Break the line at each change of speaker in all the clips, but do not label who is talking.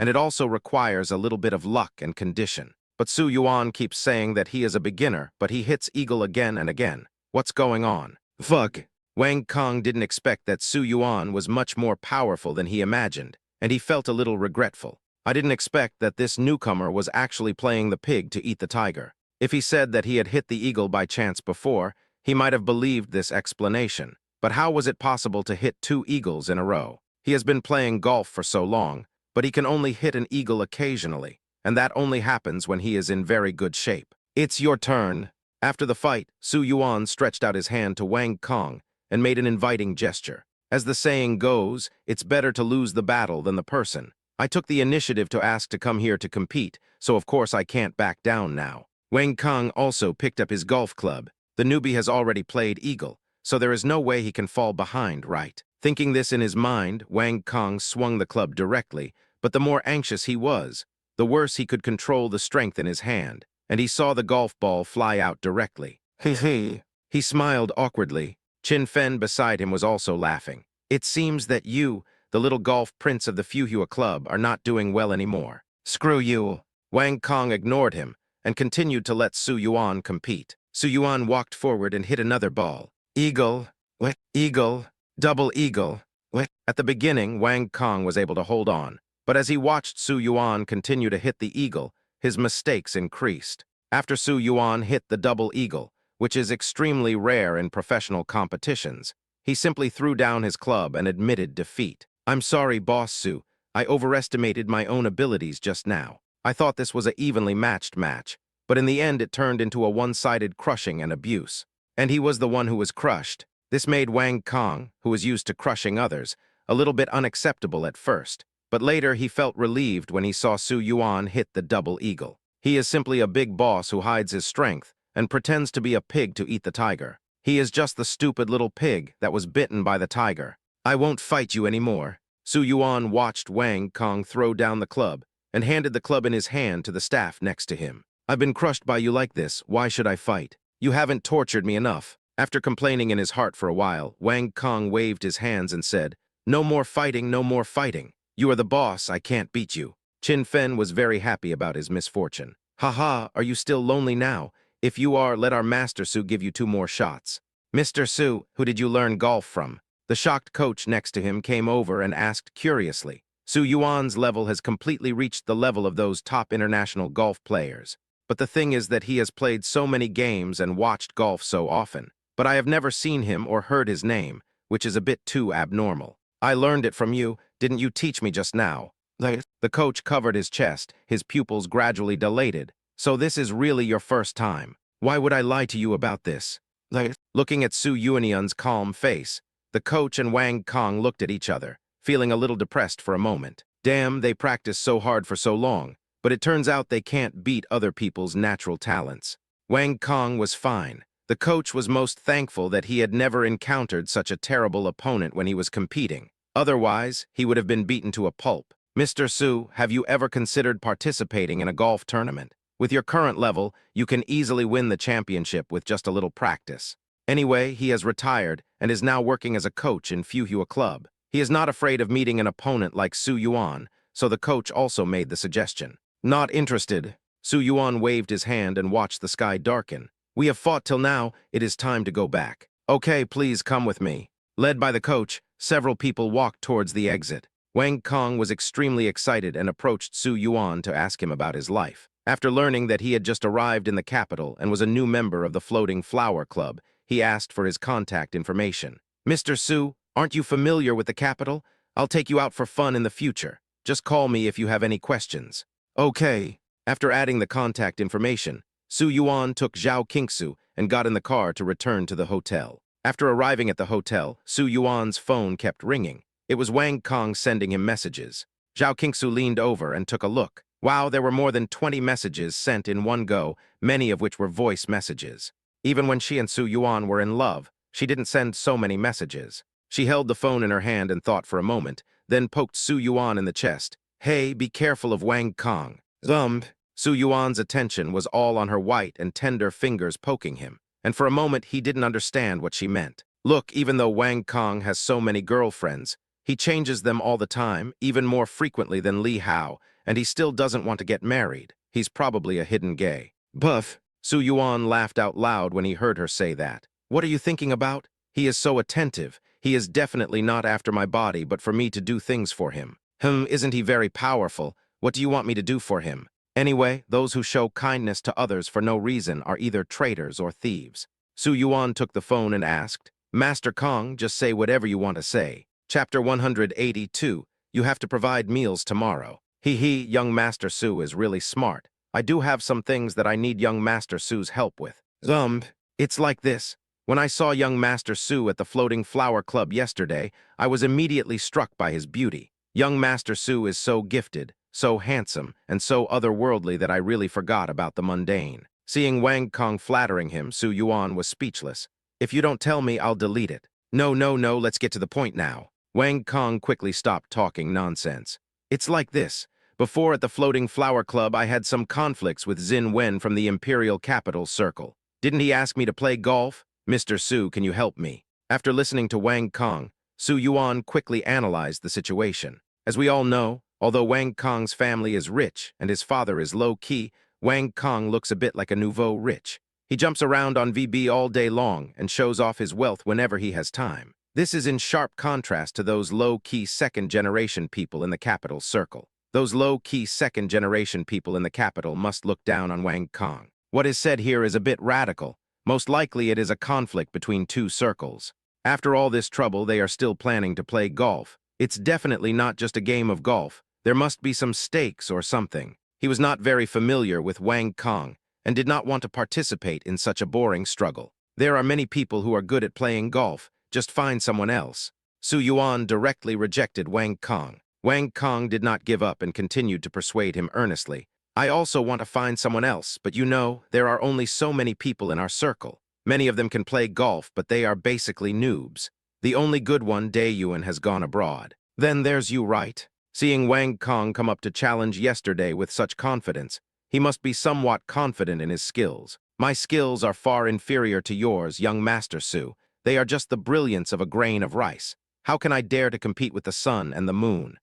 and it also requires a little bit of luck and condition. But Su Yuan keeps saying that he is a beginner, but he hits eagle again and again. What's going on? Fuck. Wang Kong didn't expect that Su Yuan was much more powerful than he imagined, and he felt a little regretful. I didn't expect that this newcomer was actually playing the pig to eat the tiger. If he said that he had hit the eagle by chance before, he might have believed this explanation. But how was it possible to hit 2 eagles in a row? He has been playing golf for so long, but he can only hit an eagle occasionally, and that only happens when he is in very good shape. It's your turn. After the fight, Su Yuan stretched out his hand to Wang Kong and made an inviting gesture. As the saying goes, it's better to lose the battle than the person. I took the initiative to ask to come here to compete, so of course I can't back down now. Wang Kong also picked up his golf club. The newbie has already played eagle, so there is no way he can fall behind, right? Thinking this in his mind, Wang Kong swung the club directly, but the more anxious he was, the worse he could control the strength in his hand, and he saw the golf ball fly out directly. He smiled awkwardly. Qin Fen beside him was also laughing. It seems that you, the little golf prince of the Fuhua Club, are not doing well anymore. Screw you. Wang Kong ignored him and continued to let Su Yuan compete. Su Yuan walked forward and hit another ball. Eagle, what? Eagle, double eagle, what? At the beginning, Wang Kong was able to hold on, but as he watched Su Yuan continue to hit the eagle, his mistakes increased. After Su Yuan hit the double eagle, which is extremely rare in professional competitions, he simply threw down his club and admitted defeat. I'm sorry, Boss Su. I overestimated my own abilities just now. I thought this was an evenly matched match, but in the end it turned into a one-sided crushing and abuse. And he was the one who was crushed. This made Wang Kong, who was used to crushing others, a little bit unacceptable at first, but later he felt relieved when he saw Su Yuan hit the double eagle. He is simply a big boss who hides his strength and pretends to be a pig to eat the tiger. He is just the stupid little pig that was bitten by the tiger. I won't fight you anymore. Su Yuan watched Wang Kong throw down the club and handed the club in his hand to the staff next to him. I've been crushed by you like this. Why should I fight? You haven't tortured me enough. After complaining in his heart for a while, Wang Kong waved his hands and said, No more fighting, no more fighting. You are the boss, I can't beat you. Qin Fen was very happy about his misfortune. Haha, are you still lonely now? If you are, let our Master Su give you 2 more shots. Mr. Su, who did you learn golf from? The shocked coach next to him came over and asked curiously. Su Yuan's level has completely reached the level of those top international golf players. But the thing is that he has played so many games and watched golf so often. But I have never seen him or heard his name, which is a bit too abnormal. I learned it from you. Didn't you teach me just now? The coach covered his chest, his pupils gradually dilated. So this is really your first time. Why would I lie to you about this? Looking at Su Yuanian's calm face, the coach and Wang Kong looked at each other, feeling a little depressed for a moment. Damn, they practiced so hard for so long, but it turns out they can't beat other people's natural talents. Wang Kong was fine. The coach was most thankful that he had never encountered such a terrible opponent when he was competing. Otherwise, he would have been beaten to a pulp. Mr. Su, have you ever considered participating in a golf tournament? With your current level, you can easily win the championship with just a little practice. Anyway, he has retired and is now working as a coach in Fuhua Club. He is not afraid of meeting an opponent like Su Yuan, so the coach also made the suggestion. Not interested. Su Yuan waved his hand and watched the sky darken. We have fought till now, it is time to go back. Okay, please come with me. Led by the coach, several people walked towards the exit. Wang Kong was extremely excited and approached Su Yuan to ask him about his life. After learning that he had just arrived in the capital and was a new member of the Floating Flower Club, he asked for his contact information. Mr. Su, aren't you familiar with the capital? I'll take you out for fun in the future. Just call me if you have any questions. Okay. After adding the contact information, Su Yuan took Zhao Qingsu and got in the car to return to the hotel. After arriving at the hotel, Su Yuan's phone kept ringing. It was Wang Kong sending him messages. Zhao Qingsu leaned over and took a look. Wow, there were more than 20 messages sent in one go, many of which were voice messages. Even when she and Su Yuan were in love, she didn't send so many messages. She held the phone in her hand and thought for a moment, then poked Su Yuan in the chest. Hey, be careful of Wang Kong. Su Yuan's attention was all on her white and tender fingers poking him, and for a moment he didn't understand what she meant. Look, even though Wang Kong has so many girlfriends, He changes them all the time, even more frequently than Li Hao, and he still doesn't want to get married. He's probably a hidden gay. Buff. Su Yuan laughed out loud when he heard her say that. What are you thinking about? He is so attentive. He is definitely not after my body, but for me to do things for him. Isn't he very powerful? What do you want me to do for him? Anyway, those who show kindness to others for no reason are either traitors or thieves. Su Yuan took the phone and asked, Master Kong, just say whatever you want to say. Chapter 182, you have to provide meals tomorrow. Young Master Su is really smart. I do have some things that I need young Master Su's help with. It's like this. When I saw young Master Su at the Floating Flower Club yesterday, I was immediately struck by his beauty. Young Master Su is so gifted, so handsome, and so otherworldly that I really forgot about the mundane. Seeing Wang Kong flattering him, Su Yuan was speechless. If you don't tell me, I'll delete it. No, let's get to the point now. Wang Kong quickly stopped talking nonsense. It's like this. Before at the Floating Flower Club, I had some conflicts with Xin Wen from the Imperial Capital Circle. Didn't he ask me to play golf? Mr. Su, can you help me? After listening to Wang Kong, Su Yuan quickly analyzed the situation. As we all know, although Wang Kong's family is rich and his father is low-key, Wang Kong looks a bit like a nouveau rich. He jumps around on VB all day long and shows off his wealth whenever he has time. This is in sharp contrast to those low-key second-generation people in the capital circle. Those low-key second-generation people in the capital must look down on Wang Kong. What is said here is a bit radical. Most likely it is a conflict between two circles. After all this trouble, they are still planning to play golf. It's definitely not just a game of golf. There must be some stakes or something. He was not very familiar with Wang Kong and did not want to participate in such a boring struggle. There are many people who are good at playing golf. Just find someone else. Su Yuan directly rejected Wang Kong. Wang Kong did not give up and continued to persuade him earnestly. I also want to find someone else, but you know, there are only so many people in our circle. Many of them can play golf, but they are basically noobs. The only good one, Daeyuan, has gone abroad. Then there's you, right? Seeing Wang Kong come up to challenge yesterday with such confidence, he must be somewhat confident in his skills. My skills are far inferior to yours, young Master Su. They are just the brilliance of a grain of rice. How can I dare to compete with the sun and the moon?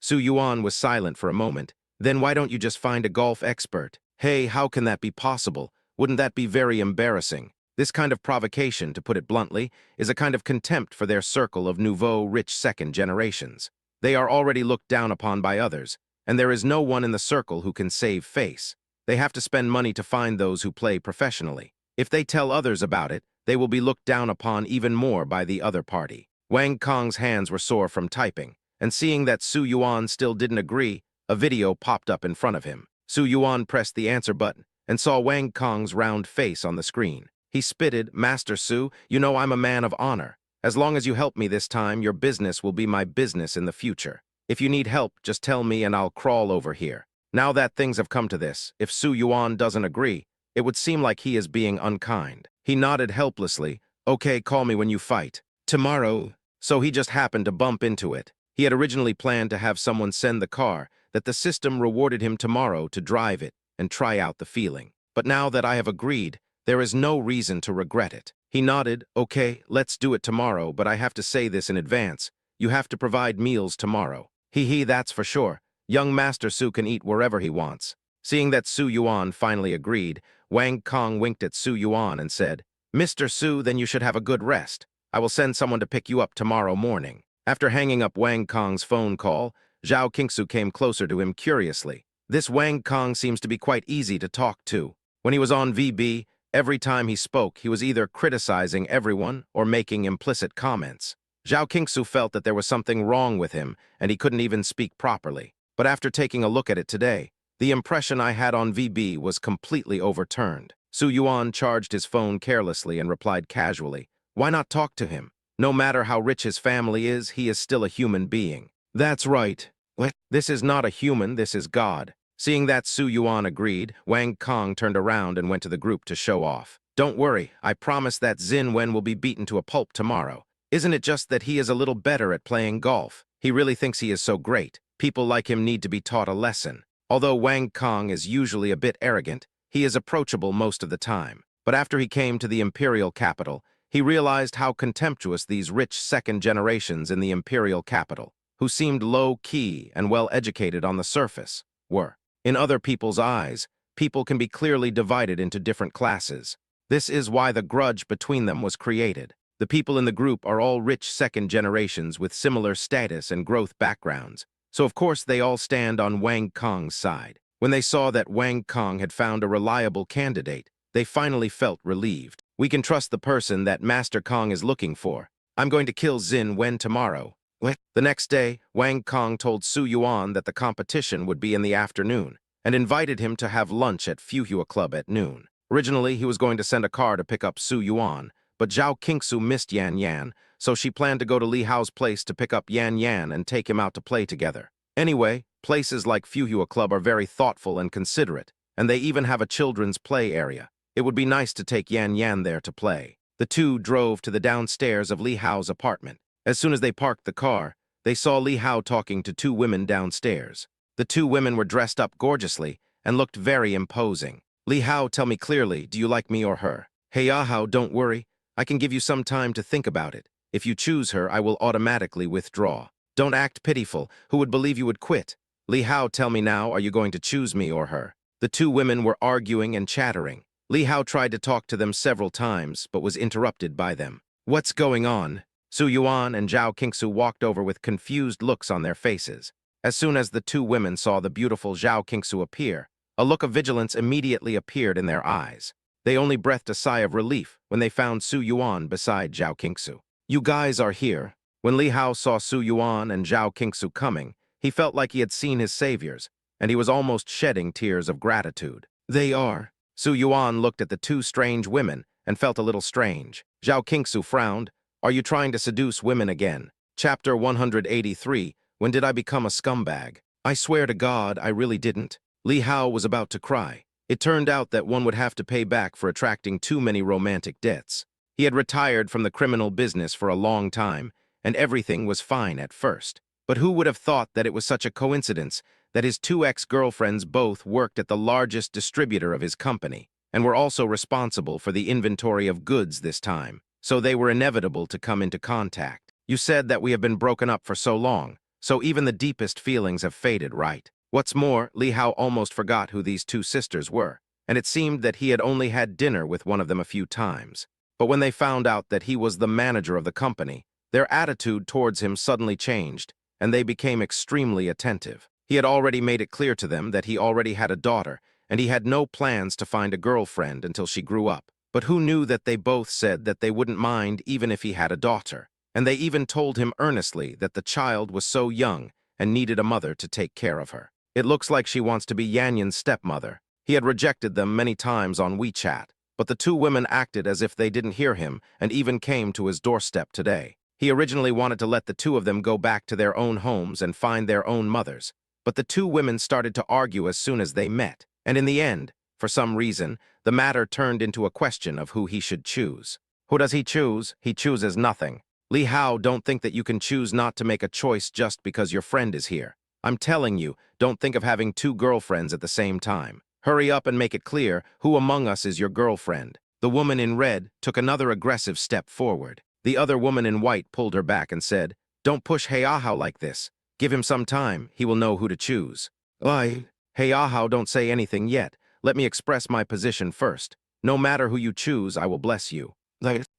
Su Yuan was silent for a moment. Then why don't you just find a golf expert? Hey, how can that be possible? Wouldn't that be very embarrassing? This kind of provocation, to put it bluntly, is a kind of contempt for their circle of nouveau rich second generations. They are already looked down upon by others, and there is no one in the circle who can save face. They have to spend money to find those who play professionally. If they tell others about it, they will be looked down upon even more by the other party. Wang Kong's hands were sore from typing, and seeing that Su Yuan still didn't agree, a video popped up in front of him. Su Yuan pressed the answer button and saw Wang Kong's round face on the screen. He spitted, Master Su, you know I'm a man of honor. As long as you help me this time, your business will be my business in the future. If you need help, just tell me and I'll crawl over here. Now that things have come to this, if Su Yuan doesn't agree, it would seem like he is being unkind. He nodded helplessly. Okay, call me when you fight. Tomorrow. So he just happened to bump into it. He had originally planned to have someone send the car, that the system rewarded him tomorrow to drive it and try out the feeling. But now that I have agreed, there is no reason to regret it. He nodded, okay, let's do it tomorrow, but I have to say this in advance. You have to provide meals tomorrow. That's for sure. Young Master Su can eat wherever he wants. Seeing that Su Yuan finally agreed, Wang Kong winked at Su Yuan and said, Mr. Su, then you should have a good rest. I will send someone to pick you up tomorrow morning. After hanging up Wang Kong's phone call, Zhao Qingsu came closer to him curiously. This Wang Kong seems to be quite easy to talk to. When he was on VB, every time he spoke, he was either criticizing everyone or making implicit comments. Zhao Qingsu felt that there was something wrong with him, and he couldn't even speak properly. But after taking a look at it today, the impression I had on VB was completely overturned. Su Yuan charged his phone carelessly and replied casually, why not talk to him? No matter how rich his family is, he is still a human being. That's right. What? This is not a human, this is God. Seeing that Su Yuan agreed, Wang Kong turned around and went to the group to show off. Don't worry, I promise that Xin Wen will be beaten to a pulp tomorrow. Isn't it just that he is a little better at playing golf? He really thinks he is so great. People like him need to be taught a lesson. Although Wang Kong is usually a bit arrogant, he is approachable most of the time. But after he came to the imperial capital, he realized how contemptuous these rich second generations in the imperial capital, who seemed low-key and well-educated on the surface, were. In other people's eyes, people can be clearly divided into different classes. This is why the grudge between them was created. The people in the group are all rich second generations with similar status and growth backgrounds, so of course they all stand on Wang Kong's side. When they saw that Wang Kong had found a reliable candidate, they finally felt relieved. We can trust the person that Master Kong is looking for. I'm going to kill Xin Wen tomorrow. What? The next day, Wang Kong told Su Yuan that the competition would be in the afternoon and invited him to have lunch at Fuhua Club at noon. Originally, he was going to send a car to pick up Su Yuan, but Zhao Qingsu missed Yan Yan, so she planned to go to Li Hao's place to pick up Yan Yan and take him out to play together. Anyway, places like Fuhua Club are very thoughtful and considerate, and they even have a children's play area. It would be nice to take Yan Yan there to play. The two drove to the downstairs of Li Hao's apartment. As soon as they parked the car, they saw Li Hao talking to two women downstairs. The two women were dressed up gorgeously and looked very imposing. Li Hao, tell me clearly, do you like me or her? Hey, Hao, don't worry. I can give you some time to think about it. If you choose her, I will automatically withdraw. Don't act pitiful. Who would believe you would quit? Li Hao, tell me now, are you going to choose me or her? The two women were arguing and chattering. Li Hao tried to talk to them several times, but was interrupted by them. What's going on? Su Yuan and Zhao Qingsu walked over with confused looks on their faces. As soon as the two women saw the beautiful Zhao Qingsu appear, a look of vigilance immediately appeared in their eyes. They only breathed a sigh of relief when they found Su Yuan beside Zhao Qingsu. You guys are here. When Li Hao saw Su Yuan and Zhao Qingsu coming, he felt like he had seen his saviors, and he was almost shedding tears of gratitude. They are. Su Yuan looked at the two strange women and felt a little strange. Zhao Qingsu frowned. Are you trying to seduce women again? Chapter 183, When Did I Become a Scumbag? I swear to God, I really didn't. Li Hao was about to cry. It turned out that one would have to pay back for attracting too many romantic debts. He had retired from the criminal business for a long time, and everything was fine at first. But who would have thought that it was such a coincidence that his two ex-girlfriends both worked at the largest distributor of his company, and were also responsible for the inventory of goods this time, so they were inevitable to come into contact. You said that we have been broken up for so long, so even the deepest feelings have faded, right? What's more, Li Hao almost forgot who these two sisters were, and it seemed that he had only had dinner with one of them a few times. But when they found out that he was the manager of the company, their attitude towards him suddenly changed, and they became extremely attentive. He had already made it clear to them that he already had a daughter, and he had no plans to find a girlfriend until she grew up. But who knew that they both said that they wouldn't mind even if he had a daughter, and they even told him earnestly that the child was so young and needed a mother to take care of her. It looks like she wants to be Yan Yan's stepmother. He had rejected them many times on WeChat, but the two women acted as if they didn't hear him and even came to his doorstep today. He originally wanted to let the two of them go back to their own homes and find their own mothers, but the two women started to argue as soon as they met, and in the end, for some reason, the matter turned into a question of who he should choose. Who does he choose? He chooses nothing. Li Hao, don't think that you can choose not to make a choice just because your friend is here. I'm telling you, don't think of having two girlfriends at the same time. Hurry up and make it clear who among us is your girlfriend. The woman in red took another aggressive step forward. The other woman in white pulled her back and said, Don't push Heiahao like this. Give him some time, he will know who to choose. Heiahao, don't say anything yet. Let me express my position first. No matter who you choose, I will bless you.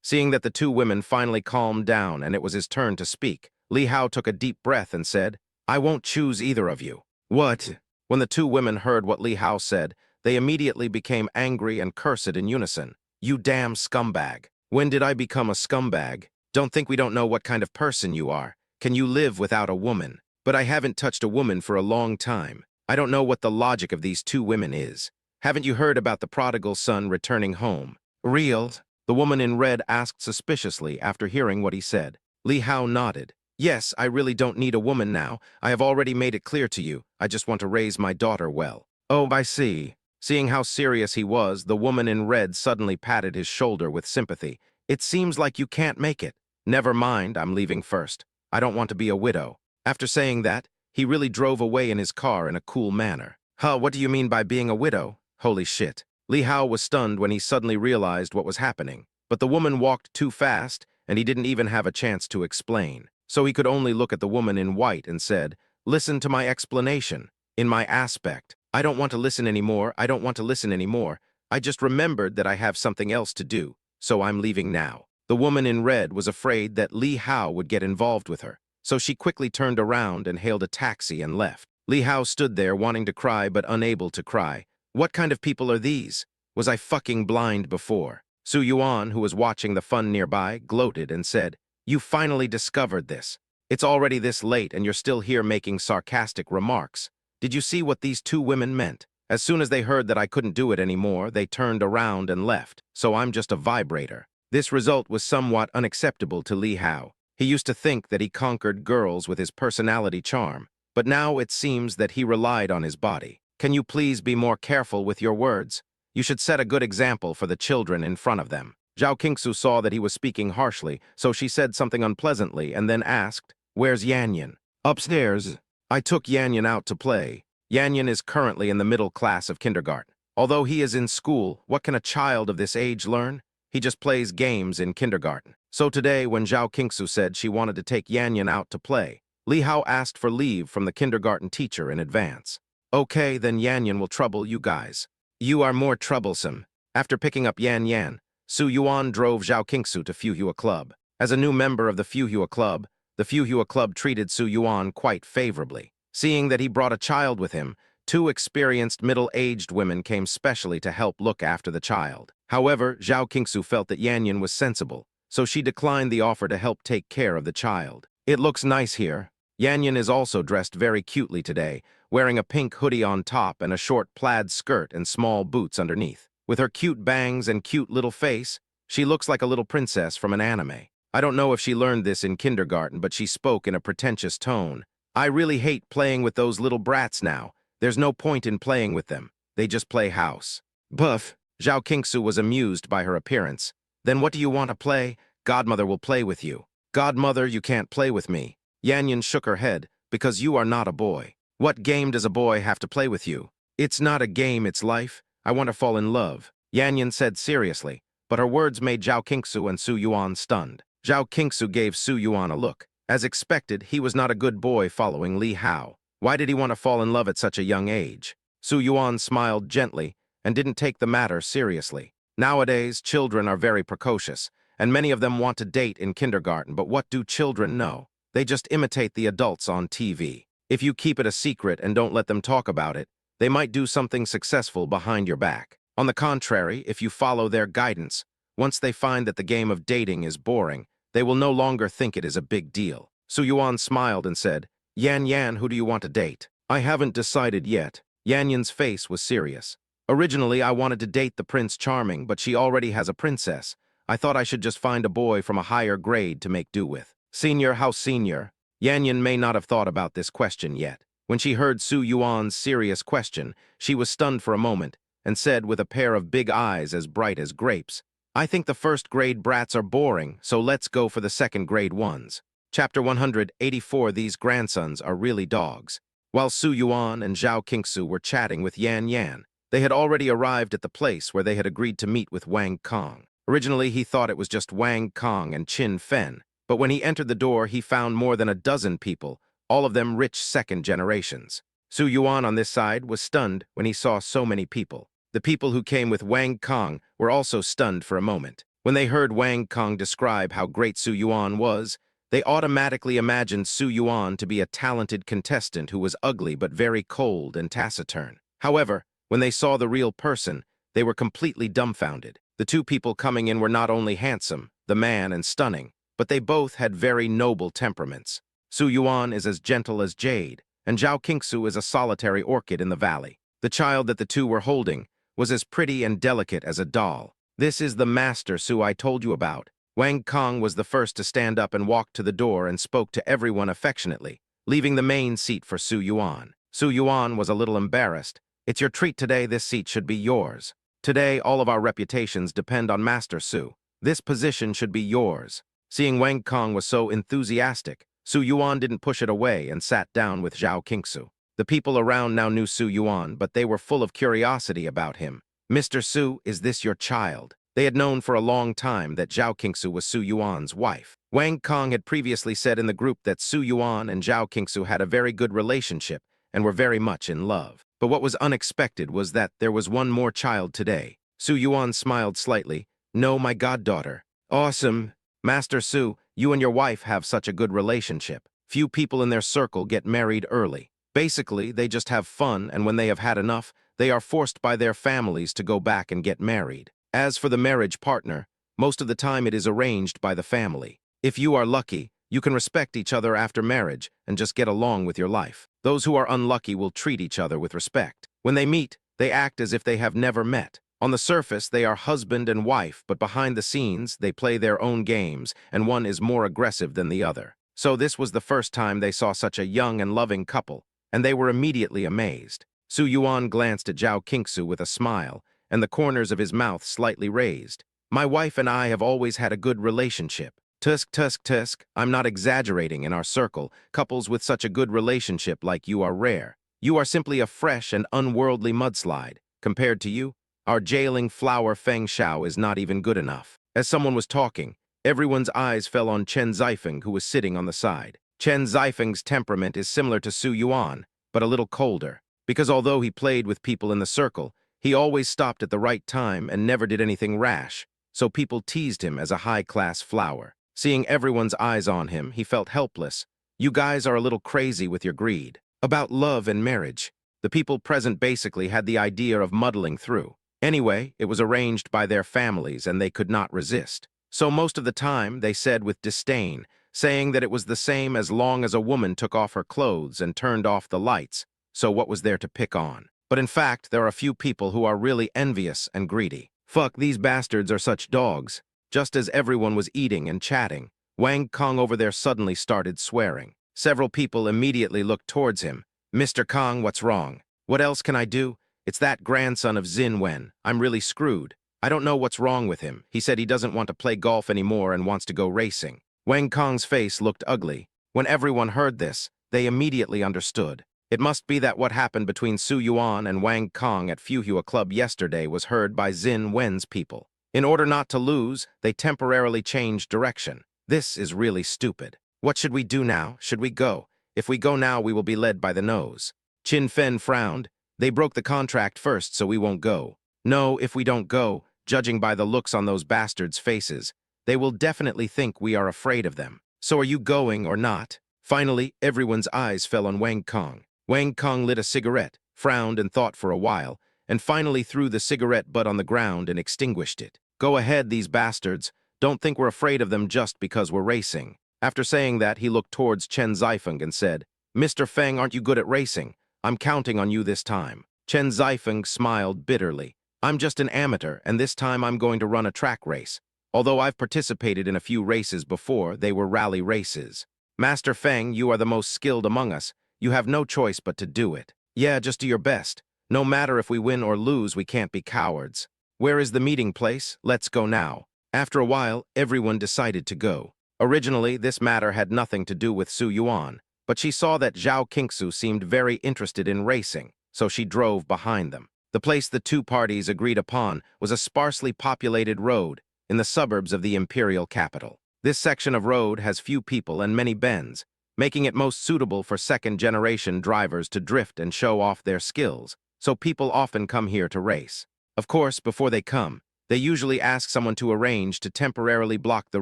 Seeing that the two women finally calmed down and it was his turn to speak, Li Hao took a deep breath and said, I won't choose either of you. What? When the two women heard what Li Hao said, they immediately became angry and cursed in unison. You damn scumbag. When did I become a scumbag? Don't think we don't know what kind of person you are. Can you live without a woman? But I haven't touched a woman for a long time. I don't know what the logic of these two women is. Haven't you heard about the prodigal son returning home? Real? The woman in red asked suspiciously after hearing what he said. Li Hao nodded. Yes, I really don't need a woman now. I have already made it clear to you. I just want to raise my daughter well. Oh, I see. Seeing how serious he was, the woman in red suddenly patted his shoulder with sympathy. It seems like you can't make it. Never mind, I'm leaving first. I don't want to be a widow. After saying that, he really drove away in his car in a cool manner. Huh, what do you mean by being a widow? Holy shit. Li Hao was stunned when he suddenly realized what was happening. But the woman walked too fast, and he didn't even have a chance to explain. So he could only look at the woman in white and said, "Listen to my explanation. In my aspect. I don't want to listen anymore. I don't want to listen anymore. I just remembered that I have something else to do, so I'm leaving now." The woman in red was afraid that Li Hao would get involved with her, so she quickly turned around and hailed a taxi and left. Li Hao stood there wanting to cry but unable to cry. What kind of people are these? Was I fucking blind before? Su Yuan, who was watching the fun nearby, gloated and said, "You finally discovered this. It's already this late and you're still here making sarcastic remarks. Did you see what these two women meant? As soon as they heard that I couldn't do it anymore, they turned around and left, so I'm just a vibrator." This result was somewhat unacceptable to Li Hao. He used to think that he conquered girls with his personality charm, but now it seems that he relied on his body. Can you please be more careful with your words? You should set a good example for the children in front of them. Zhao Qingsu saw that he was speaking harshly, so she said something unpleasantly and then asked, "Where's Yanyan?" "Upstairs. I took Yanyan out to play." Yanyan is currently in the middle class of kindergarten. Although he is in school, what can a child of this age learn? He just plays games in kindergarten. So today, when Zhao Qingsu said she wanted to take Yanyan out to play, Li Hao asked for leave from the kindergarten teacher in advance. "Okay, then Yanyan will trouble you guys." "You are more troublesome." After picking up Yanyan, Su Yuan drove Zhao Qingsu to Fuhua Club. As a new member of the Fuhua Club, the Fuhua Club treated Su Yuan quite favorably. Seeing that he brought a child with him, two experienced middle-aged women came specially to help look after the child. However, Zhao Qingsu felt that Yanyan was sensible, so she declined the offer to help take care of the child. "It looks nice here." Yanyan is also dressed very cutely today, wearing a pink hoodie on top and a short plaid skirt and small boots underneath. With her cute bangs and cute little face, she looks like a little princess from an anime. I don't know if she learned this in kindergarten, but she spoke in a pretentious tone. "I really hate playing with those little brats now. There's no point in playing with them. They just play house." "Buff." Zhao Qingsu was amused by her appearance. "Then what do you want to play? Godmother will play with you." "Godmother, you can't play with me." Yanyan shook her head, "Because you are not a boy." "What game does a boy have to play with you?" "It's not a game, it's life. I want to fall in love," Yanyan said seriously, but her words made Zhao Qingsu and Su Yuan stunned. Zhao Qingsu gave Su Yuan a look. As expected, he was not a good boy following Li Hao. Why did he want to fall in love at such a young age? Su Yuan smiled gently and didn't take the matter seriously. Nowadays, children are very precocious, and many of them want to date in kindergarten, but what do children know? They just imitate the adults on TV. If you keep it a secret and don't let them talk about it, they might do something successful behind your back. On the contrary, if you follow their guidance, once they find that the game of dating is boring, they will no longer think it is a big deal. Su Yuan smiled and said, Yan, who do you want to date?" "I haven't decided yet." Yan's face was serious. "Originally, I wanted to date the Prince Charming, but she already has a princess. I thought I should just find a boy from a higher grade to make do with." "Senior, how senior?" Yan may not have thought about this question yet. When she heard Su Yuan's serious question, she was stunned for a moment and said with a pair of big eyes as bright as grapes, "I think the first-grade brats are boring, so let's go for the second-grade ones." Chapter 184. These grandsons are really dogs. While Su Yuan and Zhao Qingsu were chatting with Yan, they had already arrived at the place where they had agreed to meet with Wang Kong. Originally, he thought it was just Wang Kong and Qin Fen, but when he entered the door, he found more than a dozen people, all of them rich second generations. Su Yuan on this side was stunned when he saw so many people. The people who came with Wang Kong were also stunned for a moment. When they heard Wang Kong describe how great Su Yuan was, they automatically imagined Su Yuan to be a talented contestant who was ugly but very cold and taciturn. However, when they saw the real person, they were completely dumbfounded. The two people coming in were not only handsome, the man, and stunning, but they both had very noble temperaments. Su Yuan is as gentle as jade, and Zhao Qingsu is a solitary orchid in the valley. The child that the two were holding was as pretty and delicate as a doll. "This is the master Su I told you about." Wang Kong was the first to stand up and walk to the door and spoke to everyone affectionately, leaving the main seat for Su Yuan. Su Yuan was a little embarrassed. "It's your treat today, this seat should be yours. Today, all of our reputations depend on Master Su. This position should be yours." Seeing Wang Kong was so enthusiastic, Su Yuan didn't push it away and sat down with Zhao Qingsu. The people around now knew Su Yuan, but they were full of curiosity about him. "Mr. Su, is this your child?" They had known for a long time that Zhao Qingsu was Su Yuan's wife. Wang Kong had previously said in the group that Su Yuan and Zhao Qingsu had a very good relationship and were very much in love. But what was unexpected was that there was one more child today. Su Yuan smiled slightly. "No, my goddaughter." "Awesome. Master Su, you and your wife have such a good relationship. Few people in their circle get married early. Basically, they just have fun, and when they have had enough, they are forced by their families to go back and get married. As for the marriage partner, most of the time it is arranged by the family. If you are lucky, you can respect each other after marriage and just get along with your life. Those who are unlucky will treat each other with respect. When they meet, they act as if they have never met. On the surface, they are husband and wife, but behind the scenes, they play their own games, and one is more aggressive than the other. So this was the first time they saw such a young and loving couple, and they were immediately amazed. Su Yuan glanced at Zhao Qingsu with a smile, and the corners of his mouth slightly raised. "My wife and I have always had a good relationship. Tusk, tusk, tusk, I'm not exaggerating in our circle. Couples with such a good relationship like you are rare. You are simply a fresh and unworldly mudslide. Compared to you, our jailing flower Feng Shao is not even good enough." As someone was talking, everyone's eyes fell on Chen Zifeng, who was sitting on the side. Chen Zifeng's temperament is similar to Su Yuan, but a little colder, because although he played with people in the circle, he always stopped at the right time and never did anything rash, so people teased him as a high-class flower. Seeing everyone's eyes on him, he felt helpless. "You guys are a little crazy with your greed. About love and marriage." The people present basically had the idea of muddling through. Anyway, it was arranged by their families and they could not resist. So most of the time, they said with disdain, saying that it was the same as long as a woman took off her clothes and turned off the lights, so what was there to pick on? But in fact, there are a few people who are really envious and greedy. Fuck, these bastards are such dogs. Just as everyone was eating and chatting, Wang Kong over there suddenly started swearing. Several people immediately looked towards him. "Mr. Kong, what's wrong? What else can I do? It's that grandson of Xin Wen. I'm really screwed. I don't know what's wrong with him. He said he doesn't want to play golf anymore and wants to go racing." Wang Kong's face looked ugly. When everyone heard this, they immediately understood. It must be that what happened between Su Yuan and Wang Kong at Fuhua Club yesterday was heard by Xin Wen's people. In order not to lose, they temporarily changed direction. This is really stupid. What should we do now? Should we go? If we go now, we will be led by the nose. Qin Fen frowned. "They broke the contract first, so we won't go." "No, if we don't go, judging by the looks on those bastards' faces, they will definitely think we are afraid of them. So are you going or not?" Finally, everyone's eyes fell on Wang Kong. Wang Kong lit a cigarette, frowned and thought for a while, and finally threw the cigarette butt on the ground and extinguished it. "Go ahead, these bastards. Don't think we're afraid of them just because we're racing." After saying that, he looked towards Chen Zifeng and said, "Mr. Feng, aren't you good at racing? I'm counting on you this time." Chen Zifeng smiled bitterly. "I'm just an amateur, and this time I'm going to run a track race. Although I've participated in a few races before, they were rally races." "Master Feng, you are the most skilled among us. You have no choice but to do it." "Yeah, just do your best. No matter if we win or lose, we can't be cowards." "Where is the meeting place? Let's go now." After a while, everyone decided to go. Originally, this matter had nothing to do with Su Yuan, but she saw that Zhao Qingsu seemed very interested in racing, so she drove behind them. The place the two parties agreed upon was a sparsely populated road in the suburbs of the imperial capital. This section of road has few people and many bends, making it most suitable for second-generation drivers to drift and show off their skills, so people often come here to race. Of course, before they come, they usually ask someone to arrange to temporarily block the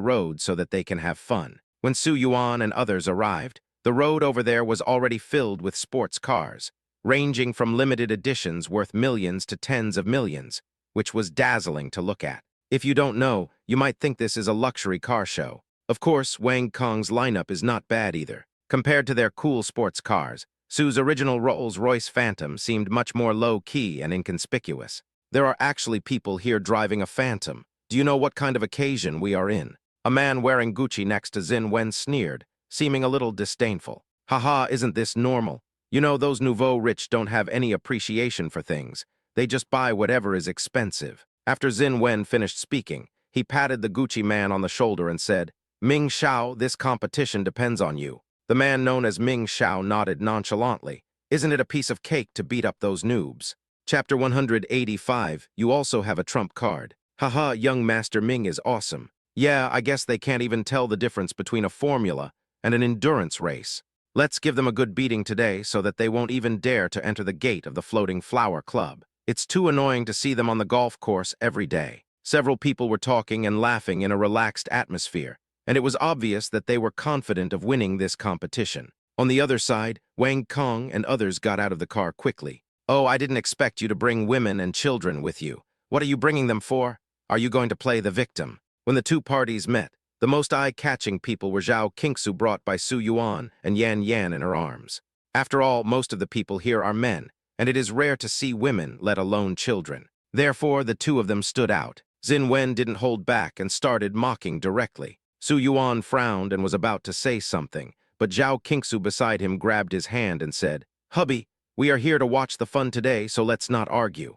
road so that they can have fun. When Su Yuan and others arrived, the road over there was already filled with sports cars, ranging from limited editions worth millions to tens of millions, which was dazzling to look at. If you don't know, you might think this is a luxury car show. Of course, Wang Kong's lineup is not bad either. Compared to their cool sports cars, Su's original Rolls-Royce Phantom seemed much more low-key and inconspicuous. There are actually people here driving a Phantom. Do you know what kind of occasion we are in? A man wearing Gucci next to Xin Wen sneered, seeming a little disdainful. "Haha, isn't this normal? You know, those nouveau rich don't have any appreciation for things. They just buy whatever is expensive." After Xin Wen finished speaking, he patted the Gucci man on the shoulder and said, "Ming Xiao, this competition depends on you." The man known as Ming Xiao nodded nonchalantly. "Isn't it a piece of cake to beat up those noobs?" Chapter 185, you also have a trump card. Haha, young Master Ming is awesome. Yeah, I guess they can't even tell the difference between a formula and an endurance race. Let's give them a good beating today so that they won't even dare to enter the gate of the Floating Flower Club. It's too annoying to see them on the golf course every day. Several people were talking and laughing in a relaxed atmosphere, and it was obvious that they were confident of winning this competition. On the other side, Wang Kong and others got out of the car quickly. Oh, I didn't expect you to bring women and children with you. What are you bringing them for? Are you going to play the victim? When the two parties met, the most eye-catching people were Zhao Qingsu brought by Su Yuan and Yan Yan in her arms. After all, most of the people here are men, and it is rare to see women, let alone children. Therefore, the two of them stood out. Xin Wen didn't hold back and started mocking directly. Su Yuan frowned and was about to say something, but Zhao Qingsu beside him grabbed his hand and said, "Hubby, we are here to watch the fun today, so let's not argue."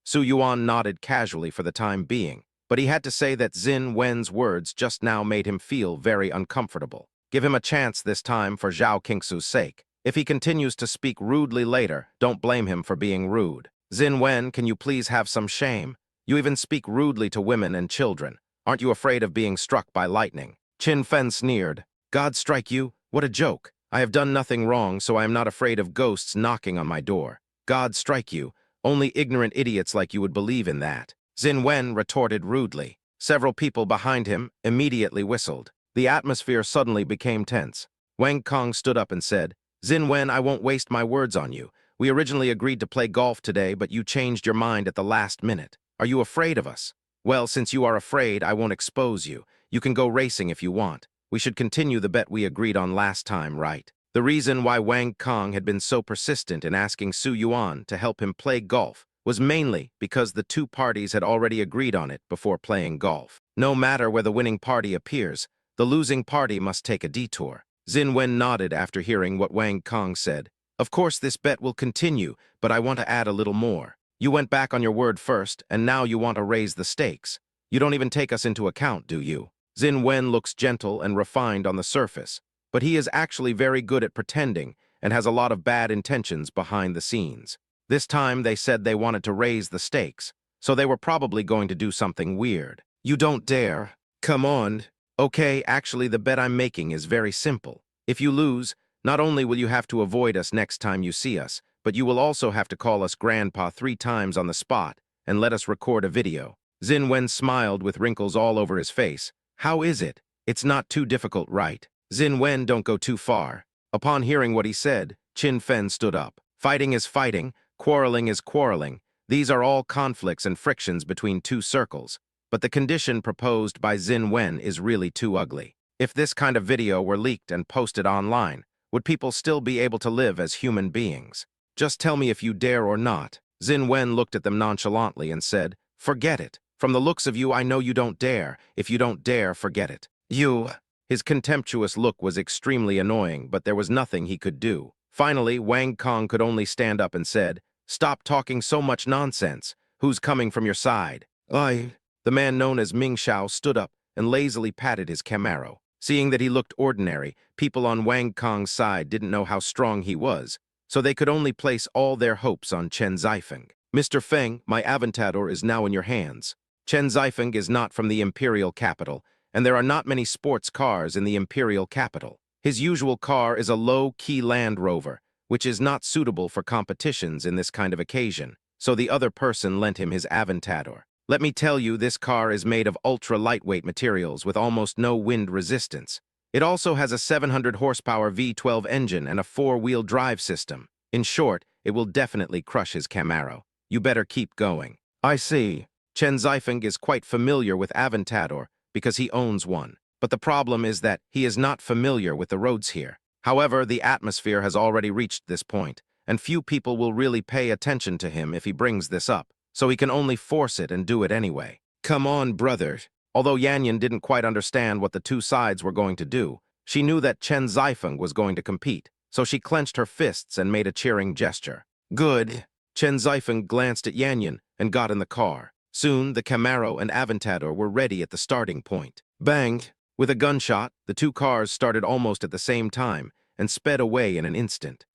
Su Yuan nodded casually for the time being, but he had to say that Xin Wen's words just now made him feel very uncomfortable. Give him a chance this time for Zhao Qingsu's sake. If he continues to speak rudely later, don't blame him for being rude. Xin Wen, can you please have some shame? You even speak rudely to women and children. Aren't you afraid of being struck by lightning? Qin Fen sneered. God strike you? What a joke. I have done nothing wrong, so I am not afraid of ghosts knocking on my door. God strike you. Only ignorant idiots like you would believe in that. Xin Wen retorted rudely. Several people behind him immediately whistled. The atmosphere suddenly became tense. Wang Kong stood up and said, "Xin Wen, I won't waste my words on you. We originally agreed to play golf today, but you changed your mind at the last minute. Are you afraid of us? Well, since you are afraid, I won't expose you. You can go racing if you want. We should continue the bet we agreed on last time, right?" The reason why Wang Kong had been so persistent in asking Su Yuan to help him play golf was mainly because the two parties had already agreed on it before playing golf. No matter where the winning party appears, the losing party must take a detour. Xin Wen nodded after hearing what Wang Kong said. Of course, this bet will continue, but I want to add a little more. You went back on your word first, and now you want to raise the stakes. You don't even take us into account, do you? Xin Wen looks gentle and refined on the surface, but he is actually very good at pretending and has a lot of bad intentions behind the scenes. This time they said they wanted to raise the stakes, so they were probably going to do something weird. You don't dare. Come on. Okay, actually the bet I'm making is very simple. If you lose, not only will you have to avoid us next time you see us, but you will also have to call us Grandpa 3 times on the spot and let us record a video. Xin Wen smiled with wrinkles all over his face. How is it? It's not too difficult, right? Xin Wen, don't go too far. Upon hearing what he said, Qin Fen stood up. Fighting is fighting, quarreling is quarreling. These are all conflicts and frictions between two circles. But the condition proposed by Xin Wen is really too ugly. If this kind of video were leaked and posted online, would people still be able to live as human beings? Just tell me if you dare or not. Xin Wen looked at them nonchalantly and said, "Forget it. From the looks of you, I know you don't dare. If you don't dare, forget it." You... His contemptuous look was extremely annoying, but there was nothing he could do. Finally, Wang Kong could only stand up and said, "Stop talking so much nonsense. Who's coming from your side?" "I..." The man known as Ming Xiao stood up and lazily patted his Camaro. Seeing that he looked ordinary, people on Wang Kong's side didn't know how strong he was, so they could only place all their hopes on Chen Zifeng. "Mr. Feng, my Aventador is now in your hands. Chen Zifeng is not from the imperial capital, and there are not many sports cars in the imperial capital. His usual car is a low-key Land Rover, which is not suitable for competitions in this kind of occasion, so the other person lent him his Aventador. Let me tell you, this car is made of ultra-lightweight materials with almost no wind resistance. It also has a 700 horsepower V12 engine and a 4-wheel drive system. In short, it will definitely crush his Camaro. You better keep going." "I see." Chen Zifeng is quite familiar with Aventador because he owns one. But the problem is that he is not familiar with the roads here. However, the atmosphere has already reached this point, and few people will really pay attention to him if he brings this up, so he can only force it and do it anyway. "Come on, brother." Although Yan Yan didn't quite understand what the two sides were going to do, she knew that Chen Zifeng was going to compete, so she clenched her fists and made a cheering gesture. "Good." Chen Zifeng glanced at Yan Yan and got in the car. Soon, the Camaro and Aventador were ready at the starting point. Bang! With a gunshot, the two cars started almost at the same time and sped away in an instant.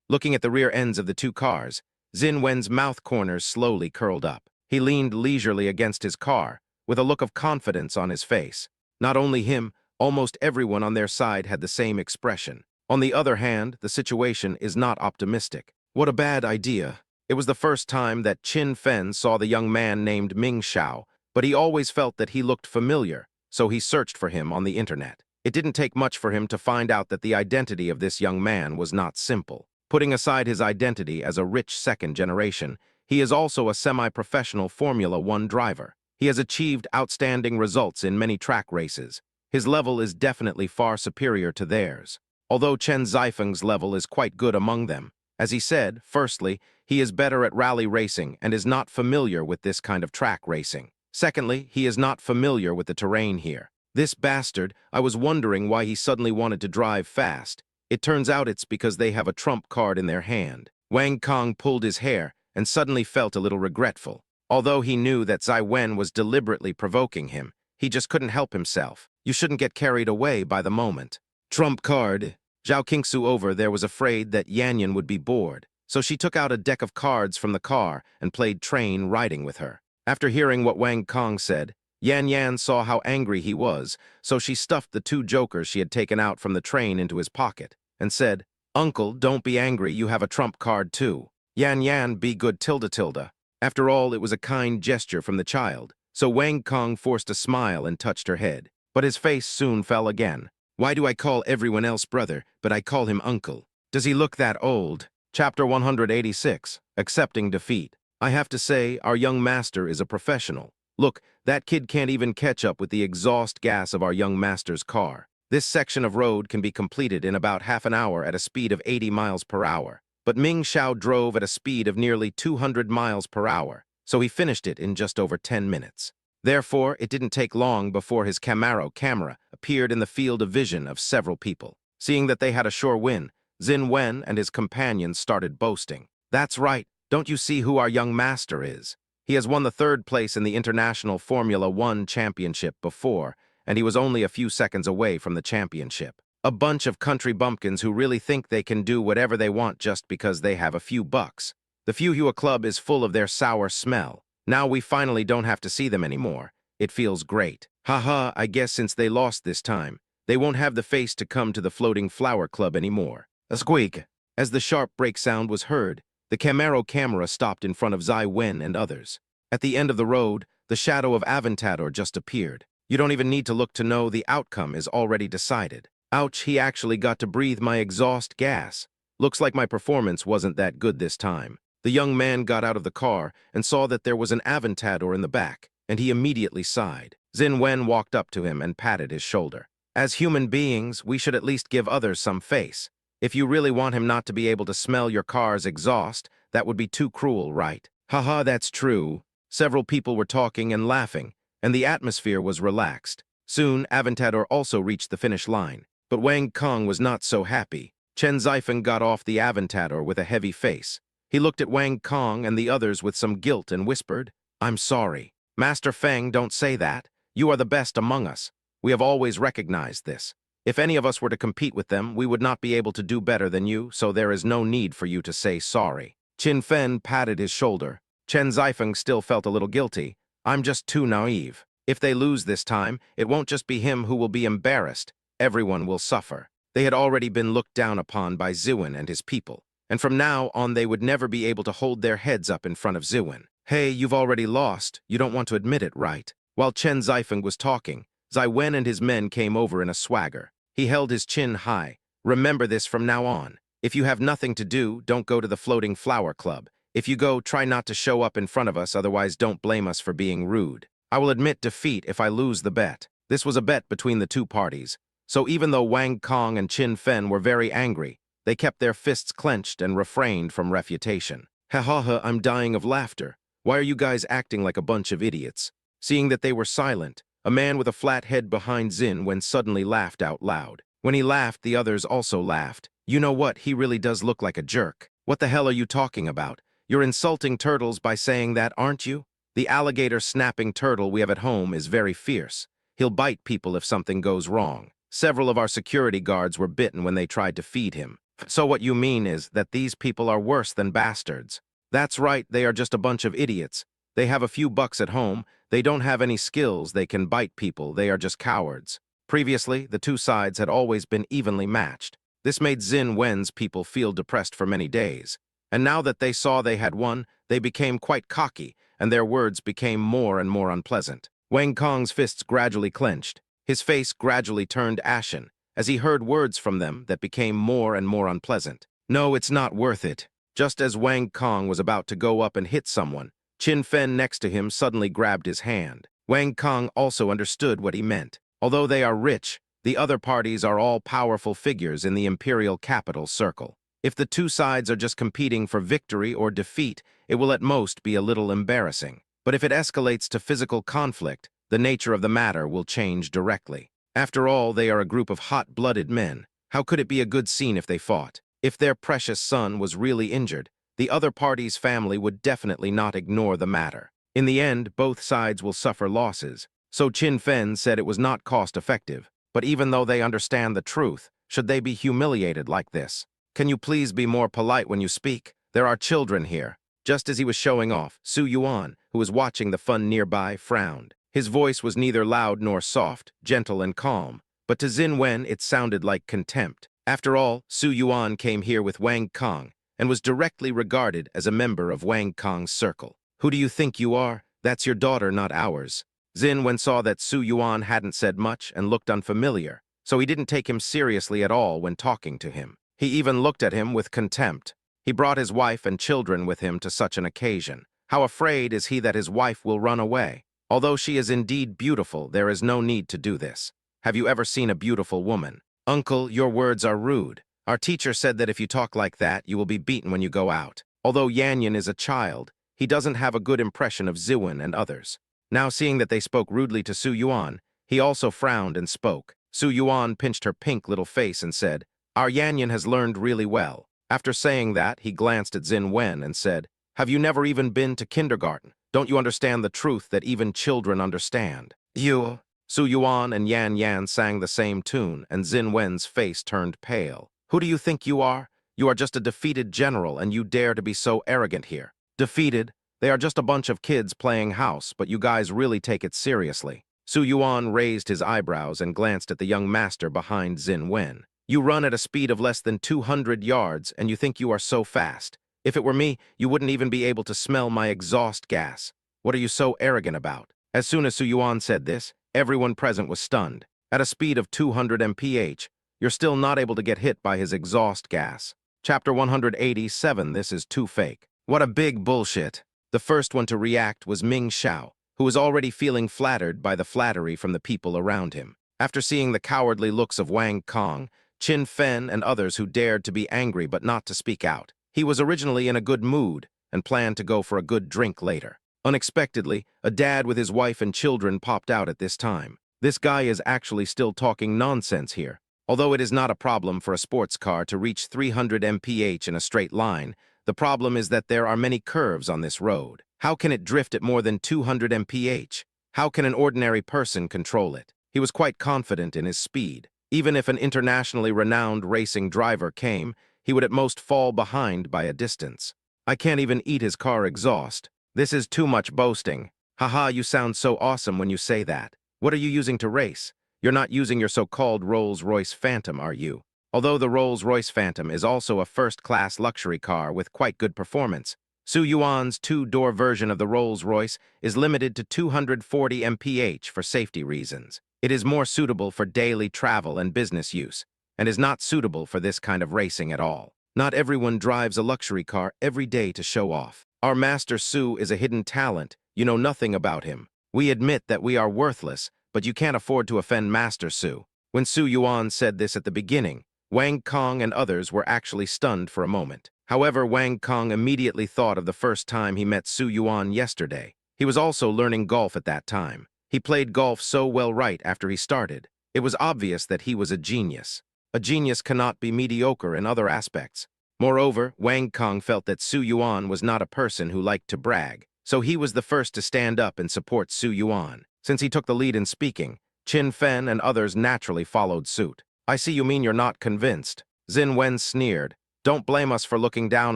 Looking at the rear ends of the two cars, Xin Wen's mouth corners slowly curled up. He leaned leisurely against his car, with a look of confidence on his face. Not only him, almost everyone on their side had the same expression. On the other hand, the situation is not optimistic. What a bad idea. It was the first time that Qin Fen saw the young man named Ming Xiao, but he always felt that he looked familiar, so he searched for him on the internet. It didn't take much for him to find out that the identity of this young man was not simple. Putting aside his identity as a rich second generation, he is also a semi-professional Formula One driver. He has achieved outstanding results in many track races. His level is definitely far superior to theirs, although Chen Zifeng's level is quite good among them. As he said, firstly, he is better at rally racing and is not familiar with this kind of track racing. Secondly, he is not familiar with the terrain here. This bastard, I was wondering why he suddenly wanted to drive fast. It turns out it's because they have a trump card in their hand. Wang Kong pulled his hair and suddenly felt a little regretful. Although he knew that Zai Wen was deliberately provoking him, he just couldn't help himself. You shouldn't get carried away by the moment. Trump card. Zhao Qingsu over there was afraid that Yanyan would be bored, so she took out a deck of cards from the car and played train riding with her. After hearing what Wang Kong said, Yan saw how angry he was, so she stuffed the 2 jokers she had taken out from the train into his pocket and said, "Uncle, don't be angry, you have a trump card too." Yan, be good tilde. After all, it was a kind gesture from the child, so Wang Kong forced a smile and touched her head. But his face soon fell again. Why do I call everyone else brother, but I call him uncle? Does he look that old? Chapter 186, Accepting Defeat. I have to say, our young master is a professional. Look, that kid can't even catch up with the exhaust gas of our young master's car. This section of road can be completed in about half an hour at a speed of 80 miles per hour. But Ming Xiao drove at a speed of nearly 200 miles per hour, so he finished it in just over 10 minutes. Therefore, it didn't take long before his Camaro camera appeared in the field of vision of several people. Seeing that they had a sure win, Zin Wen and his companions started boasting. That's right, don't you see who our young master is? He has won the 3rd place in the International Formula One Championship before, and he was only a few seconds away from the championship. A bunch of country bumpkins who really think they can do whatever they want just because they have a few bucks. The Fuhua Club is full of their sour smell. Now we finally don't have to see them anymore. It feels great. Haha, I guess since they lost this time, they won't have the face to come to the Floating Flower Club anymore. A squeak. As the sharp brake sound was heard, the Camaro camera stopped in front of Zai Wen and others. At the end of the road, the shadow of Aventador just appeared. You don't even need to look to know the outcome is already decided. Ouch, he actually got to breathe my exhaust gas. Looks like my performance wasn't that good this time. The young man got out of the car and saw that there was an Aventador in the back, and he immediately sighed. Zin Wen walked up to him and patted his shoulder. As human beings, we should at least give others some face. If you really want him not to be able to smell your car's exhaust, that would be too cruel, right? Haha, that's true. Several people were talking and laughing, and the atmosphere was relaxed. Soon, Aventador also reached the finish line. But Wang Kong was not so happy. Chen Zifeng got off the Aventador with a heavy face. He looked at Wang Kong and the others with some guilt and whispered, "I'm sorry. Master Feng, don't say that. You are the best among us. We have always recognized this. If any of us were to compete with them, we would not be able to do better than you, so there is no need for you to say sorry." Qin Fen patted his shoulder. Chen Zifeng still felt a little guilty. "I'm just too naive. If they lose this time, it won't just be him who will be embarrassed. Everyone will suffer." They had already been looked down upon by Ziwen and his people, and from now on they would never be able to hold their heads up in front of Ziwen. "Hey, you've already lost. You don't want to admit it, right?" While Chen Zifeng was talking, Zai Wen and his men came over in a swagger. He held his chin high. "Remember this from now on. If you have nothing to do, don't go to the Floating Flower Club. If you go, try not to show up in front of us, otherwise don't blame us for being rude. I will admit defeat if I lose the bet." This was a bet between the 2 parties. So even though Wang Kong and Qin Fen were very angry, they kept their fists clenched and refrained from refutation. "Ha ha ha, I'm dying of laughter. Why are you guys acting like a bunch of idiots?" Seeing that they were silent, a man with a flat head behind Zin Wen suddenly laughed out loud. When he laughed, the others also laughed. "You know what, he really does look like a jerk. What the hell are you talking about? You're insulting turtles by saying that, aren't you? The alligator snapping turtle we have at home is very fierce. He'll bite people if something goes wrong. Several of our security guards were bitten when they tried to feed him. So what you mean is that these people are worse than bastards." "That's right, they are just a bunch of idiots. They have a few bucks at home, they don't have any skills, they can bite people, they are just cowards. Previously, the two sides had always been evenly matched. This made Xin Wen's people feel depressed for many days. And now that they saw they had won, they became quite cocky, and their words became more and more unpleasant. Wang Kong's fists gradually clenched. His face gradually turned ashen, as he heard words from them that became more and more unpleasant. No, it's not worth it. Just as Wang Kong was about to go up and hit someone, Qin Fen next to him suddenly grabbed his hand. Wang Kong also understood what he meant. Although they are rich, the other parties are all powerful figures in the imperial capital circle. If the two sides are just competing for victory or defeat, it will at most be a little embarrassing. But if it escalates to physical conflict, the nature of the matter will change directly. After all, they are a group of hot-blooded men. How could it be a good scene if they fought? If their precious son was really injured, the other party's family would definitely not ignore the matter. In the end, both sides will suffer losses. So Qin Fen said it was not cost-effective. But even though they understand the truth, should they be humiliated like this? Can you please be more polite when you speak? There are children here. Just as he was showing off, Su Yuan, who was watching the fun nearby, frowned. His voice was neither loud nor soft, gentle and calm, but to Xin Wen it sounded like contempt. After all, Su Yuan came here with Wang Kong and was directly regarded as a member of Wang Kong's circle. Who do you think you are? That's your daughter, not ours. Xin Wen saw that Su Yuan hadn't said much and looked unfamiliar, so he didn't take him seriously at all when talking to him. He even looked at him with contempt. He brought his wife and children with him to such an occasion. How afraid is he that his wife will run away? Although she is indeed beautiful, there is no need to do this. Have you ever seen a beautiful woman? Uncle, your words are rude. Our teacher said that if you talk like that, you will be beaten when you go out. Although Yanyan is a child, he doesn't have a good impression of Ziwen and others. Now seeing that they spoke rudely to Su Yuan, he also frowned and spoke. Su Yuan pinched her pink little face and said, "Our Yanyan has learned really well." After saying that, he glanced at Xin Wen and said, "Have you never even been to kindergarten? Don't you understand the truth that even children understand?" You. Su Yuan and Yan Yan sang the same tune, and Xin Wen's face turned pale. Who do you think you are? You are just a defeated general, and you dare to be so arrogant here. Defeated? They are just a bunch of kids playing house, but you guys really take it seriously. Su Yuan raised his eyebrows and glanced at the young master behind Xin Wen. You run at a speed of less than 200 yards, and you think you are so fast. If it were me, you wouldn't even be able to smell my exhaust gas. What are you so arrogant about? As soon as Su Yuan said this, everyone present was stunned. At a speed of 200 mph, you're still not able to get hit by his exhaust gas. Chapter 187, this is too fake. What a big bullshit. The first one to react was Ming Xiao, who was already feeling flattered by the flattery from the people around him. After seeing the cowardly looks of Wang Kong, Qin Fen and others who dared to be angry but not to speak out, he was originally in a good mood and planned to go for a good drink later. Unexpectedly, a dad with his wife and children popped out at this time. This guy is actually still talking nonsense here. Although it is not a problem for a sports car to reach 300 mph in a straight line, the problem is that there are many curves on this road. How can it drift at more than 200 mph? How can an ordinary person control it? He was quite confident in his speed. Even if an internationally renowned racing driver came, he would at most fall behind by a distance. I can't even eat his car exhaust. This is too much boasting. Haha, you sound so awesome when you say that. What are you using to race? You're not using your so-called Rolls-Royce Phantom, are you? Although the Rolls-Royce Phantom is also a first-class luxury car with quite good performance, Su Yuan's two-door version of the Rolls-Royce is limited to 240 mph for safety reasons. It is more suitable for daily travel and business use, and is not suitable for this kind of racing at all. Not everyone drives a luxury car every day to show off. Our Master Su is a hidden talent. You know nothing about him. We admit that we are worthless, but you can't afford to offend Master Su. When Su Yuan said this at the beginning, Wang Kong and others were actually stunned for a moment. However, Wang Kong immediately thought of the first time he met Su Yuan yesterday. He was also learning golf at that time. He played golf so well right after he started. It was obvious that he was a genius. A genius cannot be mediocre in other aspects. Moreover, Wang Kong felt that Su Yuan was not a person who liked to brag, so he was the first to stand up and support Su Yuan. Since he took the lead in speaking, Qin Fen and others naturally followed suit. I see you mean you're not convinced. Xin Wen sneered. Don't blame us for looking down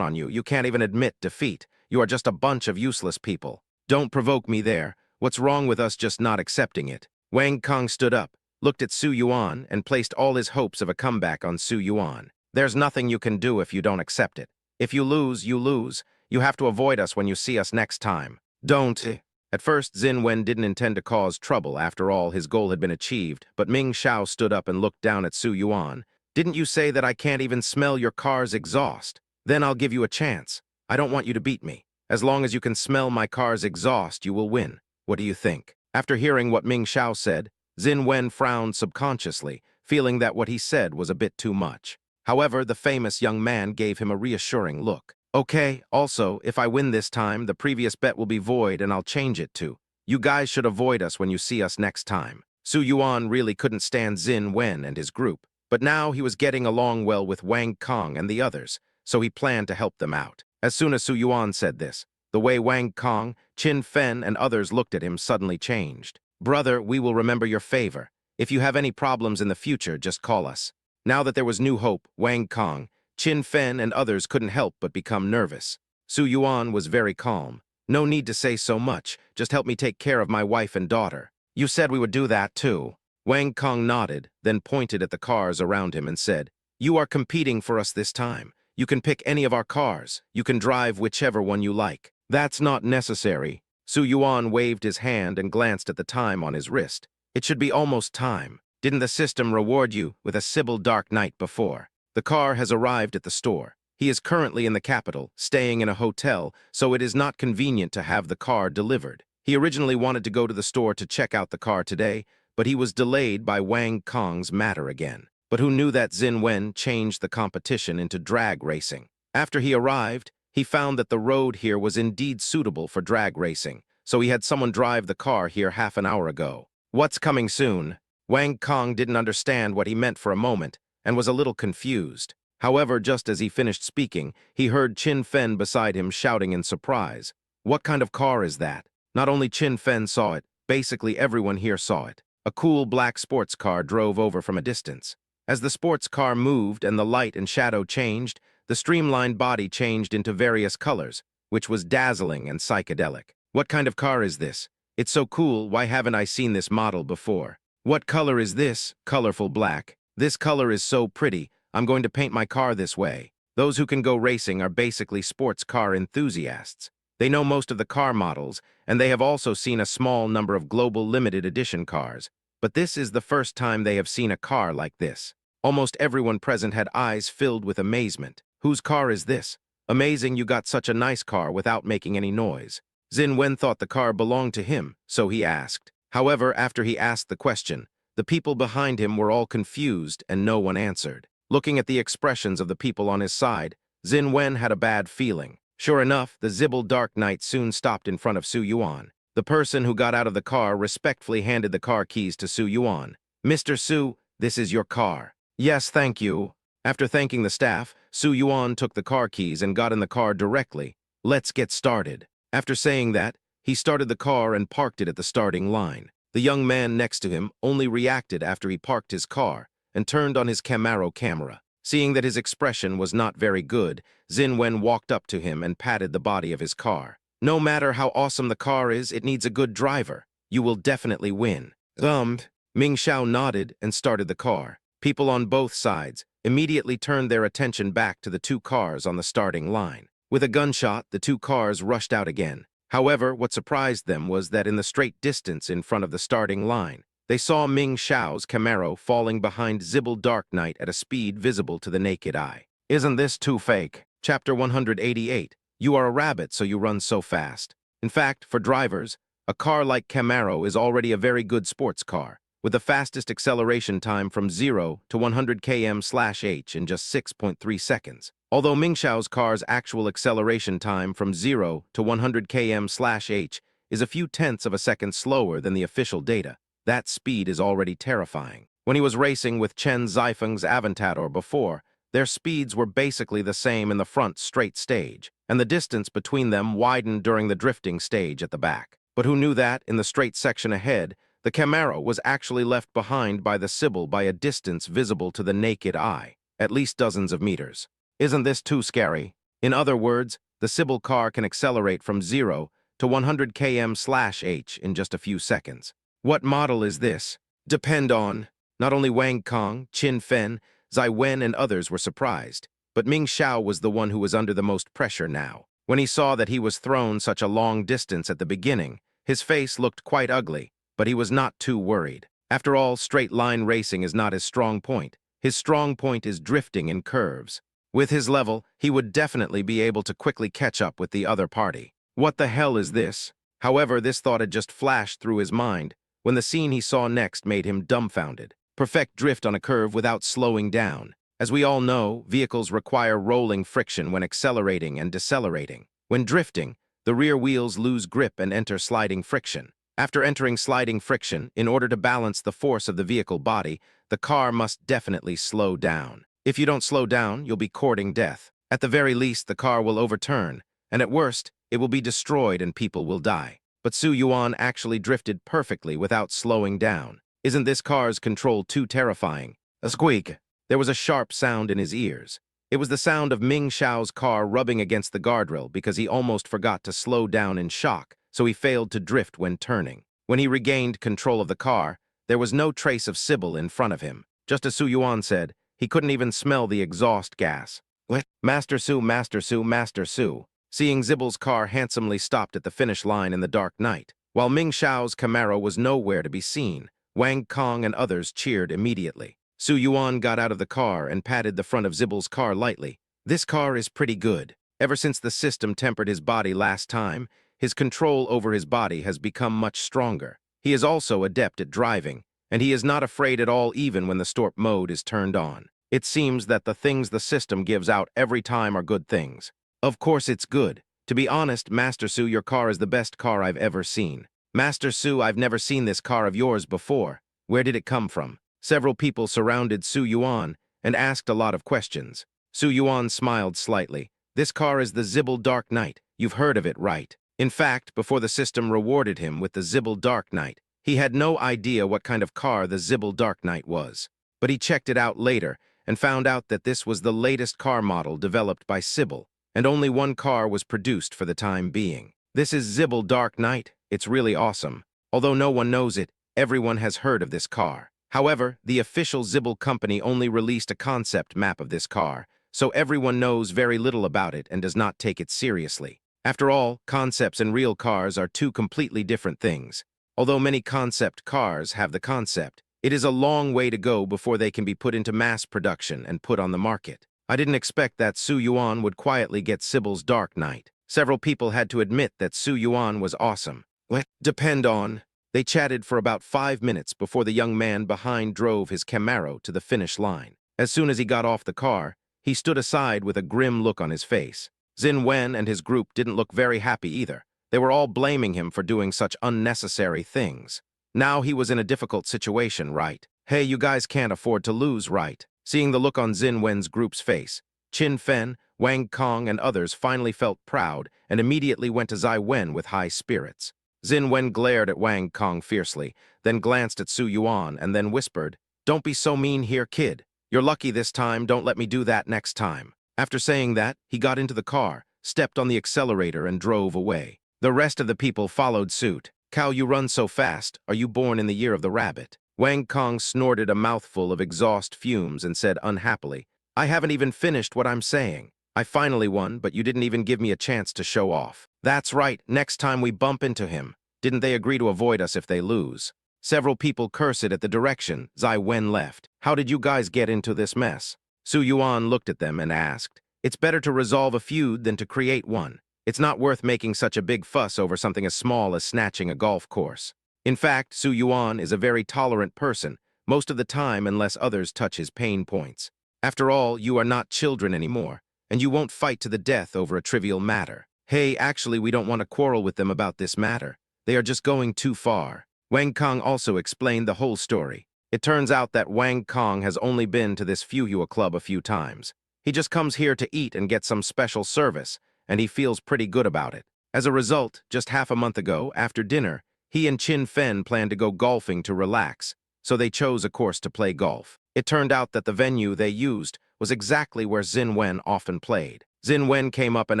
on you. You can't even admit defeat. You are just a bunch of useless people. Don't provoke me there. What's wrong with us just not accepting it? Wang Kong stood up, looked at Su Yuan, and placed all his hopes of a comeback on Su Yuan. There's nothing you can do if you don't accept it. If you lose, you lose. You have to avoid us when you see us next time. Don't. At first, Zin Wen didn't intend to cause trouble. After all, his goal had been achieved, but Ming Xiao stood up and looked down at Su Yuan. Didn't you say that I can't even smell your car's exhaust? Then I'll give you a chance. I don't want you to beat me. As long as you can smell my car's exhaust, you will win. What do you think? After hearing what Ming Xiao said, Zin Wen frowned subconsciously, feeling that what he said was a bit too much. However, the famous young man gave him a reassuring look. Okay, also, if I win this time, the previous bet will be void and I'll change it to, you guys should avoid us when you see us next time. Su Yuan really couldn't stand Zin Wen and his group, but now he was getting along well with Wang Kong and the others, so he planned to help them out. As soon as Su Yuan said this, the way Wang Kong, Qin Fen, and others looked at him suddenly changed. Brother, we will remember your favor. If you have any problems in the future, just call us. Now that there was new hope, Wang Kong, Qin Fen, and others couldn't help but become nervous. Su Yuan was very calm. No need to say so much, just help me take care of my wife and daughter. You said we would do that too. Wang Kong nodded, then pointed at the cars around him and said, You are competing for us this time. You can pick any of our cars. You can drive whichever one you like. That's not necessary. Su Yuan waved his hand and glanced at the time on his wrist. It should be almost time. Didn't the system reward you with a Sybil Dark Night before? The car has arrived at the store. He is currently in the capital, staying in a hotel, so it is not convenient to have the car delivered. He originally wanted to go to the store to check out the car today, but he was delayed by Wang Kong's matter again. But who knew that Zin Wen changed the competition into drag racing? After he arrived, he found that the road here was indeed suitable for drag racing, so he had someone drive the car here half an hour ago. What's coming soon? Wang Kong didn't understand what he meant for a moment, and was a little confused. However, just as he finished speaking, he heard Qin Fen beside him shouting in surprise. What kind of car is that? Not only Qin Fen saw it, basically everyone here saw it. A cool black sports car drove over from a distance. As the sports car moved and the light and shadow changed, the streamlined body changed into various colors, which was dazzling and psychedelic. What kind of car is this? It's so cool, why haven't I seen this model before? What color is this? Colorful black. This color is so pretty, I'm going to paint my car this way. Those who can go racing are basically sports car enthusiasts. They know most of the car models, and they have also seen a small number of global limited edition cars. But this is the first time they have seen a car like this. Almost everyone present had eyes filled with amazement. Whose car is this? Amazing you got such a nice car without making any noise. Zin Wen thought the car belonged to him, so he asked. However, after he asked the question, the people behind him were all confused and no one answered. Looking at the expressions of the people on his side, Zin Wen had a bad feeling. Sure enough, the Sybil Dark Night soon stopped in front of Su Yuan. The person who got out of the car respectfully handed the car keys to Su Yuan. Mr. Su, this is your car. Yes, thank you. After thanking the staff, Su Yuan took the car keys and got in the car directly. Let's get started. After saying that, he started the car and parked it at the starting line. The young man next to him only reacted after he parked his car and turned on his Camaro camera. Seeing that his expression was not very good, Zin Wen walked up to him and patted the body of his car. No matter how awesome the car is, it needs a good driver. You will definitely win. Ming Xiao nodded and started the car. People on both sides immediately turned their attention back to the two cars on the starting line. With a gunshot, the two cars rushed out again. However, what surprised them was that in the straight distance in front of the starting line, they saw Ming Xiao's Camaro falling behind Sybil Dark Night at a speed visible to the naked eye. Isn't this too fake? Chapter 188. You are a rabbit, so you run so fast. In fact, for drivers, a car like Camaro is already a very good sports car, with the fastest acceleration time from 0 to 100 km/h in just 6.3 seconds. Although Ming Xiao's car's actual acceleration time from 0 to 100 km/h is a few tenths of a second slower than the official data, that speed is already terrifying. When he was racing with Chen Zifeng's Aventador before, their speeds were basically the same in the front straight stage, and the distance between them widened during the drifting stage at the back. But who knew that, in the straight section ahead, the Camaro was actually left behind by the Sybil by a distance visible to the naked eye, at least dozens of meters. Isn't this too scary? In other words, the Sybil car can accelerate from 0 to 100 km/h in just a few seconds. What model is this? Depend on. Not only Wang Kong, Qin Fen, Zai Wen, and others were surprised, but Ming Xiao was the one who was under the most pressure now. When he saw that he was thrown such a long distance at the beginning, his face looked quite ugly, but he was not too worried. After all, straight-line racing is not his strong point. His strong point is drifting in curves. With his level, he would definitely be able to quickly catch up with the other party. What the hell is this? However, this thought had just flashed through his mind when the scene he saw next made him dumbfounded. Perfect drift on a curve without slowing down. As we all know, vehicles require rolling friction when accelerating and decelerating. When drifting, the rear wheels lose grip and enter sliding friction. After entering sliding friction, in order to balance the force of the vehicle body, the car must definitely slow down. If you don't slow down, you'll be courting death. At the very least, the car will overturn, and at worst, it will be destroyed and people will die. But Su Yuan actually drifted perfectly without slowing down. Isn't this car's control too terrifying? A squeak. There was a sharp sound in his ears. It was the sound of Ming Xiao's car rubbing against the guardrail because he almost forgot to slow down in shock, so he failed to drift when turning. When he regained control of the car, there was no trace of Sybil in front of him. Just as Su Yuan said, he couldn't even smell the exhaust gas. What? Master Su, Master Su, Master Su. Seeing Sybil's car handsomely stopped at the finish line in the dark night. While Ming Xiao's Camaro was nowhere to be seen, Wang Kong and others cheered immediately. Su Yuan got out of the car and patted the front of Sybil's car lightly. This car is pretty good. Ever since the system tempered his body last time, his control over his body has become much stronger. He is also adept at driving, and he is not afraid at all even when the storm mode is turned on. It seems that the things the system gives out every time are good things. Of course it's good. To be honest, Master Su, your car is the best car I've ever seen. Master Su, I've never seen this car of yours before. Where did it come from? Several people surrounded Su Yuan and asked a lot of questions. Su Yuan smiled slightly. This car is the Sybil Dark Knight. You've heard of it, right? In fact, before the system rewarded him with the Sybil Dark Knight, he had no idea what kind of car the Sybil Dark Knight was. But he checked it out later and found out that this was the latest car model developed by Sybil, and only one car was produced for the time being. This is Sybil Dark Knight. It's really awesome. Although no one knows it, everyone has heard of this car. However, the official Sybil company only released a concept map of this car, so everyone knows very little about it and does not take it seriously. After all, concepts and real cars are two completely different things. Although many concept cars have the concept, it is a long way to go before they can be put into mass production and put on the market. I didn't expect that Su Yuan would quietly get Sybil's Dark Knight. Several people had to admit that Su Yuan was awesome. What? Depend on. They chatted for about 5 minutes before the young man behind drove his Camaro to the finish line. As soon as he got off the car, he stood aside with a grim look on his face. Zin Wen and his group didn't look very happy either. They were all blaming him for doing such unnecessary things. Now he was in a difficult situation, right? Hey, you guys can't afford to lose, right? Seeing the look on Zin Wen's group's face, Qin Fen, Wang Kong, and others finally felt proud and immediately went to Zai Wen with high spirits. Zin Wen glared at Wang Kong fiercely, then glanced at Su Yuan and then whispered, "Don't be so mean here, kid. You're lucky this time, don't let me do that next time." After saying that, he got into the car, stepped on the accelerator, and drove away. The rest of the people followed suit. "Cow, you run so fast. Are you born in the year of the rabbit?" Wang Kong snorted a mouthful of exhaust fumes and said unhappily, "I haven't even finished what I'm saying. I finally won, but you didn't even give me a chance to show off." "That's right, next time we bump into him. Didn't they agree to avoid us if they lose?" Several people cursed at the direction Zai Wen left. "How did you guys get into this mess?" Su Yuan looked at them and asked, "It's better to resolve a feud than to create one. It's not worth making such a big fuss over something as small as snatching a golf course." In fact, Su Yuan is a very tolerant person, most of the time unless others touch his pain points. After all, you are not children anymore, and you won't fight to the death over a trivial matter. "Hey, actually, we don't want to quarrel with them about this matter. They are just going too far." Wang Kong also explained the whole story. It turns out that Wang Kong has only been to this Fuhua Club a few times. He just comes here to eat and get some special service, and he feels pretty good about it. As a result, just half a month ago, after dinner, he and Qin Fen planned to go golfing to relax, so they chose a course to play golf. It turned out that the venue they used was exactly where Zin Wen often played. Zin Wen came up and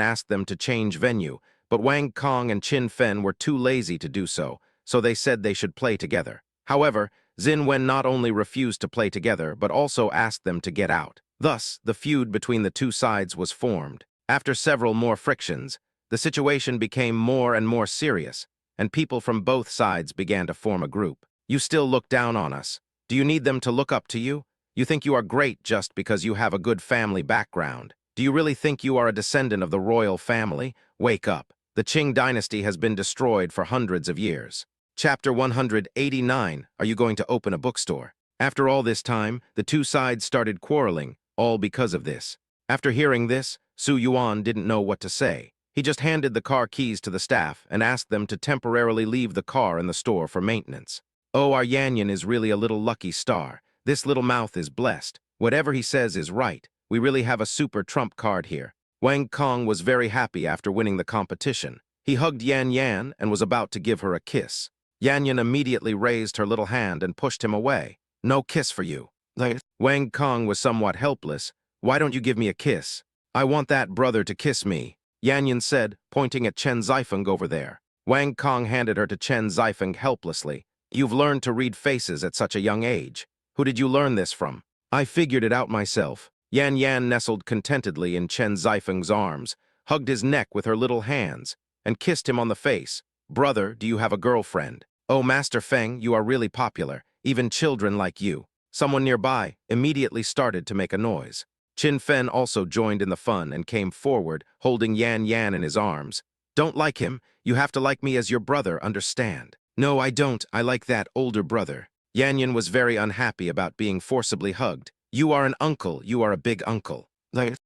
asked them to change venue, but Wang Kong and Qin Fen were too lazy to do so, so they said they should play together. However, Xin Wen not only refused to play together, but also asked them to get out. Thus, the feud between the two sides was formed. After several more frictions, the situation became more and more serious, and people from both sides began to form a group. You still look down on us. Do you need them to look up to you? You think you are great just because you have a good family background. Do you really think you are a descendant of the royal family? Wake up. The Qing dynasty has been destroyed for hundreds of years. Chapter 189, Are you going to open a bookstore? After all this time, the two sides started quarreling, all because of this. After hearing this, Su Yuan didn't know what to say. He just handed the car keys to the staff and asked them to temporarily leave the car in the store for maintenance. Oh, our Yanyan is really a little lucky star. This little mouth is blessed. Whatever he says is right. We really have a super trump card here. Wang Kong was very happy after winning the competition. He hugged Yan Yan and was about to give her a kiss. Yan Yan immediately raised her little hand and pushed him away. No kiss for you. Wang Kong was somewhat helpless. Why don't you give me a kiss? I want that brother to kiss me, Yan Yan said, pointing at Chen Zifeng over there. Wang Kong handed her to Chen Zifeng helplessly. You've learned to read faces at such a young age. Who did you learn this from? I figured it out myself. Yan Yan nestled contentedly in Chen Zifeng's arms, hugged his neck with her little hands, and kissed him on the face. Brother, do you have a girlfriend? Oh, Master Feng, you are really popular. Even children like you. Someone nearby immediately started to make a noise. Qin Fen also joined in the fun and came forward, holding Yan Yan in his arms. Don't like him. You have to like me as your brother, understand? No, I don't. I like that older brother. Yan Yan was very unhappy about being forcibly hugged. You are an uncle. You are a big uncle.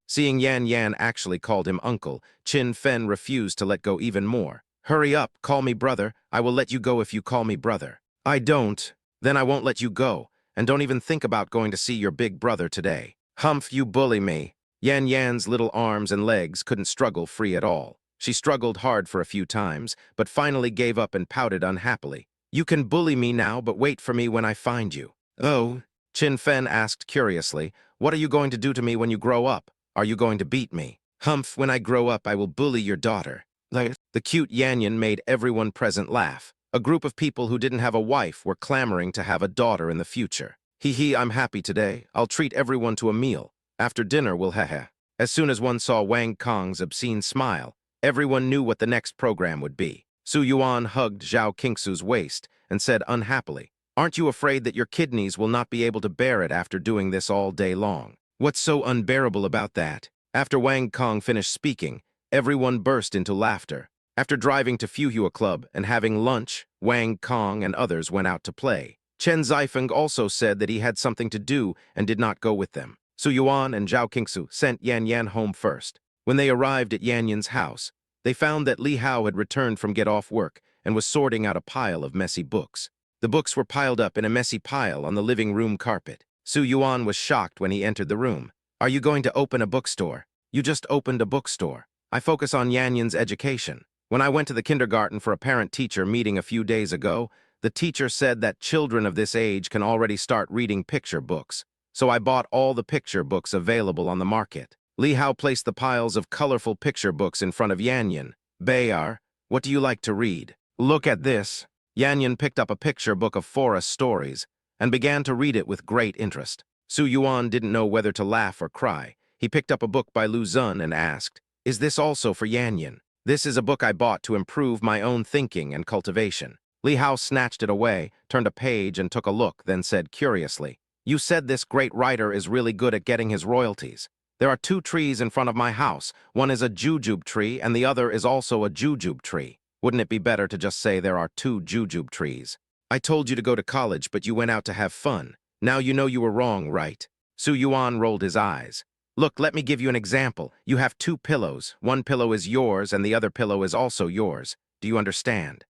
Seeing Yan Yan actually called him uncle, Qin Fen refused to let go even more. Hurry up, call me brother. I will let you go if you call me brother. I don't. Then I won't let you go. And don't even think about going to see your big brother today. Humph, you bully me. Yan Yan's little arms and legs couldn't struggle free at all. She struggled hard for a few times, but finally gave up and pouted unhappily. You can bully me now, but wait for me when I find you. Oh? Qin Fen asked curiously, what are you going to do to me when you grow up? Are you going to beat me? Humph, when I grow up, I will bully your daughter. The cute Yan Yan made everyone present laugh. A group of people who didn't have a wife were clamoring to have a daughter in the future. Hee, I'm happy today. I'll treat everyone to a meal. After dinner, we'll heh. As soon as one saw Wang Kong's obscene smile, everyone knew what the next program would be. Su Yuan hugged Zhao Qingsu's waist and said unhappily, Aren't you afraid that your kidneys will not be able to bear it after doing this all day long? What's so unbearable about that? After Wang Kong finished speaking, everyone burst into laughter. After driving to Fuhua Club and having lunch, Wang Kong and others went out to play. Chen Zifeng also said that he had something to do and did not go with them. Su Yuan and Zhao Qingsu sent Yan Yan home first. When they arrived at Yan Yan's house, they found that Li Hao had returned from get off work and was sorting out a pile of messy books. The books were piled up in a messy pile on the living room carpet. Su Yuan was shocked when he entered the room. Are you going to open a bookstore? You just opened a bookstore. I focus on Yan Yan's education. When I went to the kindergarten for a parent-teacher meeting a few days ago, the teacher said that children of this age can already start reading picture books. So I bought all the picture books available on the market. Li Hao placed the piles of colorful picture books in front of Yan Yan. Bayar, what do you like to read? Look at this. Yan Yan picked up a picture book of forest stories and began to read it with great interest. Su Yuan didn't know whether to laugh or cry. He picked up a book by Lu Zun and asked, Is this also for Yan Yan? This is a book I bought to improve my own thinking and cultivation. Li Hao snatched it away, turned a page and took a look, then said curiously, You said this great writer is really good at getting his royalties. There are 2 trees in front of my house. One is a jujube tree and the other is also a jujube tree. Wouldn't it be better to just say there are 2 jujube trees? I told you to go to college, but you went out to have fun. Now you know you were wrong, right? Su Yuan rolled his eyes. Look, let me give you an example. You have 2 pillows. One pillow is yours and the other pillow is also yours. Do you understand?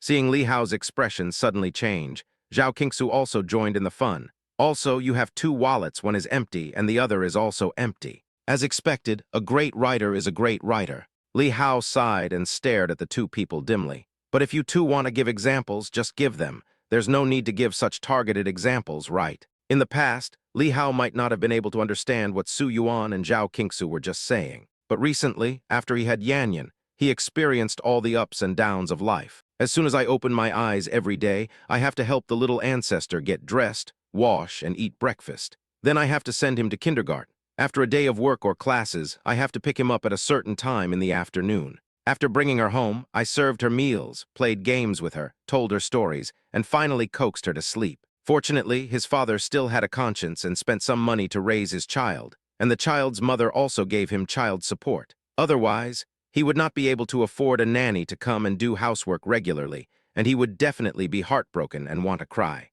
Seeing Li Hao's expression suddenly change, Zhao Qingsu also joined in the fun. Also, you have 2 wallets, one is empty and the other is also empty. As expected, a great writer is a great writer. Li Hao sighed and stared at the 2 people dimly. But if you 2 want to give examples, just give them. There's no need to give such targeted examples, right? In the past, Li Hao might not have been able to understand what Su Yuan and Zhao Qingsu were just saying. But recently, after he had Yan Yan, He experienced all the ups and downs of life. As soon as I open my eyes every day, I have to help the little ancestor get dressed, wash, and eat breakfast. Then I have to send him to kindergarten. After a day of work or classes, I have to pick him up at a certain time in the afternoon. After bringing her home, I served her meals, played games with her, told her stories, and finally coaxed her to sleep. Fortunately, his father still had a conscience and spent some money to raise his child, and the child's mother also gave him child support. Otherwise, he would not be able to afford a nanny to come and do housework regularly, and he would definitely be heartbroken and want to cry.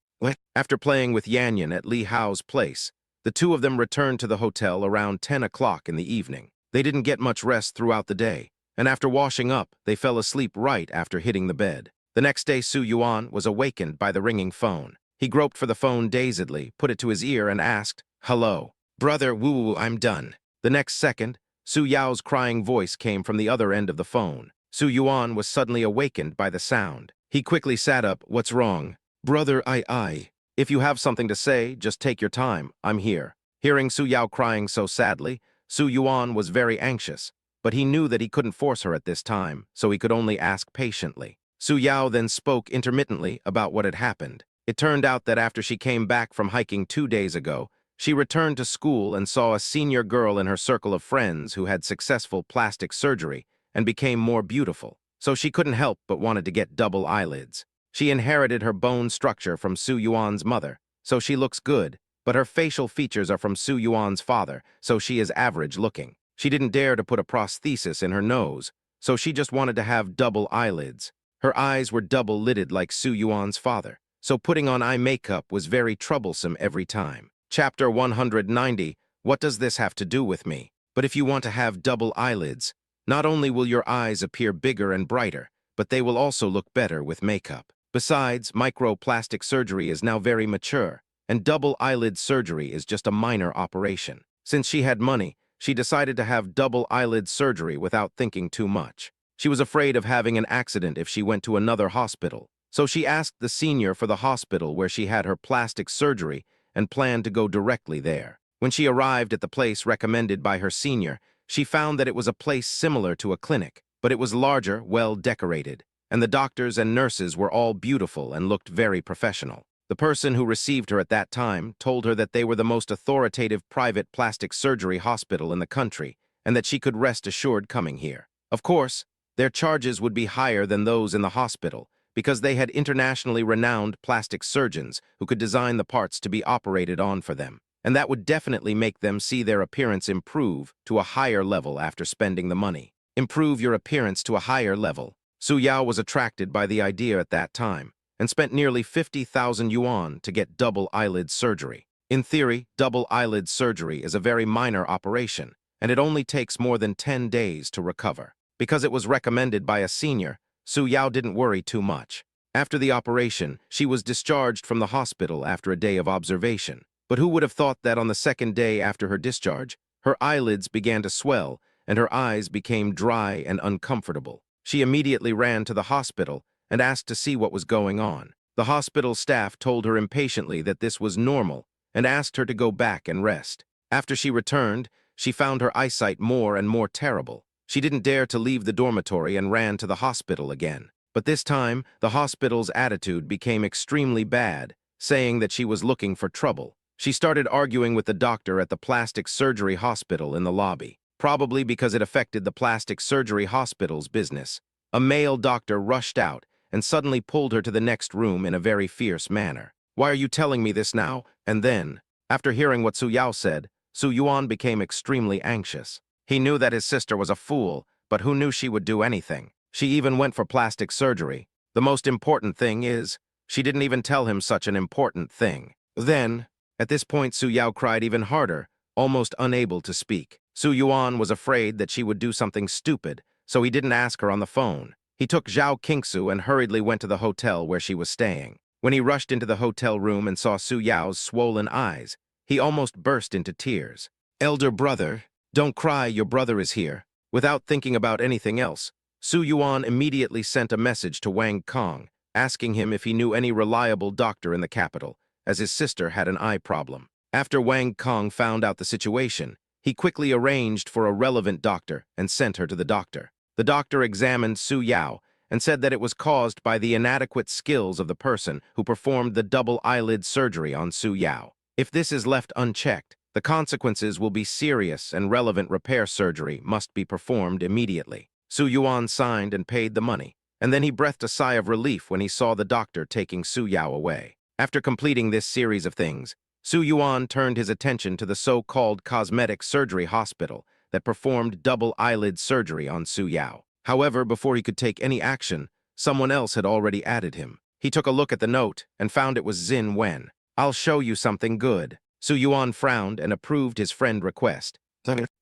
After playing with Yanyan at Li Hao's place, the two of them returned to the hotel around 10 o'clock in the evening. They didn't get much rest throughout the day, and after washing up, they fell asleep right after hitting the bed. The next day, Su Yuan was awakened by the ringing phone. He groped for the phone dazedly, put it to his ear, and asked, "Hello. Brother Wu, I'm done." The next second, Su Yao's crying voice came from the other end of the phone. Su Yuan was suddenly awakened by the sound. He quickly sat up. "What's wrong?" "Brother, I. If you have something to say, just take your time. I'm here." Hearing Su Yao crying so sadly, Su Yuan was very anxious, but he knew that he couldn't force her at this time, so he could only ask patiently. Su Yao then spoke intermittently about what had happened. It turned out that after she came back from hiking 2 days ago, she returned to school and saw a senior girl in her circle of friends who had successful plastic surgery and became more beautiful, so she couldn't help but wanted to get double eyelids. She inherited her bone structure from Su Yuan's mother, so she looks good, but her facial features are from Su Yuan's father, so she is average-looking. She didn't dare to put a prosthesis in her nose, so she just wanted to have double eyelids. Her eyes were double-lidded like Su Yuan's father, so putting on eye makeup was very troublesome every time. Chapter 190, What does this have to do with me? But if you want to have double eyelids, not only will your eyes appear bigger and brighter, but they will also look better with makeup. Besides, microplastic surgery is now very mature, and double eyelid surgery is just a minor operation. Since she had money, she decided to have double eyelid surgery without thinking too much. She was afraid of having an accident if she went to another hospital, so she asked the senior for the hospital where she had her plastic surgery and planned to go directly there. When she arrived at the place recommended by her senior, she found that it was a place similar to a clinic, but it was larger, well-decorated, and the doctors and nurses were all beautiful and looked very professional. The person who received her at that time told her that they were the most authoritative private plastic surgery hospital in the country and that she could rest assured coming here. Of course, their charges would be higher than those in the hospital because they had internationally renowned plastic surgeons who could design the parts to be operated on for them, and that would definitely make them see their appearance improve to a higher level after spending the money. Improve your appearance to a higher level. Su Yao was attracted by the idea at that time and spent nearly 50,000 yuan to get double eyelid surgery. In theory, double eyelid surgery is a very minor operation, and it only takes more than 10 days to recover. Because it was recommended by a senior, Su Yao didn't worry too much. After the operation, she was discharged from the hospital after a day of observation. But who would have thought that on the second day after her discharge, her eyelids began to swell and her eyes became dry and uncomfortable. She immediately ran to the hospital and asked to see what was going on. The hospital staff told her impatiently that this was normal and asked her to go back and rest. After she returned, she found her eyesight more and more terrible. She didn't dare to leave the dormitory and ran to the hospital again. But this time, the hospital's attitude became extremely bad, saying that she was looking for trouble. She started arguing with the doctor at the plastic surgery hospital in the lobby, probably because it affected the plastic surgery hospital's business. A male doctor rushed out and suddenly pulled her to the next room in a very fierce manner. "Why are you telling me this now?" And then, after hearing what Su Yao said, Su Yuan became extremely anxious. He knew that his sister was a fool, but who knew she would do anything? She even went for plastic surgery. The most important thing is, she didn't even tell him such an important thing. Then, at this point, Su Yao cried even harder, almost unable to speak. Su Yuan was afraid that she would do something stupid, so he didn't ask her on the phone. He took Zhao Qingsu and hurriedly went to the hotel where she was staying. When he rushed into the hotel room and saw Su Yao's swollen eyes, he almost burst into tears. "Elder brother, don't cry, your brother is here." Without thinking about anything else, Su Yuan immediately sent a message to Wang Kong, asking him if he knew any reliable doctor in the capital, as his sister had an eye problem. After Wang Kong found out the situation, he quickly arranged for a relevant doctor and sent her to the doctor. The doctor examined Su Yao and said that it was caused by the inadequate skills of the person who performed the double eyelid surgery on Su Yao. If this is left unchecked, the consequences will be serious and relevant repair surgery must be performed immediately. Su Yuan signed and paid the money, and then he breathed a sigh of relief when he saw the doctor taking Su Yao away. After completing this series of things, Su Yuan turned his attention to the so-called cosmetic surgery hospital that performed double eyelid surgery on Su Yao. However, before he could take any action, someone else had already added him. He took a look at the note and found it was Zin Wen. "I'll show you something good." Su Yuan frowned and approved his friend's request.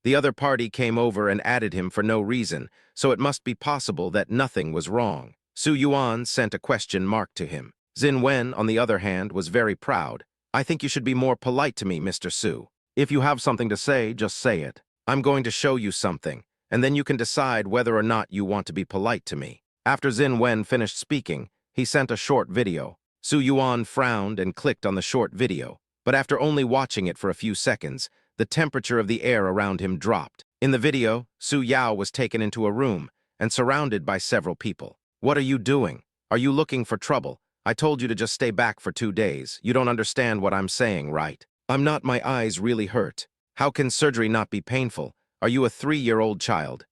The other party came over and added him for no reason, so it must be possible that nothing was wrong. Su Yuan sent a question mark to him. Zin Wen, on the other hand, was very proud. "I think you should be more polite to me, Mr. Su. If you have something to say, just say it. I'm going to show you something, and then you can decide whether or not you want to be polite to me." After Zin Wen finished speaking, he sent a short video. Su Yuan frowned and clicked on the short video, but after only watching it for a few seconds, the temperature of the air around him dropped. In the video, Su Yao was taken into a room and surrounded by several people. "What are you doing? Are you looking for trouble? I told you to just stay back for 2 days. You don't understand what I'm saying, right? I'm not. My eyes really hurt. How can surgery not be painful? Are you a 3-year-old child?"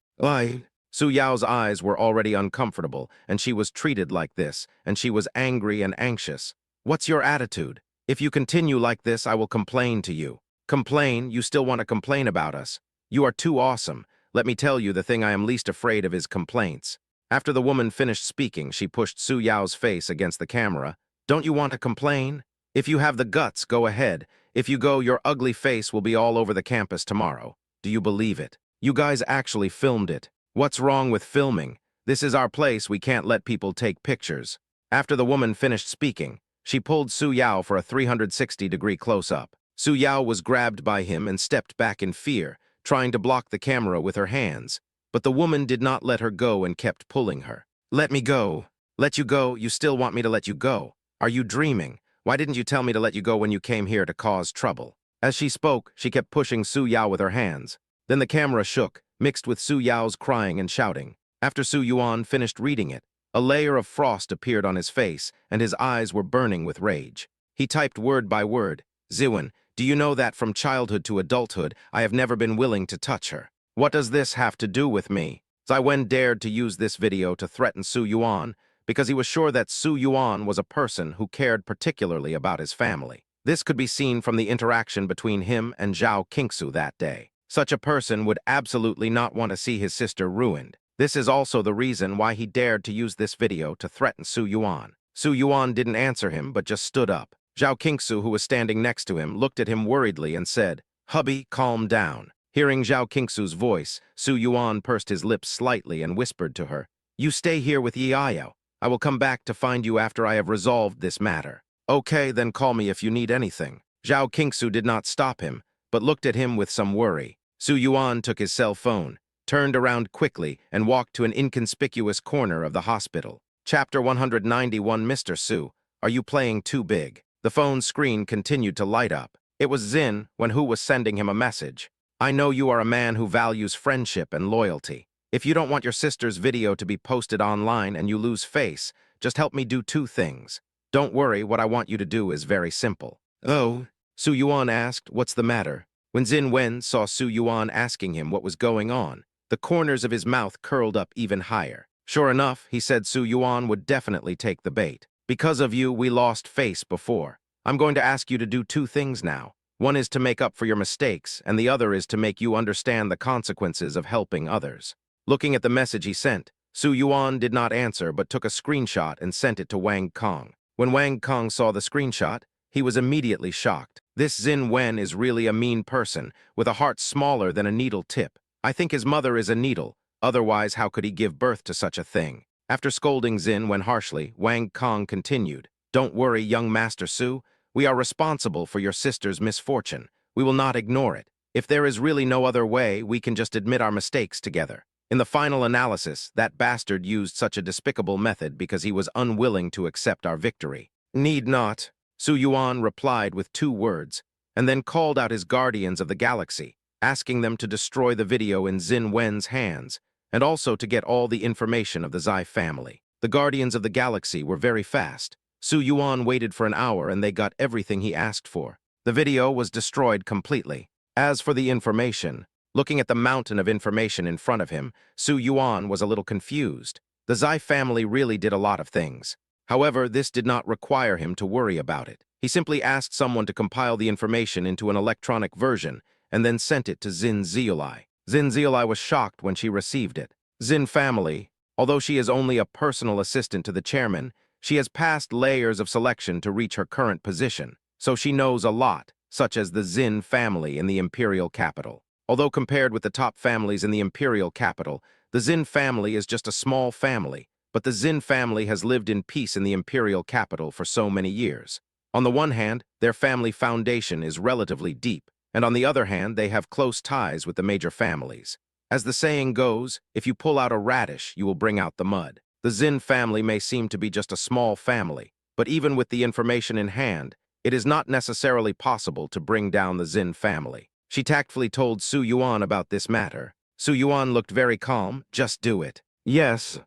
Su Yao's eyes were already uncomfortable, and she was treated like this, and she was angry and anxious. "What's your attitude? If you continue like this, I will complain to you." "Complain? You still want to complain about us? You are too awesome. Let me tell you, the thing I am least afraid of is complaints." After the woman finished speaking, she pushed Su Yao's face against the camera. "Don't you want to complain? If you have the guts, go ahead. If you go, your ugly face will be all over the campus tomorrow. Do you believe it? You guys actually filmed it. What's wrong with filming? This is our place. We can't let people take pictures." After the woman finished speaking, she pulled Su Yao for a 360-degree close-up. Su Yao was grabbed by him and stepped back in fear, trying to block the camera with her hands. But the woman did not let her go and kept pulling her. "Let me go." "Let you go? You still want me to let you go? Are you dreaming? Why didn't you tell me to let you go when you came here to cause trouble?" As she spoke, she kept pushing Su Yao with her hands. Then the camera shook, mixed with Su Yao's crying and shouting. After Su Yuan finished reading it, a layer of frost appeared on his face, and his eyes were burning with rage. He typed word by word, "Ziwen, do you know that from childhood to adulthood, I have never been willing to touch her? What does this have to do with me?" Ziwen dared to use this video to threaten Su Yuan because he was sure that Su Yuan was a person who cared particularly about his family. This could be seen from the interaction between him and Zhao Qingsu that day. Such a person would absolutely not want to see his sister ruined. This is also the reason why he dared to use this video to threaten Su Yuan. Su Yuan didn't answer him, but just stood up. Zhao Qingsu, who was standing next to him, looked at him worriedly and said, "Hubby, calm down." Hearing Zhao Qingsu's voice, Su Yuan pursed his lips slightly and whispered to her, "You stay here with Yi Ayo. I will come back to find you after I have resolved this matter." "Okay, then call me if you need anything." Zhao Qingsu did not stop him, but looked at him with some worry. Su Yuan took his cell phone, turned around quickly, and walked to an inconspicuous corner of the hospital. Chapter 191. "Mr. Su, are you playing too big?" The phone's screen continued to light up. It was Zin Wen who was sending him a message. "I know you are a man who values friendship and loyalty. If you don't want your sister's video to be posted online and you lose face, just help me do 2 things. Don't worry, what I want you to do is very simple." "Oh?" Su Yuan asked, "What's the matter?" When Zin Wen saw Su Yuan asking him what was going on, the corners of his mouth curled up even higher. Sure enough, he said Su Yuan would definitely take the bait. "Because of you, we lost face before. I'm going to ask you to do 2 things now. One is to make up for your mistakes, and the other is to make you understand the consequences of helping others." Looking at the message he sent, Su Yuan did not answer but took a screenshot and sent it to Wang Kong. When Wang Kong saw the screenshot, he was immediately shocked. This Zin Wen is really a mean person, with a heart smaller than a needle tip. I think his mother is a needle, otherwise how could he give birth to such a thing? After scolding Zin Wen harshly, Wang Kong continued, "Don't worry, young Master Su. We are responsible for your sister's misfortune. We will not ignore it. If there is really no other way, we can just admit our mistakes together." In the final analysis, that bastard used such a despicable method because he was unwilling to accept our victory. "Need not," Su Yuan replied with 2 words, and then called out his guardians of the galaxy, asking them to destroy the video in Zin Wen's hands, and also to get all the information of the Zai family. The Guardians of the Galaxy were very fast. Su Yuan waited for an hour and they got everything he asked for. The video was destroyed completely. As for the information, looking at the mountain of information in front of him, Su Yuan was a little confused. The Zai family really did a lot of things. However, this did not require him to worry about it. He simply asked someone to compile the information into an electronic version and then sent it to Xin Ziulai. Xin Ziulai was shocked when she received it. Xin family, although she is only a personal assistant to the chairman, she has passed layers of selection to reach her current position, so she knows a lot, such as the Xin family in the imperial capital. Although compared with the top families in the imperial capital, the Xin family is just a small family, but the Xin family has lived in peace in the imperial capital for so many years. On the one hand, their family foundation is relatively deep, and on the other hand, they have close ties with the major families. As the saying goes, if you pull out a radish, you will bring out the mud. The Xin family may seem to be just a small family, but even with the information in hand, it is not necessarily possible to bring down the Xin family. She tactfully told Su Yuan about this matter. Su Yuan looked very calm. Just do it. Yes.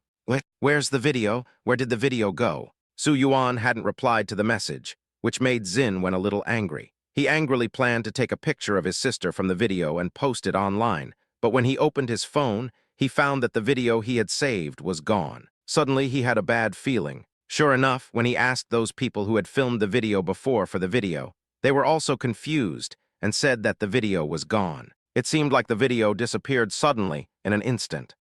Where's the video? Where did the video go? Su Yuan hadn't replied to the message, which made Xin Wen a little angry. He angrily planned to take a picture of his sister from the video and post it online, but when he opened his phone, he found that the video he had saved was gone. Suddenly, he had a bad feeling. Sure enough, when he asked those people who had filmed the video before for the video, they were also confused and said that the video was gone. It seemed like the video disappeared suddenly in an instant.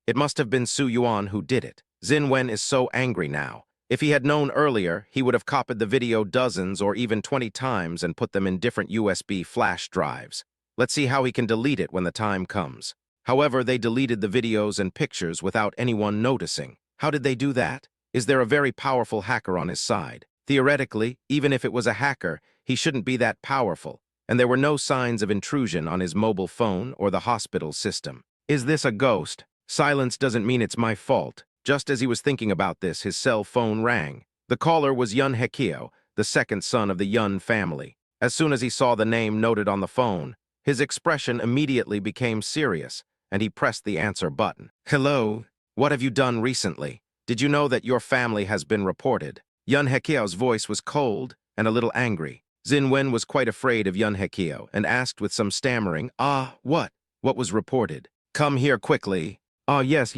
It must have been Su Yuan who did it. Xin Wen is so angry now. If he had known earlier, he would have copied the video dozens or even 20 times and put them in different USB flash drives. Let's see how he can delete it when the time comes. However, they deleted the videos and pictures without anyone noticing. How did they do that? Is there a very powerful hacker on his side? Theoretically, even if it was a hacker, he shouldn't be that powerful, and there were no signs of intrusion on his mobile phone or the hospital system. Is this a ghost? Silence doesn't mean it's my fault. Just as he was thinking about this, his cell phone rang. The caller was Yun Hekio, the second son of the Yun family. As soon as he saw the name noted on the phone, his expression immediately became serious, and he pressed the answer button. Hello, what have you done recently? Did you know that your family has been reported? Yun Hekio's voice was cold and a little angry. Xin Wen was quite afraid of Yun Hekio and asked with some stammering, what? What was reported? Come here quickly. Yes.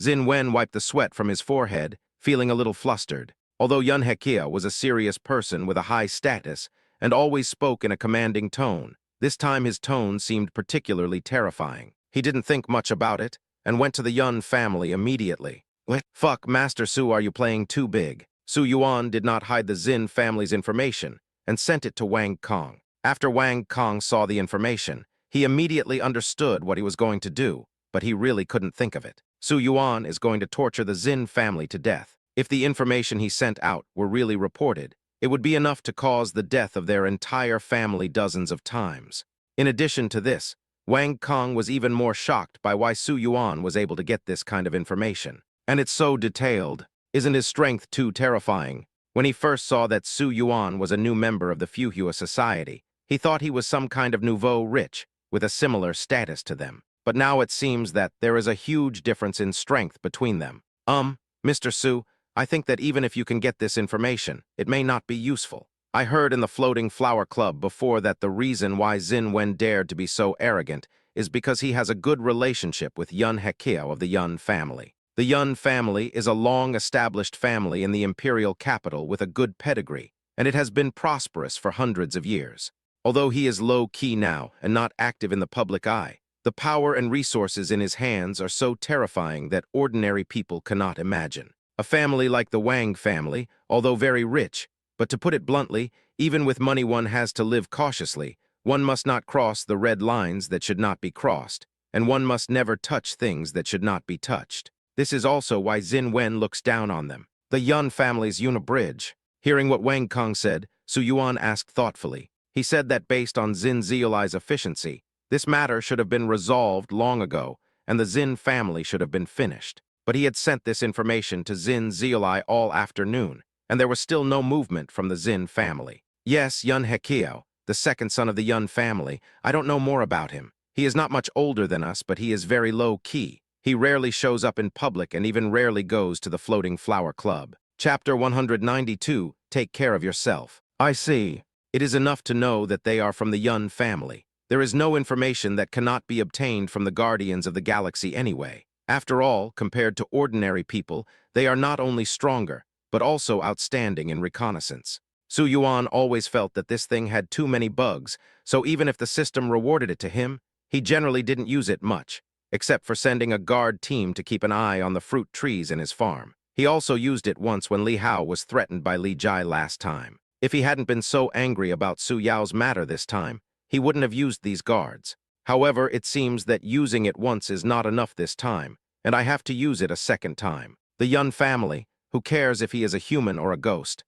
Xin Wen wiped the sweat from his forehead, feeling a little flustered. Although Yun Hekio was a serious person with a high status and always spoke in a commanding tone, this time his tone seemed particularly terrifying. He didn't think much about it and went to the Yun family immediately. Fuck, Master Su, are you playing too big? Su Yuan did not hide the Xin family's information and sent it to Wang Kong. After Wang Kong saw the information, he immediately understood what he was going to do, but he really couldn't think of it. Su Yuan is going to torture the Xin family to death. If the information he sent out were really reported, it would be enough to cause the death of their entire family dozens of times. In addition to this, Wang Kong was even more shocked by why Su Yuan was able to get this kind of information. And it's so detailed. Isn't his strength too terrifying? When he first saw that Su Yuan was a new member of the Fuhua Society, he thought he was some kind of nouveau rich, with a similar status to them. But now it seems that there is a huge difference in strength between them. Mr. Su, I think that even if you can get this information, it may not be useful. I heard in the Floating Flower Club before that the reason why Xin Wen dared to be so arrogant is because he has a good relationship with Yun Hekio of the Yun family. The Yun family is a long-established family in the imperial capital with a good pedigree, and it has been prosperous for hundreds of years. Although he is low-key now and not active in the public eye, the power and resources in his hands are so terrifying that ordinary people cannot imagine. A family like the Wang family, although very rich, but to put it bluntly, even with money one has to live cautiously. One must not cross the red lines that should not be crossed, and one must never touch things that should not be touched. This is also why Xin Wen looks down on them. The Yun family's unibridge. Hearing what Wang Kong said, Su Yuan asked thoughtfully. He said that based on Xin Ziulai's efficiency, this matter should have been resolved long ago, and the Xin family should have been finished. But he had sent this information to Xin Ziulai all afternoon, and there was still no movement from the Xin family. Yes, Yun Hekio, the second son of the Yun family, I don't know more about him. He is not much older than us, but he is very low-key. He rarely shows up in public and even rarely goes to the Floating Flower Club. Chapter 192, Take Care of Yourself. I see. It is enough to know that they are from the Yun family. There is no information that cannot be obtained from the Guardians of the Galaxy anyway. After all, compared to ordinary people, they are not only stronger, but also outstanding in reconnaissance. Su Yuan always felt that this thing had too many bugs, so even if the system rewarded it to him, he generally didn't use it much, except for sending a guard team to keep an eye on the fruit trees in his farm. He also used it once when Li Hao was threatened by Li Jai last time. If he hadn't been so angry about Su Yao's matter this time, he wouldn't have used these guards. However, it seems that using it once is not enough this time, and I have to use it a second time. The Yun family, who cares if he is a human or a ghost?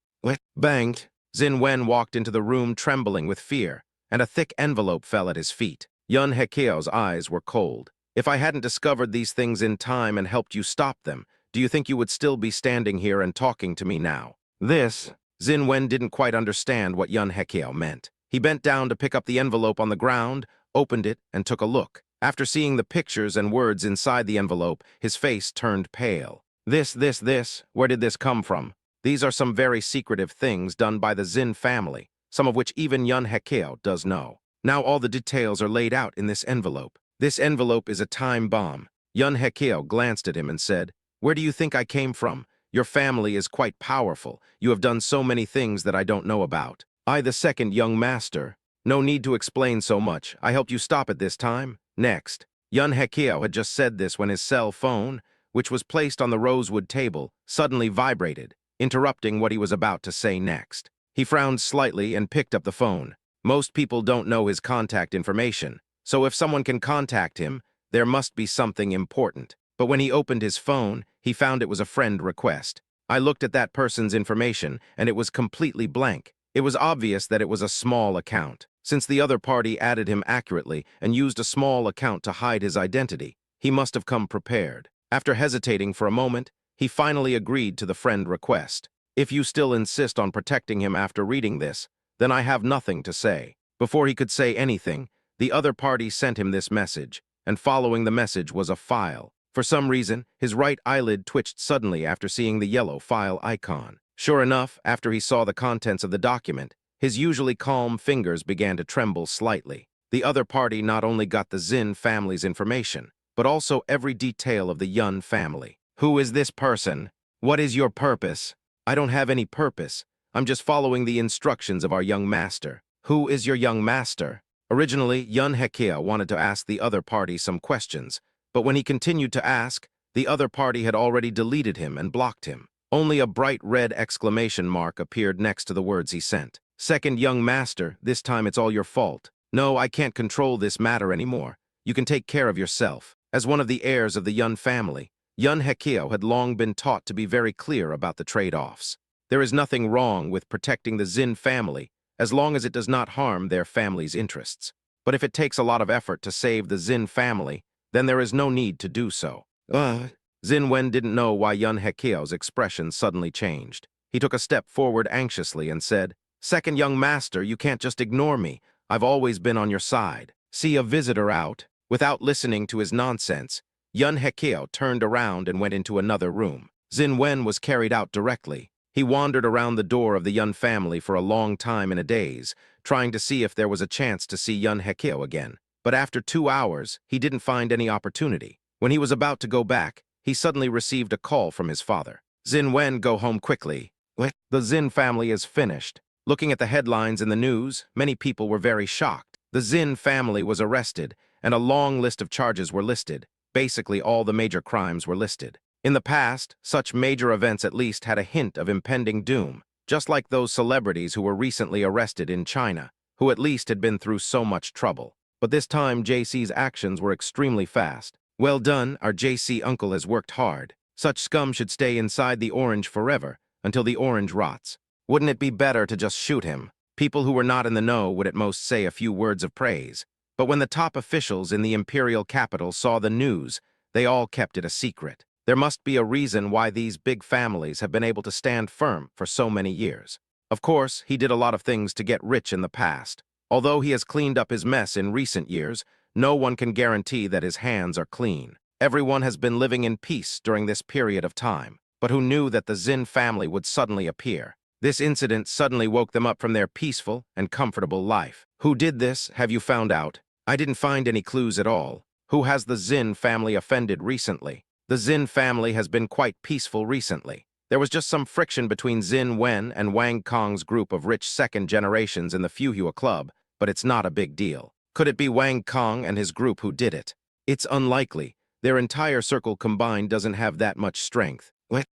Banged. Xin Wen walked into the room trembling with fear, and a thick envelope fell at his feet. Yun Hekeo's eyes were cold. If I hadn't discovered these things in time and helped you stop them, do you think you would still be standing here and talking to me now? Xin Wen didn't quite understand what Yun Hekeo meant. He bent down to pick up the envelope on the ground, opened it, and took a look. After seeing the pictures and words inside the envelope, his face turned pale. Where did this come from? These are some very secretive things done by the Xin family, some of which even Yun Hekeo does know. Now all the details are laid out in this envelope. This envelope is a time bomb. Yun Hekeo glanced at him and said, "Where do you think I came from? Your family is quite powerful. You have done so many things that I don't know about. I, the second young master. No need to explain so much. I helped you stop it this time. Next." Yun Hekeo had just said this when his cell phone, which was placed on the rosewood table, suddenly vibrated, interrupting what he was about to say next. He frowned slightly and picked up the phone. Most people don't know his contact information, so if someone can contact him, there must be something important. But when he opened his phone, he found it was a friend request. I looked at that person's information, and it was completely blank. It was obvious that it was a small account. Since the other party added him accurately and used a small account to hide his identity, he must have come prepared. After hesitating for a moment, he finally agreed to the friend request. If you still insist on protecting him after reading this, then I have nothing to say. Before he could say anything, the other party sent him this message, and following the message was a file. For some reason, his right eyelid twitched suddenly after seeing the yellow file icon. Sure enough, after he saw the contents of the document, his usually calm fingers began to tremble slightly. The other party not only got the Xin family's information, but also every detail of the Yun family. Who is this person? What is your purpose? I don't have any purpose. I'm just following the instructions of our young master. Who is your young master? Originally, Yun Hekeo wanted to ask the other party some questions, but when he continued to ask, the other party had already deleted him and blocked him. Only a bright red exclamation mark appeared next to the words he sent. Second young master, this time it's all your fault. No, I can't control this matter anymore. You can take care of yourself. As one of the heirs of the Yun family, Yun Hekeo had long been taught to be very clear about the trade-offs. There is nothing wrong with protecting the Xin family as long as it does not harm their family's interests. But if it takes a lot of effort to save the Xin family, then there is no need to do so. Xin Wen didn't know why Yun Hekeo's expression suddenly changed. He took a step forward anxiously and said, "Second young master, you can't just ignore me. I've always been on your side. See a visitor out?" Without listening to his nonsense, Yun Hekeo turned around and went into another room. Xin Wen was carried out directly. He wandered around the door of the Yun family for a long time in a daze, trying to see if there was a chance to see Yun Hekeo again. But after 2 hours, he didn't find any opportunity. When he was about to go back, he suddenly received a call from his father. "Xin Wen, go home quickly. The Xin family is finished." Looking at the headlines in the news, many people were very shocked. The Xin family was arrested, and a long list of charges were listed. Basically, all the major crimes were listed. In the past, such major events at least had a hint of impending doom, just like those celebrities who were recently arrested in China, who at least had been through so much trouble. But this time, JC's actions were extremely fast. "Well done, our JC uncle has worked hard. Such scum should stay inside the orange forever, until the orange rots. Wouldn't it be better to just shoot him?" People who were not in the know would at most say a few words of praise. But when the top officials in the imperial capital saw the news, they all kept it a secret. There must be a reason why these big families have been able to stand firm for so many years. Of course, he did a lot of things to get rich in the past. Although he has cleaned up his mess in recent years, no one can guarantee that his hands are clean. Everyone has been living in peace during this period of time, but who knew that the Zin family would suddenly appear? This incident suddenly woke them up from their peaceful and comfortable life. Who did this, have you found out? I didn't find any clues at all. Who has the Zin family offended recently? The Zin family has been quite peaceful recently. There was just some friction between Zin Wen and Wang Kong's group of rich second generations in the Fuhua Club, but it's not a big deal. Could it be Wang Kong and his group who did it? It's unlikely. Their entire circle combined doesn't have that much strength.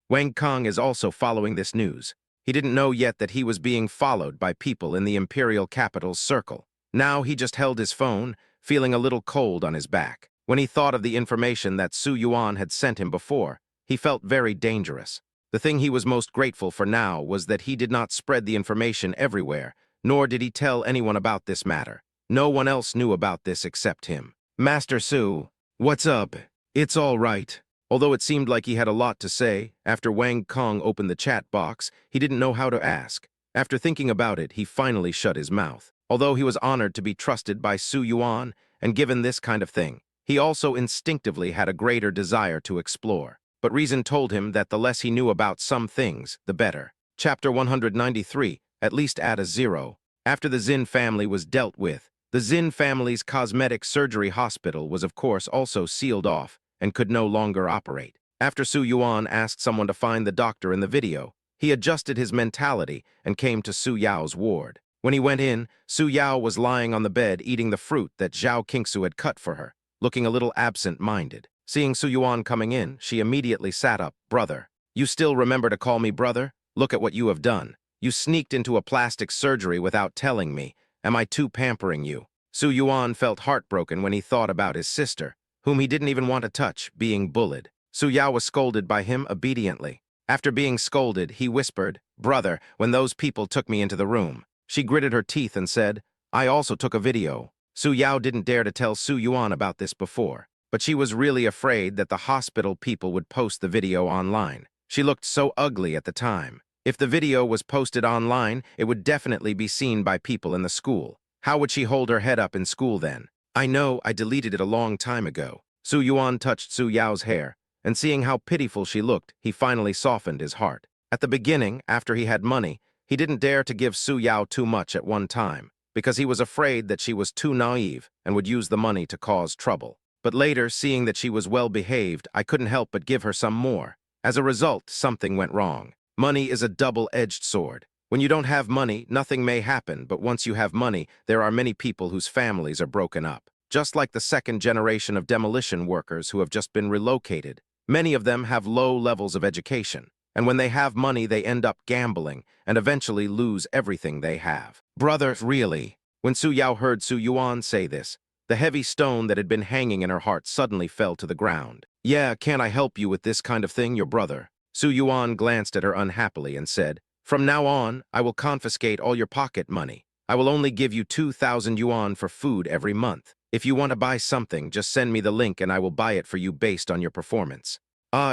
Wang Kong is also following this news. He didn't know yet that he was being followed by people in the imperial capital's circle. Now he just held his phone, feeling a little cold on his back. When he thought of the information that Su Yuan had sent him before, he felt very dangerous. The thing he was most grateful for now was that he did not spread the information everywhere, nor did he tell anyone about this matter. No one else knew about this except him. Master Su, what's up? It's all right. Although it seemed like he had a lot to say, after Wang Kong opened the chat box, he didn't know how to ask. After thinking about it, he finally shut his mouth. Although he was honored to be trusted by Su Yuan and given this kind of thing, he also instinctively had a greater desire to explore. But reason told him that the less he knew about some things, the better. Chapter 193, at least add a 0. After the Zin family was dealt with, the Zin family's cosmetic surgery hospital was of course also sealed off and could no longer operate. After Su Yuan asked someone to find the doctor in the video, he adjusted his mentality and came to Su Yao's ward. When he went in, Su Yao was lying on the bed eating the fruit that Zhao Qingsu had cut for her, looking a little absent-minded. Seeing Su Yuan coming in, she immediately sat up. Brother, you still remember to call me brother? Look at what you have done. You sneaked into a plastic surgery without telling me. Am I too pampering you? Su Yuan felt heartbroken when he thought about his sister, whom he didn't even want to touch, being bullied. Su Yao was scolded by him obediently. After being scolded, he whispered, Brother, when those people took me into the room. She gritted her teeth and said, I also took a video. Su Yao didn't dare to tell Su Yuan about this before, but she was really afraid that the hospital people would post the video online. She looked so ugly at the time. If the video was posted online, it would definitely be seen by people in the school. How would she hold her head up in school then? I know, I deleted it a long time ago. Su Yuan touched Su Yao's hair, and seeing how pitiful she looked, he finally softened his heart. At the beginning, after he had money, he didn't dare to give Su Yao too much at one time, because he was afraid that she was too naive and would use the money to cause trouble. But later, seeing that she was well-behaved, I couldn't help but give her some more. As a result, something went wrong. Money is a double-edged sword. When you don't have money, nothing may happen, but once you have money, there are many people whose families are broken up. Just like the second generation of demolition workers who have just been relocated. Many of them have low levels of education, and when they have money, they end up gambling and eventually lose everything they have. Brother, really? When Su Yao heard Su Yuan say this, the heavy stone that had been hanging in her heart suddenly fell to the ground. Yeah, can't I help you with this kind of thing, your brother? Su Yuan glanced at her unhappily and said, From now on, I will confiscate all your pocket money. I will only give you 2,000 yuan for food every month. If you want to buy something, just send me the link and I will buy it for you based on your performance.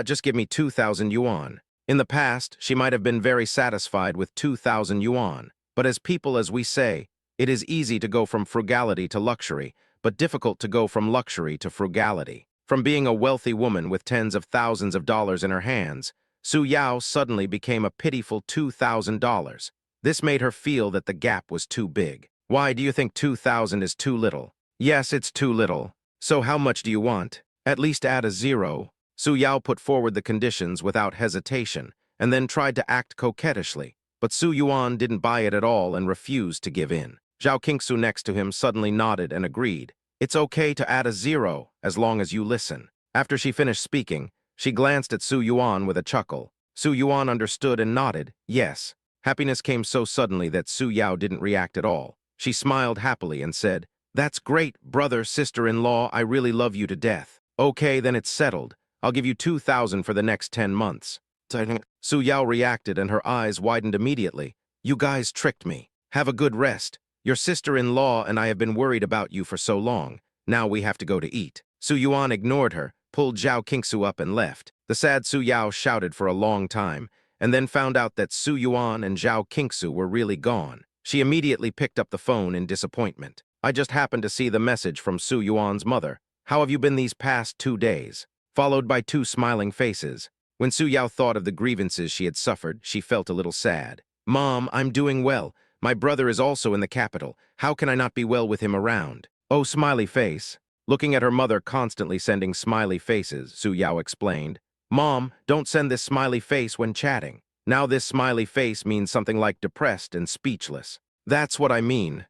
Just give me 2,000 yuan. In the past, she might have been very satisfied with 2,000 yuan, but as people as we say, it is easy to go from frugality to luxury, but difficult to go from luxury to frugality. From being a wealthy woman with tens of thousands of dollars in her hands, Su Yao suddenly became a pitiful $2,000. This made her feel that the gap was too big. Why do you think 2,000 is too little? Yes, it's too little. So how much do you want? At least add a 0. Su Yao put forward the conditions without hesitation, and then tried to act coquettishly. But Su Yuan didn't buy it at all and refused to give in. Zhao Qingsu next to him suddenly nodded and agreed. It's okay to add a 0, as long as you listen. After she finished speaking, she glanced at Su Yuan with a chuckle. Su Yuan understood and nodded, yes. Happiness came so suddenly that Su Yao didn't react at all. She smiled happily and said, That's great, brother, sister-in-law, I really love you to death. Okay, then it's settled. I'll give you 2,000 for the next 10 months. Su Yao reacted and her eyes widened immediately. You guys tricked me. Have a good rest. Your sister-in-law and I have been worried about you for so long. Now we have to go to eat. Su Yuan ignored her, pulled Zhao Qingsu up and left. The sad Su Yao shouted for a long time, and then found out that Su Yuan and Zhao Qingsu were really gone. She immediately picked up the phone in disappointment. I just happened to see the message from Su Yuan's mother. How have you been these past 2 days? Followed by 2 smiling faces. When Su Yao thought of the grievances she had suffered, she felt a little sad. Mom, I'm doing well. My brother is also in the capital. How can I not be well with him around? Oh, smiley face. Looking at her mother constantly sending smiley faces, Su Yao explained. Mom, don't send this smiley face when chatting. Now this smiley face means something like depressed and speechless. That's what I mean.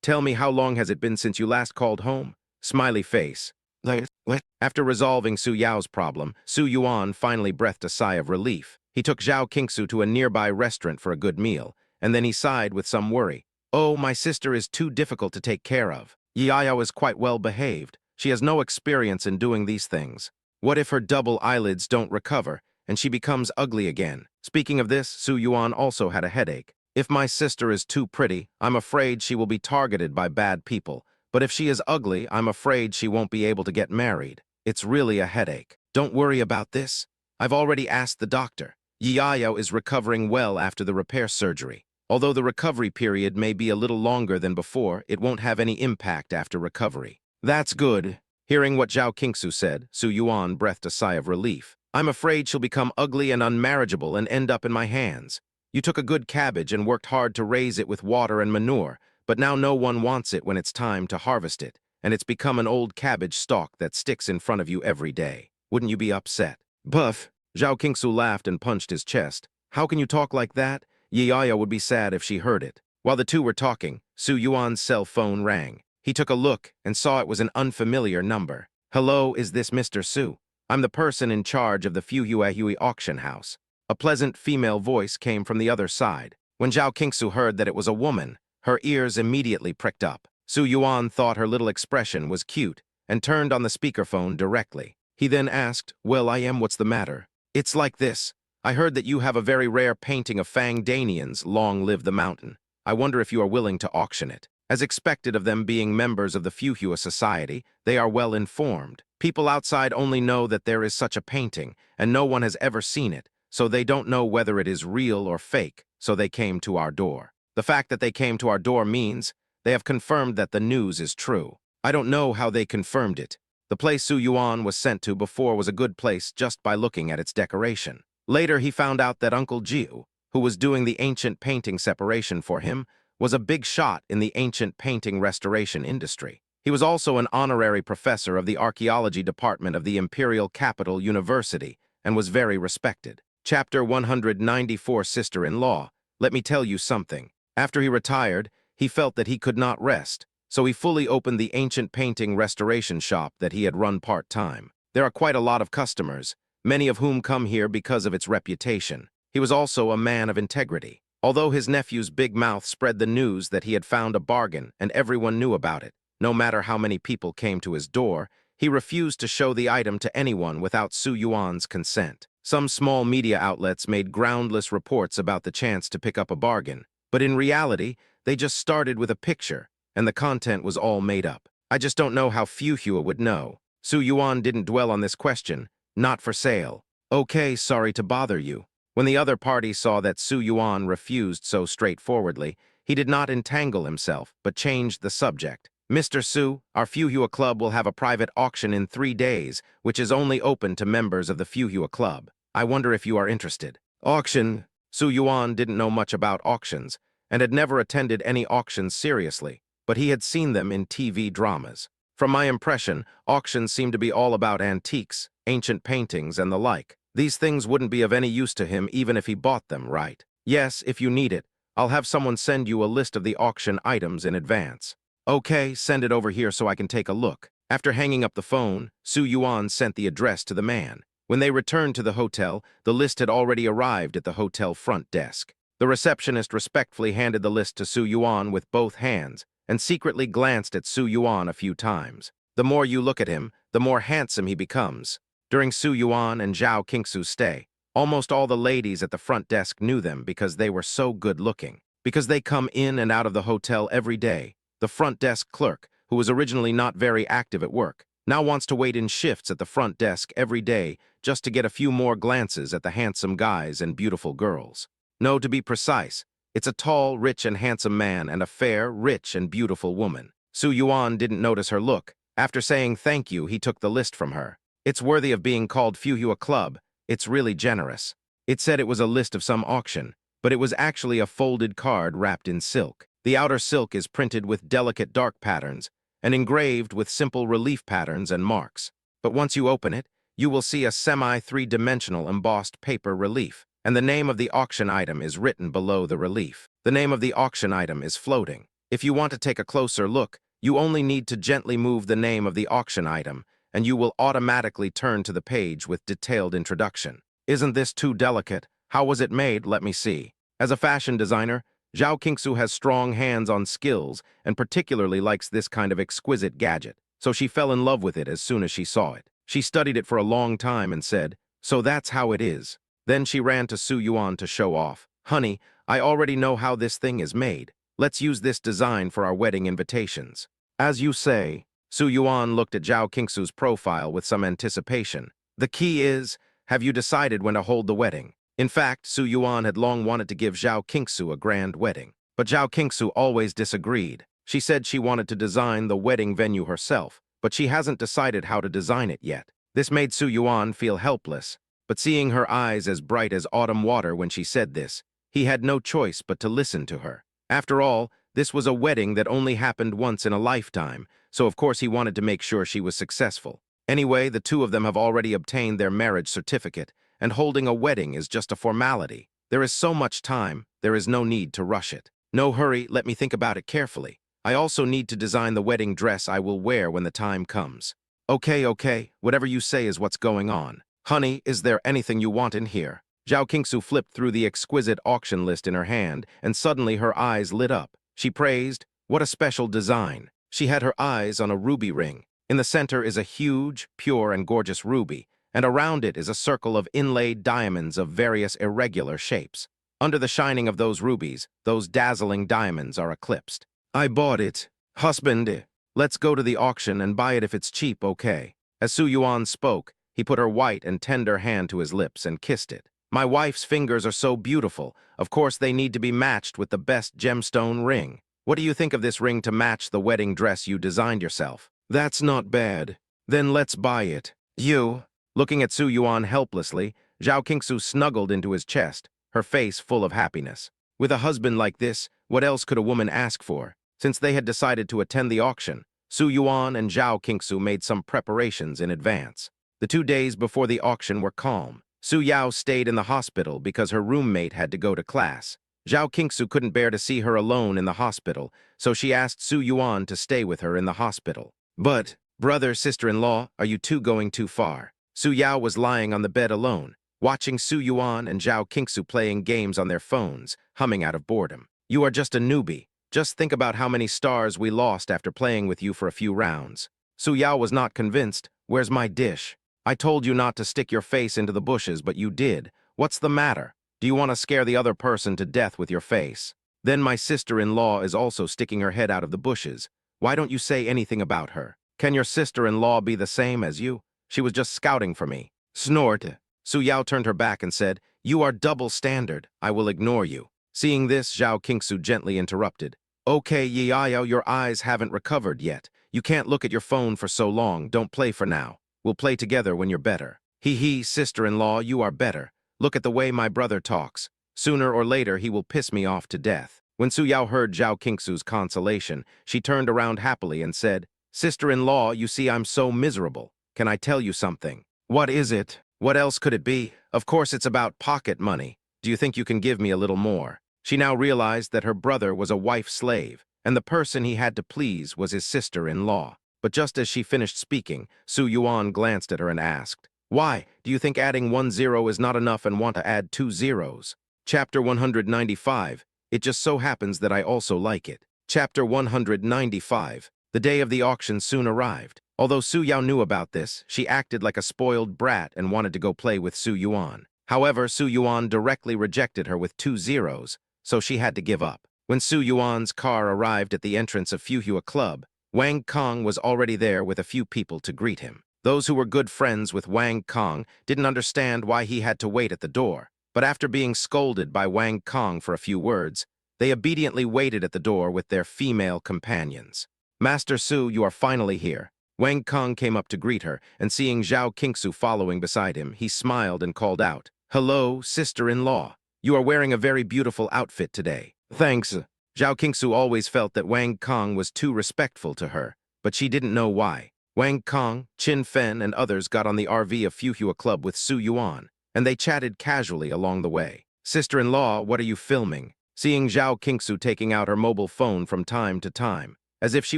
Tell me, how long has it been since you last called home? Smiley face. What? After resolving Su Yao's problem, Su Yuan finally breathed a sigh of relief. He took Zhao Qingsu to a nearby restaurant for a good meal, and then he sighed with some worry. Oh, my sister is too difficult to take care of. Yiao is quite well behaved. She has no experience in doing these things. What if her double eyelids don't recover, and she becomes ugly again? Speaking of this, Su Yuan also had a headache. If my sister is too pretty, I'm afraid she will be targeted by bad people. But if she is ugly, I'm afraid she won't be able to get married. It's really a headache. Don't worry about this. I've already asked the doctor. Yiao is recovering well after the repair surgery. Although the recovery period may be a little longer than before, it won't have any impact after recovery. That's good. Hearing what Zhao Qingsu said, Su Yuan breathed a sigh of relief. I'm afraid she'll become ugly and unmarriageable and end up in my hands. You took a good cabbage and worked hard to raise it with water and manure, but now no one wants it when it's time to harvest it, and it's become an old cabbage stalk that sticks in front of you every day. Wouldn't you be upset? Buff! Zhao Qingsu laughed and punched his chest. How can you talk like that? Yiao would be sad if she heard it. While the two were talking, Su Yuan's cell phone rang. He took a look and saw it was an unfamiliar number. Hello, is this Mr. Su? I'm the person in charge of the Fuhuahui auction house. A pleasant female voice came from the other side. When Zhao Qingsu heard that it was a woman, her ears immediately pricked up. Su Yuan thought her little expression was cute and turned on the speakerphone directly. He then asked, Well, I am, what's the matter? It's like this. I heard that you have a very rare painting of Fang Danians, Long Live the Mountain. I wonder if you are willing to auction it. As expected of them being members of the Fuhua Society, they are well informed. People outside only know that there is such a painting, and no one has ever seen it, so they don't know whether it is real or fake, so they came to our door. The fact that they came to our door means they have confirmed that the news is true. I don't know how they confirmed it. The place Su Yuan was sent to before was a good place just by looking at its decoration. Later, he found out that Uncle Jiu, who was doing the ancient painting separation for him, was a big shot in the ancient painting restoration industry. He was also an honorary professor of the archaeology department of the Imperial Capital University and was very respected. Chapter 194, Sister-in-Law. Let me tell you something. After he retired, he felt that he could not rest, so he fully opened the ancient painting restoration shop that he had run part-time. There are quite a lot of customers, many of whom come here because of its reputation. He was also a man of integrity. Although his nephew's big mouth spread the news that he had found a bargain and everyone knew about it, no matter how many people came to his door, he refused to show the item to anyone without Su Yuan's consent. Some small media outlets made groundless reports about the chance to pick up a bargain, but in reality, they just started with a picture, and the content was all made up. I just don't know how Fuhua would know. Su Yuan didn't dwell on this question. Not for sale. Okay, sorry to bother you. When the other party saw that Su Yuan refused so straightforwardly, he did not entangle himself, but changed the subject. Mr. Su, our Fuhua Club will have a private auction in 3 days, which is only open to members of the Fuhua Club. I wonder if you are interested. Auction? Su Yuan didn't know much about auctions, and had never attended any auctions seriously, but he had seen them in TV dramas. From my impression, auctions seem to be all about antiques, ancient paintings, and the like. These things wouldn't be of any use to him even if he bought them, right? Yes, if you need it, I'll have someone send you a list of the auction items in advance. Okay, send it over here so I can take a look. After hanging up the phone, Su Yuan sent the address to the man. When they returned to the hotel, the list had already arrived at the hotel front desk. The receptionist respectfully handed the list to Su Yuan with both hands and secretly glanced at Su Yuan a few times. The more you look at him, the more handsome he becomes. During Su Yuan and Zhao Qingsu's stay, almost all the ladies at the front desk knew them because they were so good-looking. Because they come in and out of the hotel every day, the front desk clerk, who was originally not very active at work, now wants to wait in shifts at the front desk every day just to get a few more glances at the handsome guys and beautiful girls. No, to be precise, it's a tall, rich, and handsome man and a fair, rich, and beautiful woman. Su Yuan didn't notice her look. After saying thank you, he took the list from her. It's worthy of being called Fuhua Club. It's really generous. It said it was a list of some auction, but it was actually a folded card wrapped in silk. The outer silk is printed with delicate dark patterns and engraved with simple relief patterns and marks. But once you open it, you will see a semi-three-dimensional embossed paper relief, and the name of the auction item is written below the relief. The name of the auction item is floating. If you want to take a closer look, you only need to gently move the name of the auction item, and you will automatically turn to the page with detailed introduction. Isn't this too delicate? How was it made? Let me see. As a fashion designer, Zhao Qingsu has strong hands-on skills and particularly likes this kind of exquisite gadget, so she fell in love with it as soon as she saw it. She studied it for a long time and said, "So that's how it is." Then she ran to Su Yuan to show off. "Honey, I already know how this thing is made. Let's use this design for our wedding invitations." As you say, Su Yuan looked at Zhao Qingsu's profile with some anticipation. The key is, have you decided when to hold the wedding? In fact, Su Yuan had long wanted to give Zhao Qingsu a grand wedding. But Zhao Qingsu always disagreed. She said she wanted to design the wedding venue herself, but she hasn't decided how to design it yet. This made Su Yuan feel helpless, but seeing her eyes as bright as autumn water when she said this, he had no choice but to listen to her. After all, this was a wedding that only happened once in a lifetime, so of course he wanted to make sure she was successful. Anyway, the two of them have already obtained their marriage certificate, and holding a wedding is just a formality. There is so much time, there is no need to rush it. No hurry, let me think about it carefully. I also need to design the wedding dress I will wear when the time comes. Okay, whatever you say is what's going on. Honey, is there anything you want in here? Zhao Qingsu flipped through the exquisite auction list in her hand, and suddenly her eyes lit up. She praised, "What a special design." She had her eyes on a ruby ring. In the center is a huge, pure, and gorgeous ruby, and around it is a circle of inlaid diamonds of various irregular shapes. Under the shining of those rubies, those dazzling diamonds are eclipsed. "I bought it. Husband, let's go to the auction and buy it if it's cheap, okay?" As Su Yuan spoke, he put her white and tender hand to his lips and kissed it. "My wife's fingers are so beautiful. Of course, they need to be matched with the best gemstone ring. What do you think of this ring to match the wedding dress you designed yourself?" "That's not bad. Then let's buy it." "You?" Looking at Su Yuan helplessly, Zhao Qingsu snuggled into his chest, her face full of happiness. With a husband like this, what else could a woman ask for? Since they had decided to attend the auction, Su Yuan and Zhao Qingsu made some preparations in advance. The 2 days before the auction were calm. Su Yao stayed in the hospital because her roommate had to go to class. Zhao Qingsu couldn't bear to see her alone in the hospital, so she asked Su Yuan to stay with her in the hospital. "But, brother, sister-in-law, are you two going too far?" Su Yao was lying on the bed alone, watching Su Yuan and Zhao Qingsu playing games on their phones, humming out of boredom. "You are just a newbie. Just think about how many stars we lost after playing with you for a few rounds." Su Yao was not convinced. "Where's my dish? I told you not to stick your face into the bushes, but you did. What's the matter? Do you want to scare the other person to death with your face? Then my sister-in-law is also sticking her head out of the bushes. Why don't you say anything about her? Can your sister-in-law be the same as you? She was just scouting for me." Snort. Su Yao turned her back and said, "You are double standard. I will ignore you." Seeing this, Zhao Qingsu gently interrupted. "Okay, Yao, your eyes haven't recovered yet. You can't look at your phone for so long. Don't play for now. We'll play together when you're better." Hee, sister-in-law, you are better. Look at the way my brother talks. Sooner or later, he will piss me off to death. When Su Yao heard Zhao Qingsu's consolation, she turned around happily and said, "Sister-in-law, you see I'm so miserable. Can I tell you something?" "What is it? What else could it be? Of course it's about pocket money. Do you think you can give me a little more?" She now realized that her brother was a wife-slave, and the person he had to please was his sister-in-law. But just as she finished speaking, Su Yuan glanced at her and asked, "Why, do you think adding 1 0 is not enough and want to add 2 zeros? Chapter 195, It just so happens that I also like it. Chapter 195, The day of the auction soon arrived. Although Su Yao knew about this, she acted like a spoiled brat and wanted to go play with Su Yuan. However, Su Yuan directly rejected her with 2 zeros, so she had to give up. When Su Yuan's car arrived at the entrance of Fuhua Club, Wang Kong was already there with a few people to greet him. Those who were good friends with Wang Kong didn't understand why he had to wait at the door, but after being scolded by Wang Kong for a few words, they obediently waited at the door with their female companions. Master Su, you are finally here. Wang Kong came up to greet her, and seeing Zhao Qingsu following beside him, he smiled and called out, "Hello, sister-in-law. You are wearing a very beautiful outfit today." Thanks. Zhao Qingsu always felt that Wang Kong was too respectful to her, but she didn't know why. Wang Kong, Qin Fen, and others got on the RV of Fuhua Club with Su Yuan, and they chatted casually along the way. "Sister-in-law, what are you filming?" Seeing Zhao Qingsu taking out her mobile phone from time to time, as if she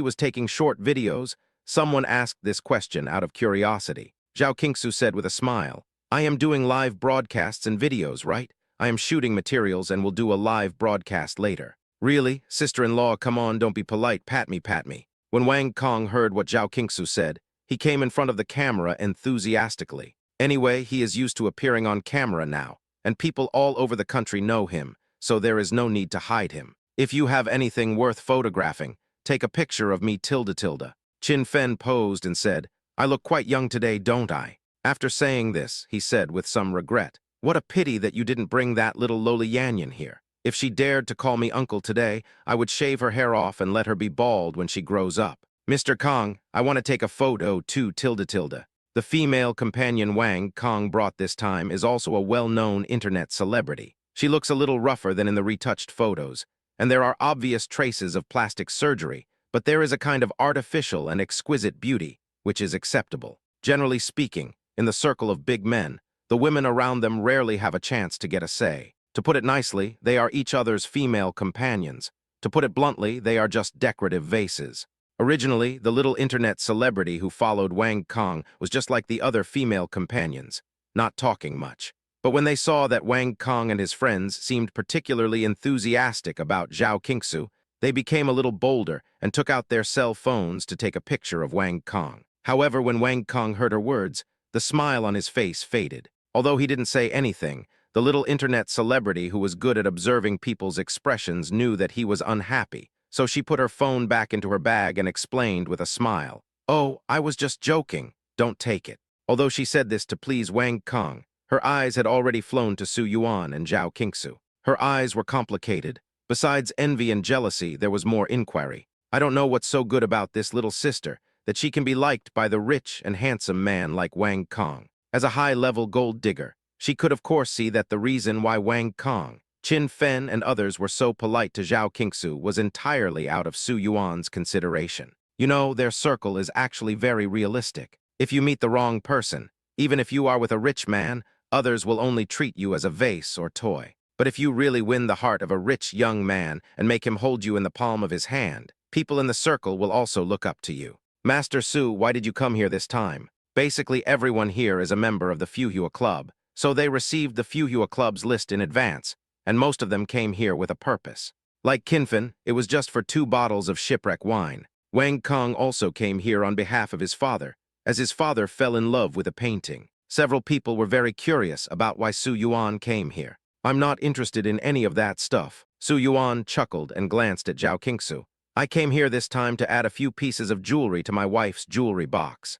was taking short videos, someone asked this question out of curiosity. Zhao Qingsu said with a smile, "I am doing live broadcasts and videos, right? I am shooting materials and will do a live broadcast later." "Really? Sister-in-law, come on, don't be polite, pat me, pat me." When Wang Kong heard what Zhao Qingsu said, he came in front of the camera enthusiastically. Anyway, he is used to appearing on camera now, and people all over the country know him, so there is no need to hide him. "If you have anything worth photographing, take a picture of me tilde tilde." Qin Fen posed and said, "I look quite young today, don't I?" After saying this, he said with some regret, "What a pity that you didn't bring that little Loli Yanyan here. If she dared to call me uncle today, I would shave her hair off and let her be bald when she grows up." "Mr. Kong, I want to take a photo too, tilde tilde." The female companion Wang Kong brought this time is also a well-known internet celebrity. She looks a little rougher than in the retouched photos, and there are obvious traces of plastic surgery, but there is a kind of artificial and exquisite beauty, which is acceptable. Generally speaking, in the circle of big men, the women around them rarely have a chance to get a say. To put it nicely, they are each other's female companions. To put it bluntly, they are just decorative vases. Originally, the little internet celebrity who followed Wang Kong was just like the other female companions, not talking much. But when they saw that Wang Kong and his friends seemed particularly enthusiastic about Zhao Qingsu, they became a little bolder and took out their cell phones to take a picture of Wang Kong. However, when Wang Kong heard her words, the smile on his face faded. Although he didn't say anything, the little internet celebrity who was good at observing people's expressions knew that he was unhappy, so she put her phone back into her bag and explained with a smile, "Oh, I was just joking. Don't take it." Although she said this to please Wang Kong, her eyes had already flown to Su Yuan and Zhao Qingsu. Her eyes were complicated. Besides envy and jealousy, there was more inquiry. "I don't know what's so good about this little sister, that she can be liked by the rich and handsome man like Wang Kong. As a high-level gold digger, she could of course see that the reason why Wang Kong, Qin Fen, and others were so polite to Zhao Qingsu was entirely out of Su Yuan's consideration. You know, their circle is actually very realistic. If you meet the wrong person, even if you are with a rich man, others will only treat you as a vase or toy. But if you really win the heart of a rich young man and make him hold you in the palm of his hand, people in the circle will also look up to you." "Master Su, why did you come here this time?" Basically, everyone here is a member of the Fuhua Club, so they received the Fuhua Club's list in advance, and most of them came here with a purpose. Like Qinfen, it was just for 2 bottles of shipwreck wine. Wang Kong also came here on behalf of his father, as his father fell in love with a painting. Several people were very curious about why Su Yuan came here. "I'm not interested in any of that stuff." Su Yuan chuckled and glanced at Zhao Qingsu. "I came here this time to add a few pieces of jewelry to my wife's jewelry box."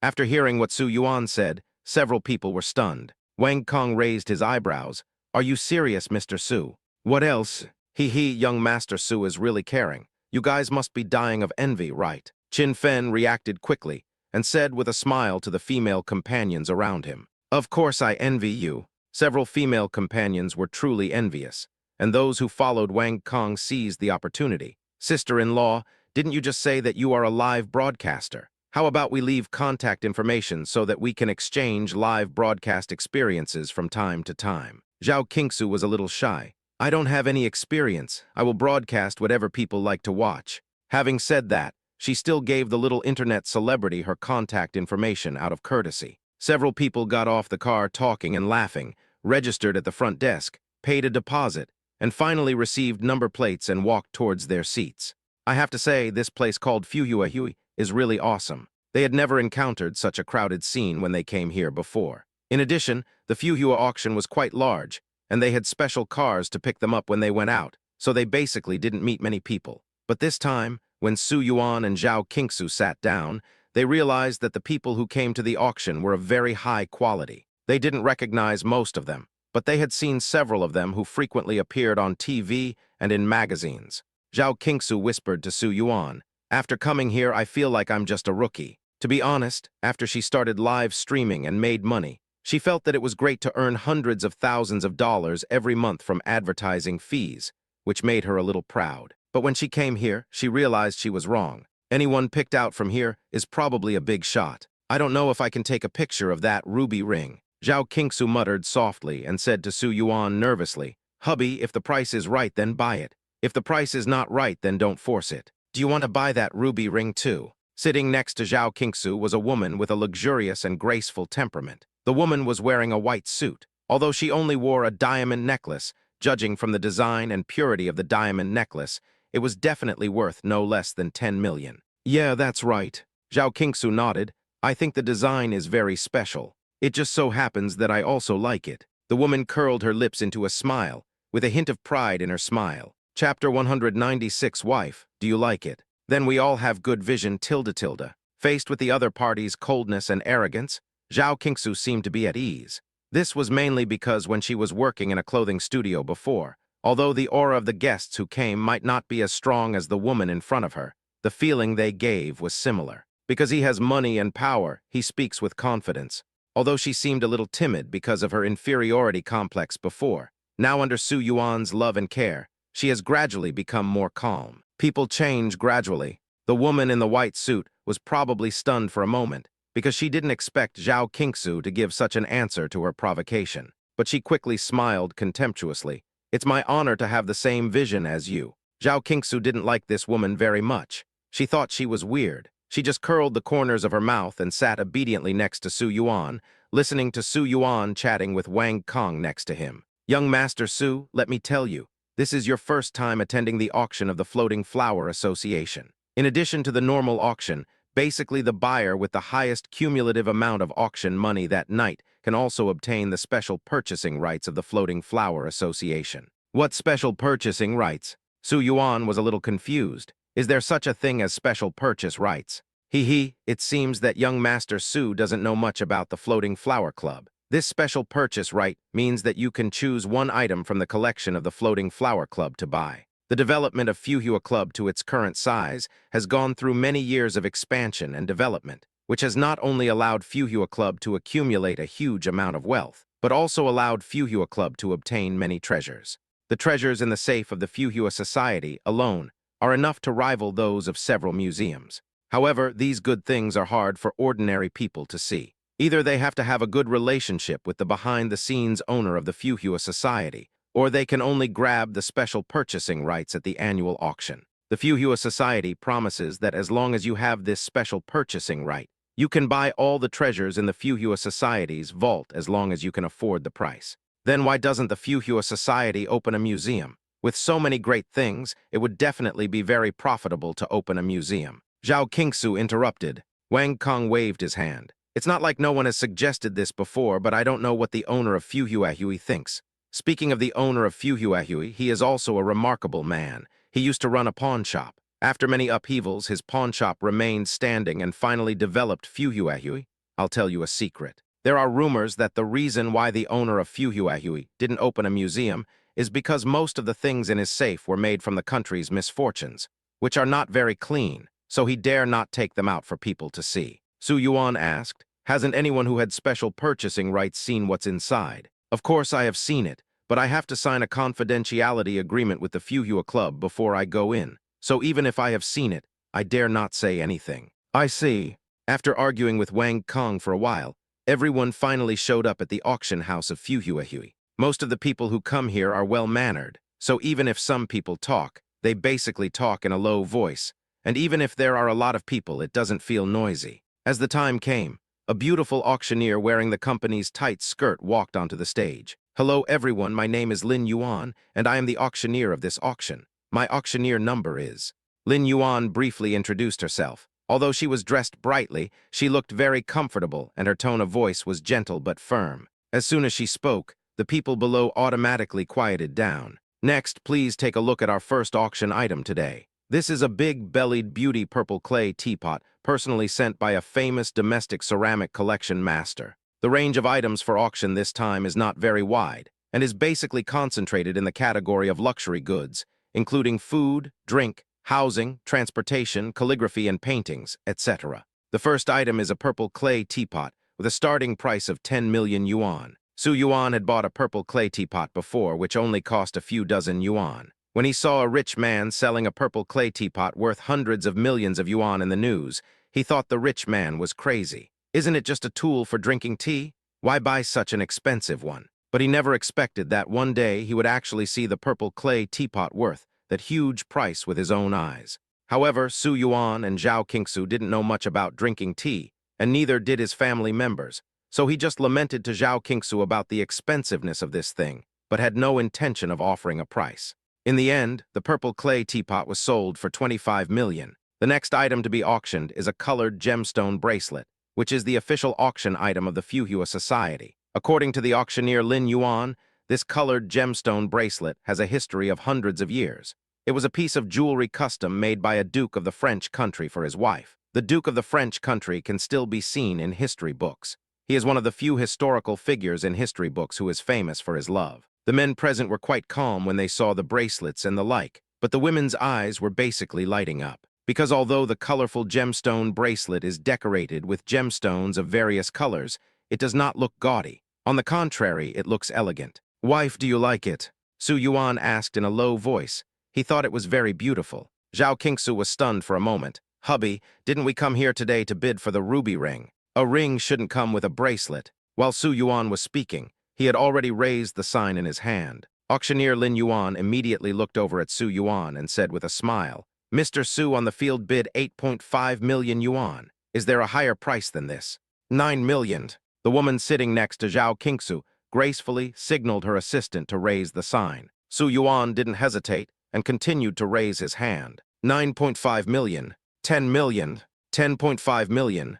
After hearing what Su Yuan said, several people were stunned. Wang Kong raised his eyebrows. "Are you serious, Mr. Su?" "What else?" He, young Master Su is really caring. You guys must be dying of envy, right?" Qin Fen reacted quickly and said with a smile to the female companions around him, "Of course I envy you." Several female companions were truly envious, and those who followed Wang Kong seized the opportunity. "Sister-in-law, didn't you just say that you are a live broadcaster? How about we leave contact information so that we can exchange live broadcast experiences from time to time?" Zhao Qingsu was a little shy. "I don't have any experience. I will broadcast whatever people like to watch." Having said that, she still gave the little internet celebrity her contact information out of courtesy. Several people got off the car talking and laughing, registered at the front desk, paid a deposit, and finally received number plates and walked towards their seats. I have to say, this place called Fuhua Hui is really awesome. They had never encountered such a crowded scene when they came here before. In addition, the Fuhua auction was quite large, and they had special cars to pick them up when they went out, so they basically didn't meet many people. But this time, when Su Yuan and Zhao Qingsu sat down, they realized that the people who came to the auction were of very high quality. They didn't recognize most of them, but they had seen several of them who frequently appeared on TV and in magazines. Zhao Qingsu whispered to Su Yuan, After coming here, I feel like I'm just a rookie. To be honest, after she started live streaming and made money, she felt that it was great to earn hundreds of thousands of dollars every month from advertising fees, which made her a little proud. But when she came here, she realized she was wrong. Anyone picked out from here is probably a big shot. I don't know if I can take a picture of that ruby ring. Zhao Qingsu muttered softly and said to Su Yuan nervously, "Hubby, if the price is right, then buy it. If the price is not right, then don't force it. Do you want to buy that ruby ring too?" Sitting next to Zhao Qingsu was a woman with a luxurious and graceful temperament. The woman was wearing a white suit, although she only wore a diamond necklace. Judging from the design and purity of the diamond necklace, it was definitely worth no less than 10 million. "Yeah, that's right." Zhao Qingsu nodded. "I think the design is very special. It just so happens that I also like it." The woman curled her lips into a smile, with a hint of pride in her smile. Chapter 196, Wife, do you like it? Then we all have good vision, tilde tilde. Faced with the other party's coldness and arrogance, Zhao Qingsu seemed to be at ease. This was mainly because when she was working in a clothing studio before, although the aura of the guests who came might not be as strong as the woman in front of her, the feeling they gave was similar. Because he has money and power, he speaks with confidence. Although she seemed a little timid because of her inferiority complex before, now under Su Yuan's love and care, she has gradually become more calm. People change gradually. The woman in the white suit was probably stunned for a moment, because she didn't expect Zhao Qingsu to give such an answer to her provocation. But she quickly smiled contemptuously. "It's my honor to have the same vision as you." Zhao Qingsu didn't like this woman very much. She thought she was weird. She just curled the corners of her mouth and sat obediently next to Su Yuan, listening to Su Yuan chatting with Wang Kong next to him. "Young Master Su, let me tell you, this is your first time attending the auction of the Floating Flower Association. In addition to the normal auction, basically the buyer with the highest cumulative amount of auction money that night can also obtain the special purchasing rights of the Floating Flower Association." "What special purchasing rights?" Su Yuan was a little confused. "Is there such a thing as special purchase rights?" It seems that young Master Su doesn't know much about the Floating Flower Club. This special purchase right means that you can choose one item from the collection of the Floating Flower Club to buy. The development of Fuhua Club to its current size has gone through many years of expansion and development, which has not only allowed Fuhua Club to accumulate a huge amount of wealth, but also allowed Fuhua Club to obtain many treasures. The treasures in the safe of the Fuhua Society alone are enough to rival those of several museums. However, these good things are hard for ordinary people to see. Either they have to have a good relationship with the behind-the-scenes owner of the Fuhua Society, or they can only grab the special purchasing rights at the annual auction. The Fuhua Society promises that as long as you have this special purchasing right, you can buy all the treasures in the Fuhua Society's vault as long as you can afford the price. Then why doesn't the Fuhua Society open a museum? With so many great things, it would definitely be very profitable to open a museum. Zhao Qingsu interrupted. Wang Kong waved his hand. "It's not like no one has suggested this before, but I don't know what the owner of Fuhua thinks." Speaking of the owner of Fuhua, he is also a remarkable man. He used to run a pawn shop. After many upheavals, his pawn shop remained standing and finally developed Fuhua. I'll tell you a secret. There are rumors that the reason why the owner of Fuhua didn't open a museum is because most of the things in his safe were made from the country's misfortunes, which are not very clean, so he dare not take them out for people to see. Su Yuan asked, "Hasn't anyone who had special purchasing rights seen what's inside?" "Of course I have seen it, but I have to sign a confidentiality agreement with the Fuhua Club before I go in, so even if I have seen it, I dare not say anything." "I see." After arguing with Wang Kong for a while, everyone finally showed up at the auction house of Fuhua. Most of the people who come here are well-mannered, so even if some people talk, they basically talk in a low voice, and even if there are a lot of people, it doesn't feel noisy. As the time came, a beautiful auctioneer wearing the company's tight skirt walked onto the stage. "Hello everyone, my name is Lin Yuan, and I am the auctioneer of this auction. My auctioneer number is..." Lin Yuan briefly introduced herself. Although she was dressed brightly, she looked very comfortable and her tone of voice was gentle but firm. As soon as she spoke, the people below automatically quieted down. "Next, please take a look at our first auction item today. This is a big-bellied beauty purple clay teapot, personally sent by a famous domestic ceramic collection master. The range of items for auction this time is not very wide, and is basically concentrated in the category of luxury goods, including food, drink, housing, transportation, calligraphy and paintings, etc. The first item is a purple clay teapot with a starting price of 10 million yuan. Su Yuan had bought a purple clay teapot before, which only cost a few dozen yuan. When he saw a rich man selling a purple clay teapot worth hundreds of millions of yuan in the news, he thought the rich man was crazy. Isn't it just a tool for drinking tea? Why buy such an expensive one? But he never expected that one day he would actually see the purple clay teapot worth that huge price with his own eyes. However, Su Yuan and Zhao Qingsu didn't know much about drinking tea, and neither did his family members. So he just lamented to Zhao Qingsu about the expensiveness of this thing, but had no intention of offering a price. In the end, the purple clay teapot was sold for 25 million. The next item to be auctioned is a colored gemstone bracelet, which is the official auction item of the Fuhua Society. According to the auctioneer Lin Yuan, this colored gemstone bracelet has a history of hundreds of years. It was a piece of jewelry custom made by a duke of the French country for his wife. The Duke of the French country can still be seen in history books. He is one of the few historical figures in history books who is famous for his love. The men present were quite calm when they saw the bracelets and the like, but the women's eyes were basically lighting up. Because although the colorful gemstone bracelet is decorated with gemstones of various colors, it does not look gaudy. On the contrary, it looks elegant. "Wife, do you like it?" Su Yuan asked in a low voice. He thought it was very beautiful. Zhao Qingsu was stunned for a moment. "Hubby, didn't we come here today to bid for the ruby ring? A ring shouldn't come with a bracelet." While Su Yuan was speaking, he had already raised the sign in his hand. Auctioneer Lin Yuan immediately looked over at Su Yuan and said with a smile, "Mr. Su on the field bid 8.5 million yuan. Is there a higher price than this?" 9 million. The woman sitting next to Zhao Qingsu gracefully signaled her assistant to raise the sign. Su Yuan didn't hesitate and continued to raise his hand. 9.5 million. 10 million. 10.5 million.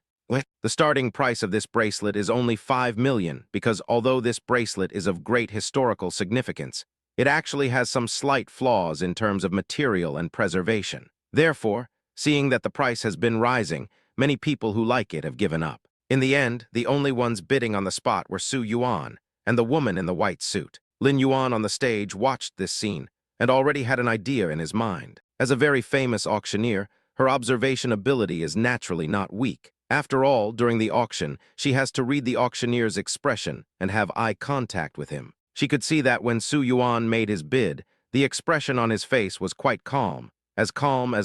The starting price of this bracelet is only 5 million because although this bracelet is of great historical significance, it actually has some slight flaws in terms of material and preservation. Therefore, seeing that the price has been rising, many people who like it have given up. In the end, the only ones bidding on the spot were Su Yuan and the woman in the white suit. Lin Yuan on the stage watched this scene and already had an idea in his mind. As a very famous auctioneer, her observation ability is naturally not weak. After all, during the auction, she has to read the auctioneer's expression and have eye contact with him. She could see that when Su Yuan made his bid, the expression on his face was quite calm as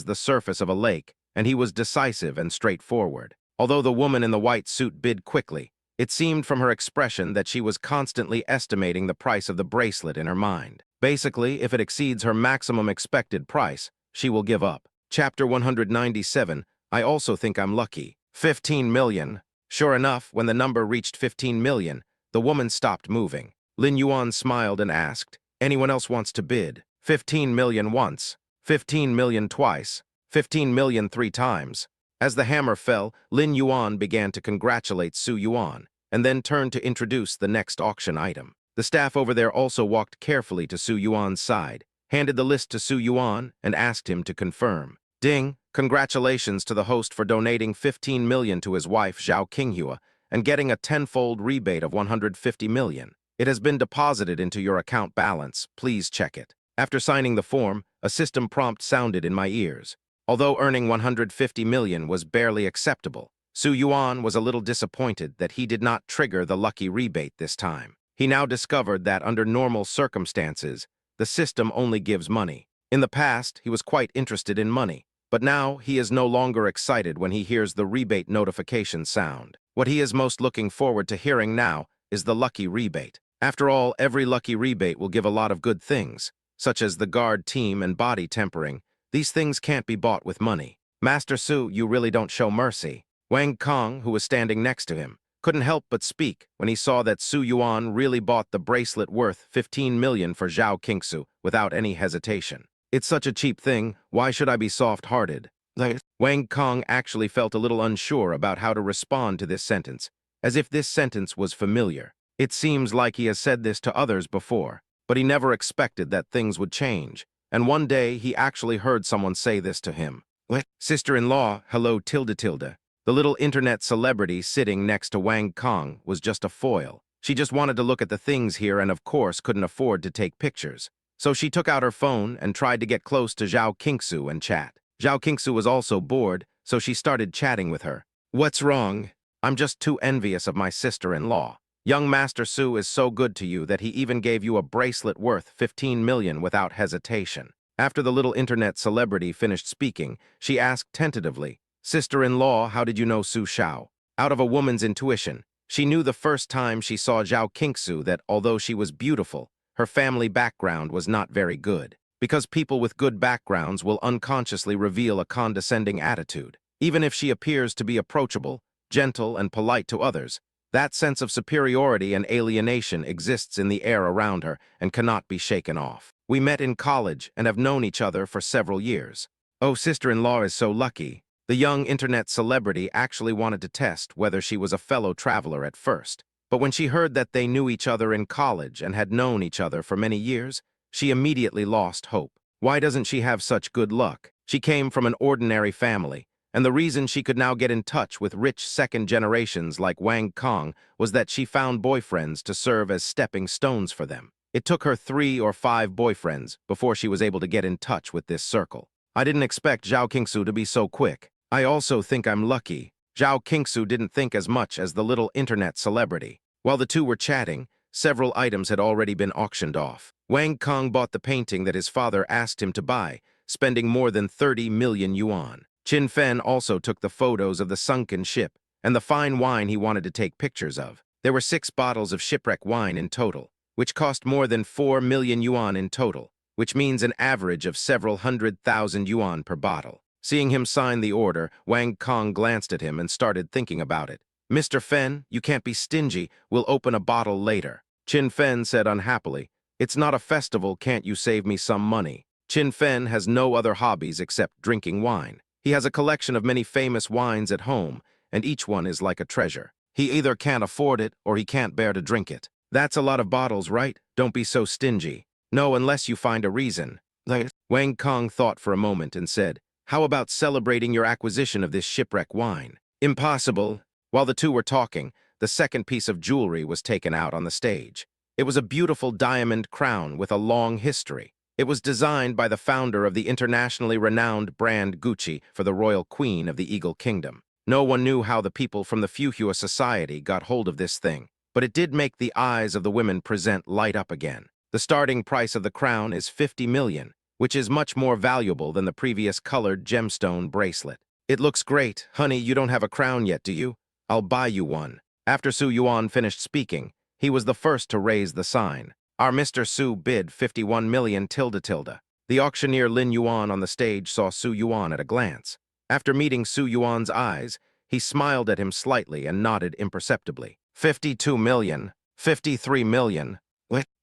the surface of a lake, and he was decisive and straightforward. Although the woman in the white suit bid quickly, it seemed from her expression that she was constantly estimating the price of the bracelet in her mind. Basically, if it exceeds her maximum expected price, she will give up. Chapter 197, I also think I'm lucky. 15 million. Sure enough, when the number reached 15 million, the woman stopped moving. Lin Yuan smiled and asked, "Anyone else wants to bid?" 15 million once, 15 million twice, 15 million 3 times. As the hammer fell, Lin Yuan began to congratulate Su Yuan, and then turned to introduce the next auction item. The staff over there also walked carefully to Su Yuan's side, handed the list to Su Yuan, and asked him to confirm. "Ding, congratulations to the host for donating 15 million to his wife Zhao Qinghua and getting a tenfold rebate of 150 million. It has been deposited into your account balance. Please check it." After signing the form, a system prompt sounded in my ears. Although earning 150 million was barely acceptable, Su Yuan was a little disappointed that he did not trigger the lucky rebate this time. He now discovered that under normal circumstances, the system only gives money. In the past, he was quite interested in money, but now he is no longer excited when he hears the rebate notification sound. What he is most looking forward to hearing now is the lucky rebate. After all, every lucky rebate will give a lot of good things, such as the guard team and body tempering. These things can't be bought with money. "Master Su, you really don't show mercy." Wang Kong, who was standing next to him, couldn't help but speak when he saw that Su Yuan really bought the bracelet worth 15 million for Zhao Qingsu without any hesitation. "It's such a cheap thing, why should I be soft-hearted?" Wang Kong actually felt a little unsure about how to respond to this sentence, as if this sentence was familiar. It seems like he has said this to others before, but he never expected that things would change, and one day he actually heard someone say this to him. "Sister-in-law, hello tilde. The little internet celebrity sitting next to Wang Kong was just a foil. She just wanted to look at the things here and of course couldn't afford to take pictures. So she took out her phone and tried to get close to Zhao Qingsu and chat. Zhao Qingsu was also bored, so she started chatting with her. "What's wrong? I'm just too envious of my sister-in-law. Young Master Su is so good to you that he even gave you a bracelet worth 15 million without hesitation." After the little internet celebrity finished speaking, she asked tentatively, "Sister-in-law, how did you know Su Shao?" Out of a woman's intuition, she knew the first time she saw Zhao Qingsu that although she was beautiful, her family background was not very good. Because people with good backgrounds will unconsciously reveal a condescending attitude. Even if she appears to be approachable, gentle, and polite to others, that sense of superiority and alienation exists in the air around her and cannot be shaken off. "We met in college and have known each other for several years." "Oh, sister-in-law is so lucky." The young internet celebrity actually wanted to test whether she was a fellow traveler at first. But when she heard that they knew each other in college and had known each other for many years, she immediately lost hope. Why doesn't she have such good luck? She came from an ordinary family, and the reason she could now get in touch with rich second generations like Wang Kong was that she found boyfriends to serve as stepping stones for them. It took her 3 or 5 boyfriends before she was able to get in touch with this circle. "I didn't expect Zhao Qingsu to be so quick. I also think I'm lucky." Zhao Qingsu didn't think as much as the little internet celebrity. While the two were chatting, several items had already been auctioned off. Wang Kong bought the painting that his father asked him to buy, spending more than 30 million yuan. Qin Fen also took the photos of the sunken ship and the fine wine he wanted to take pictures of. There were 6 bottles of shipwreck wine in total, which cost more than 4 million yuan in total, which means an average of several 100,000 yuan per bottle. Seeing him sign the order, Wang Kong glanced at him and started thinking about it. "Mr. Fen, you can't be stingy. We'll open a bottle later." Qin Fen said unhappily, "It's not a festival, can't you save me some money?" Qin Fen has no other hobbies except drinking wine. He has a collection of many famous wines at home, and each one is like a treasure. He either can't afford it or he can't bear to drink it. "That's a lot of bottles, right? Don't be so stingy." "No, unless you find a reason." Wang Kong thought for a moment and said, "How about celebrating your acquisition of this shipwreck wine?" "Impossible." While the two were talking, the second piece of jewelry was taken out on the stage. It was a beautiful diamond crown with a long history. It was designed by the founder of the internationally renowned brand Gucci for the royal queen of the Eagle Kingdom. No one knew how the people from the Fuhua society got hold of this thing, but it did make the eyes of the women present light up again. The starting price of the crown is 50 million, which is much more valuable than the previous colored gemstone bracelet. "It looks great. Honey, you don't have a crown yet, do you? I'll buy you one." After Su Yuan finished speaking, he was the first to raise the sign. Our Mr. Su bid 51 million tilde tilde. The auctioneer Lin Yuan on the stage saw Su Yuan at a glance. After meeting Su Yuan's eyes, he smiled at him slightly and nodded imperceptibly. 52 million, 53 million.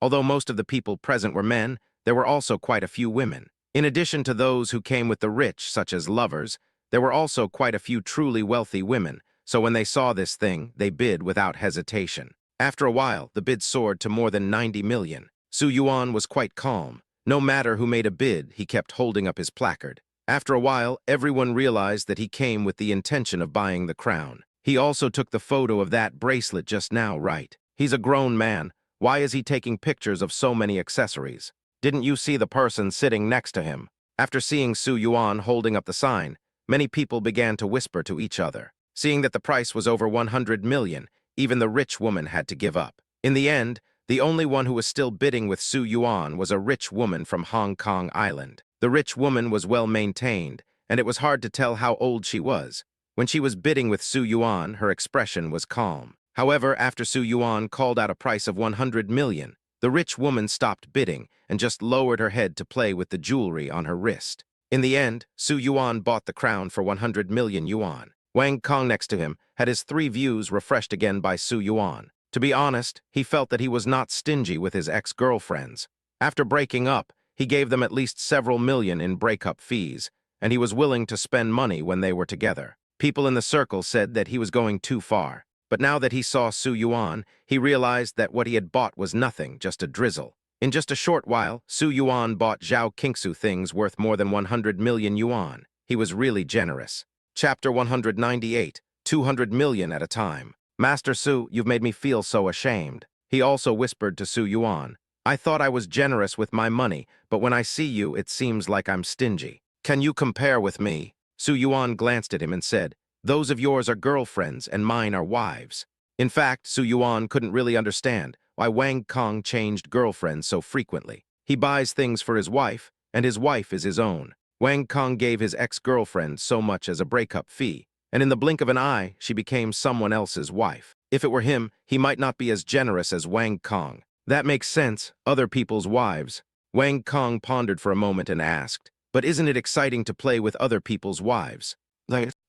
Although most of the people present were men, there were also quite a few women. In addition to those who came with the rich, such as lovers, there were also quite a few truly wealthy women, so when they saw this thing, they bid without hesitation. After a while, the bid soared to more than 90 million. Su Yuan was quite calm. No matter who made a bid, he kept holding up his placard. After a while, everyone realized that he came with the intention of buying the crown. He also took the photo of that bracelet just now, right? He's a grown man. Why is he taking pictures of so many accessories? Didn't you see the person sitting next to him? After seeing Su Yuan holding up the sign, many people began to whisper to each other. Seeing that the price was over 100 million, even the rich woman had to give up. In the end, the only one who was still bidding with Su Yuan was a rich woman from Hong Kong Island. The rich woman was well maintained, and it was hard to tell how old she was. When she was bidding with Su Yuan, her expression was calm. However, after Su Yuan called out a price of 100 million, the rich woman stopped bidding and just lowered her head to play with the jewelry on her wrist. In the end, Su Yuan bought the crown for 100 million yuan. Wang Kong next to him had his 3 views refreshed again by Su Yuan. To be honest, he felt that he was not stingy with his ex-girlfriends. After breaking up, he gave them at least several million in breakup fees, and he was willing to spend money when they were together. People in the circle said that he was going too far. But now that he saw Su Yuan, he realized that what he had bought was nothing, just a drizzle. In just a short while, Su Yuan bought Zhao Qingsu things worth more than 100 million yuan. He was really generous. Chapter 198, 200 million at a time. Master Su, you've made me feel so ashamed. He also whispered to Su Yuan, I thought I was generous with my money, but when I see you, it seems like I'm stingy. Can you compare with me? Su Yuan glanced at him and said, those of yours are girlfriends and mine are wives. In fact, Su Yuan couldn't really understand why Wang Kong changed girlfriends so frequently. He buys things for his wife, and his wife is his own. Wang Kong gave his ex-girlfriend so much as a breakup fee, and in the blink of an eye, she became someone else's wife. If it were him, he might not be as generous as Wang Kong. That makes sense, other people's wives. Wang Kong pondered for a moment and asked, but isn't it exciting to play with other people's wives?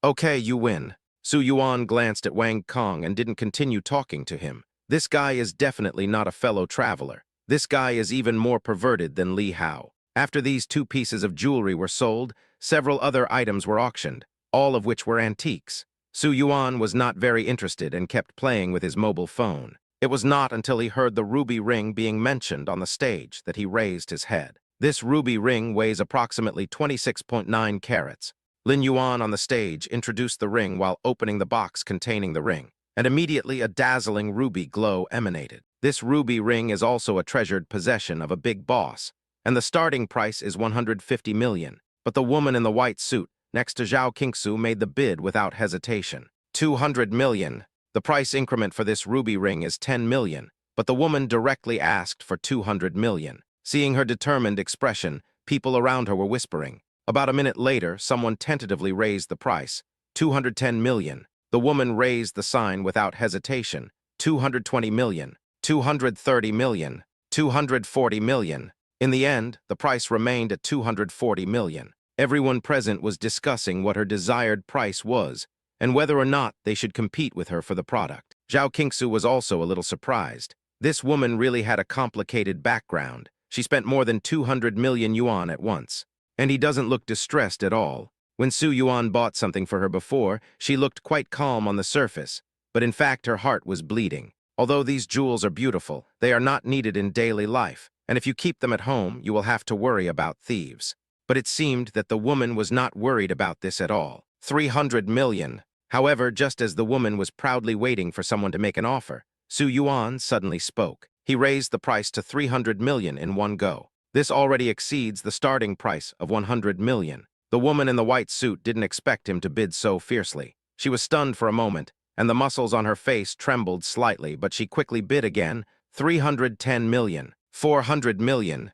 Okay, you win. Su Yuan glanced at Wang Kong and didn't continue talking to him. This guy is definitely not a fellow traveler. This guy is even more perverted than Li Hao. After these 2 pieces of jewelry were sold, several other items were auctioned, all of which were antiques. Su Yuan was not very interested and kept playing with his mobile phone. It was not until he heard the ruby ring being mentioned on the stage that he raised his head. This ruby ring weighs approximately 26.9 carats. Lin Yuan on the stage introduced the ring while opening the box containing the ring, and immediately a dazzling ruby glow emanated. This ruby ring is also a treasured possession of a big boss, and the starting price is 150 million. But the woman in the white suit next to Zhao Qingsu made the bid without hesitation. 200 million. The price increment for this ruby ring is 10 million, but the woman directly asked for 200 million. Seeing her determined expression, people around her were whispering. About a minute later, someone tentatively raised the price, 210 million. The woman raised the sign without hesitation, 220 million, 230 million, 240 million. In the end, the price remained at 240 million. Everyone present was discussing what her desired price was, and whether or not they should compete with her for the product. Zhao Qingsu was also a little surprised. This woman really had a complicated background. She spent more than 200 million yuan at once. And he doesn't look distressed at all. When Su Yuan bought something for her before, she looked quite calm on the surface, but in fact her heart was bleeding. Although these jewels are beautiful, they are not needed in daily life, and if you keep them at home, you will have to worry about thieves. But it seemed that the woman was not worried about this at all. 300 million. However, just as the woman was proudly waiting for someone to make an offer, Su Yuan suddenly spoke. He raised the price to 300 million in one go. This already exceeds the starting price of 100 million. The woman in the white suit didn't expect him to bid so fiercely. She was stunned for a moment, and the muscles on her face trembled slightly, but she quickly bid again, 310 million, 400 million.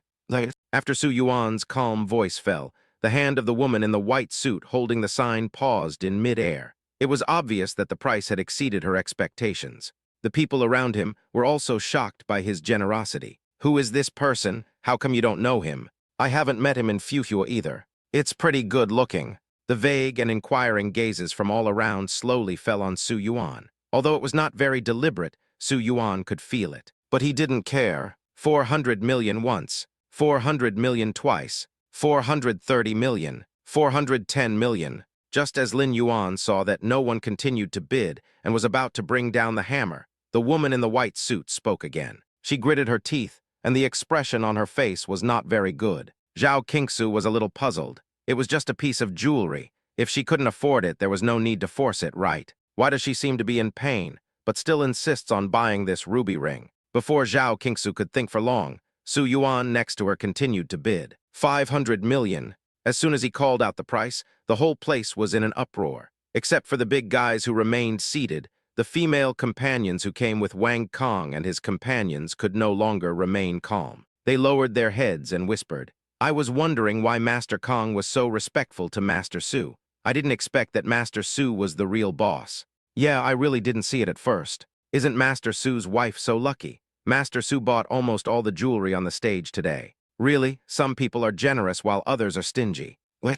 After Su Yuan's calm voice fell, the hand of the woman in the white suit holding the sign paused in mid-air. It was obvious that the price had exceeded her expectations. The people around him were also shocked by his generosity. Who is this person? How come you don't know him? I haven't met him in Fuhua either. It's pretty good looking. The vague and inquiring gazes from all around slowly fell on Su Yuan. Although it was not very deliberate, Su Yuan could feel it. But he didn't care. 400 million once, 400 million twice, 430 million, 410 million. Just as Lin Yuan saw that no one continued to bid and was about to bring down the hammer, the woman in the white suit spoke again. She gritted her teeth, and the expression on her face was not very good. Zhao Qingsu was a little puzzled. It was just a piece of jewelry. If she couldn't afford it, there was no need to force it, right? Why does she seem to be in pain, but still insists on buying this ruby ring? Before Zhao Qingsu could think for long, Su Yuan next to her continued to bid. 500 million. As soon as he called out the price, the whole place was in an uproar. Except for the big guys who remained seated, the female companions who came with Wang Kong and his companions could no longer remain calm. They lowered their heads and whispered, I was wondering why Master Kong was so respectful to Master Su. I didn't expect that Master Su was the real boss. Yeah, I really didn't see it at first. Isn't Master Su's wife so lucky? Master Su bought almost all the jewelry on the stage today. Really, some people are generous while others are stingy.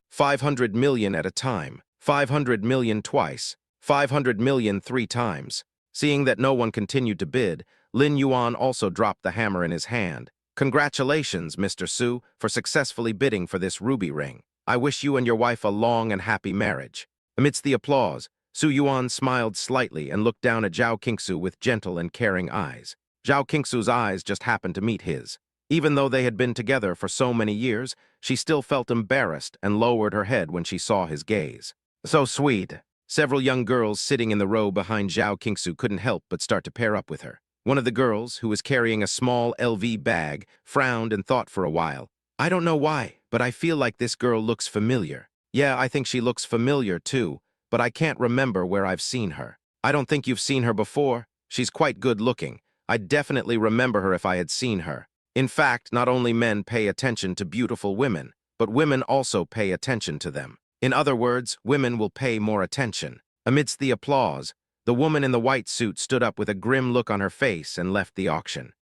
500 million at a time, 500 million twice, 500 million 3 times. Seeing that no one continued to bid, Lin Yuan also dropped the hammer in his hand. Congratulations, Mr. Su, for successfully bidding for this ruby ring. I wish you and your wife a long and happy marriage. Amidst the applause, Su Yuan smiled slightly and looked down at Zhao Qingsu with gentle and caring eyes. Zhao Qingsu's eyes just happened to meet his. Even though they had been together for so many years, she still felt embarrassed and lowered her head when she saw his gaze. So sweet. Several young girls sitting in the row behind Zhao Qingsu couldn't help but start to pair up with her. One of the girls, who was carrying a small LV bag, frowned and thought for a while. I don't know why, but I feel like this girl looks familiar. Yeah, I think she looks familiar too, but I can't remember where I've seen her. I don't think you've seen her before. She's quite good looking. I'd definitely remember her if I had seen her. In fact, not only men pay attention to beautiful women, but women also pay attention to them. In other words, women will pay more attention. Amidst the applause, the woman in the white suit stood up with a grim look on her face and left the auction.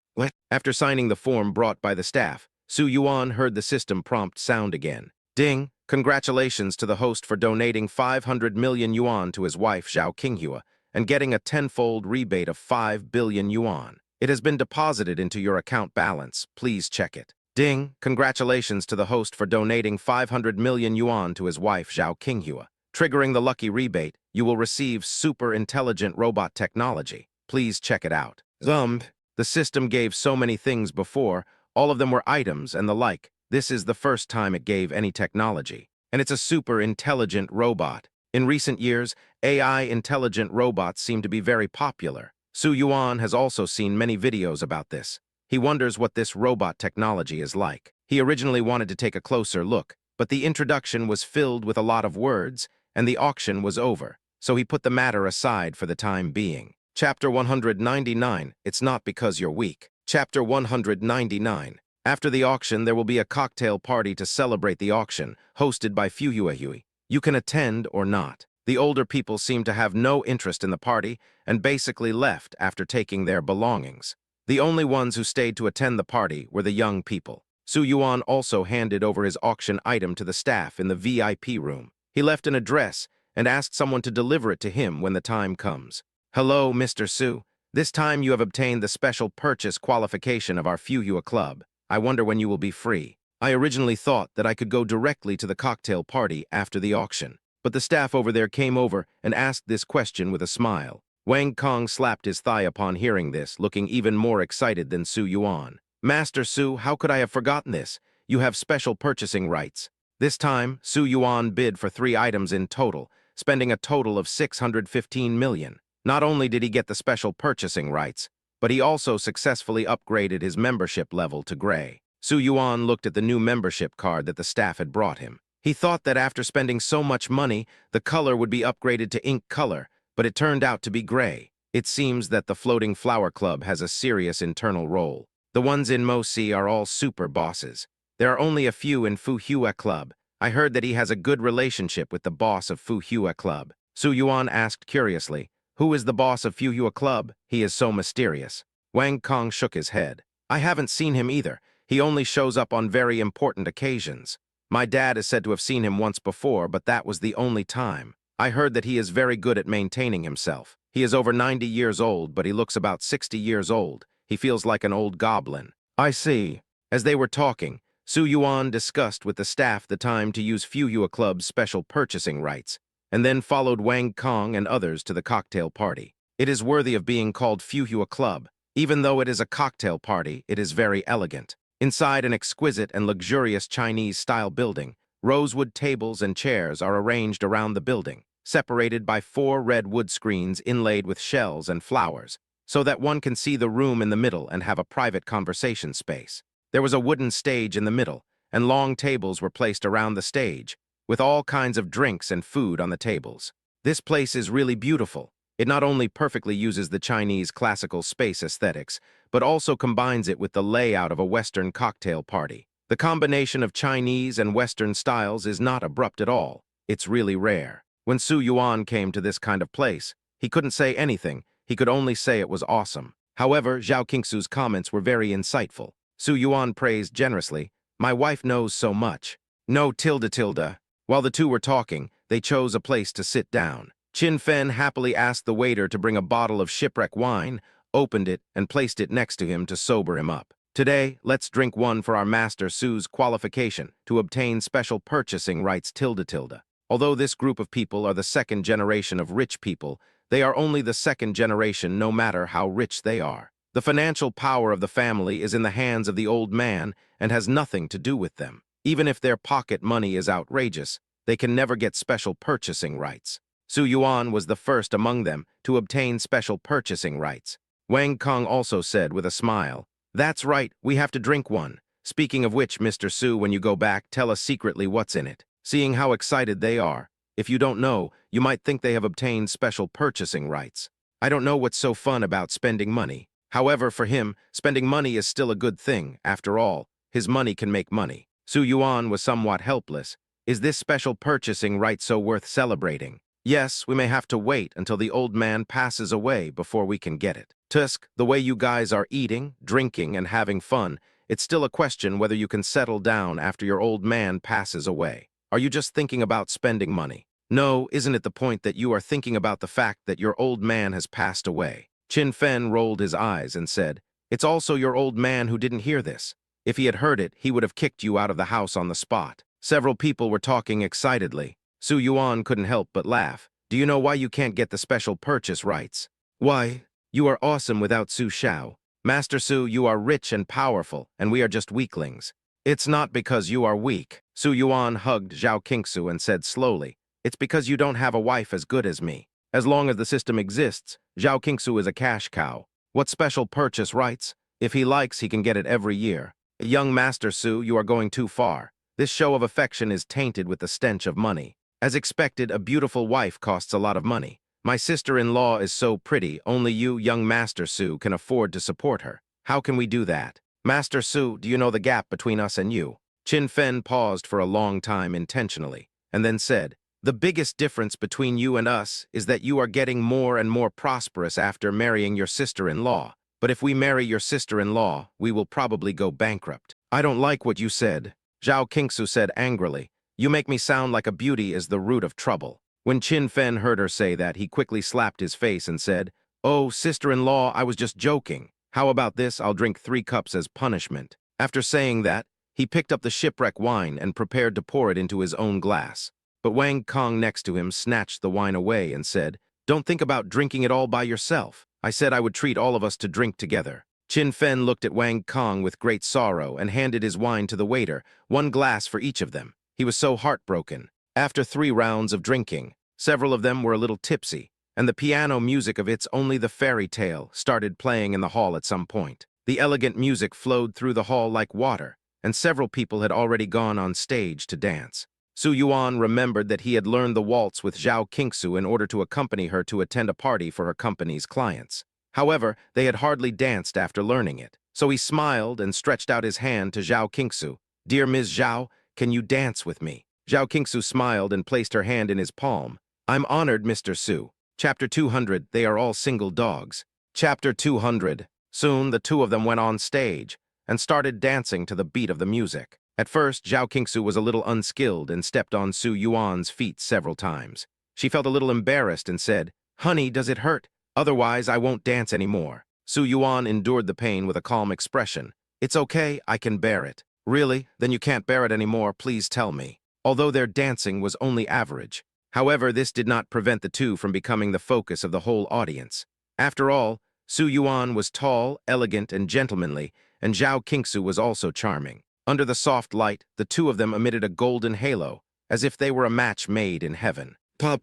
After signing the form brought by the staff, Su Yuan heard the system prompt sound again. Ding! Congratulations to the host for donating 500 million yuan to his wife Zhao Qinghua and getting a tenfold rebate of 5 billion yuan. It has been deposited into your account balance. Please check it. Ding! Congratulations to the host for donating 500 million yuan to his wife Zhao Qinghua. Triggering the lucky rebate, you will receive super intelligent robot technology. Please check it out. The system gave so many things before, all of them were items and the like. This is the first time it gave any technology. And it's a super intelligent robot. In recent years, AI intelligent robots seem to be very popular. Su Yuan has also seen many videos about this. He wonders what this robot technology is like. He originally wanted to take a closer look, but the introduction was filled with a lot of words, and the auction was over, so he put the matter aside for the time being. Chapter 199, It's Not Because You're Weak. Chapter 199. After the auction, there will be a cocktail party to celebrate the auction, hosted by Fuhuahui. You can attend or not. The older people seem to have no interest in the party and basically left after taking their belongings. The only ones who stayed to attend the party were the young people. Su Yuan also handed over his auction item to the staff in the VIP room. He left an address and asked someone to deliver it to him when the time comes. Hello, Mr. Su. This time you have obtained the special purchase qualification of our Fuhua Club. I wonder when you will be free. I originally thought that I could go directly to the cocktail party after the auction, but the staff over there came over and asked this question with a smile. Wang Kong slapped his thigh upon hearing this, looking even more excited than Su Yuan. Master Su, how could I have forgotten this? You have special purchasing rights. This time, Su Yuan bid for 3 items in total, spending a total of 615 million. Not only did he get the special purchasing rights, but he also successfully upgraded his membership level to gray. Su Yuan looked at the new membership card that the staff had brought him. He thought that after spending so much money, the color would be upgraded to ink color, but it turned out to be gray. It seems that the Floating Flower Club has a serious internal role. The ones in Mosi are all super bosses. There are only a few in Fuhua Club. I heard that he has a good relationship with the boss of Fuhua Club. Su Yuan asked curiously, who is the boss of Fuhua Club? He is so mysterious. Wang Kong shook his head. I haven't seen him either. He only shows up on very important occasions. My dad is said to have seen him once before, but that was the only time. I heard that he is very good at maintaining himself. He is over 90 years old, but he looks about 60 years old. He feels like an old goblin. I see. As they were talking, Su Yuan discussed with the staff the time to use Fuhua Club's special purchasing rights, and then followed Wang Kong and others to the cocktail party. It is worthy of being called Fuhua Club. Even though it is a cocktail party, it is very elegant. Inside an exquisite and luxurious Chinese-style building, rosewood tables and chairs are arranged around the building, separated by 4 red wood screens inlaid with shells and flowers, so that one can see the room in the middle and have a private conversation space. There was a wooden stage in the middle, and long tables were placed around the stage, with all kinds of drinks and food on the tables. This place is really beautiful. It not only perfectly uses the Chinese classical space aesthetics, but also combines it with the layout of a Western cocktail party. The combination of Chinese and Western styles is not abrupt at all. It's really rare. When Su Yuan came to this kind of place, he couldn't say anything. He could only say it was awesome. However, Zhao Qingsu's comments were very insightful. Su Yuan praised generously, my wife knows so much. No tilde. While the two were talking, they chose a place to sit down. Qin Fen happily asked the waiter to bring a bottle of shipwreck wine, opened it, and placed it next to him to sober him up. Today, let's drink one for our master Su's qualification to obtain special purchasing rights tilde. Although this group of people are the second generation of rich people, they are only the second generation no matter how rich they are. The financial power of the family is in the hands of the old man and has nothing to do with them. Even if their pocket money is outrageous, they can never get special purchasing rights. Su Yuan was the first among them to obtain special purchasing rights. Wang Kong also said with a smile. That's right, we have to drink one. Speaking of which, Mr. Su, when you go back, tell us secretly what's in it. Seeing how excited they are. If you don't know, you might think they have obtained special purchasing rights. I don't know what's so fun about spending money. However, for him, spending money is still a good thing. After all, his money can make money. Su Yuan was somewhat helpless. Is this special purchasing right so worth celebrating? Yes, we may have to wait until the old man passes away before we can get it. Tusk, the way you guys are eating, drinking, and having fun, it's still a question whether you can settle down after your old man passes away. Are you just thinking about spending money? No, isn't it the point that you are thinking about the fact that your old man has passed away? Qin Fen rolled his eyes and said, It's also your old man who didn't hear this. If he had heard it, he would have kicked you out of the house on the spot. Several people were talking excitedly. Su Yuan couldn't help but laugh. Do you know why you can't get the special purchase rights? Why? You are awesome without Su Shao. Master Su, you are rich and powerful, and we are just weaklings. It's not because you are weak. Su Yuan hugged Zhao Qingsu and said slowly, It's because you don't have a wife as good as me. As long as the system exists, Zhao Qingsu is a cash cow. What special purchase rights? If he likes, he can get it every year. Young Master Su, you are going too far. This show of affection is tainted with the stench of money. As expected, a beautiful wife costs a lot of money. My sister-in-law is so pretty, only you, young Master Su, can afford to support her. How can we do that? Master Su, do you know the gap between us and you? Qin Fen paused for a long time intentionally, and then said, The biggest difference between you and us is that you are getting more and more prosperous after marrying your sister-in-law. But if we marry your sister-in-law, we will probably go bankrupt. I don't like what you said. Zhao Qingsu said angrily, You make me sound like a beauty is the root of trouble. When Qin Fen heard her say that, he quickly slapped his face and said, Oh, sister-in-law, I was just joking. How about this? I'll drink 3 cups as punishment. After saying that, he picked up the shipwreck wine and prepared to pour it into his own glass. But Wang Kong next to him snatched the wine away and said, Don't think about drinking it all by yourself. I said I would treat all of us to drink together. Qin Fen looked at Wang Kong with great sorrow and handed his wine to the waiter, 1 glass for each of them. He was so heartbroken. After 3 rounds of drinking, several of them were a little tipsy, and the piano music of It's Only the Fairy Tale started playing in the hall at some point. The elegant music flowed through the hall like water, and several people had already gone on stage to dance. Su Yuan remembered that he had learned the waltz with Zhao Qingsu in order to accompany her to attend a party for her company's clients. However, they had hardly danced after learning it, so he smiled and stretched out his hand to Zhao Qingsu. Dear Ms. Zhao, can you dance with me? Zhao Qingsu smiled and placed her hand in his palm. I'm honored, Mr. Su. Chapter 200, They are all single dogs. Chapter 200. Soon, the 2 of them went on stage and started dancing to the beat of the music. At first, Zhao Qingsu was a little unskilled and stepped on Su Yuan's feet several times. She felt a little embarrassed and said, Honey, does it hurt? Otherwise, I won't dance anymore. Su Yuan endured the pain with a calm expression. It's okay, I can bear it. Really? Then you can't bear it anymore, please tell me. Although their dancing was only average. However, this did not prevent the 2 from becoming the focus of the whole audience. After all, Su Yuan was tall, elegant, and gentlemanly, and Zhao Qingsu was also charming. Under the soft light, the 2 of them emitted a golden halo, as if they were a match made in heaven. Pa.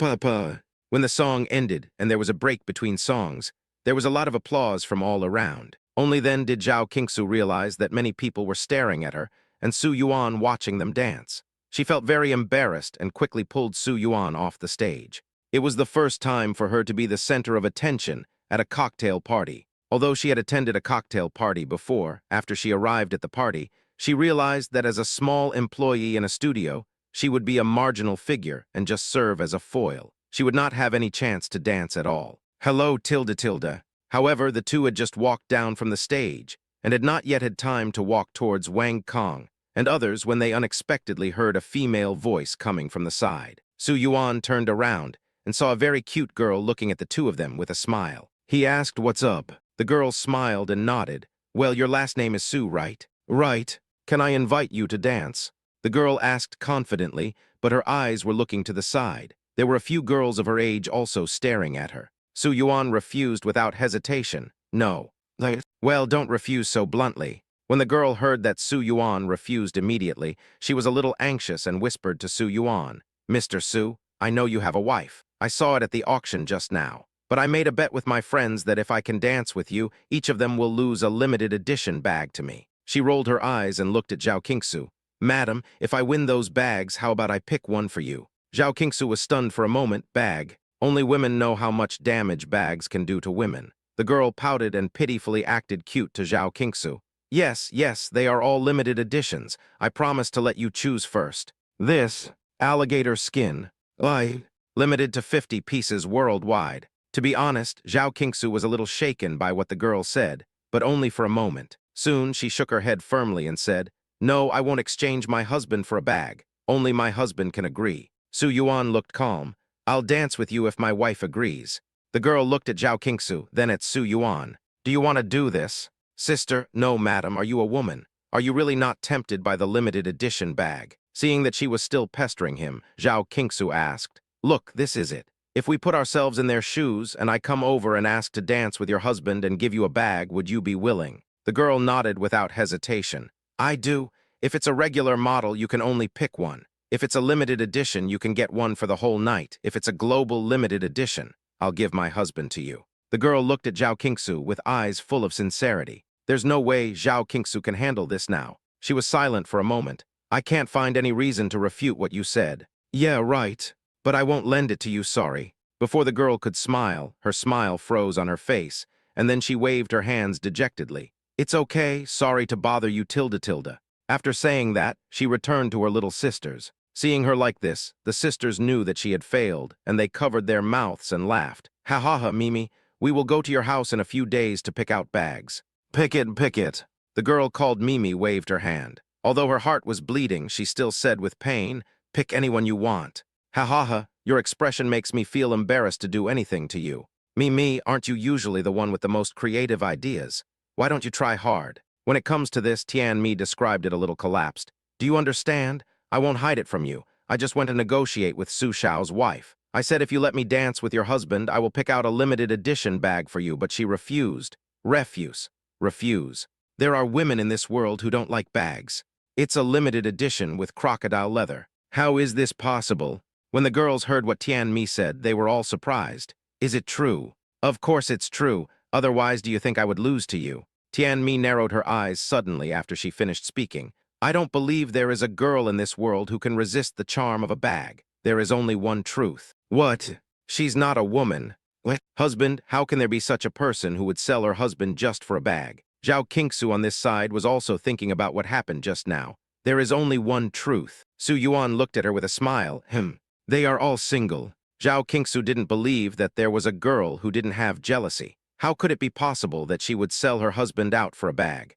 When the song ended and there was a break between songs, there was a lot of applause from all around. Only then did Zhao Qingsu realize that many people were staring at her and Su Yuan watching them dance. She felt very embarrassed and quickly pulled Su Yuan off the stage. It was the first time for her to be the center of attention at a cocktail party. Although she had attended a cocktail party before, after she arrived at the party, she realized that as a small employee in a studio, she would be a marginal figure and just serve as a foil. She would not have any chance to dance at all. Hello, tilde. However, the 2 had just walked down from the stage and had not yet had time to walk towards Wang Kong and others when they unexpectedly heard a female voice coming from the side. Su Yuan turned around and saw a very cute girl looking at the 2 of them with a smile. He asked, What's up? The girl smiled and nodded. Well, your last name is Su, right? Right. Can I invite you to dance? The girl asked confidently, but her eyes were looking to the side. There were a few girls of her age also staring at her. Su Yuan refused without hesitation. No. Well, don't refuse so bluntly. When the girl heard that Su Yuan refused immediately, she was a little anxious and whispered to Su Yuan, Mr. Su, I know you have a wife. I saw it at the auction just now. But I made a bet with my friends that if I can dance with you, each of them will lose a limited edition bag to me. She rolled her eyes and looked at Zhao Qingsu. Madam, if I win those bags, how about I pick one for you? Zhao Qingsu was stunned for a moment. Bag. Only women know how much damage bags can do to women. The girl pouted and pitifully acted cute to Zhao Qingsu. Yes, yes, they are all limited editions. I promise to let you choose first. This, alligator skin, limited to 50 pieces worldwide. To be honest, Zhao Qingsu was a little shaken by what the girl said, but only for a moment. Soon, she shook her head firmly and said, No, I won't exchange my husband for a bag. Only my husband can agree. Su Yuan looked calm. I'll dance with you if my wife agrees. The girl looked at Zhao Qingsu, then at Su Yuan. Do you want to do this? Sister, no, madam, are you a woman? Are you really not tempted by the limited edition bag? Seeing that she was still pestering him, Zhao Qingsu asked, Look, this is it. If we put ourselves in their shoes and I come over and ask to dance with your husband and give you a bag, would you be willing? The girl nodded without hesitation. I do. If it's a regular model, you can only pick one. If it's a limited edition, you can get one for the whole night. If it's a global limited edition, I'll give my husband to you. The girl looked at Zhao Qingsu with eyes full of sincerity. There's no way Zhao Qingsu can handle this now. She was silent for a moment. I can't find any reason to refute what you said. Yeah, right. But I won't lend it to you, sorry. Before the girl could smile, her smile froze on her face, and then she waved her hands dejectedly. It's okay, sorry to bother you, tilde. After saying that, she returned to her little sisters. Seeing her like this, the sisters knew that she had failed, and they covered their mouths and laughed. Ha ha ha, Mimi, we will go to your house in a few days to pick out bags. Pick it, pick it. The girl called Mimi waved her hand. Although her heart was bleeding, she still said with pain, pick anyone you want. Ha ha ha, your expression makes me feel embarrassed to do anything to you. Mimi, aren't you usually the one with the most creative ideas? Why don't you try hard? When it comes to this, Tian Mi described it a little collapsed. Do you understand? I won't hide it from you. I just went to negotiate with Su Shao's wife. I said if you let me dance with your husband, I will pick out a limited edition bag for you, but she refused. Refuse. There are women in this world who don't like bags. It's a limited edition with crocodile leather. How is this possible? When the girls heard what Tian Mi said, they were all surprised. Is it true? Of course it's true. Otherwise, do you think I would lose to you? Tian Mi narrowed her eyes suddenly after she finished speaking. I don't believe there is a girl in this world who can resist the charm of a bag. There is only one truth. What? She's not a woman. What? Husband, how can there be such a person who would sell her husband just for a bag? Zhao Qingsu on this side was also thinking about what happened just now. There is only one truth. Su Yuan looked at her with a smile. They are all single. Zhao Qingsu didn't believe that there was a girl who didn't have jealousy. How could it be possible that she would sell her husband out for a bag?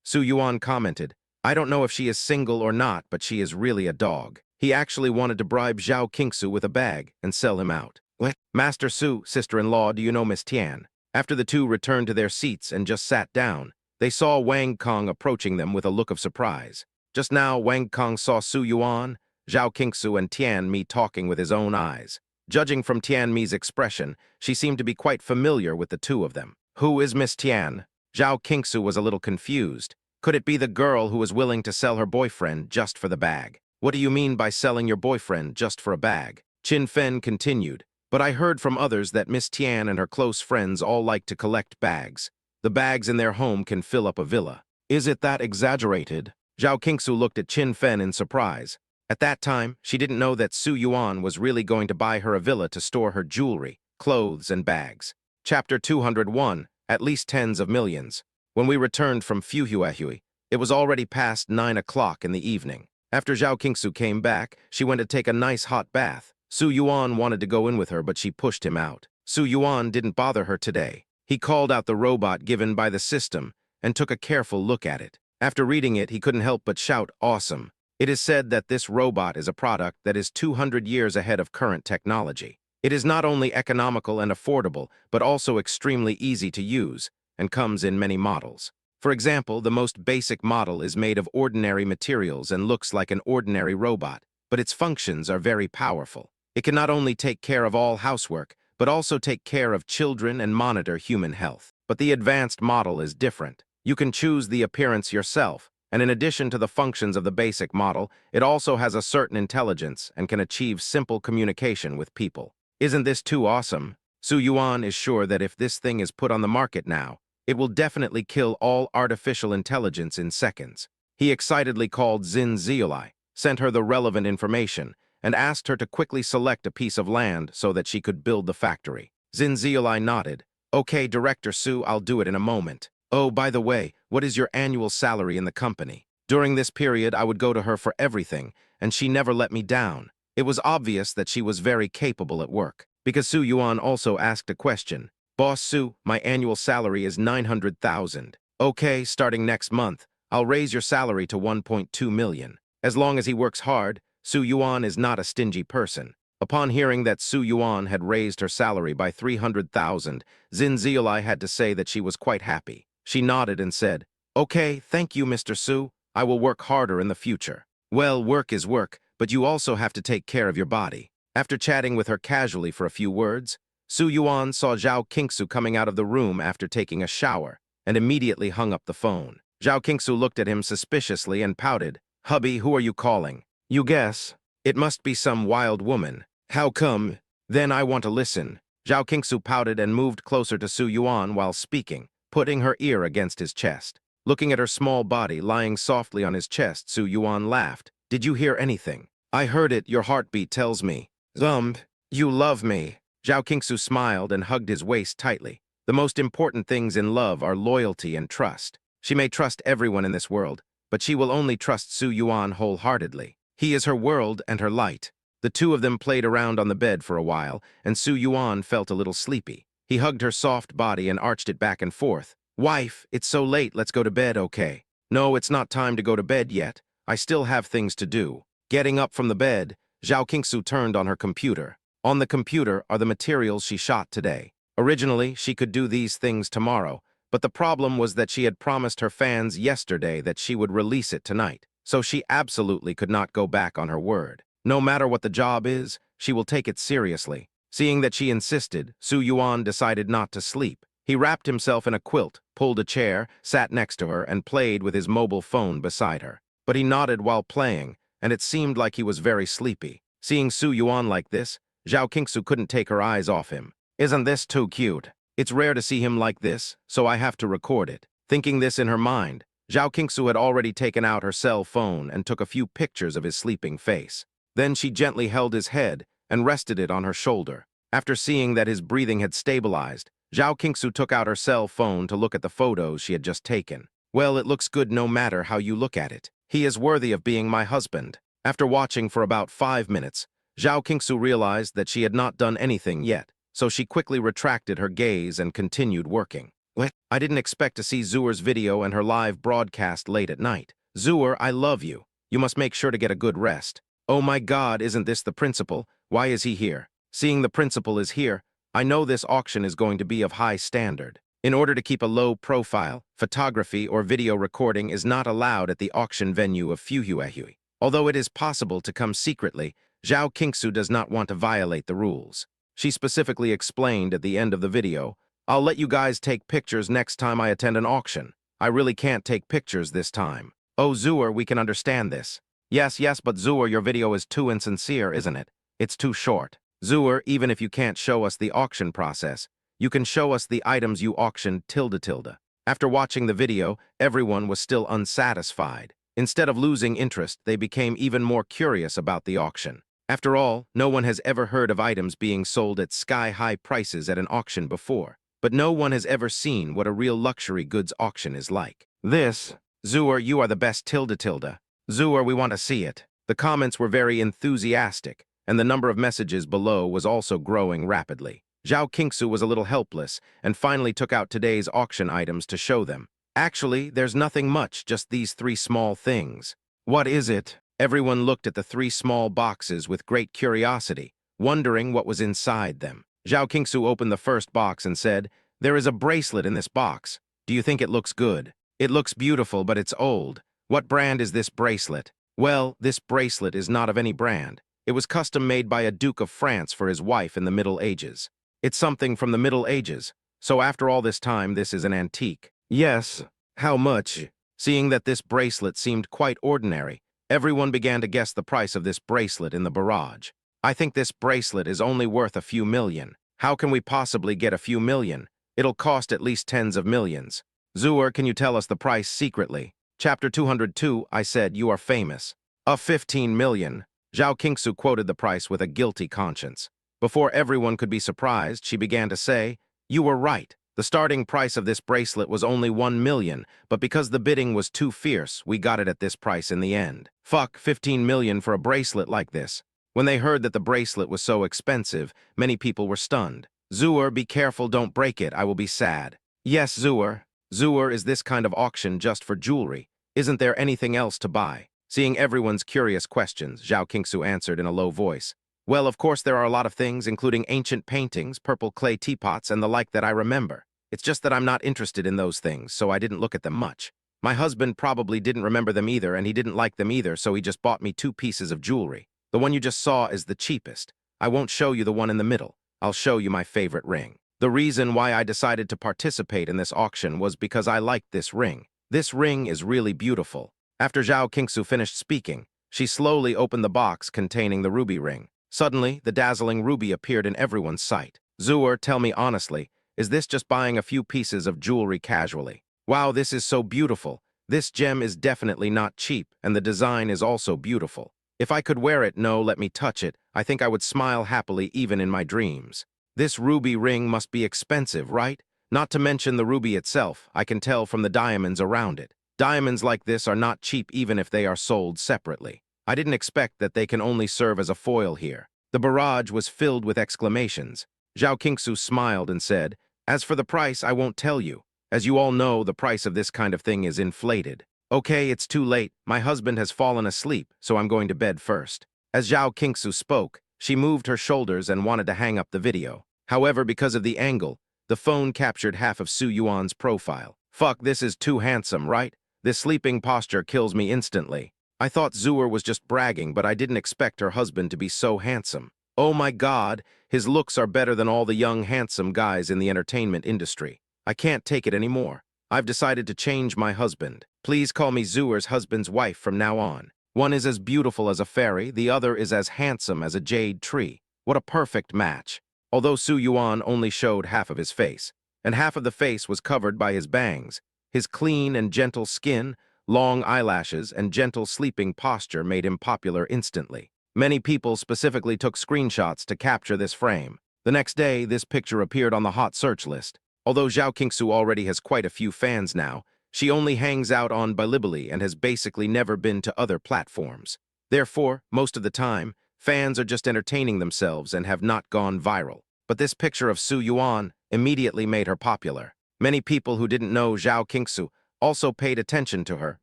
Su Yuan commented. I don't know if she is single or not, but she is really a dog. He actually wanted to bribe Zhao Qingsu with a bag and sell him out. What? Master Su, sister-in-law, do you know Miss Tian? After the two returned to their seats and just sat down, they saw Wang Kong approaching them with a look of surprise. Just now, Wang Kong saw Su Yuan, Zhao Qingsu, and Tian Mi talking with his own eyes. Judging from Tian Mi's expression, she seemed to be quite familiar with the two of them. Who is Miss Tian? Zhao Qingsu was a little confused. Could it be the girl who was willing to sell her boyfriend just for the bag? What do you mean by selling your boyfriend just for a bag? Qin Fen continued. But I heard from others that Miss Tian and her close friends all like to collect bags. The bags in their home can fill up a villa. Is it that exaggerated? Zhao Qingsu looked at Qin Fen in surprise. At that time, she didn't know that Su Yuan was really going to buy her a villa to store her jewelry, clothes, and bags. Chapter 201, at least tens of millions. When we returned from Fuhuahui, it was already past 9 o'clock in the evening. After Zhao Qingsu came back, she went to take a nice hot bath. Su Yuan wanted to go in with her, but she pushed him out. Su Yuan didn't bother her today. He called out the robot given by the system and took a careful look at it. After reading it, he couldn't help but shout, awesome. It is said that this robot is a product that is 200 years ahead of current technology. It is not only economical and affordable, but also extremely easy to use, and comes in many models. For example, the most basic model is made of ordinary materials and looks like an ordinary robot, but its functions are very powerful. It can not only take care of all housework, but also take care of children and monitor human health. But the advanced model is different. You can choose the appearance yourself, and in addition to the functions of the basic model, it also has a certain intelligence and can achieve simple communication with people. Isn't this too awesome? Su Yuan is sure that if this thing is put on the market now, it will definitely kill all artificial intelligence in seconds. He excitedly called Xin Ziolai, sent her the relevant information, and asked her to quickly select a piece of land so that she could build the factory. Xin Ziolai nodded. Okay, Director Su, I'll do it in a moment. Oh, by the way, what is your annual salary in the company? During this period, I would go to her for everything, and she never let me down. It was obvious that she was very capable at work, because Su Yuan also asked a question. Boss Su, my annual salary is 900,000. Okay, starting next month, I'll raise your salary to 1.2 million. As long as he works hard, Su Yuan is not a stingy person. Upon hearing that Su Yuan had raised her salary by 300,000, Xin Ziolai had to say that she was quite happy. She nodded and said, Okay, thank you, Mr. Su. I will work harder in the future. Well, work is work, but you also have to take care of your body. After chatting with her casually for a few words, Su Yuan saw Zhao Qingsu coming out of the room after taking a shower and immediately hung up the phone. Zhao Qingsu looked at him suspiciously and pouted. Hubby, who are you calling? You guess. It must be some wild woman. How come? Then I want to listen. Zhao Qingsu pouted and moved closer to Su Yuan while speaking, putting her ear against his chest. Looking at her small body lying softly on his chest, Su Yuan laughed. Did you hear anything? I heard it, your heartbeat tells me. You love me. Zhao Qingsu smiled and hugged his waist tightly. The most important things in love are loyalty and trust. She may trust everyone in this world, but she will only trust Su Yuan wholeheartedly. He is her world and her light. The two of them played around on the bed for a while, and Su Yuan felt a little sleepy. He hugged her soft body and arched it back and forth. Wife, it's so late, let's go to bed, okay? No, it's not time to go to bed yet. I still have things to do. Getting up from the bed, Zhao Qingsu turned on her computer. On the computer are the materials she shot today. Originally, she could do these things tomorrow, but the problem was that she had promised her fans yesterday that she would release it tonight, so she absolutely could not go back on her word. No matter what the job is, she will take it seriously. Seeing that she insisted, Su Yuan decided not to sleep. He wrapped himself in a quilt, pulled a chair, sat next to her, and played with his mobile phone beside her. But he nodded while playing, and it seemed like he was very sleepy. Seeing Su Yuan like this, Zhao Qingsu couldn't take her eyes off him. Isn't this too cute? It's rare to see him like this, so I have to record it. Thinking this in her mind, Zhao Qingsu had already taken out her cell phone and took a few pictures of his sleeping face. Then she gently held his head and rested it on her shoulder. After seeing that his breathing had stabilized, Zhao Qingsu took out her cell phone to look at the photos she had just taken. Well, it looks good no matter how you look at it. He is worthy of being my husband. After watching for about 5 minutes, Zhao Qingsu realized that she had not done anything yet, so she quickly retracted her gaze and continued working. What? I didn't expect to see Zuer's video and her live broadcast late at night. Zuer, I love you. You must make sure to get a good rest. Oh my God, isn't this the principal? Why is he here? Seeing the principal is here, I know this auction is going to be of high standard. In order to keep a low profile, photography or video recording is not allowed at the auction venue of Fuhuehui. Although it is possible to come secretly, Zhao Qingsu does not want to violate the rules. She specifically explained at the end of the video, I'll let you guys take pictures next time I attend an auction. I really can't take pictures this time. Oh, Zuer, we can understand this. Yes, but Zuer, your video is too insincere, isn't it? It's too short. Zuer, even if you can't show us the auction process, you can show us the items you auctioned tilde. After watching the video, everyone was still unsatisfied. Instead of losing interest, they became even more curious about the auction. After all, no one has ever heard of items being sold at sky-high prices at an auction before. But no one has ever seen what a real luxury goods auction is like. Zuer, you are the best tilde. Zuer, we want to see it. The comments were very enthusiastic, and the number of messages below was also growing rapidly. Zhao Qingsu was a little helpless and finally took out today's auction items to show them. Actually, there's nothing much, just these 3 small things. What is it? Everyone looked at the 3 small boxes with great curiosity, wondering what was inside them. Zhao Qingsu opened the first box and said, There is a bracelet in this box. Do you think it looks good? It looks beautiful, but it's old. What brand is this bracelet? Well, this bracelet is not of any brand. It was custom made by a Duke of France for his wife in the Middle Ages. It's something from the Middle Ages, so after all this time, this is an antique. Yes, how much? Seeing that this bracelet seemed quite ordinary, everyone began to guess the price of this bracelet in the barrage. I think this bracelet is only worth a few million. How can we possibly get a few million? It'll cost at least tens of millions. Zhu'er, can you tell us the price secretly? Chapter 202, I said, you are famous. 15 million. Zhao Qingsu quoted the price with a guilty conscience. Before everyone could be surprised, she began to say, you were right. The starting price of this bracelet was only 1 million, but because the bidding was too fierce, we got it at this price in the end. Fuck, 15 million for a bracelet like this. When they heard that the bracelet was so expensive, many people were stunned. Zhu'er, be careful, don't break it, I will be sad. Yes, Zhu'er. Zhu'er, is this kind of auction just for jewelry? Isn't there anything else to buy? Seeing everyone's curious questions, Zhao Qingsu answered in a low voice. Well, of course there are a lot of things, including ancient paintings, purple clay teapots, and the like that I remember. It's just that I'm not interested in those things, so I didn't look at them much. My husband probably didn't remember them either, and he didn't like them either, so he just bought me 2 pieces of jewelry. The one you just saw is the cheapest. I won't show you the one in the middle. I'll show you my favorite ring. The reason why I decided to participate in this auction was because I liked this ring. This ring is really beautiful. After Zhao Qingsu finished speaking, she slowly opened the box containing the ruby ring. Suddenly, the dazzling ruby appeared in everyone's sight. Zhu'er, tell me honestly, is this just buying a few pieces of jewelry casually? Wow, this is so beautiful. This gem is definitely not cheap, and the design is also beautiful. If I could wear it, no, let me touch it, I think I would smile happily even in my dreams. This ruby ring must be expensive, right? Not to mention the ruby itself, I can tell from the diamonds around it. Diamonds like this are not cheap even if they are sold separately. I didn't expect that they can only serve as a foil here. The barrage was filled with exclamations. Zhao Qingsu smiled and said, as for the price, I won't tell you. As you all know, the price of this kind of thing is inflated. Okay, it's too late. My husband has fallen asleep, so I'm going to bed first. As Zhao Qingsu spoke, she moved her shoulders and wanted to hang up the video. However, because of the angle, the phone captured half of Su Yuan's profile. Fuck, this is too handsome, right? This sleeping posture kills me instantly. I thought Zhu'er was just bragging, but I didn't expect her husband to be so handsome. Oh my God, his looks are better than all the young handsome guys in the entertainment industry. I can't take it anymore. I've decided to change my husband. Please call me Zhu'er's husband's wife from now on. One is as beautiful as a fairy, the other is as handsome as a jade tree. What a perfect match. Although Su Yuan only showed half of his face, and half of the face was covered by his bangs, his clean and gentle skin, long eyelashes, and gentle sleeping posture made him popular instantly. Many people specifically took screenshots to capture this frame. The next day, this picture appeared on the hot search list. Although Zhao Qingsu already has quite a few fans now, she only hangs out on Bilibili and has basically never been to other platforms. Therefore, most of the time, fans are just entertaining themselves and have not gone viral. But this picture of Su Yuan immediately made her popular. Many people who didn't know Zhao Qingsu also paid attention to her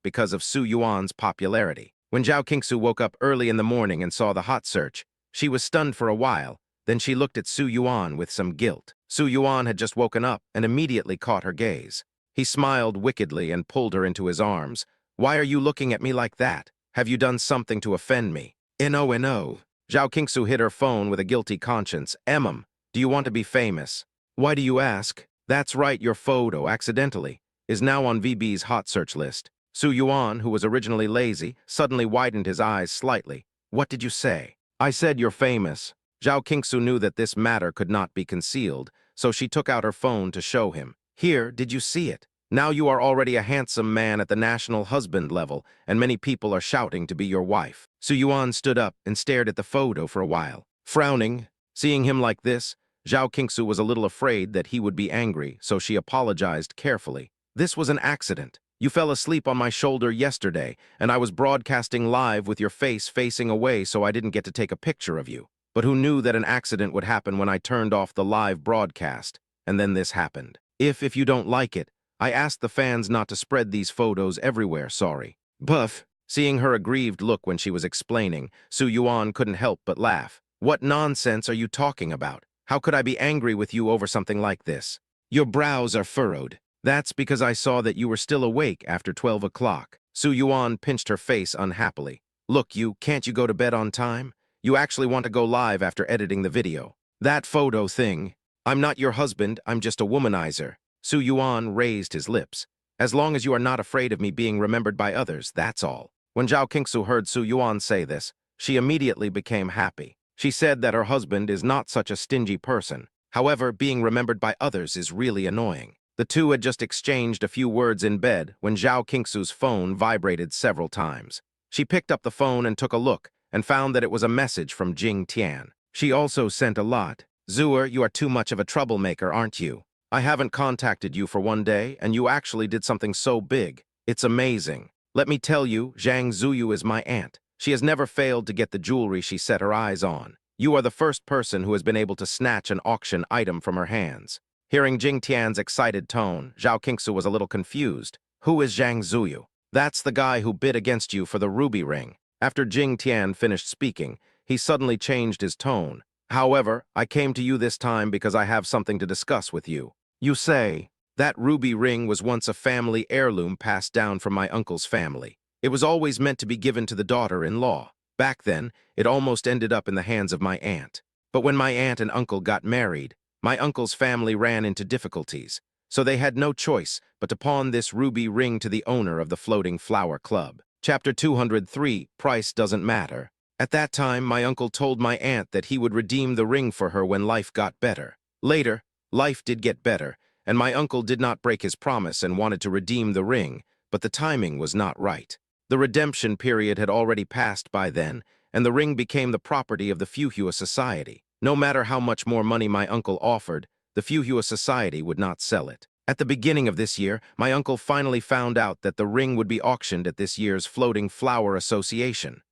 because of Su Yuan's popularity. When Zhao Qingsu woke up early in the morning and saw the hot search, she was stunned for a while. Then she looked at Su Yuan with some guilt. Su Yuan had just woken up and immediately caught her gaze. He smiled wickedly and pulled her into his arms. Why are you looking at me like that? Have you done something to offend me? No. Zhao Qingsu hid her phone with a guilty conscience. Do you want to be famous? Why do you ask? That's right, your photo, accidentally, is now on VB's hot search list. Su Yuan, who was originally lazy, suddenly widened his eyes slightly. What did you say? I said you're famous. Zhao Qingsu knew that this matter could not be concealed, so she took out her phone to show him. Here, did you see it? Now you are already a handsome man at the national husband level, and many people are shouting to be your wife. Su Yuan stood up and stared at the photo for a while. Frowning, seeing him like this, Zhao Qingsu was a little afraid that he would be angry, so she apologized carefully. This was an accident. You fell asleep on my shoulder yesterday, and I was broadcasting live with your face facing away, so I didn't get to take a picture of you. But who knew that an accident would happen when I turned off the live broadcast? And then this happened. If you don't like it, I asked the fans not to spread these photos everywhere, sorry. Buff. Seeing her aggrieved look when she was explaining, Su Yuan couldn't help but laugh. What nonsense are you talking about? How could I be angry with you over something like this? Your brows are furrowed. That's because I saw that you were still awake after 12 o'clock. Su Yuan pinched her face unhappily. Look, can't you go to bed on time? You actually want to go live after editing the video. That photo thing. I'm not your husband, I'm just a womanizer. Su Yuan raised his lips. As long as you are not afraid of me being remembered by others, that's all. When Zhao Qingsu heard Su Yuan say this, she immediately became happy. She said that her husband is not such a stingy person. However, being remembered by others is really annoying. The two had just exchanged a few words in bed when Zhao Qingsu's phone vibrated several times. She picked up the phone and took a look, and found that it was a message from Jing Tian. She also sent a lot. "Zhuo, you are too much of a troublemaker, aren't you? I haven't contacted you for one day, and you actually did something so big. It's amazing. Let me tell you, Zhang Zuyu is my aunt. She has never failed to get the jewelry she set her eyes on. You are the first person who has been able to snatch an auction item from her hands." Hearing Jing Tian's excited tone, Zhao Qingsu was a little confused. Who is Zhang Zuyu? That's the guy who bid against you for the ruby ring. After Jing Tian finished speaking, he suddenly changed his tone. "However, I came to you this time because I have something to discuss with you. You say, that ruby ring was once a family heirloom passed down from my uncle's family. It was always meant to be given to the daughter-in-law. Back then, it almost ended up in the hands of my aunt. But when my aunt and uncle got married, my uncle's family ran into difficulties, so they had no choice but to pawn this ruby ring to the owner of the Floating Flower Club." Chapter 203, Price Doesn't Matter. At that time, my uncle told my aunt that he would redeem the ring for her when life got better. Later, life did get better, and my uncle did not break his promise and wanted to redeem the ring, but the timing was not right. The redemption period had already passed by then, and the ring became the property of the Fuhua Society. No matter how much more money my uncle offered, the Fuhua Society would not sell it. At the beginning of this year, my uncle finally found out that the ring would be auctioned at this year's Floating Flower Association.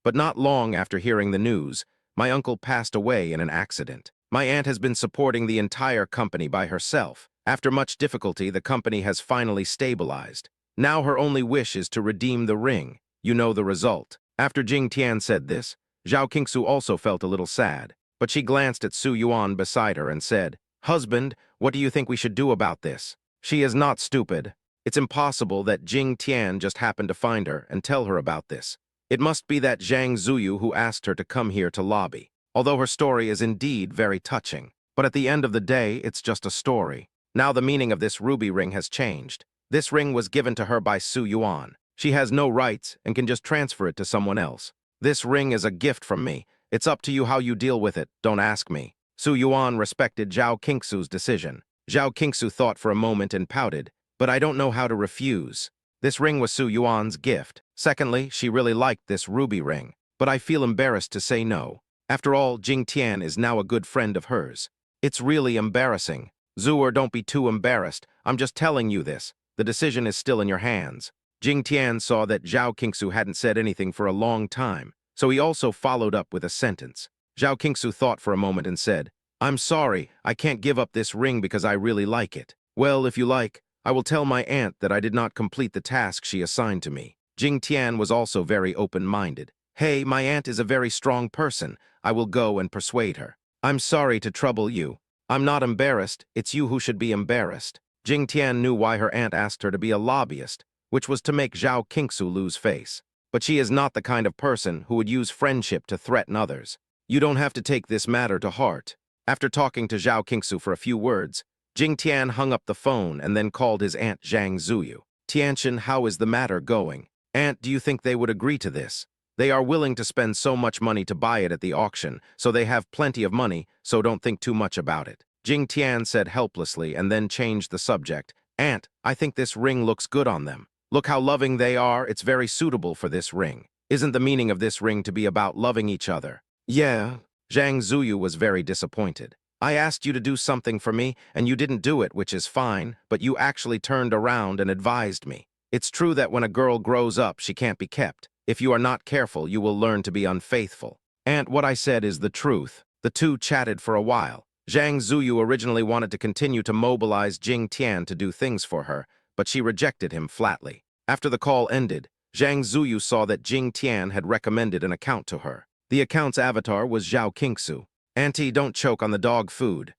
But not long after hearing the news, my uncle passed away in an accident. My aunt has been supporting the entire company by herself. After much difficulty, the company has finally stabilized. Now her only wish is to redeem the ring. You know the result. After Jing Tian said this, Zhao Qingsu also felt a little sad, but she glanced at Su Yuan beside her and said, "Husband, what do you think we should do about this?" She is not stupid. It's impossible that Jing Tian just happened to find her and tell her about this. It must be that Zhang Zuyu who asked her to come here to lobby. Although her story is indeed very touching, but at the end of the day, it's just a story. Now the meaning of this ruby ring has changed. This ring was given to her by Su Yuan. She has no rights and can just transfer it to someone else. This ring is a gift from me. It's up to you how you deal with it, don't ask me. Su Yuan respected Zhao Qingsu's decision. Zhao Qingsu thought for a moment and pouted, "But I don't know how to refuse." This ring was Su Yuan's gift. Secondly, she really liked this ruby ring, but I feel embarrassed to say no. After all, Jing Tian is now a good friend of hers. It's really embarrassing. Zhuo, don't be too embarrassed. I'm just telling you this. The decision is still in your hands. Jing Tian saw that Zhao Qingsu hadn't said anything for a long time, so he also followed up with a sentence. Zhao Qingsu thought for a moment and said, "I'm sorry, I can't give up this ring because I really like it. Well, if you like, I will tell my aunt that I did not complete the task she assigned to me." Jing Tian was also very open-minded. "Hey, my aunt is a very strong person. I will go and persuade her." "I'm sorry to trouble you. I'm not embarrassed. It's you who should be embarrassed." Jing Tian knew why her aunt asked her to be a lobbyist, which was to make Zhao Qingsu lose face. But she is not the kind of person who would use friendship to threaten others. You don't have to take this matter to heart. After talking to Zhao Qingsu for a few words, Jing Tian hung up the phone and then called his aunt Zhang Zuyu. "Tianchen, how is the matter going? Aunt, do you think they would agree to this? They are willing to spend so much money to buy it at the auction, so they have plenty of money, so don't think too much about it." Jing Tian said helplessly and then changed the subject. "Aunt, I think this ring looks good on them. Look how loving they are, it's very suitable for this ring. Isn't the meaning of this ring to be about loving each other?" "Yeah." Zhang Zuyu was very disappointed. "I asked you to do something for me, and you didn't do it, which is fine, but you actually turned around and advised me. It's true that when a girl grows up, she can't be kept. If you are not careful, you will learn to be unfaithful." "Aunt, what I said is the truth." The two chatted for a while. Zhang Zuyu originally wanted to continue to mobilize Jing Tian to do things for her, but she rejected him flatly. After the call ended, Zhang Zuyu saw that Jing Tian had recommended an account to her. The account's avatar was Zhao Qingsu. "Auntie, don't choke on the dog food."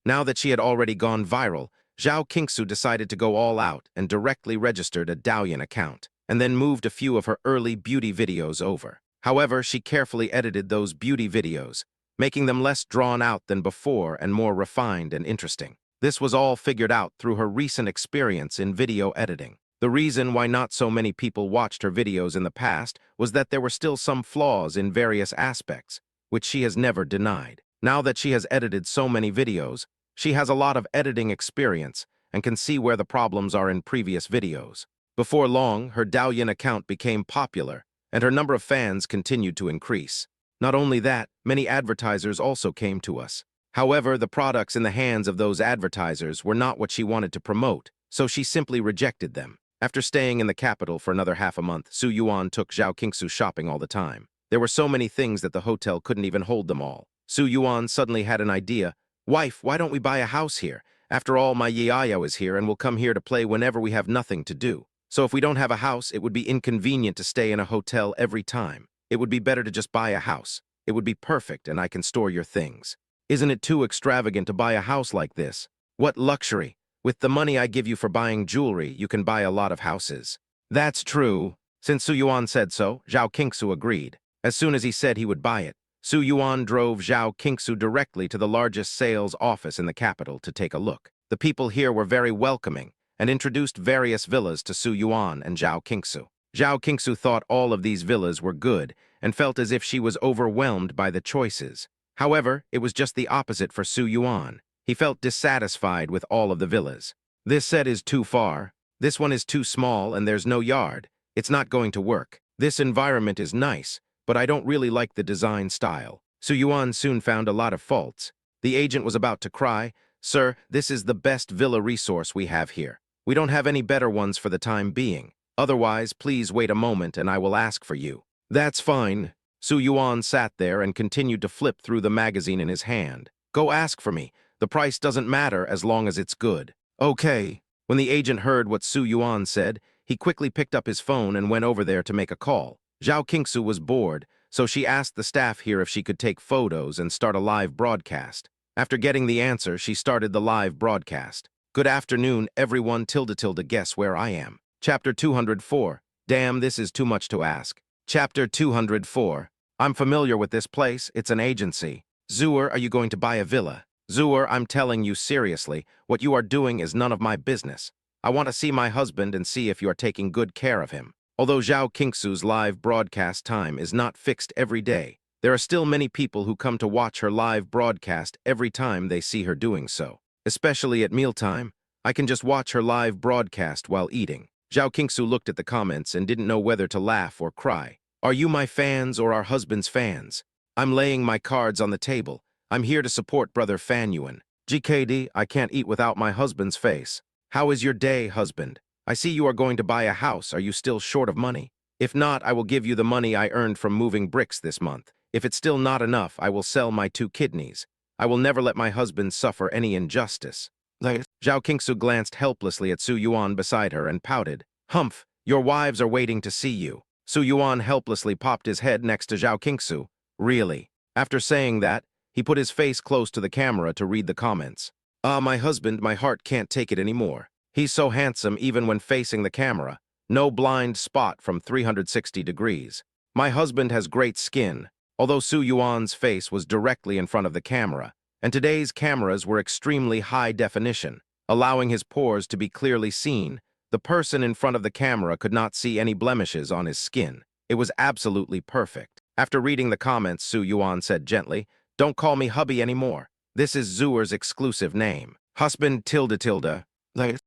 Now that she had already gone viral, Zhao Qingsu decided to go all out and directly registered a Douyin account, and then moved a few of her early beauty videos over. However, she carefully edited those beauty videos, making them less drawn out than before and more refined and interesting. This was all figured out through her recent experience in video editing. The reason why not so many people watched her videos in the past was that there were still some flaws in various aspects, which she has never denied. Now that she has edited so many videos, she has a lot of editing experience and can see where the problems are in previous videos. Before long, her Douyin account became popular, and her number of fans continued to increase. Not only that, many advertisers also came to us. However, the products in the hands of those advertisers were not what she wanted to promote, so she simply rejected them. After staying in the capital for another half a month, Su Yuan took Zhao Qingsu shopping all the time. There were so many things that the hotel couldn't even hold them all. Su Yuan suddenly had an idea. "Wife, why don't we buy a house here? After all, my Yiao is here and will come here to play whenever we have nothing to do. So if we don't have a house, it would be inconvenient to stay in a hotel every time. It would be better to just buy a house. It would be perfect and I can store your things. Isn't it too extravagant to buy a house like this? What luxury! With the money I give you for buying jewelry, you can buy a lot of houses." That's true. Since Su Yuan said so, Zhao Qingsu agreed. As soon as he said he would buy it, Su Yuan drove Zhao Qingsu directly to the largest sales office in the capital to take a look. The people here were very welcoming and introduced various villas to Su Yuan and Zhao Qingsu. Zhao Qingsu thought all of these villas were good and felt as if she was overwhelmed by the choices. However, it was just the opposite for Su Yuan. He felt dissatisfied with all of the villas. "This set is too far. This one is too small and there's no yard. It's not going to work. This environment is nice, but I don't really like the design style." Su Yuan soon found a lot of faults. The agent was about to cry, "Sir, this is the best villa resource we have here. We don't have any better ones for the time being. Otherwise, please wait a moment and I will ask for you." "That's fine." Su Yuan sat there and continued to flip through the magazine in his hand. "Go ask for me. The price doesn't matter as long as it's good." "Okay." When the agent heard what Su Yuan said, he quickly picked up his phone and went over there to make a call. Zhao Qingsu was bored, so she asked the staff here if she could take photos and start a live broadcast. After getting the answer, she started the live broadcast. "Good afternoon, everyone. Guess where I am." Chapter 204. Damn, this is too much to ask. Chapter 204. I'm familiar with this place. It's an agency. Zhuer, are you going to buy a villa? Zhuer, I'm telling you seriously, what you are doing is none of my business. I want to see my husband and see if you are taking good care of him. Although Zhao Qingsu's live broadcast time is not fixed every day, there are still many people who come to watch her live broadcast every time they see her doing so. Especially at mealtime, I can just watch her live broadcast while eating. Zhao Qingsu looked at the comments and didn't know whether to laugh or cry. Are you my fans or our husband's fans? I'm laying my cards on the table. I'm here to support Brother Fan Yuan. GKD, I can't eat without my husband's face. How is your day, husband? I see you are going to buy a house. Are you still short of money? If not, I will give you the money I earned from moving bricks this month. If it's still not enough, I will sell my 2 kidneys. I will never let my husband suffer any injustice. Zhao Qingsu glanced helplessly at Su Yuan beside her and pouted. Humph, your wives are waiting to see you. Su Yuan helplessly popped his head next to Zhao Qingsu. Really? After saying that, he put his face close to the camera to read the comments. "Ah, my husband, my heart can't take it anymore. He's so handsome even when facing the camera. No blind spot from 360 degrees. My husband has great skin." Although Su Yuan's face was directly in front of the camera, and today's cameras were extremely high definition, allowing his pores to be clearly seen, the person in front of the camera could not see any blemishes on his skin. It was absolutely perfect. After reading the comments, Su Yuan said gently, "Don't call me hubby anymore. This is Zhuer's exclusive name. Husband tilde tilde."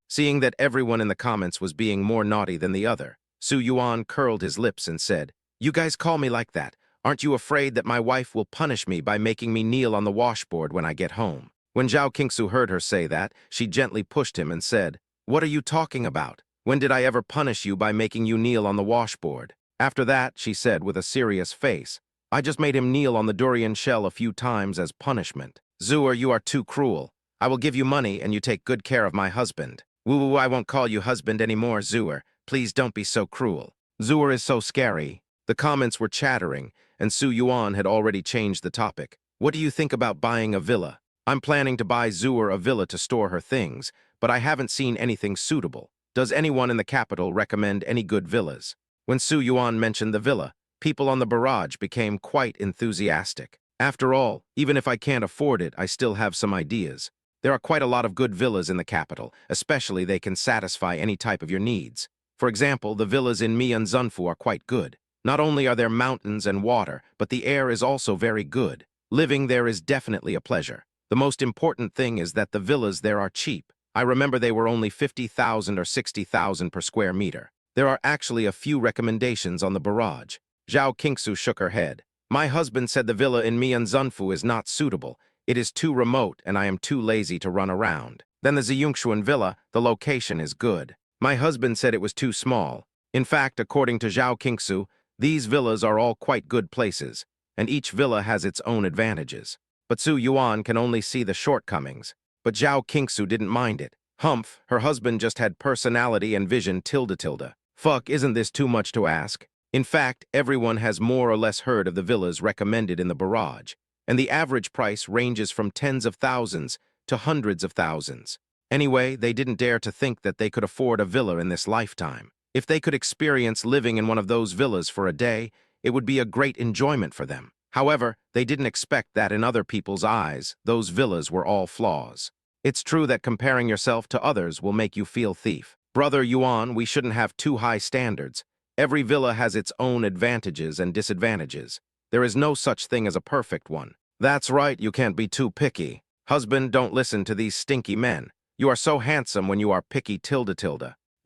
Seeing that everyone in the comments was being more naughty than the other, Su Yuan curled his lips and said, "You guys call me like that. Aren't you afraid that my wife will punish me by making me kneel on the washboard when I get home?" When Zhao Qingsu heard her say that, she gently pushed him and said, "What are you talking about? When did I ever punish you by making you kneel on the washboard?" After that, she said with a serious face, "I just made him kneel on the durian shell a few times as punishment." "Zhuer, you are too cruel. I will give you money and you take good care of my husband." "Woo, I won't call you husband anymore, Zhuer. Please don't be so cruel. Zhuer is so scary." The comments were chattering, and Su Yuan had already changed the topic. "What do you think about buying a villa?" "I'm planning to buy Zhuer a villa to store her things, but I haven't seen anything suitable. Does anyone in the capital recommend any good villas?" When Su Yuan mentioned the villa, people on the barrage became quite enthusiastic. "After all, even if I can't afford it, I still have some ideas. There are quite a lot of good villas in the capital, especially they can satisfy any type of your needs. For example, the villas in Mian Zunfu are quite good. Not only are there mountains and water, but the air is also very good. Living there is definitely a pleasure. The most important thing is that the villas there are cheap. I remember they were only 50,000 or 60,000 per square meter. There are actually a few recommendations on the barrage. Zhao Qingsu shook her head. My husband said the villa in Mianzunfu is not suitable. It is too remote and I am too lazy to run around. Then the Ziyungshuan villa, the location is good. My husband said it was too small. In fact, according to Zhao Qingsu, these villas are all quite good places, and each villa has its own advantages. But Su Yuan can only see the shortcomings. But Zhao Qingsu didn't mind it. Humph, her husband just had personality and vision tilde. Fuck, isn't this too much to ask? In fact, everyone has more or less heard of the villas recommended in the barrage, and the average price ranges from tens of thousands to hundreds of thousands. Anyway, they didn't dare to think that they could afford a villa in this lifetime. If they could experience living in one of those villas for a day, it would be a great enjoyment for them. However, they didn't expect that in other people's eyes, those villas were all flaws. It's true that comparing yourself to others will make you feel thief. Brother Yuan, we shouldn't have too high standards. Every villa has its own advantages and disadvantages. There is no such thing as a perfect one. That's right, you can't be too picky. Husband, don't listen to these stinky men. You are so handsome when you are picky tilde.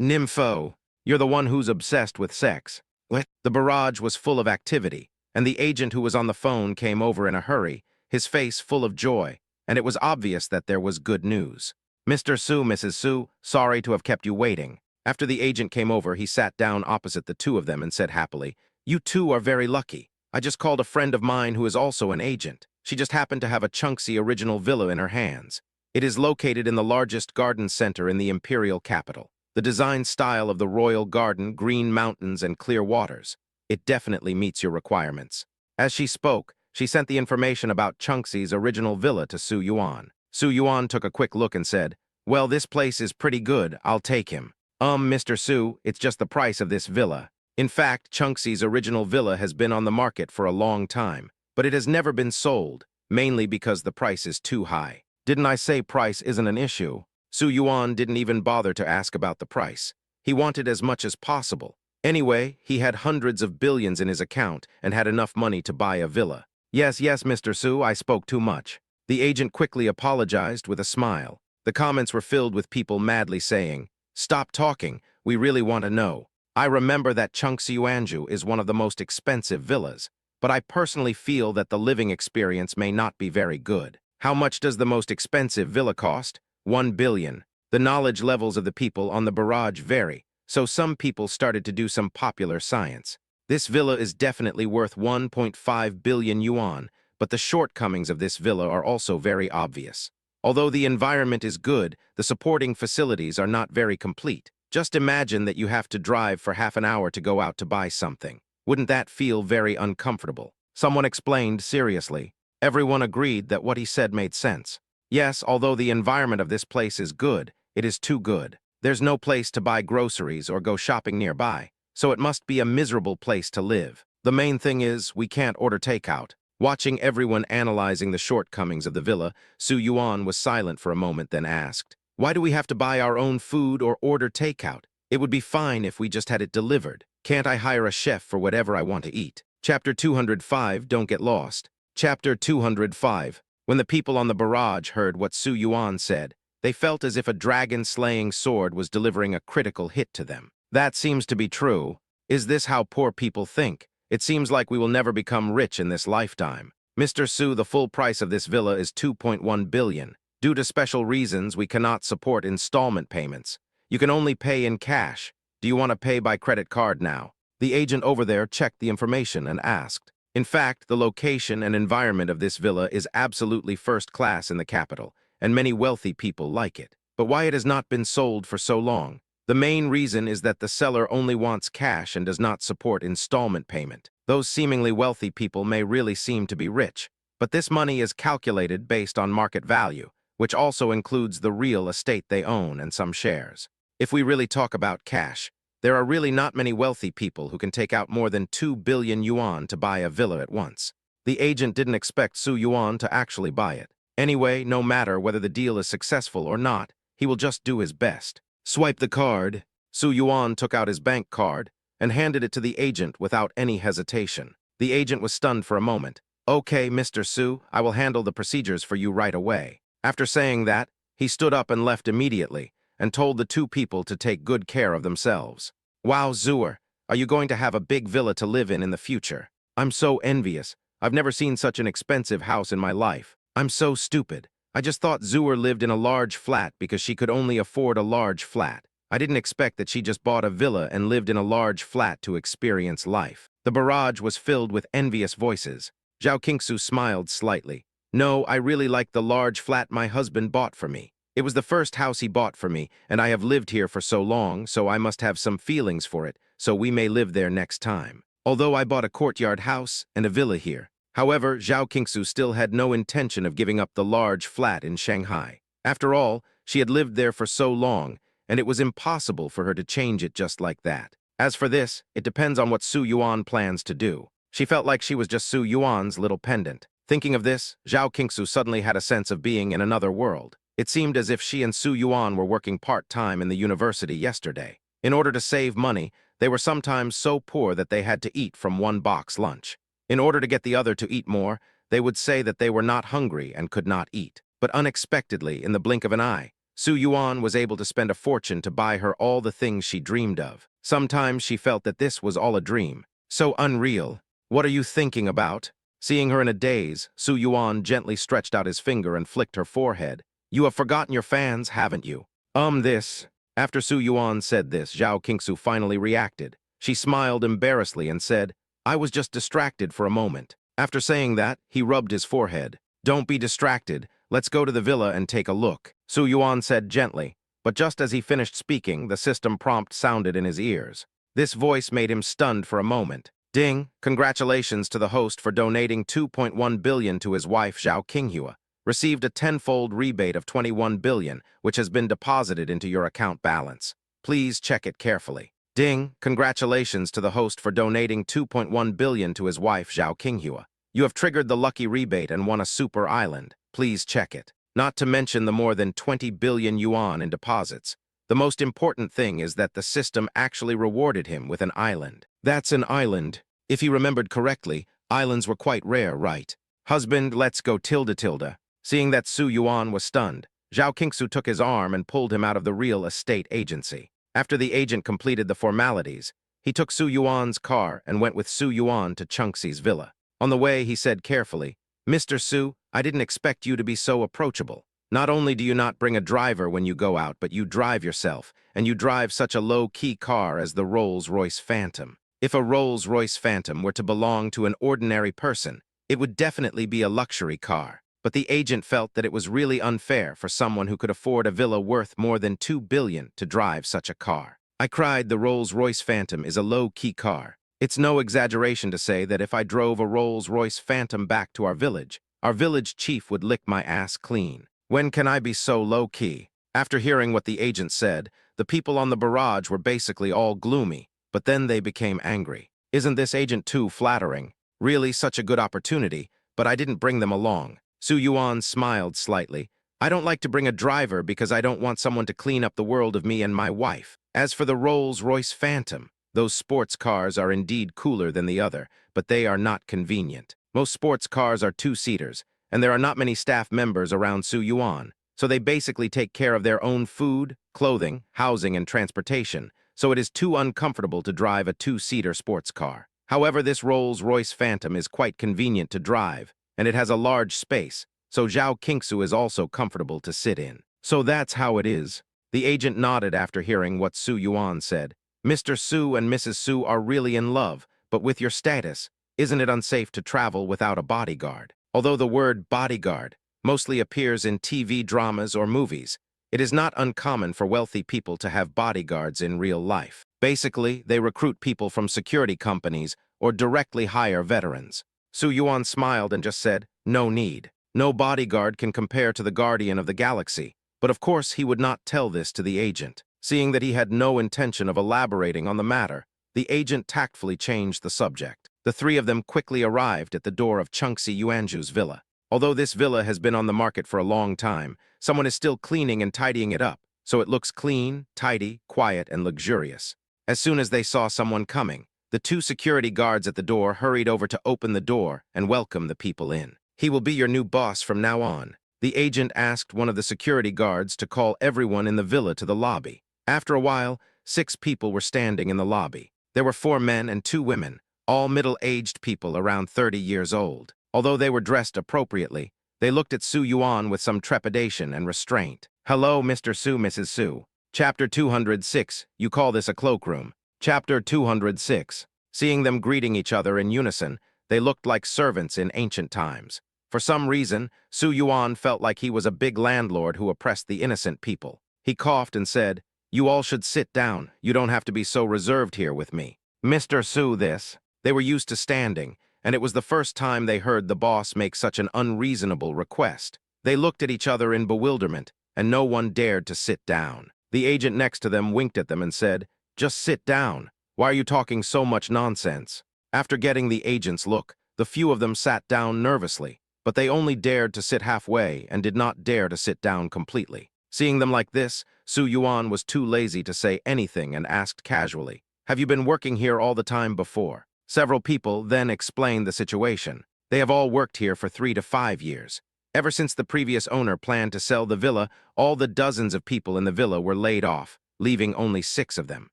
Nympho, you're the one who's obsessed with sex. What? The barrage was full of activity, and the agent who was on the phone came over in a hurry, his face full of joy, and it was obvious that there was good news. Mr. Su, Mrs. Su, sorry to have kept you waiting. After the agent came over, he sat down opposite the two of them and said happily, "You two are very lucky. I just called a friend of mine who is also an agent. She just happened to have a Chunxi original villa in her hands. It is located in the largest garden center in the imperial capital. The design style of the royal garden, green mountains, and clear waters. It definitely meets your requirements." As she spoke, she sent the information about Chunxi's original villa to Su Yuan. Su Yuan took a quick look and said, "Well, this place is pretty good. I'll take him." Mr. Su, it's just the price of this villa. In fact, Chunxi's original villa has been on the market for a long time, but it has never been sold, mainly because the price is too high. Didn't I say price isn't an issue? Su Yuan didn't even bother to ask about the price. He wanted as much as possible. Anyway, he had hundreds of billions in his account and had enough money to buy a villa. Yes, Mr. Su, I spoke too much. The agent quickly apologized with a smile. The comments were filled with people madly saying, "Stop talking, we really want to know." I remember that Chunxi Yuanju is one of the most expensive villas, but I personally feel that the living experience may not be very good. How much does the most expensive villa cost? 1 billion. The knowledge levels of the people on the barrage vary, so some people started to do some popular science. This villa is definitely worth 1.5 billion yuan, but the shortcomings of this villa are also very obvious. Although the environment is good, the supporting facilities are not very complete. Just imagine that you have to drive for half an hour to go out to buy something. Wouldn't that feel very uncomfortable? Someone explained seriously. Everyone agreed that what he said made sense. Yes, although the environment of this place is good, it is too good. There's no place to buy groceries or go shopping nearby, so it must be a miserable place to live. The main thing is, we can't order takeout. Watching everyone analyzing the shortcomings of the villa, Su Yuan was silent for a moment, then asked, "Why do we have to buy our own food or order takeout? It would be fine if we just had it delivered. Can't I hire a chef for whatever I want to eat?" Chapter 205, Don't Get Lost. Chapter 205. When the people on the barrage heard what Su Yuan said, they felt as if a dragon-slaying sword was delivering a critical hit to them. That seems to be true. Is this how poor people think? It seems like we will never become rich in this lifetime. Mr. Su, the full price of this villa is 2.1 billion. Due to special reasons, we cannot support installment payments. You can only pay in cash. Do you want to pay by credit card now? The agent over there checked the information and asked. In fact, the location and environment of this villa is absolutely first class in the capital, and many wealthy people like it. But why it has not been sold for so long? The main reason is that the seller only wants cash and does not support installment payment. Those seemingly wealthy people may really seem to be rich, but this money is calculated based on market value, which also includes the real estate they own and some shares. If we really talk about cash, there are really not many wealthy people who can take out more than 2 billion yuan to buy a villa at once. The agent didn't expect Su Yuan to actually buy it. Anyway, no matter whether the deal is successful or not, he will just do his best. Swipe the card. Su Yuan took out his bank card and handed it to the agent without any hesitation. The agent was stunned for a moment. Okay, Mr. Su, I will handle the procedures for you right away. After saying that, he stood up and left immediately, and told the two people to take good care of themselves. Wow, Zooer, are you going to have a big villa to live in the future? I'm so envious. I've never seen such an expensive house in my life. I'm so stupid. I just thought Zooer lived in a large flat because she could only afford a large flat. I didn't expect that she just bought a villa and lived in a large flat to experience life. The barrage was filled with envious voices. Zhao Qingsu smiled slightly. No, I really like the large flat my husband bought for me. It was the first house he bought for me, and I have lived here for so long, so I must have some feelings for it, so we may live there next time. Although I bought a courtyard house and a villa here. However, Zhao Qingsu still had no intention of giving up the large flat in Shanghai. After all, she had lived there for so long, and it was impossible for her to change it just like that. As for this, it depends on what Su Yuan plans to do. She felt like she was just Su Yuan's little pendant. Thinking of this, Zhao Qingsu suddenly had a sense of being in another world. It seemed as if she and Su Yuan were working part-time in the university yesterday. In order to save money, they were sometimes so poor that they had to eat from one box lunch. In order to get the other to eat more, they would say that they were not hungry and could not eat. But unexpectedly, in the blink of an eye, Su Yuan was able to spend a fortune to buy her all the things she dreamed of. Sometimes she felt that this was all a dream. So unreal. What are you thinking about? Seeing her in a daze, Su Yuan gently stretched out his finger and flicked her forehead. You have forgotten your fans, haven't you? This. After Su Yuan said this, Zhao Qingsu finally reacted. She smiled embarrassedly and said, I was just distracted for a moment. After saying that, he rubbed his forehead. Don't be distracted. Let's go to the villa and take a look, Su Yuan said gently. But just as he finished speaking, the system prompt sounded in his ears. This voice made him stunned for a moment. Ding! Congratulations to the host for donating 2.1 billion to his wife Zhao Qinghua. Received a tenfold rebate of 21 billion, which has been deposited into your account balance. Please check it carefully. Ding! Congratulations to the host for donating 2.1 billion to his wife Zhao Qinghua. You have triggered the lucky rebate and won a super island. Please check it. Not to mention the more than 20 billion yuan in deposits. The most important thing is that the system actually rewarded him with an island. That's an island. If he remembered correctly, islands were quite rare, right? Husband, let's go tilde. Seeing that Su Yuan was stunned, Zhao Qingsu took his arm and pulled him out of the real estate agency. After the agent completed the formalities, he took Su Yuan's car and went with Su Yuan to Chengxi's villa. On the way, he said carefully, Mr. Su, I didn't expect you to be so approachable. Not only do you not bring a driver when you go out, but you drive yourself, and you drive such a low-key car as the Rolls-Royce Phantom. If a Rolls-Royce Phantom were to belong to an ordinary person, it would definitely be a luxury car. But the agent felt that it was really unfair for someone who could afford a villa worth more than 2 billion to drive such a car. I cried the Rolls-Royce Phantom is a low-key car. It's no exaggeration to say that if I drove a Rolls-Royce Phantom back to our village chief would lick my ass clean. When can I be so low-key? After hearing what the agent said, the people on the barrage were basically all gloomy, but then they became angry. Isn't this agent too flattering? Really such a good opportunity, but I didn't bring them along. Su Yuan smiled slightly. I don't like to bring a driver because I don't want someone to clean up the world of me and my wife. As for the Rolls-Royce Phantom, those sports cars are indeed cooler than the other, but they are not convenient. Most sports cars are two-seaters, and there are not many staff members around Su Yuan, so they basically take care of their own food, clothing, housing, and transportation, so it is too uncomfortable to drive a two-seater sports car. However, this Rolls-Royce Phantom is quite convenient to drive, and it has a large space, so Zhao Qingsu is also comfortable to sit in. So that's how it is. The agent nodded after hearing what Su Yuan said. Mr. Su and Mrs. Su are really in love, but with your status, isn't it unsafe to travel without a bodyguard? Although the word bodyguard mostly appears in TV dramas or movies, it is not uncommon for wealthy people to have bodyguards in real life. Basically, they recruit people from security companies or directly hire veterans. Su Yuan smiled and just said, no need. No bodyguard can compare to the Guardian of the Galaxy, but of course he would not tell this to the agent. Seeing that he had no intention of elaborating on the matter, the agent tactfully changed the subject. The three of them quickly arrived at the door of Chengxi Yuanzhu's villa. Although this villa has been on the market for a long time, someone is still cleaning and tidying it up, so it looks clean, tidy, quiet, and luxurious. As soon as they saw someone coming, The two security guards at the door hurried over to open the door and welcome the people in. "He will be your new boss from now on." The agent asked one of the security guards to call everyone in the villa to the lobby. After a while, 6 people were standing in the lobby. There were 4 men and 2 women, all middle-aged people around 30 years old. Although they were dressed appropriately, they looked at Su Yuan with some trepidation and restraint. "Hello, Mr. Su, Mrs. Su. Chapter 206, you call this a cloakroom." Chapter 206. Seeing them greeting each other in unison, they looked like servants in ancient times. For some reason, Su Yuan felt like he was a big landlord who oppressed the innocent people. He coughed and said, "You all should sit down. You don't have to be so reserved here with me." "Mr. Su, this." They were used to standing, and it was the first time they heard the boss make such an unreasonable request. They looked at each other in bewilderment, and no one dared to sit down. The agent next to them winked at them and said, "Just sit down. Why are you talking so much nonsense?" After getting the agent's look, the few of them sat down nervously, but they only dared to sit halfway and did not dare to sit down completely. Seeing them like this, Su Yuan was too lazy to say anything and asked casually, "Have you been working here all the time before?" Several people then explained the situation. They have all worked here for 3 to 5 years. Ever since the previous owner planned to sell the villa, all the dozens of people in the villa were laid off, leaving only 6 of them.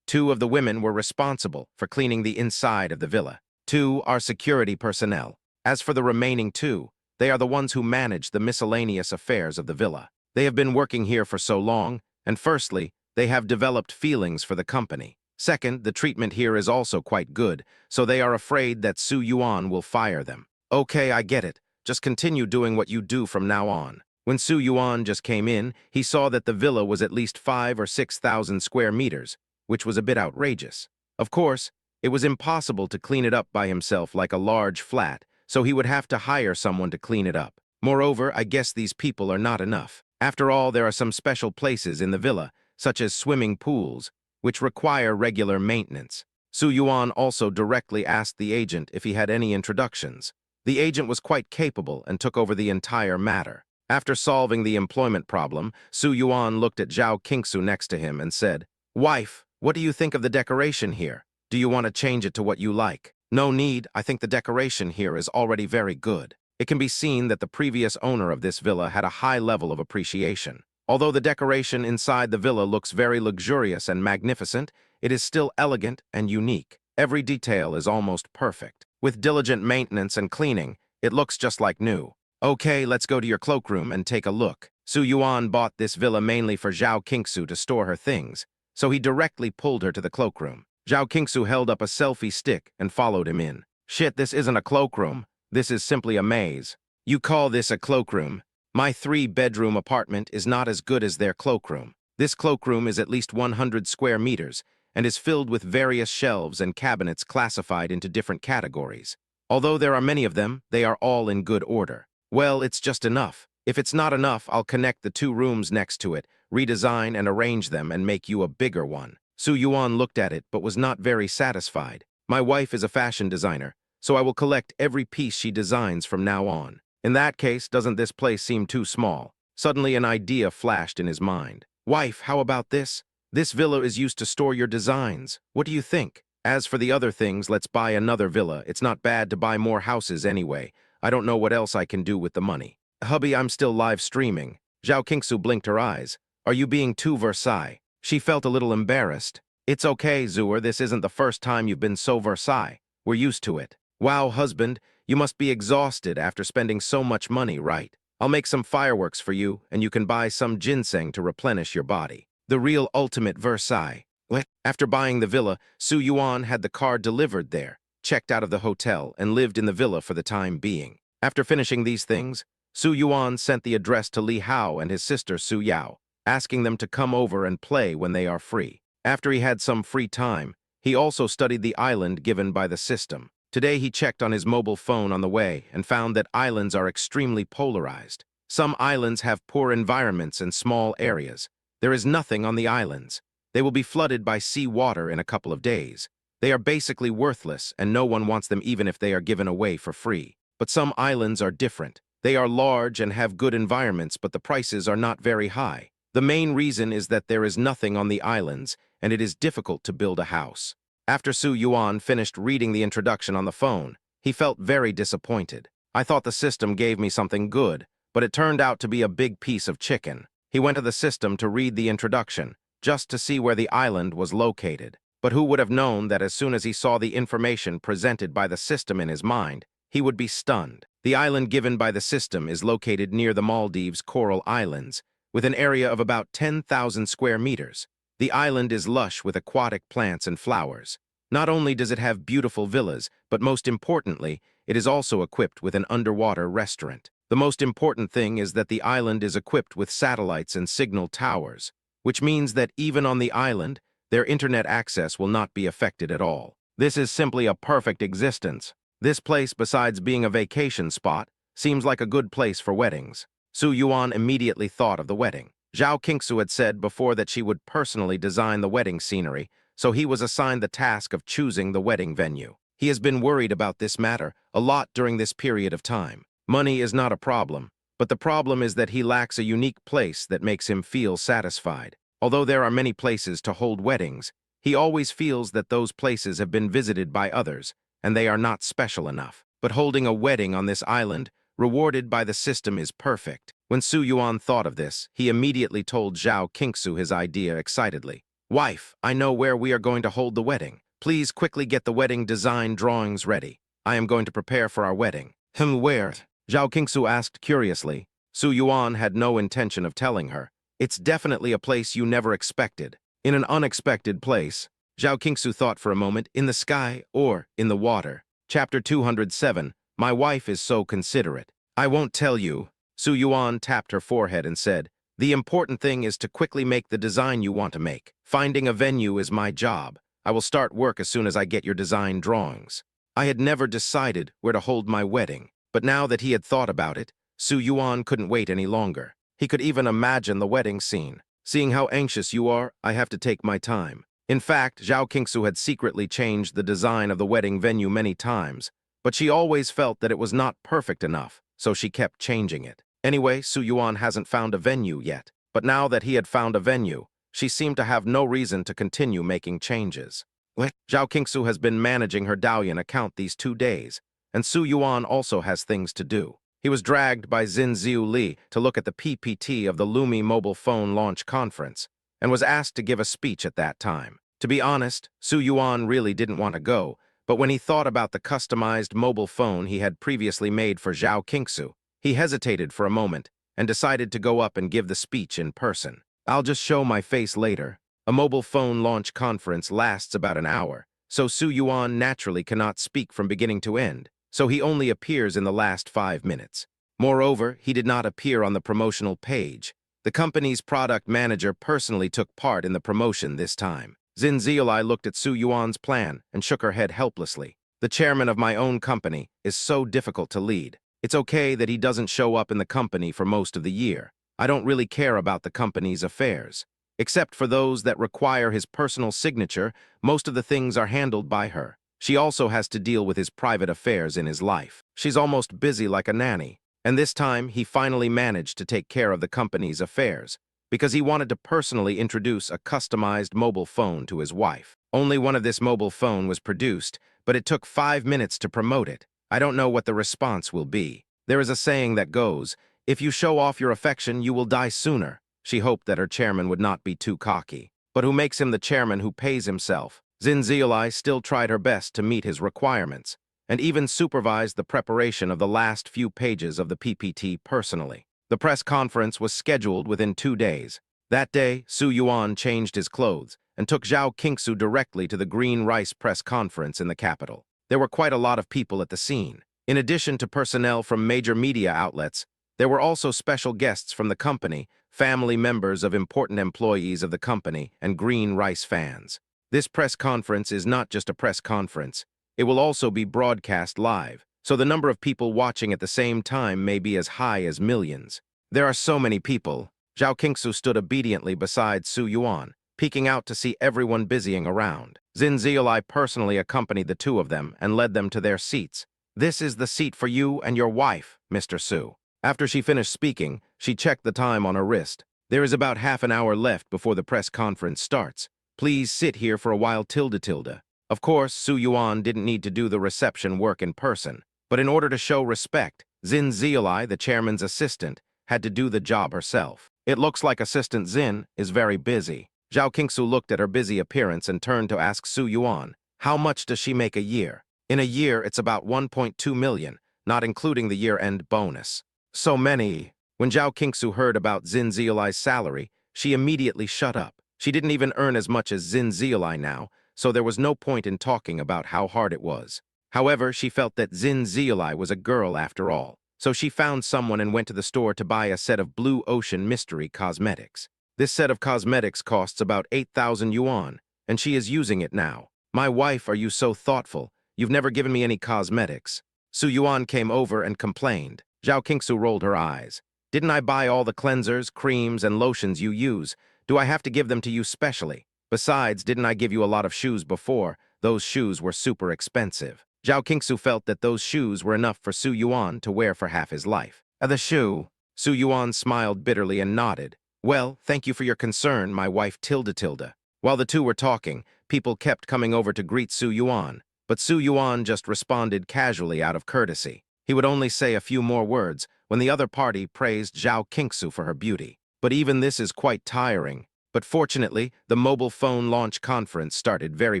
2 of the women were responsible for cleaning the inside of the villa. 2 are security personnel. As for the remaining 2, they are the ones who manage the miscellaneous affairs of the villa. They have been working here for so long, and firstly, they have developed feelings for the company. Second, the treatment here is also quite good, so they are afraid that Su Yuan will fire them. "Okay, I get it. Just continue doing what you do from now on." When Su Yuan just came in, he saw that the villa was at least 5,000 or 6,000 square meters, which was a bit outrageous. Of course, it was impossible to clean it up by himself like a large flat, so he would have to hire someone to clean it up. Moreover, I guess these people are not enough. After all, there are some special places in the villa, such as swimming pools, which require regular maintenance. Su Yuan also directly asked the agent if he had any introductions. The agent was quite capable and took over the entire matter. After solving the employment problem, Su Yuan looked at Zhao Qingsu next to him and said, "Wife, what do you think of the decoration here? Do you want to change it to what you like?" "No need. I think the decoration here is already very good." It can be seen that the previous owner of this villa had a high level of appreciation. Although the decoration inside the villa looks very luxurious and magnificent, it is still elegant and unique. Every detail is almost perfect. With diligent maintenance and cleaning, it looks just like new. "Okay, let's go to your cloakroom and take a look." Su Yuan bought this villa mainly for Zhao Qingsu to store her things, so he directly pulled her to the cloakroom. Zhao Qingsu held up a selfie stick and followed him in. "Shit, this isn't a cloakroom. This is simply a maze." "You call this a cloakroom? My 3-bedroom apartment is not as good as their cloakroom. This cloakroom is at least 100 square meters and is filled with various shelves and cabinets classified into different categories. Although there are many of them, they are all in good order." "Well, it's just enough. If it's not enough, I'll connect the 2 rooms next to it, redesign and arrange them, and make you a bigger one." Su Yuan looked at it but was not very satisfied. "My wife is a fashion designer, so I will collect every piece she designs from now on. In that case, doesn't this place seem too small?" Suddenly an idea flashed in his mind. "Wife, how about this? This villa is used to store your designs. What do you think? As for the other things, let's buy another villa. It's not bad to buy more houses anyway. I don't know what else I can do with the money." "Hubby, I'm still live streaming." Zhao Qingsu blinked her eyes. "Are you being too Versailles?" She felt a little embarrassed. "It's okay, Zuer, this isn't the first time you've been so Versailles. We're used to it." "Wow, husband, you must be exhausted after spending so much money, right? I'll make some fireworks for you, and you can buy some ginseng to replenish your body." The real ultimate Versailles. What? After buying the villa, Su Yuan had the car delivered there, checked out of the hotel, and lived in the villa for the time being. After finishing these things, Su Yuan sent the address to Li Hao and his sister Su Yao, asking them to come over and play when they are free. After he had some free time, he also studied the island given by the system. Today he checked on his mobile phone on the way and found that islands are extremely polarized. Some islands have poor environments and small areas. There is nothing on the islands. They will be flooded by sea water in a couple of days. They are basically worthless and no one wants them even if they are given away for free. But some islands are different. They are large and have good environments, but the prices are not very high. The main reason is that there is nothing on the islands and it is difficult to build a house. After Su Yuan finished reading the introduction on the phone, he felt very disappointed. I thought the system gave me something good, but it turned out to be a big piece of chicken. He went to the system to read the introduction, just to see where the island was located. But who would have known that as soon as he saw the information presented by the system in his mind, he would be stunned. The island given by the system is located near the Maldives Coral Islands, with an area of about 10,000 square meters. The island is lush with aquatic plants and flowers. Not only does it have beautiful villas, but most importantly, it is also equipped with an underwater restaurant. The most important thing is that the island is equipped with satellites and signal towers, which means that even on the island, their internet access will not be affected at all. This is simply a perfect existence. This place, besides being a vacation spot, seems like a good place for weddings. Su Yuan immediately thought of the wedding. Zhao Qingsu had said before that she would personally design the wedding scenery, so he was assigned the task of choosing the wedding venue. He has been worried about this matter a lot during this period of time. Money is not a problem, but the problem is that he lacks a unique place that makes him feel satisfied. Although there are many places to hold weddings, he always feels that those places have been visited by others, and they are not special enough. But holding a wedding on this island, rewarded by the system, is perfect. When Su Yuan thought of this, he immediately told Zhao Qingsu his idea excitedly. "Wife, I know where we are going to hold the wedding. Please quickly get the wedding design drawings ready. I am going to prepare for our wedding." Where? Zhao Qingsu asked curiously. Su Yuan had no intention of telling her. It's definitely a place you never expected. In an unexpected place. Zhao Qingsu thought for a moment, in the sky or in the water. Chapter 207, My wife is so considerate. I won't tell you. Su Yuan tapped her forehead and said, the important thing is to quickly make the design you want to make. Finding a venue is my job. I will start work as soon as I get your design drawings. I had never decided where to hold my wedding, but now that he had thought about it, Su Yuan couldn't wait any longer. He could even imagine the wedding scene. Seeing how anxious you are, I have to take my time. In fact, Zhao Qingsu had secretly changed the design of the wedding venue many times, but she always felt that it was not perfect enough, so she kept changing it. Anyway, Su Yuan hasn't found a venue yet, but now that he had found a venue, she seemed to have no reason to continue making changes. Zhao Qingsu has been managing her Douyin account these 2 days, and Su Yuan also has things to do. He was dragged by Xin Ziu Li to look at the PPT of the Lumi mobile phone launch conference, and was asked to give a speech at that time. To be honest, Su Yuan really didn't want to go, but when he thought about the customized mobile phone he had previously made for Zhao Qingsu, he hesitated for a moment and decided to go up and give the speech in person. I'll just show my face later. A mobile phone launch conference lasts about an hour, so Su Yuan naturally cannot speak from beginning to end, so he only appears in the last 5 minutes. Moreover, he did not appear on the promotional page. The company's product manager personally took part in the promotion this time. Xin Ziulai looked at Su Yuan's plan and shook her head helplessly. The chairman of my own company is so difficult to lead. It's okay that he doesn't show up in the company for most of the year. I don't really care about the company's affairs. Except for those that require his personal signature, most of the things are handled by her. She also has to deal with his private affairs in his life. She's almost busy like a nanny. And this time, he finally managed to take care of the company's affairs, because he wanted to personally introduce a customized mobile phone to his wife. Only one of this mobile phone was produced, but it took 5 minutes to promote it. I don't know what the response will be. There is a saying that goes, if you show off your affection, you will die sooner. She hoped that her chairman would not be too cocky. But who makes him the chairman who pays himself? Xin Ziulai still tried her best to meet his requirements, and even supervised the preparation of the last few pages of the PPT personally. The press conference was scheduled within 2 days. That day, Su Yuan changed his clothes and took Zhao Qingsu directly to the Green Rice press conference in the capital. There were quite a lot of people at the scene. In addition to personnel from major media outlets, there were also special guests from the company, family members of important employees of the company, and Green Rice fans. This press conference is not just a press conference. It will also be broadcast live, so the number of people watching at the same time may be as high as millions. There are so many people. Zhao Qingsu stood obediently beside Su Yuan, peeking out to see everyone busying around. Xin Ziulai personally accompanied the two of them and led them to their seats. This is the seat for you and your wife, Mr. Su. After she finished speaking, she checked the time on her wrist. There is about half an hour left before the press conference starts. Please sit here for a while tilde. Of course, Su Yuan didn't need to do the reception work in person, but in order to show respect, Zin Ziolai, the chairman's assistant, had to do the job herself. It looks like Assistant Zin is very busy. Zhao Qingsu looked at her busy appearance and turned to ask Su Yuan, how much does she make a year? In a year, it's about 1.2 million, not including the year-end bonus. So many. When Zhao Qingsu heard about Zin Ziolai's salary, she immediately shut up. She didn't even earn as much as Zin Ziolai now, so there was no point in talking about how hard it was. However, she felt that Zin Ziolai was a girl after all, so she found someone and went to the store to buy a set of Blue Ocean Mystery cosmetics. This set of cosmetics costs about 8,000 yuan, and she is using it now. My wife, are you so thoughtful? You've never given me any cosmetics. Su Yuan came over and complained. Zhao Qingsu rolled her eyes. Didn't I buy all the cleansers, creams, and lotions you use? Do I have to give them to you specially? Besides, didn't I give you a lot of shoes before? Those shoes were super expensive. Zhao Qingsu felt that those shoes were enough for Su Yuan to wear for half his life. The shoe? Su Yuan smiled bitterly and nodded. Well, thank you for your concern, my wife Tilda. While the two were talking, people kept coming over to greet Su Yuan, but Su Yuan just responded casually out of courtesy. He would only say a few more words when the other party praised Zhao Qingsu for her beauty. But even this is quite tiring. But fortunately, the mobile phone launch conference started very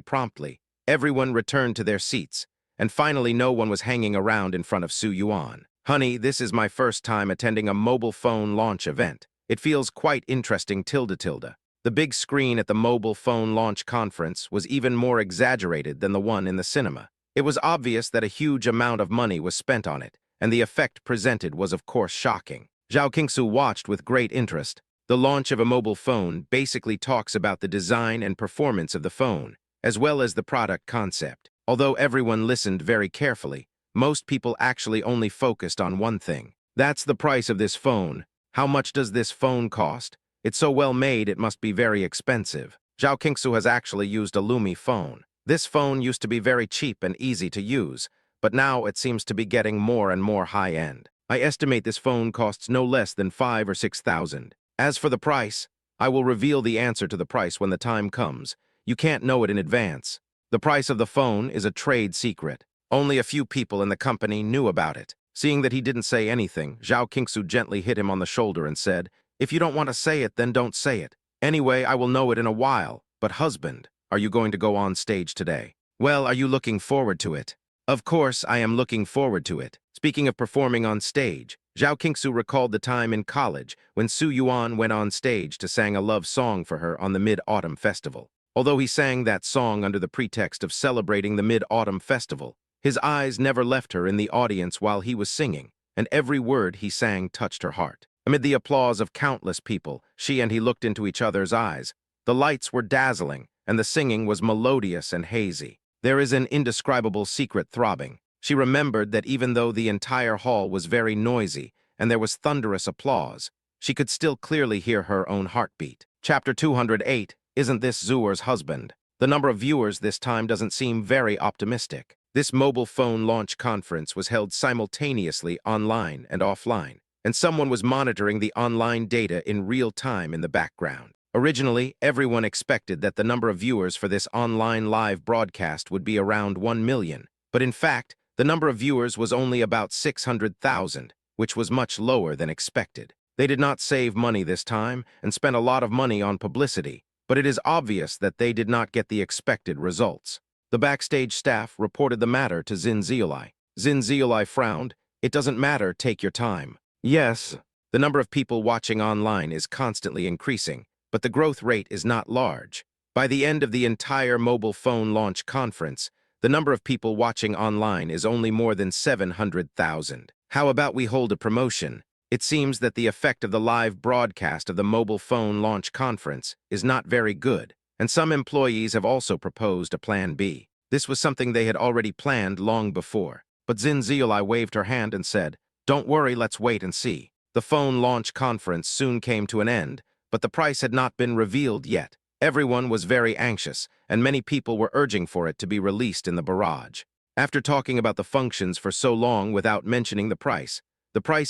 promptly. Everyone returned to their seats, and finally no one was hanging around in front of Su Yuan. Honey, this is my first time attending a mobile phone launch event. It feels quite interesting, Tilda. The big screen at the mobile phone launch conference was even more exaggerated than the one in the cinema. It was obvious that a huge amount of money was spent on it, and the effect presented was of course shocking. Zhao Qingsu watched with great interest. The launch of a mobile phone basically talks about the design and performance of the phone, as well as the product concept. Although everyone listened very carefully, most people actually only focused on one thing. That's the price of this phone. How much does this phone cost? It's so well made it must be very expensive. Zhao Qingsu has actually used a Lumi phone. This phone used to be very cheap and easy to use, but now it seems to be getting more and more high-end. I estimate this phone costs no less than 5,000 or 6,000. As for the price, I will reveal the answer to the price when the time comes. You can't know it in advance. The price of the phone is a trade secret. Only a few people in the company knew about it. Seeing that he didn't say anything, Zhao Qingsu gently hit him on the shoulder and said, if you don't want to say it, then don't say it. Anyway, I will know it in a while. But husband, are you going to go on stage today? Well, are you looking forward to it? Of course, I am looking forward to it. Speaking of performing on stage, Zhao Qingsu recalled the time in college when Su Yuan went on stage to sing a love song for her on the Mid-Autumn Festival. Although he sang that song under the pretext of celebrating the Mid-Autumn Festival, his eyes never left her in the audience while he was singing, and every word he sang touched her heart. Amid the applause of countless people, she and he looked into each other's eyes. The lights were dazzling, and the singing was melodious and hazy. There is an indescribable secret throbbing. She remembered that even though the entire hall was very noisy and there was thunderous applause, she could still clearly hear her own heartbeat. Chapter 208, Isn't This Zuer's Husband? The number of viewers this time doesn't seem very optimistic. This mobile phone launch conference was held simultaneously online and offline, and someone was monitoring the online data in real time in the background. Originally, everyone expected that the number of viewers for this online live broadcast would be around 1 million, but in fact, the number of viewers was only about 600,000, which was much lower than expected. They did not save money this time and spent a lot of money on publicity, but it is obvious that they did not get the expected results. The backstage staff reported the matter to Zin Ziolai. Zin Ziolai frowned. It doesn't matter, take your time. Yes, the number of people watching online is constantly increasing, but the growth rate is not large. By the end of the entire mobile phone launch conference, the number of people watching online is only more than 700,000. How about we hold a promotion? It seems that the effect of the live broadcast of the mobile phone launch conference is not very good, and some employees have also proposed a plan B. This was something they had already planned long before. But Zin Ziolai waved her hand and said, don't worry, let's wait and see. The phone launch conference soon came to an end, but the price had not been revealed yet. Everyone was very anxious, and many people were urging for it to be released in the barrage. After talking about the functions for so long without mentioning the price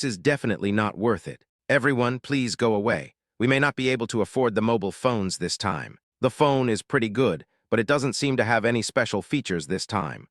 is definitely not worth it. Everyone, please go away. We may not be able to afford the mobile phones this time. The phone is pretty good, but it doesn't seem to have any special features this time.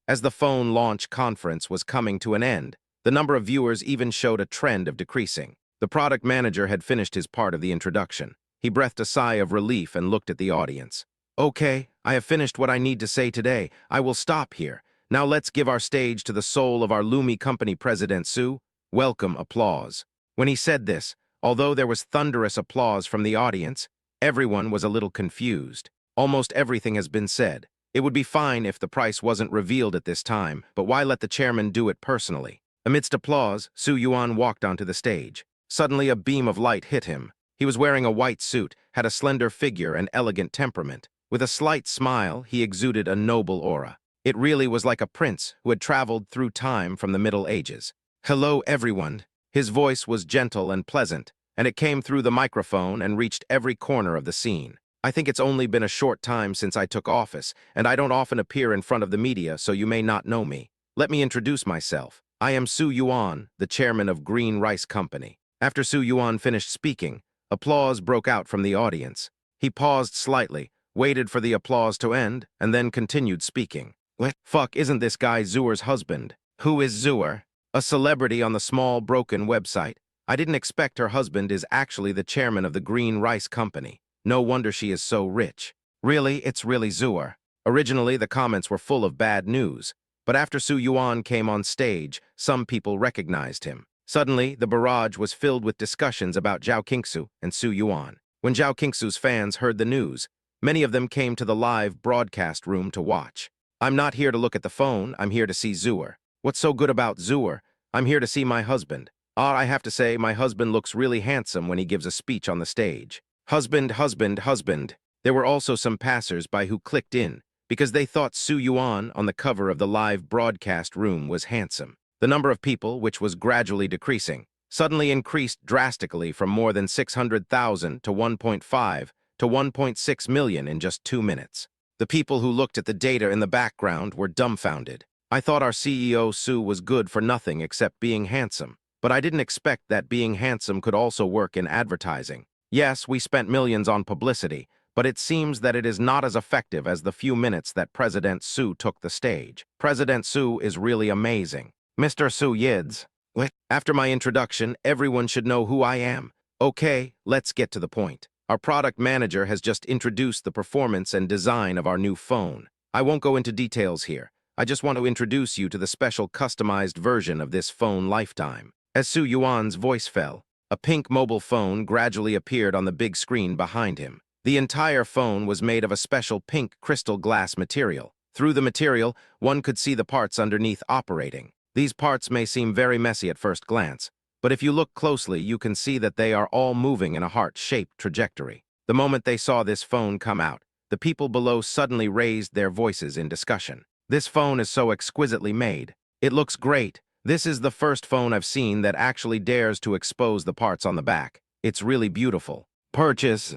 As the phone launch conference was coming to an end, the number of viewers even showed a trend of decreasing. The product manager had finished his part of the introduction. He breathed a sigh of relief and looked at the audience. Okay, I have finished what I need to say today. I will stop here. Now let's give our stage to the soul of our Lumi company president, Sue. Welcome applause. When he said this, although there was thunderous applause from the audience, everyone was a little confused. Almost everything has been said. It would be fine if the price wasn't revealed at this time, but why let the chairman do it personally? Amidst applause, Su Yuan walked onto the stage. Suddenly a beam of light hit him. He was wearing a white suit, had a slender figure and elegant temperament. With a slight smile, he exuded a noble aura. It really was like a prince who had traveled through time from the Middle Ages. Hello, everyone. His voice was gentle and pleasant, and it came through the microphone and reached every corner of the scene. I think it's only been a short time since I took office, and I don't often appear in front of the media, so you may not know me. Let me introduce myself. I am Su Yuan, the chairman of Green Rice Company. After Su Yuan finished speaking, applause broke out from the audience. He paused slightly, waited for the applause to end, and then continued speaking. What? Fuck, isn't this guy Zuer's husband? Who is Zuer? A celebrity on the small, broken website. I didn't expect her husband is actually the chairman of the Green Rice Company. No wonder she is so rich. Really, it's really Zuer. Originally, the comments were full of bad news, but after Su Yuan came on stage, some people recognized him. Suddenly, the barrage was filled with discussions about Zhao Qingsu and Su Yuan. When Zhao Qingsu's fans heard the news, many of them came to the live broadcast room to watch. I'm not here to look at the phone, I'm here to see Zuer. What's so good about Zuer? I'm here to see my husband. I have to say, my husband looks really handsome when he gives a speech on the stage. Husband, husband, husband. There were also some passers-by who clicked in because they thought Su Yuan on the cover of the live broadcast room was handsome. The number of people, which was gradually decreasing, suddenly increased drastically from more than 600,000 to 1.5 to 1.6 million in just 2 minutes. The people who looked at the data in the background were dumbfounded. I thought our CEO Su was good for nothing except being handsome, but I didn't expect that being handsome could also work in advertising. Yes, we spent millions on publicity, but it seems that it is not as effective as the few minutes that President Su took the stage. President Su is really amazing. Mr. Su Yids. After my introduction, everyone should know who I am. Okay, let's get to the point. Our product manager has just introduced the performance and design of our new phone. I won't go into details here. I just want to introduce you to the special customized version of this phone lifetime. As Su Yuan's voice fell, a pink mobile phone gradually appeared on the big screen behind him. The entire phone was made of a special pink crystal glass material. Through the material, one could see the parts underneath operating. These parts may seem very messy at first glance, but if you look closely, you can see that they are all moving in a heart-shaped trajectory. The moment they saw this phone come out, the people below suddenly raised their voices in discussion. This phone is so exquisitely made. It looks great. This is the first phone I've seen that actually dares to expose the parts on the back. It's really beautiful. Purchase.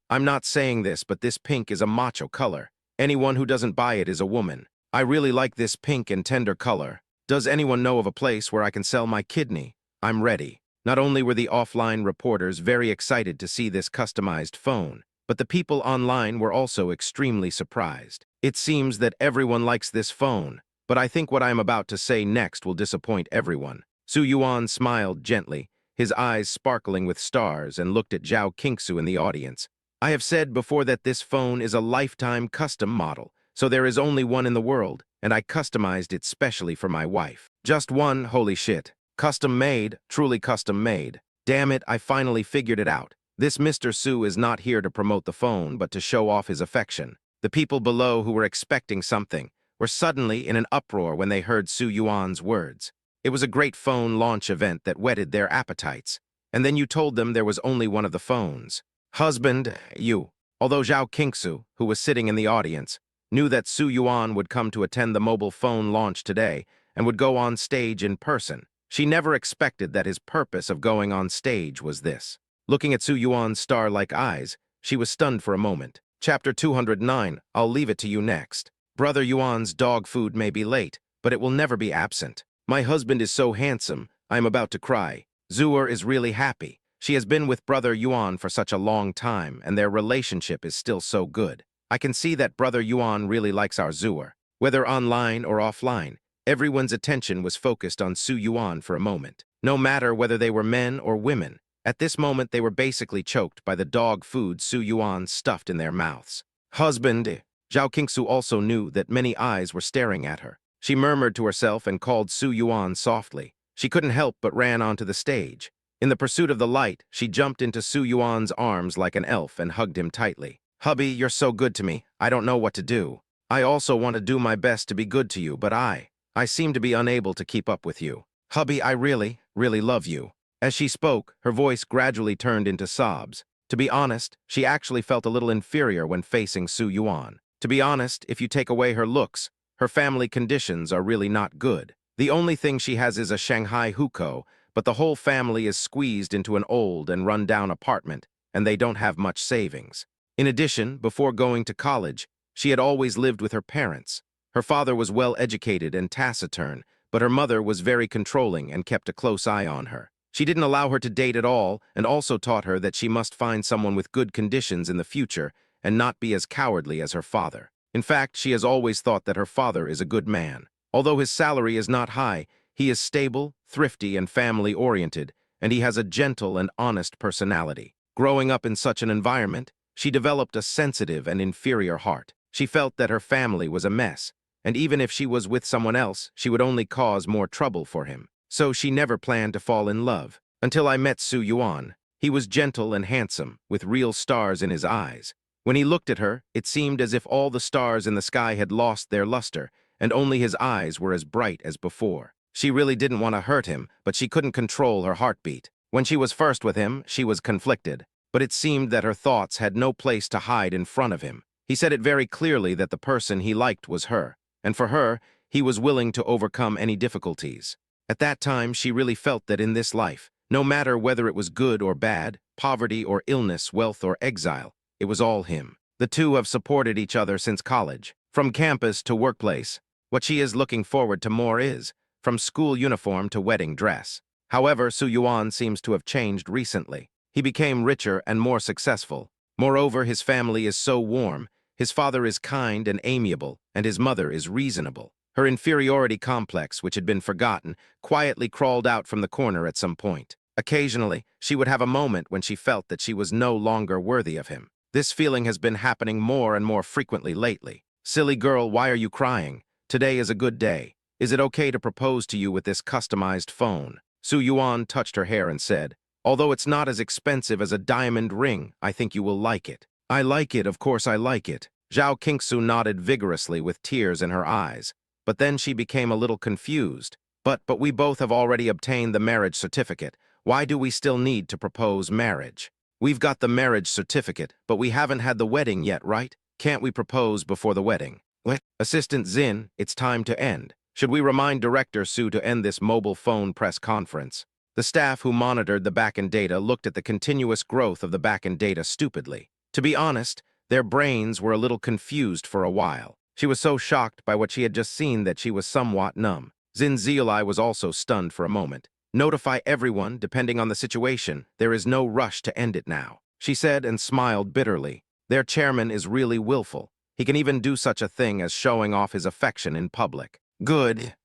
I'm not saying this, but this pink is a macho color. Anyone who doesn't buy it is a woman. I really like this pink and tender color. Does anyone know of a place where I can sell my kidney? I'm ready. Not only were the offline reporters very excited to see this customized phone, but the people online were also extremely surprised. It seems that everyone likes this phone, but I think what I am about to say next will disappoint everyone. Su Yuan smiled gently, his eyes sparkling with stars, and looked at Zhao Qingsu in the audience. I have said before that this phone is a lifetime custom model, so there is only one in the world, and I customized it specially for my wife. Just one, holy shit. Custom made, truly custom made. Damn it, I finally figured it out. This Mr. Su is not here to promote the phone, but to show off his affection. The people below who were expecting something were suddenly in an uproar when they heard Su Yuan's words. It was a great phone launch event that whetted their appetites. And then you told them there was only one of the phones. Husband, you. Although Zhao Qingsu, who was sitting in the audience, knew that Su Yuan would come to attend the mobile phone launch today and would go on stage in person, she never expected that his purpose of going on stage was this. Looking at Su Yuan's star-like eyes, she was stunned for a moment. Chapter 209, I'll leave it to you next. Brother Yuan's dog food may be late, but it will never be absent. My husband is so handsome, I am about to cry. Zuer is really happy. She has been with Brother Yuan for such a long time, and their relationship is still so good. I can see that Brother Yuan really likes our Zooer. Whether online or offline, everyone's attention was focused on Su Yuan for a moment. No matter whether they were men or women, at this moment they were basically choked by the dog food Su Yuan stuffed in their mouths. Husband, Zhao Qingsu also knew that many eyes were staring at her. She murmured to herself and called Su Yuan softly. She couldn't help but ran onto the stage. In the pursuit of the light, she jumped into Su Yuan's arms like an elf and hugged him tightly. Hubby, you're so good to me. I don't know what to do. I also want to do my best to be good to you, but I seem to be unable to keep up with you. Hubby, I really, really love you. As she spoke, her voice gradually turned into sobs. To be honest, she actually felt a little inferior when facing Su Yuan. To be honest, if you take away her looks, her family conditions are really not good. The only thing she has is a Shanghai hukou, but the whole family is squeezed into an old and run-down apartment, and they don't have much savings. In addition, before going to college, she had always lived with her parents. Her father was well-educated and taciturn, but her mother was very controlling and kept a close eye on her. She didn't allow her to date at all and also taught her that she must find someone with good conditions in the future and not be as cowardly as her father. In fact, she has always thought that her father is a good man. Although his salary is not high, he is stable, thrifty, and family-oriented, and he has a gentle and honest personality. Growing up in such an environment, she developed a sensitive and inferior heart. She felt that her family was a mess, and even if she was with someone else, she would only cause more trouble for him. So she never planned to fall in love. Until I met Su Yuan. He was gentle and handsome, with real stars in his eyes. When he looked at her, it seemed as if all the stars in the sky had lost their luster, and only his eyes were as bright as before. She really didn't want to hurt him, but she couldn't control her heartbeat. When she was first with him, she was conflicted, but it seemed that her thoughts had no place to hide in front of him. He said it very clearly that the person he liked was her, and for her, he was willing to overcome any difficulties. At that time, she really felt that in this life, no matter whether it was good or bad, poverty or illness, wealth or exile, it was all him. The two have supported each other since college, from campus to workplace. What she is looking forward to more is, from school uniform to wedding dress. However, Su Yuan seems to have changed recently. He became richer and more successful. Moreover, his family is so warm, his father is kind and amiable, and his mother is reasonable. Her inferiority complex, which had been forgotten, quietly crawled out from the corner at some point. Occasionally, she would have a moment when she felt that she was no longer worthy of him. This feeling has been happening more and more frequently lately. Silly girl, why are you crying? Today is a good day. Is it okay to propose to you with this customized phone? Su Yuan touched her hair and said, although it's not as expensive as a diamond ring, I think you will like it. I like it, of course I like it. Zhao Qingsu nodded vigorously with tears in her eyes. But then she became a little confused. But we both have already obtained the marriage certificate. Why do we still need to propose marriage? We've got the marriage certificate, but we haven't had the wedding yet, right? Can't we propose before the wedding? What? Assistant Zin, it's time to end. Should we remind Director Su to end this mobile phone press conference? The staff who monitored the backend data looked at the continuous growth of the backend data stupidly. To be honest, their brains were a little confused for a while. She was so shocked by what she had just seen that she was somewhat numb. Zin Zielai was also stunned for a moment. Notify everyone, depending on the situation. There is no rush to end it now, she said and smiled bitterly. Their chairman is really willful. He can even do such a thing as showing off his affection in public. Good.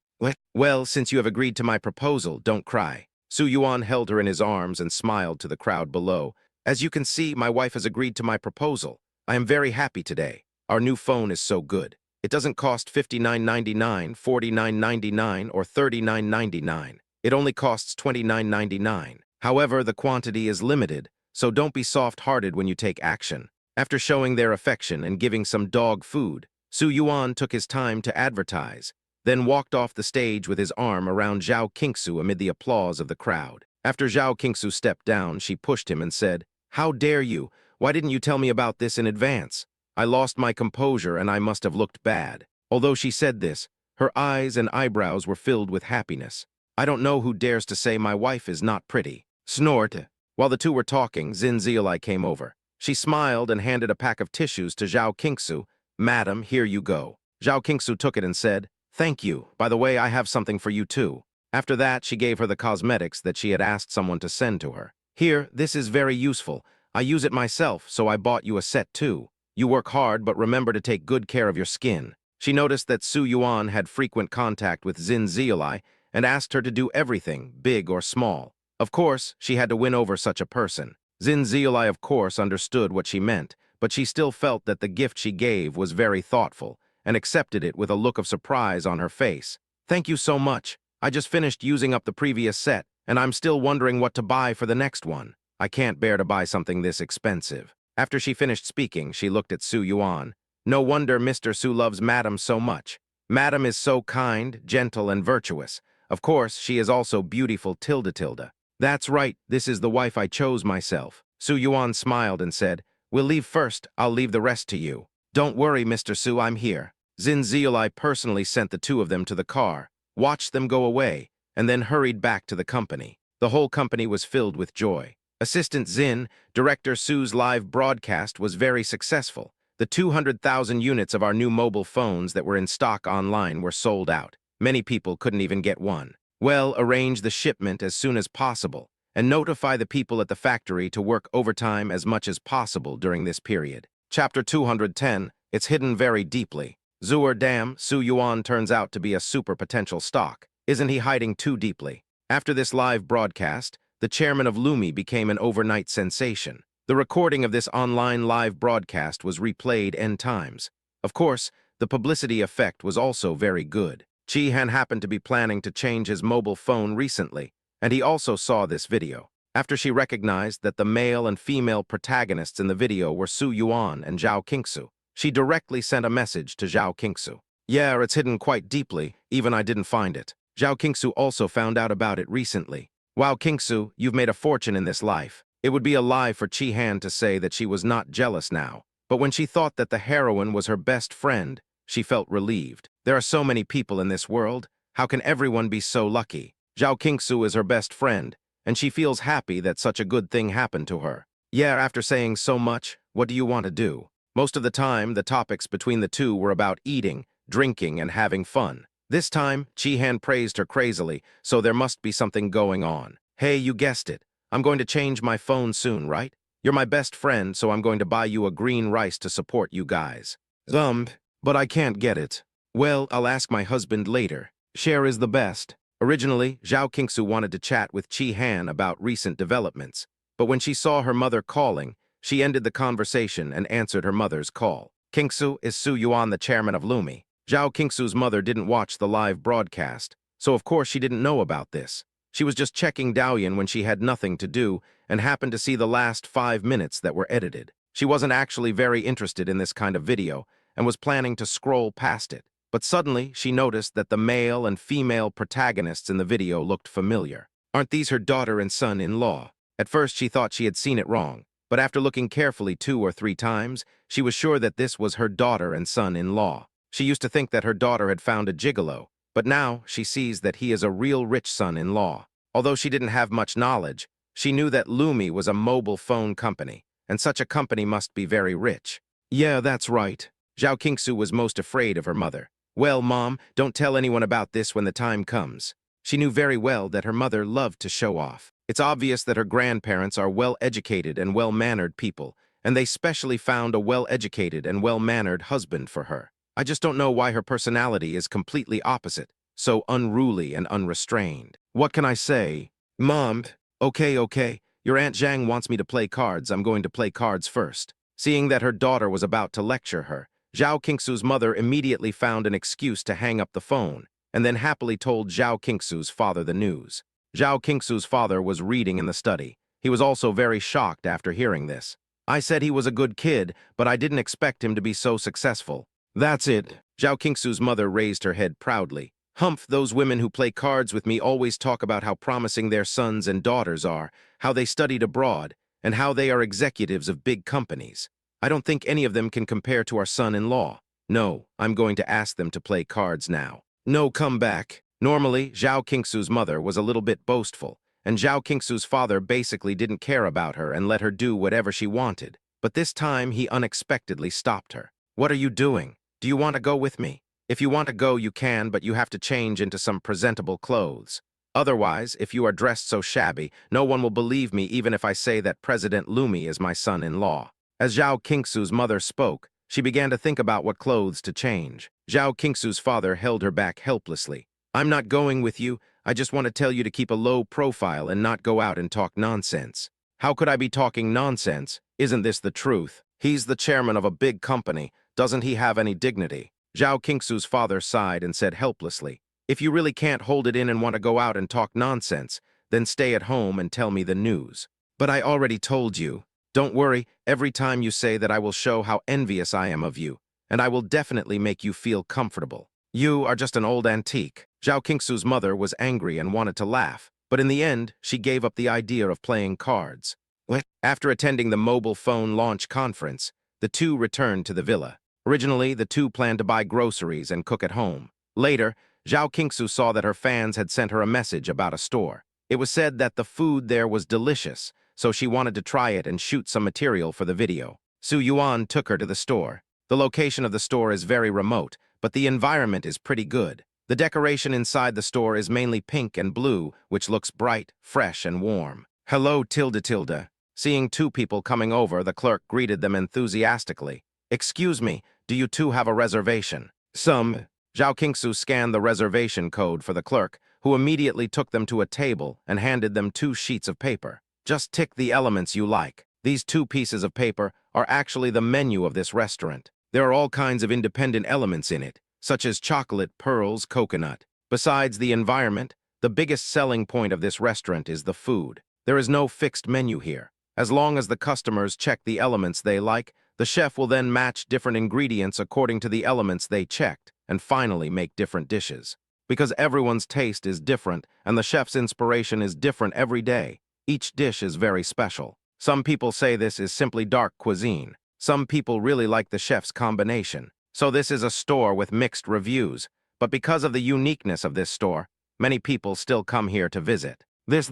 Well, since you have agreed to my proposal, don't cry. Su Yuan held her in his arms and smiled to the crowd below. As you can see, my wife has agreed to my proposal. I am very happy today. Our new phone is so good. It doesn't cost $59.99, $49.99, or $39.99. It only costs $29.99. However, the quantity is limited, so don't be soft-hearted when you take action. After showing their affection and giving some dog food, Su Yuan took his time to advertise, then walked off the stage with his arm around Zhao Qingsu amid the applause of the crowd. After Zhao Qingsu stepped down, she pushed him and said, "How dare you? Why didn't you tell me about this in advance?" I lost my composure and I must have looked bad. Although she said this, her eyes and eyebrows were filled with happiness. I don't know who dares to say my wife is not pretty. Snort. While the two were talking, Zin Zielai came over. She smiled and handed a pack of tissues to Zhao Qingsu. Madam, here you go. Zhao Qingsu took it and said, thank you. By the way, I have something for you too. After that, she gave her the cosmetics that she had asked someone to send to her. Here, this is very useful. I use it myself, so I bought you a set too. You work hard, but remember to take good care of your skin. She noticed that Su Yuan had frequent contact with Zin Ziolai and asked her to do everything, big or small. Of course, she had to win over such a person. Zin Ziolai, of course, understood what she meant, but she still felt that the gift she gave was very thoughtful and accepted it with a look of surprise on her face. Thank you so much. I just finished using up the previous set, and I'm still wondering what to buy for the next one. I can't bear to buy something this expensive. After she finished speaking, she looked at Su Yuan. No wonder Mr. Su loves Madam so much. Madam is so kind, gentle, and virtuous. Of course, she is also beautiful tilde. That's right, this is the wife I chose myself. Su Yuan smiled and said, We'll leave first, I'll leave the rest to you. Don't worry, Mr. Su, I'm here. Zin Ziolai personally sent the two of them to the car, watched them go away, and then hurried back to the company. The whole company was filled with joy. Assistant Zin, Director Su's live broadcast was very successful. The 200,000 units of our new mobile phones that were in stock online were sold out. Many people couldn't even get one. Well, arrange the shipment as soon as possible, and notify the people at the factory to work overtime as much as possible during this period. Chapter 210, It's hidden very deeply. Zuer Dam, Su Yuan turns out to be a super potential stock. Isn't he hiding too deeply? After this live broadcast, the chairman of Lumi became an overnight sensation. The recording of this online live broadcast was replayed N times. Of course, the publicity effect was also very good. Chi Han happened to be planning to change his mobile phone recently, and he also saw this video. After she recognized that the male and female protagonists in the video were Su Yuan and Zhao Qingsu, she directly sent a message to Zhao Qingsu. Yeah, it's hidden quite deeply, even I didn't find it. Zhao Qingsu also found out about it recently. Wow, Qingsu, you've made a fortune in this life. It would be a lie for Chi Han to say that she was not jealous now. But when she thought that the heroine was her best friend, she felt relieved. There are so many people in this world. How can everyone be so lucky? Zhao Qingsu is her best friend, and she feels happy that such a good thing happened to her. Yeah, after saying so much, what do you want to do? Most of the time, the topics between the two were about eating, drinking, and having fun. This time, Chi Han praised her crazily, so there must be something going on. Hey, you guessed it. I'm going to change my phone soon, right? You're my best friend, so I'm going to buy you a green rice to support you guys. But I can't get it. Well, I'll ask my husband later. Share is the best. Originally, Zhao Qingsu wanted to chat with Chi Han about recent developments, but when she saw her mother calling, she ended the conversation and answered her mother's call. Qingsu, is Su Yuan the chairman of Lumi? Zhao Qingsu's mother didn't watch the live broadcast, so of course she didn't know about this. She was just checking Douyin when she had nothing to do and happened to see the last 5 minutes that were edited. She wasn't actually very interested in this kind of video and was planning to scroll past it. But suddenly, she noticed that the male and female protagonists in the video looked familiar. Aren't these her daughter and son-in-law? At first, she thought she had seen it wrong, but after looking carefully 2 or 3 times, she was sure that this was her daughter and son-in-law. She used to think that her daughter had found a gigolo, but now she sees that he is a real rich son-in-law. Although she didn't have much knowledge, she knew that Lumi was a mobile phone company, and such a company must be very rich. Yeah, that's right. Zhao Qingsu was most afraid of her mother. Well, Mom, don't tell anyone about this when the time comes. She knew very well that her mother loved to show off. It's obvious that her grandparents are well-educated and well-mannered people, and they specially found a well-educated and well-mannered husband for her. I just don't know why her personality is completely opposite, so unruly and unrestrained. What can I say? Mom, okay. Your Aunt Zhang wants me to play cards. I'm going to play cards first. Seeing that her daughter was about to lecture her, Zhao Qingsu's mother immediately found an excuse to hang up the phone, and then happily told Zhao Qingsu's father the news. Zhao Qingsu's father was reading in the study. He was also very shocked after hearing this. I said he was a good kid, but I didn't expect him to be so successful. That's it. Zhao Qingsu's mother raised her head proudly. Humph, those women who play cards with me always talk about how promising their sons and daughters are, how they studied abroad, and how they are executives of big companies. I don't think any of them can compare to our son-in-law. No, I'm going to ask them to play cards now. No, come back. Normally, Zhao Qingsu's mother was a little bit boastful, and Zhao Qingsu's father basically didn't care about her and let her do whatever she wanted. But this time, he unexpectedly stopped her. What are you doing? Do you want to go with me? If you want to go, you can, but you have to change into some presentable clothes. Otherwise, if you are dressed so shabby, no one will believe me even if I say that President Lumi is my son-in-law. As Zhao Qingsu's mother spoke, she began to think about what clothes to change. Zhao Qingsu's father held her back helplessly. I'm not going with you. I just want to tell you to keep a low profile and not go out and talk nonsense. How could I be talking nonsense? Isn't this the truth? He's the chairman of a big company. Doesn't he have any dignity? Zhao Qingsu's father sighed and said helplessly, if you really can't hold it in and want to go out and talk nonsense, then stay at home and tell me the news. But I already told you. Don't worry, every time you say that I will show how envious I am of you, and I will definitely make you feel comfortable. You are just an old antique. Zhao Qingsu's mother was angry and wanted to laugh, but in the end, she gave up the idea of playing cards. After attending the mobile phone launch conference, the two returned to the villa. Originally, the two planned to buy groceries and cook at home. Later, Zhao Qingsu saw that her fans had sent her a message about a store. It was said that the food there was delicious, so she wanted to try it and shoot some material for the video. Su Yuan took her to the store. The location of the store is very remote, but the environment is pretty good. The decoration inside the store is mainly pink and blue, which looks bright, fresh, and warm. Hello, tilde. Seeing two people coming over, the clerk greeted them enthusiastically. Excuse me, do you two have a reservation? Zhao Qingsu scanned the reservation code for the clerk, who immediately took them to a table and handed them 2 sheets of paper. Just tick the elements you like. These 2 pieces of paper are actually the menu of this restaurant. There are all kinds of independent elements in it, such as chocolate, pearls, coconut. Besides the environment, the biggest selling point of this restaurant is the food. There is no fixed menu here. As long as the customers check the elements they like, the chef will then match different ingredients according to the elements they checked, and finally make different dishes. Because everyone's taste is different and the chef's inspiration is different every day, each dish is very special. Some people say this is simply dark cuisine. Some people really like the chef's combination. So this is a store with mixed reviews, but because of the uniqueness of this store, many people still come here to visit. This,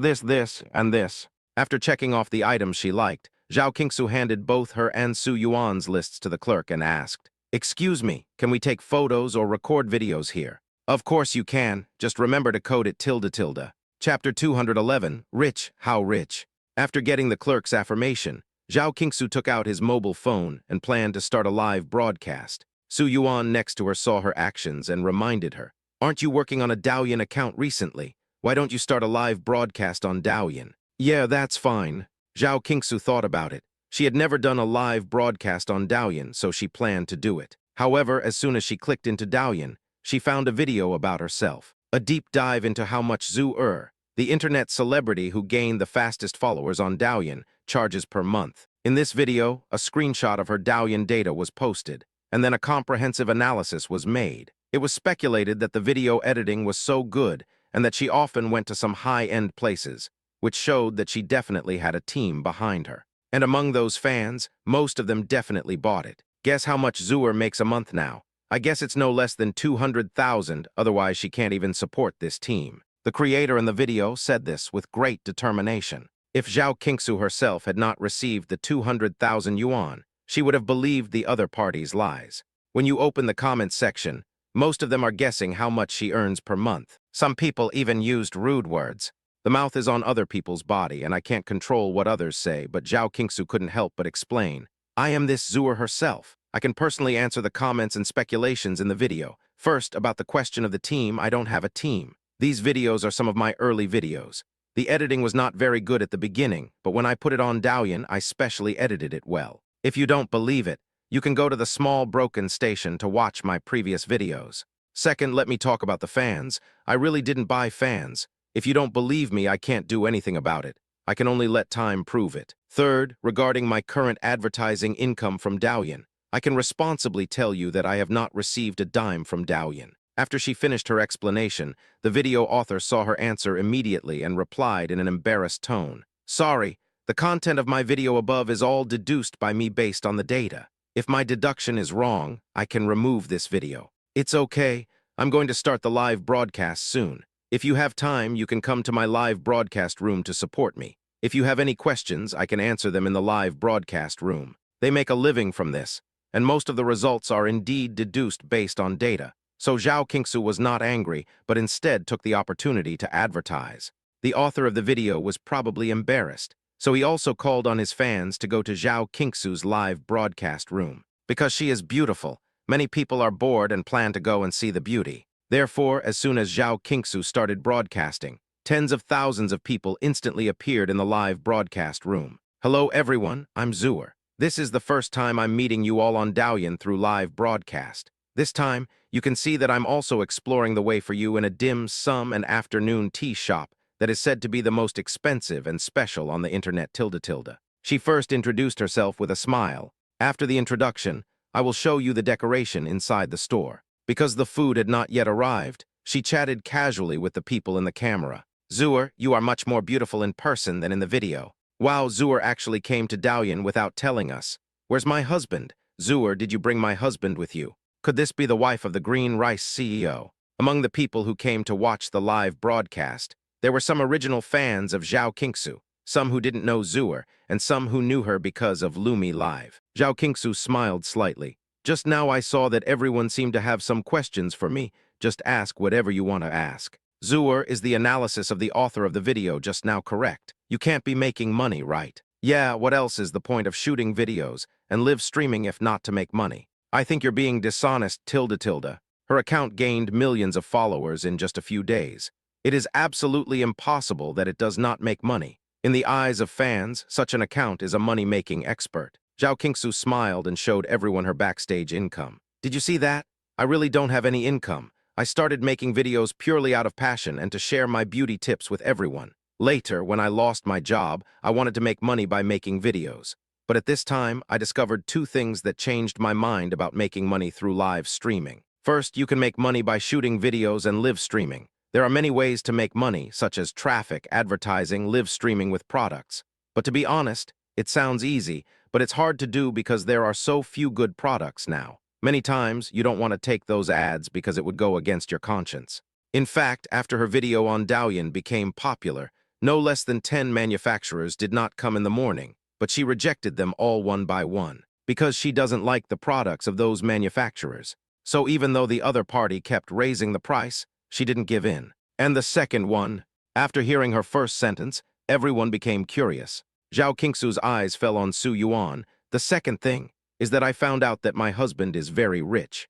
and this. After checking off the items she liked, Zhao Qingsu handed both her and Su Yuan's lists to the clerk and asked, excuse me, can we take photos or record videos here? Of course you can, just remember to code it tilde. Chapter 211, Rich, How Rich? After getting the clerk's affirmation, Zhao Qingsu took out his mobile phone and planned to start a live broadcast. Su Yuan next to her saw her actions and reminded her, aren't you working on a Douyin account recently? Why don't you start a live broadcast on Douyin? Yeah, that's fine. Zhao Qingsu thought about it. She had never done a live broadcast on Douyin, so she planned to do it. However, as soon as she clicked into Douyin, she found a video about herself. A deep dive into how much Zhu, the internet celebrity who gained the fastest followers on Douyin, charges per month. In this video, a screenshot of her Douyin data was posted, and then a comprehensive analysis was made. It was speculated that the video editing was so good and that she often went to some high-end places, which showed that she definitely had a team behind her. And among those fans, most of them definitely bought it. Guess how much Zhu makes a month now? I guess it's no less than 200,000, otherwise she can't even support this team. The creator in the video said this with great determination. If Zhao Qingsu herself had not received the 200,000 yuan, she would have believed the other party's lies. When you open the comments section, most of them are guessing how much she earns per month. Some people even used rude words. The mouth is on other people's body, and I can't control what others say, but Zhao Qingsu couldn't help but explain. I am this Zhu herself. I can personally answer the comments and speculations in the video. First, about the question of the team, I don't have a team. These videos are some of my early videos. The editing was not very good at the beginning, but when I put it on Douyin, I specially edited it well. If you don't believe it, you can go to the small broken station to watch my previous videos. Second, let me talk about the fans. I really didn't buy fans. If you don't believe me, I can't do anything about it. I can only let time prove it. Third, regarding my current advertising income from Douyin, I can responsibly tell you that I have not received a dime from Douyin. After she finished her explanation, the video author saw her answer immediately and replied in an embarrassed tone. Sorry, the content of my video above is all deduced by me based on the data. If my deduction is wrong, I can remove this video. It's okay. I'm going to start the live broadcast soon. If you have time, you can come to my live broadcast room to support me. If you have any questions, I can answer them in the live broadcast room. They make a living from this, and most of the results are indeed deduced based on data. So Zhao Qingsu was not angry, but instead took the opportunity to advertise. The author of the video was probably embarrassed. So he also called on his fans to go to Zhao Qingsu's live broadcast room. Because she is beautiful, many people are bored and plan to go and see the beauty. Therefore, as soon as Zhao Qingsu started broadcasting, tens of thousands of people instantly appeared in the live broadcast room. Hello everyone, I'm Zooer. This is the first time I'm meeting you all on Douyin through live broadcast. This time, you can see that I'm also exploring the way for you in a dim sum and afternoon tea shop that is said to be the most expensive and special on the internet tilde. She first introduced herself with a smile. After the introduction, I will show you the decoration inside the store. Because the food had not yet arrived, she chatted casually with the people in the camera. Zooer, you are much more beautiful in person than in the video. Wow, Zooer actually came to Douyin without telling us. Where's my husband? Zooer, did you bring my husband with you? Could this be the wife of the Green Rice CEO? Among the people who came to watch the live broadcast, there were some original fans of Zhao Qingsu, some who didn't know Zooer, and some who knew her because of Lumi Live. Zhao Qingsu smiled slightly. Just now I saw that everyone seemed to have some questions for me. Just ask whatever you want to ask. Zooer, is the analysis of the author of the video just now correct? You can't be making money, right? Yeah, what else is the point of shooting videos and live streaming if not to make money? I think you're being dishonest, tilde. Her account gained millions of followers in just a few days. It is absolutely impossible that it does not make money. In the eyes of fans, such an account is a money-making expert. Zhao Qingsu smiled and showed everyone her backstage income. Did you see that? I really don't have any income. I started making videos purely out of passion and to share my beauty tips with everyone. Later, when I lost my job, I wanted to make money by making videos. But at this time, I discovered two things that changed my mind about making money through live streaming. First, you can make money by shooting videos and live streaming. There are many ways to make money, such as traffic, advertising, live streaming with products. But to be honest, it sounds easy, but it's hard to do because there are so few good products now. Many times, you don't want to take those ads because it would go against your conscience. In fact, after her video on Douyin became popular, no less than 10 manufacturers did not come in the morning, but she rejected them all one by one, because she doesn't like the products of those manufacturers. So even though the other party kept raising the price, she didn't give in. And the second one, after hearing her first sentence, everyone became curious. Zhao Qingsu's eyes fell on Su Yuan. The second thing is that I found out that my husband is very rich.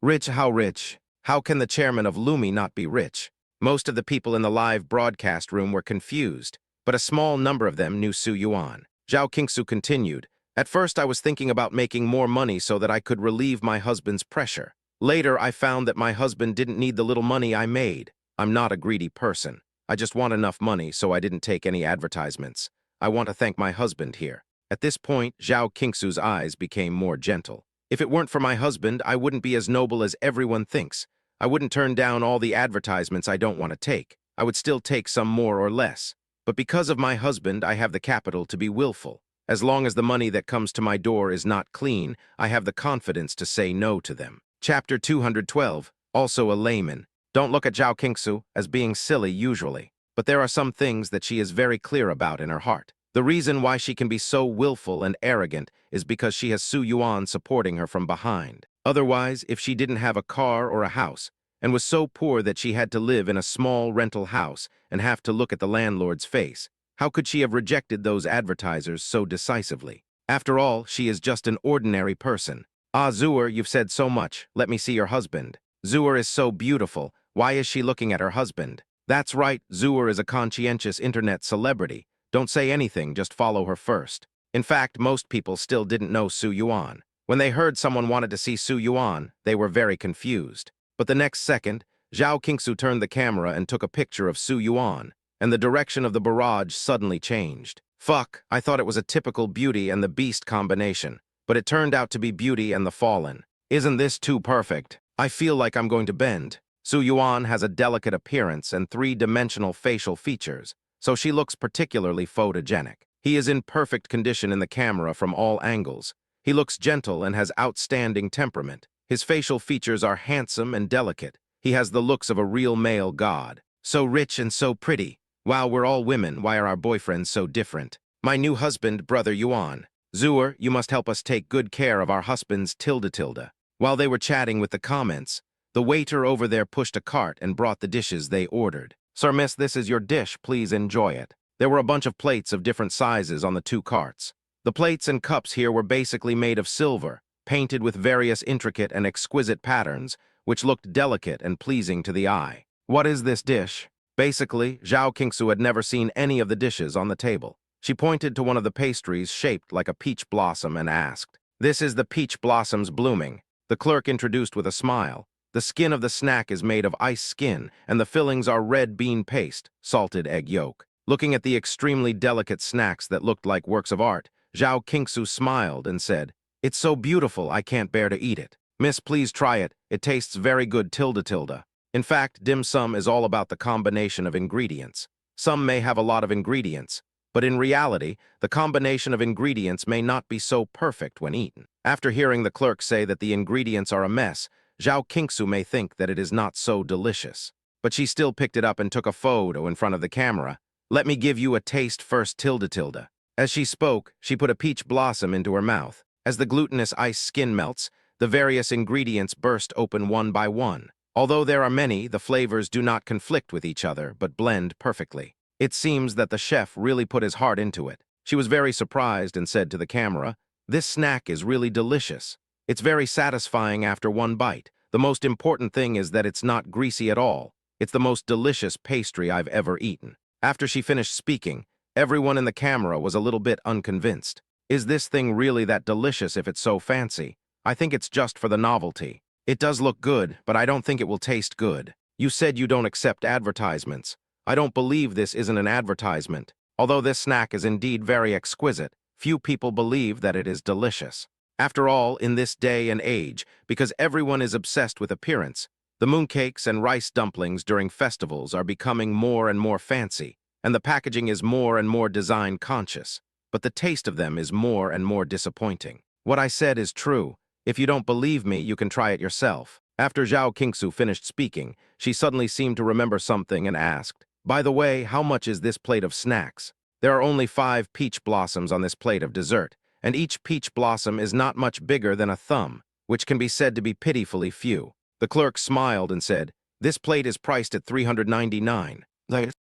Rich? How rich? How can the chairman of Lumi not be rich? Most of the people in the live broadcast room were confused, but a small number of them knew Su Yuan. Zhao Qingsu continued, "At first I was thinking about making more money so that I could relieve my husband's pressure. Later I found that my husband didn't need the little money I made. I'm not a greedy person. I just want enough money so I didn't take any advertisements. I want to thank my husband here." At this point, Zhao Qingsu's eyes became more gentle. "If it weren't for my husband, I wouldn't be as noble as everyone thinks. I wouldn't turn down all the advertisements I don't want to take. I would still take some more or less. But because of my husband, I have the capital to be willful. As long as the money that comes to my door is not clean, I have the confidence to say no to them." Chapter 212, also a layman. Don't look at Zhao Qingsu as being silly usually, but there are some things that she is very clear about in her heart. The reason why she can be so willful and arrogant is because she has Su Yuan supporting her from behind. Otherwise, if she didn't have a car or a house, and was so poor that she had to live in a small rental house and have to look at the landlord's face, how could she have rejected those advertisers so decisively? After all, she is just an ordinary person. "Ah, Zooer, you've said so much. Let me see your husband." "Zooer is so beautiful. Why is she looking at her husband?" "That's right, Zooer is a conscientious internet celebrity. Don't say anything, just follow her first." In fact, most people still didn't know Su Yuan. When they heard someone wanted to see Su Yuan, they were very confused. But the next second, Zhao Qingsu turned the camera and took a picture of Su Yuan, and the direction of the barrage suddenly changed. Fuck, I thought it was a typical Beauty and the Beast combination, but it turned out to be Beauty and the Fallen. Isn't this too perfect? I feel like I'm going to bend. Su Yuan has a delicate appearance and three-dimensional facial features, so she looks particularly photogenic. He is in perfect condition in the camera from all angles. He looks gentle and has outstanding temperament. His facial features are handsome and delicate. He has the looks of a real male god. So rich and so pretty. Wow, we're all women. Why are our boyfriends so different? My new husband, Brother Yuan. Zooer, you must help us take good care of our husbands, tilde. While they were chatting with the comments, the waiter over there pushed a cart and brought the dishes they ordered. "Sir, miss, this is your dish. Please enjoy it." There were a bunch of plates of different sizes on the two carts. The plates and cups here were basically made of silver, painted with various intricate and exquisite patterns, which looked delicate and pleasing to the eye. What is this dish? Basically, Zhao Qingsu had never seen any of the dishes on the table. She pointed to one of the pastries shaped like a peach blossom and asked, "This is the peach blossoms blooming." The clerk introduced with a smile. The skin of the snack is made of ice skin, and the fillings are red bean paste, salted egg yolk. Looking at the extremely delicate snacks that looked like works of art, Zhao Qingsu smiled and said, "It's so beautiful I can't bear to eat it. Miss, please try it. It tastes very good tilde. In fact, dim sum is all about the combination of ingredients. Some may have a lot of ingredients, but in reality, the combination of ingredients may not be so perfect when eaten." After hearing the clerk say that the ingredients are a mess, Zhao Qingsu may think that it is not so delicious. But she still picked it up and took a photo in front of the camera. "Let me give you a taste first tilde. As she spoke, she put a peach blossom into her mouth. As the glutinous ice skin melts, the various ingredients burst open one by one. Although there are many, the flavors do not conflict with each other, but blend perfectly. It seems that the chef really put his heart into it. She was very surprised and said to the camera, "This snack is really delicious. It's very satisfying after one bite. The most important thing is that it's not greasy at all. It's the most delicious pastry I've ever eaten." After she finished speaking, everyone in the camera was a little bit unconvinced. Is this thing really that delicious if it's so fancy? I think it's just for the novelty. It does look good, but I don't think it will taste good. You said you don't accept advertisements. I don't believe this isn't an advertisement. Although this snack is indeed very exquisite, few people believe that it is delicious. After all, in this day and age, because everyone is obsessed with appearance, the mooncakes and rice dumplings during festivals are becoming more and more fancy, and the packaging is more and more design-conscious, but the taste of them is more and more disappointing. What I said is true. If you don't believe me, you can try it yourself. After Zhao Qingsu finished speaking, she suddenly seemed to remember something and asked, "By the way, how much is this plate of snacks?" There are only 5 peach blossoms on this plate of dessert, and each peach blossom is not much bigger than a thumb, which can be said to be pitifully few. The clerk smiled and said, "This plate is priced at 399.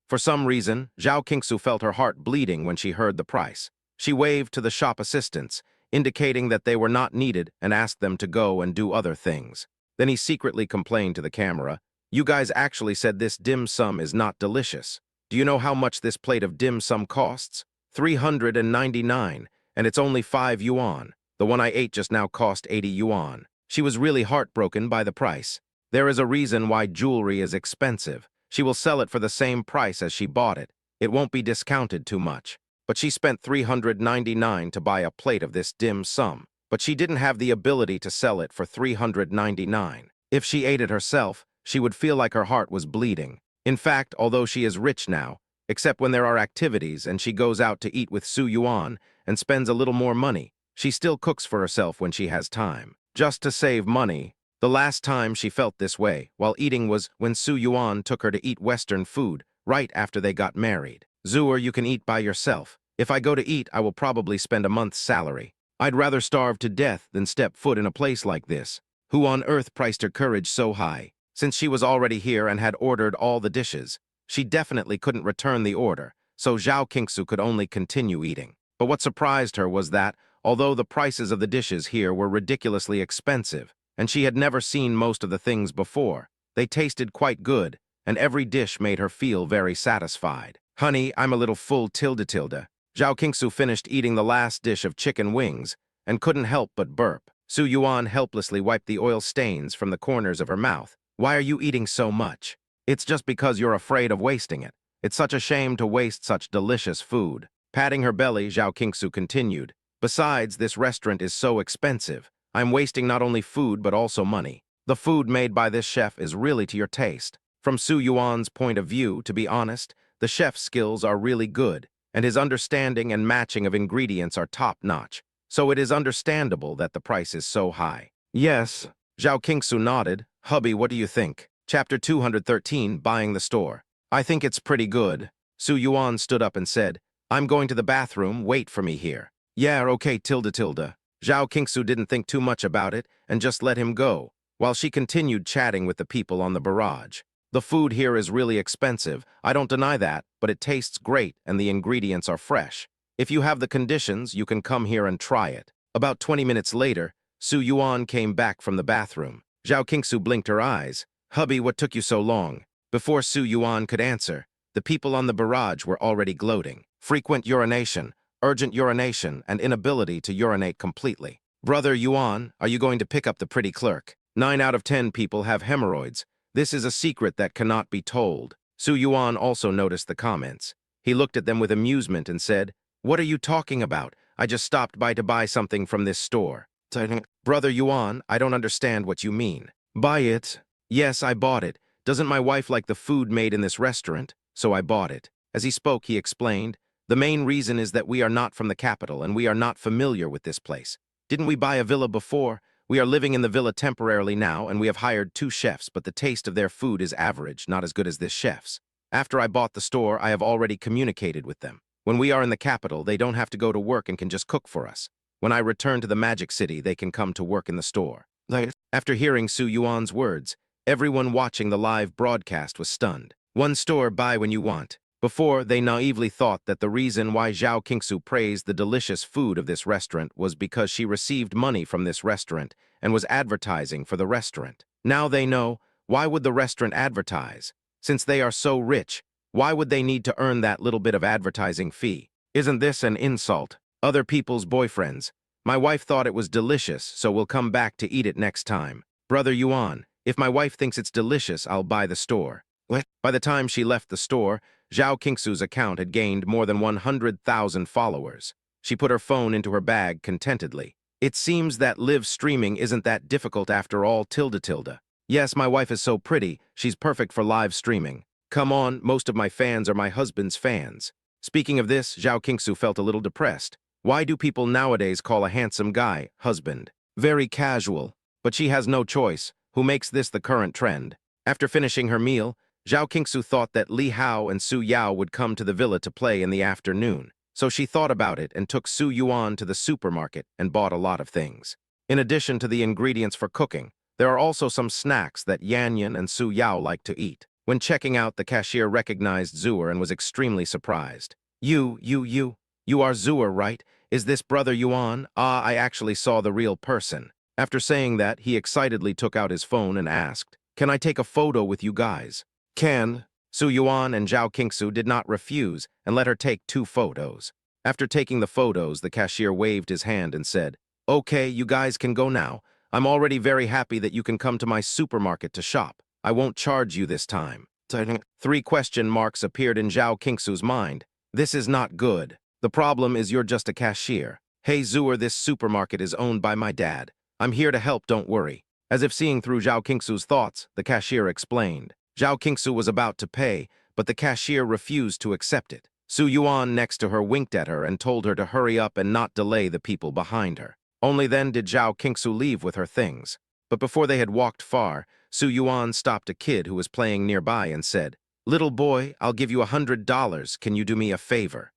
For some reason, Zhao Qingsu felt her heart bleeding when she heard the price. She waved to the shop assistants, indicating that they were not needed and asked them to go and do other things. Then he secretly complained to the camera, "You guys actually said this dim sum is not delicious. Do you know how much this plate of dim sum costs? 399, and it's only 5 yuan. The one I ate just now cost 80 yuan. She was really heartbroken by the price. There is a reason why jewelry is expensive. She will sell it for the same price as she bought it. It won't be discounted too much. But she spent 399 to buy a plate of this dim sum. But she didn't have the ability to sell it for 399. If she ate it herself, she would feel like her heart was bleeding. In fact, although she is rich now, except when there are activities and she goes out to eat with Su Yuan and spends a little more money, she still cooks for herself when she has time. Just to save money. The last time she felt this way while eating was when Su Yuan took her to eat Western food right after they got married. "Zuer, you can eat by yourself. If I go to eat, I will probably spend a month's salary. I'd rather starve to death than step foot in a place like this." Who on earth priced her courage so high? Since she was already here and had ordered all the dishes, she definitely couldn't return the order, so Zhao Qingsu could only continue eating. But what surprised her was that, although the prices of the dishes here were ridiculously expensive, and she had never seen most of the things before, they tasted quite good, and every dish made her feel very satisfied. "Honey, I'm a little full tilde. Zhao Qingsu finished eating the last dish of chicken wings and couldn't help but burp. Su Yuan helplessly wiped the oil stains from the corners of her mouth. "Why are you eating so much?" "It's just because you're afraid of wasting it. It's such a shame to waste such delicious food." Patting her belly, Zhao Qingsu continued, "Besides, this restaurant is so expensive. I'm wasting not only food but also money. The food made by this chef is really to your taste. From Su Yuan's point of view, to be honest, the chef's skills are really good, and his understanding and matching of ingredients are top-notch, so it is understandable that the price is so high." "Yes." Zhao Qingsu nodded. "Hubby, what do you think?" Chapter 213, Buying the Store. "I think it's pretty good." Su Yuan stood up and said, "I'm going to the bathroom, wait for me here." "Yeah, okay, tilde. Zhao Qingsu didn't think too much about it and just let him go, while she continued chatting with the people on the barrage. The food here is really expensive. I don't deny that, but it tastes great and the ingredients are fresh. If you have the conditions, you can come here and try it. About 20 minutes later, Su Yuan came back from the bathroom. Zhao Qingsu blinked her eyes. Hubby, what took you so long? Before Su Yuan could answer, the people on the barrage were already gloating. Frequent urination, urgent urination, and inability to urinate completely. Brother Yuan, are you going to pick up the pretty clerk? 9 out of 10 people have hemorrhoids. This is a secret that cannot be told. Su Yuan also noticed the comments. He looked at them with amusement and said, "What are you talking about? I just stopped by to buy something from this store." Brother Yuan, I don't understand what you mean. Buy it? Yes, I bought it. Doesn't my wife like the food made in this restaurant? So I bought it. As he spoke, he explained, the main reason is that we are not from the capital and we are not familiar with this place. Didn't we buy a villa before? We are living in the villa temporarily now and we have hired 2 chefs, but the taste of their food is average, not as good as this chef's. After I bought the store, I have already communicated with them. When we are in the capital, they don't have to go to work and can just cook for us. When I return to the Magic City, they can come to work in the store. After hearing Su Yuan's words, everyone watching the live broadcast was stunned. One store, buy when you want. Before, they naively thought that the reason why Zhao Qingsu praised the delicious food of this restaurant was because she received money from this restaurant and was advertising for the restaurant. Now they know, why would the restaurant advertise? Since they are so rich, why would they need to earn that little bit of advertising fee? Isn't this an insult? Other people's boyfriends. My wife thought it was delicious, so we'll come back to eat it next time. Brother Yuan, if my wife thinks it's delicious, I'll buy the store. By the time she left the store, Zhao Qingsu's account had gained more than 100,000 followers. She put her phone into her bag contentedly. It seems that live streaming isn't that difficult after all, tilde tilde. Yes, my wife is so pretty, she's perfect for live streaming. Come on, most of my fans are my husband's fans. Speaking of this, Zhao Qingsu felt a little depressed. Why do people nowadays call a handsome guy husband? Very casual. But she has no choice. Who makes this the current trend? After finishing her meal, Zhao Qingsu thought that Li Hao and Su Yao would come to the villa to play in the afternoon. So she thought about it and took Su Yuan to the supermarket and bought a lot of things. In addition to the ingredients for cooking, there are also some snacks that Yan Yan and Su Yao like to eat. When checking out, the cashier recognized Zhuer and was extremely surprised. You are Zhuer, right? Is this Brother Yuan? Ah, I actually saw the real person. After saying that, he excitedly took out his phone and asked, "Can I take a photo with you guys?" Can. Su Yuan and Zhao Qingsu did not refuse and let her take 2 photos. After taking the photos, the cashier waved his hand and said, "Okay, you guys can go now. I'm already very happy that you can come to my supermarket to shop. I won't charge you this time." 3 question marks appeared in Zhao Qingsu's mind. This is not good. The problem is you're just a cashier. Hey Zhuer, this supermarket is owned by my dad. I'm here to help, don't worry. As if seeing through Zhao Qingsu's thoughts, the cashier explained. Zhao Qingsu was about to pay, but the cashier refused to accept it. Su Yuan next to her winked at her and told her to hurry up and not delay the people behind her. Only then did Zhao Qingsu leave with her things. But before they had walked far, Su Yuan stopped a kid who was playing nearby and said, "Little boy, I'll give you $100. Can you do me a favor?"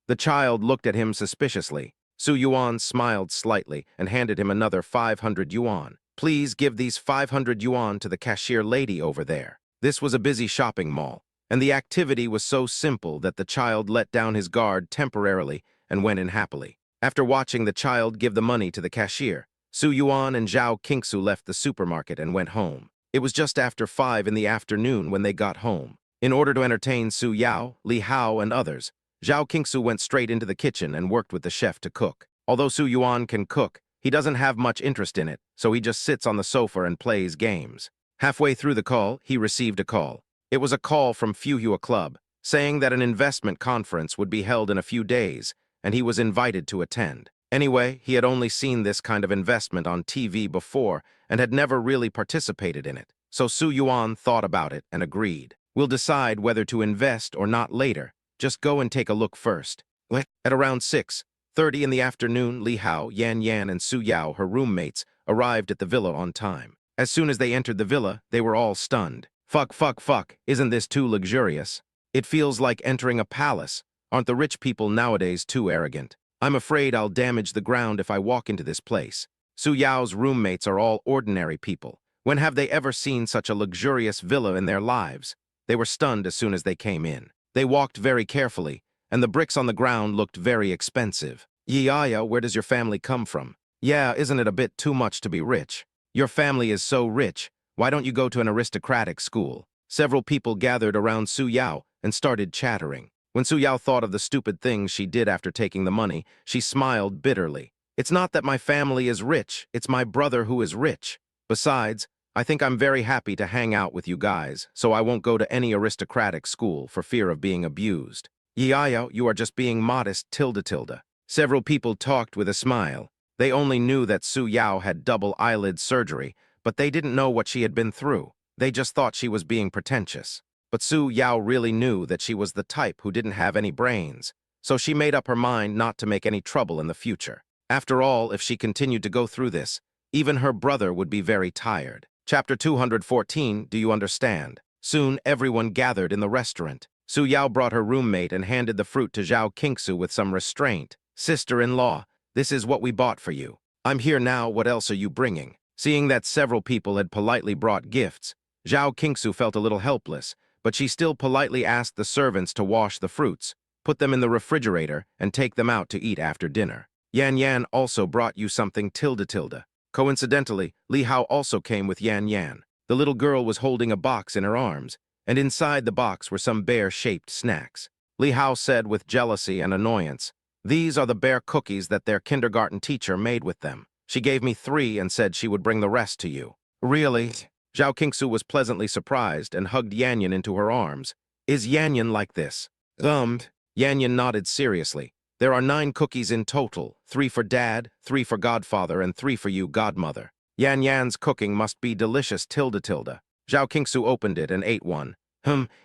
The child looked at him suspiciously. Su Yuan smiled slightly and handed him another 500 yuan. "Please give these 500 yuan to the cashier lady over there." This was a busy shopping mall, and the activity was so simple that the child let down his guard temporarily and went in happily. After watching the child give the money to the cashier, Su Yuan and Zhao Qingsu left the supermarket and went home. It was just after 5 in the afternoon when they got home. In order to entertain Su Yao, Li Hao, and others, Zhao Qingsu went straight into the kitchen and worked with the chef to cook. Although Su Yuan can cook, he doesn't have much interest in it, so he just sits on the sofa and plays games. Halfway through the call, he received a call. It was a call from Fuhua Club, saying that an investment conference would be held in a few days, and he was invited to attend. Anyway, he had only seen this kind of investment on TV before and had never really participated in it. So Su Yuan thought about it and agreed. "We'll decide whether to invest or not later. Just go and take a look first." At around 6:30 in the afternoon, Li Hao, Yan Yan, and Su Yao, her roommates, arrived at the villa on time. As soon as they entered the villa, they were all stunned. Fuck, isn't this too luxurious? It feels like entering a palace. Aren't the rich people nowadays too arrogant? I'm afraid I'll damage the ground if I walk into this place. Su Yao's roommates are all ordinary people, When have they ever seen such a luxurious villa in their lives? They were stunned as soon as they came in. They walked very carefully, and the bricks on the ground looked very expensive. Yaya, where does your family come from? Yeah, isn't it a bit too much to be rich? Your family is so rich. Why don't you go to an aristocratic school? Several people gathered around Su Yao and started chattering. When Su Yao thought of the stupid things she did after taking the money, she smiled bitterly. It's not that my family is rich, it's my brother who is rich. Besides, I think I'm very happy to hang out with you guys, so I won't go to any aristocratic school for fear of being abused. Yaya, you are just being modest, tilde. Several people talked with a smile. They only knew that Su Yao had double eyelid surgery, but they didn't know what she had been through. They just thought she was being pretentious. But Su Yao really knew that she was the type who didn't have any brains, so she made up her mind not to make any trouble in the future. After all, if she continued to go through this, even her brother would be very tired. Chapter 214, Do you understand? Soon, everyone gathered in the restaurant. Su Yao brought her roommate and handed the fruit to Zhao Qingsu with some restraint. Sister-in-law, this is what we bought for you. I'm here now, what else are you bringing? Seeing that several people had politely brought gifts, Zhao Qingsu felt a little helpless, but she still politely asked the servants to wash the fruits, put them in the refrigerator, and take them out to eat after dinner. Yan Yan also brought you something tilde. Coincidentally, Li Hao also came with Yan Yan. The little girl was holding a box in her arms, and inside the box were some bear-shaped snacks. Li Hao said with jealousy and annoyance, "These are the bear cookies that their kindergarten teacher made with them. She gave me 3 and said she would bring the rest to you." Really? Zhao Qingsu was pleasantly surprised and hugged Yan Yan into her arms. Is Yan Yan like this? Yan Yan nodded seriously. There are 9 cookies in total, 3 for Dad, 3 for Godfather, and 3 for you, Godmother. Yan Yan's cooking must be delicious, tilde. Zhao Qingsu opened it and ate one.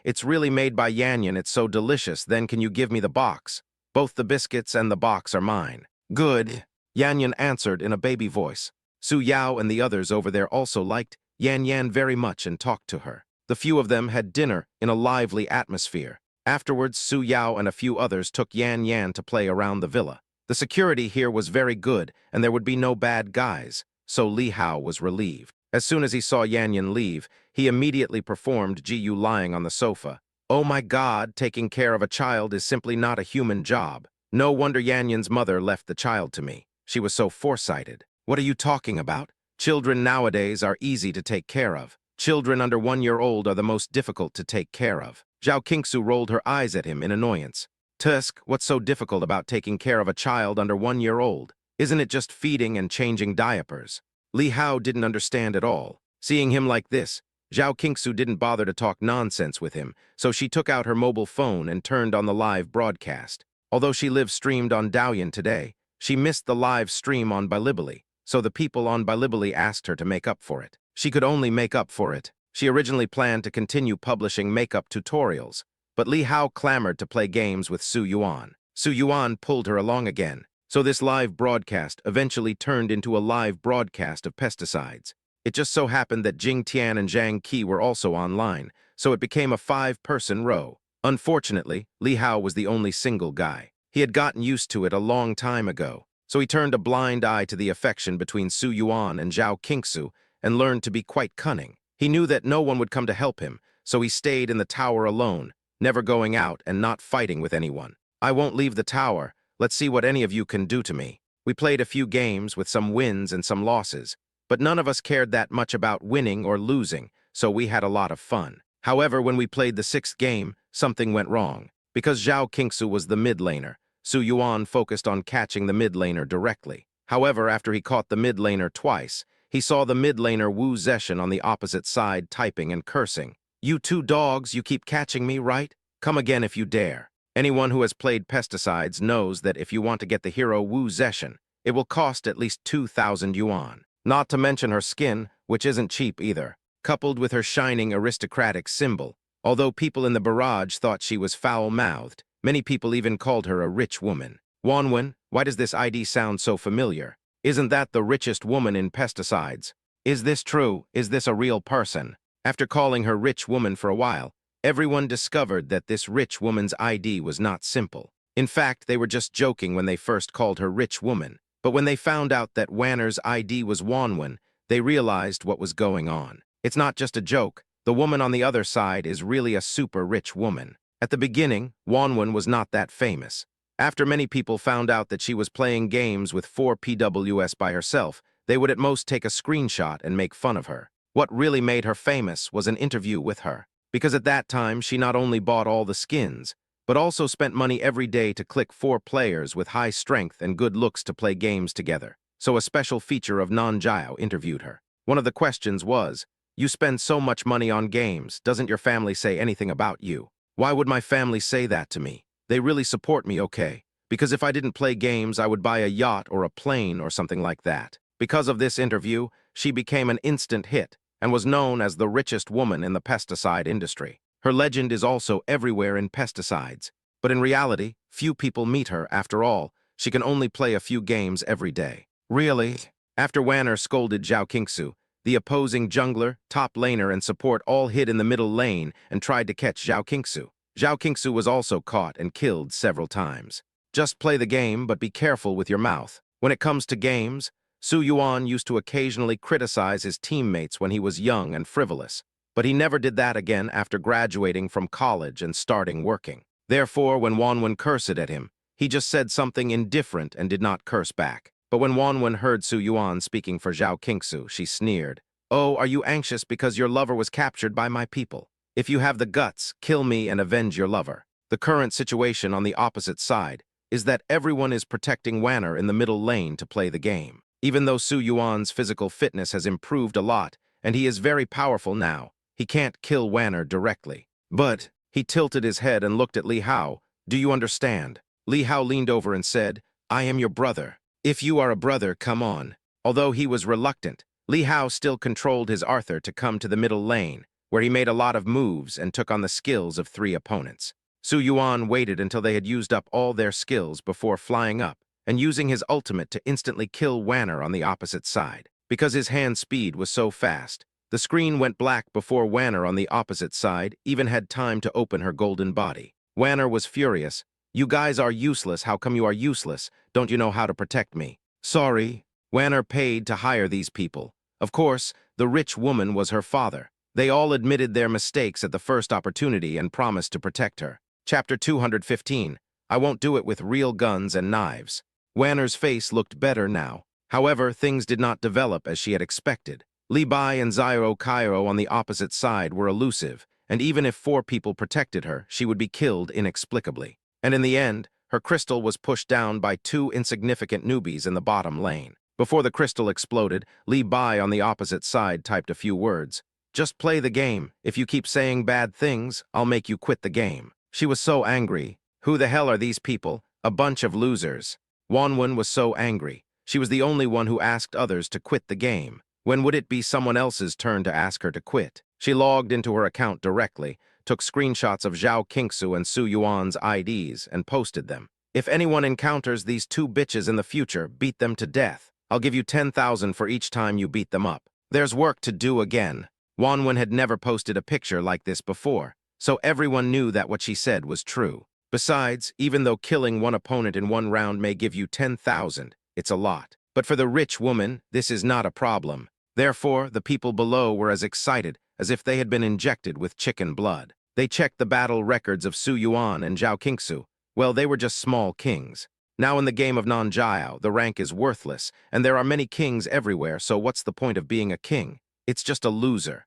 It's really made by Yan Yan, it's so delicious, then can you give me the box? Both the biscuits and the box are mine. Good. Yan Yan answered in a baby voice. Su Yao and the others over there also liked Yan Yan very much and talked to her. The few of them had dinner in a lively atmosphere. Afterwards, Su Yao and a few others took Yan Yan to play around the villa. The security here was very good, and there would be no bad guys, so Li Hao was relieved. As soon as he saw Yan Yan leave, he immediately performed Ji lying on the sofa. Oh my God, taking care of a child is simply not a human job. No wonder Yan Yan's mother left the child to me. She was so foresighted. What are you talking about? Children nowadays are easy to take care of. Children under 1 year old are the most difficult to take care of. Zhao Qingsu rolled her eyes at him in annoyance. Tusk, what's so difficult about taking care of a child under 1 year old? Isn't it just feeding and changing diapers? Li Hao didn't understand at all. Seeing him like this, Zhao Qingsu didn't bother to talk nonsense with him, so she took out her mobile phone and turned on the live broadcast. Although she live-streamed on Douyin today, she missed the live stream on Bilibili, so the people on Bilibili asked her to make up for it. She could only make up for it. She originally planned to continue publishing makeup tutorials, but Li Hao clamored to play games with Su Yuan. Su Yuan pulled her along again, so this live broadcast eventually turned into a live broadcast of pesticides. It just so happened that Jing Tian and Zhang Qi were also online, so it became a 5-person row. Unfortunately, Li Hao was the only single guy. He had gotten used to it a long time ago, so he turned a blind eye to the affection between Su Yuan and Zhao Qingsu and learned to be quite cunning. He knew that no one would come to help him, so he stayed in the tower alone, never going out and not fighting with anyone. I won't leave the tower. Let's see what any of you can do to me. We played a few games with some wins and some losses, but none of us cared that much about winning or losing, so we had a lot of fun. However, when we played the 6th game, something went wrong. Because Zhao Qingsu was the mid laner, Su Yuan focused on catching the mid laner directly. However, after he caught the mid laner twice, he saw the mid laner Wu Zeshan on the opposite side typing and cursing. You 2 dogs, you keep catching me, right? Come again if you dare. Anyone who has played pesticides knows that if you want to get the hero Wu Zeshan, it will cost at least 2,000 yuan. Not to mention her skin, which isn't cheap either, coupled with her shining aristocratic symbol. Although people in the barrage thought she was foul-mouthed, many people even called her a rich woman. Wanwen, why does this ID sound so familiar? Isn't that the richest woman in pesticides? Is this true? Is this a real person? After calling her rich woman for a while, everyone discovered that this rich woman's ID was not simple. In fact, they were just joking when they first called her rich woman. But when they found out that Wanner's ID was Wanwen, they realized what was going on. It's not just a joke. The woman on the other side is really a super rich woman. At the beginning, Wanwan was not that famous. After many people found out that she was playing games with 4PWS by herself, they would at most take a screenshot and make fun of her. What really made her famous was an interview with her, because at that time she not only bought all the skins, but also spent money every day to click 4 players with high strength and good looks to play games together. So a special feature of Nanjiao interviewed her. One of the questions was, "You spend so much money on games, doesn't your family say anything about you?" Why would my family say that to me? They really support me, okay? Because if I didn't play games, I would buy a yacht or a plane or something like that. Because of this interview, she became an instant hit and was known as the richest woman in the pesticide industry. Her legend is also everywhere in pesticides. But in reality, few people meet her after all. She can only play a few games every day. Really? After Wanner scolded Zhao Qingsu, the opposing jungler, top laner, and support all hid in the middle lane and tried to catch Zhao Qingsu. Zhao Qingsu was also caught and killed several times. Just play the game, but be careful with your mouth. When it comes to games, Su Yuan used to occasionally criticize his teammates when he was young and frivolous, but he never did that again after graduating from college and starting working. Therefore, when Wanwan cursed at him, he just said something indifferent and did not curse back. But when Wanwan heard Su Yuan speaking for Zhao Qingsu, she sneered, "Oh, are you anxious because your lover was captured by my people? If you have the guts, kill me and avenge your lover." The current situation on the opposite side is that everyone is protecting Wanner in the middle lane to play the game. Even though Su Yuan's physical fitness has improved a lot, and he is very powerful now, he can't kill Wanner directly. But he tilted his head and looked at Li Hao. "Do you understand?" Li Hao leaned over and said, "I am your brother. If you are a brother, come on." Although he was reluctant, Li Hao still controlled his Arthur to come to the middle lane, where he made a lot of moves and took on the skills of 3 opponents. Su Yuan waited until they had used up all their skills before flying up and using his ultimate to instantly kill Wanner on the opposite side. Because his hand speed was so fast, the screen went black before Wanner on the opposite side even had time to open her golden body. Wanner was furious. "You guys are useless. How come you are useless? Don't you know how to protect me?" "Sorry." Wanner paid to hire these people. Of course, the rich woman was her father. They all admitted their mistakes at the first opportunity and promised to protect her. Chapter 215. I won't do it with real guns and knives. Wanner's face looked better now. However, things did not develop as she had expected. Li Bai and Zyro Cairo on the opposite side were elusive, and even if 4 people protected her, she would be killed inexplicably. And in the end, her crystal was pushed down by 2 insignificant newbies in the bottom lane. Before the crystal exploded, Li Bai on the opposite side typed a few words. "Just play the game. If you keep saying bad things, I'll make you quit the game." She was so angry. Who the hell are these people? A bunch of losers. Wanwan was so angry. She was the only one who asked others to quit the game. When would it be someone else's turn to ask her to quit? She logged into her account directly, took screenshots of Zhao Qingsu and Su Yuan's IDs, and posted them. "If anyone encounters these 2 bitches in the future, beat them to death. I'll give you 10,000 for each time you beat them up." There's work to do again. Wanwan had never posted a picture like this before, so everyone knew that what she said was true. Besides, even though killing 1 opponent in 1 round may give you 10,000, it's a lot. But for the rich woman, this is not a problem. Therefore, the people below were as excited as if they had been injected with chicken blood. They checked the battle records of Su Yuan and Zhao Qingsu. Well, they were just small kings. Now in the game of Nanjiao, the rank is worthless, and there are many kings everywhere, so what's the point of being a king? It's just a loser.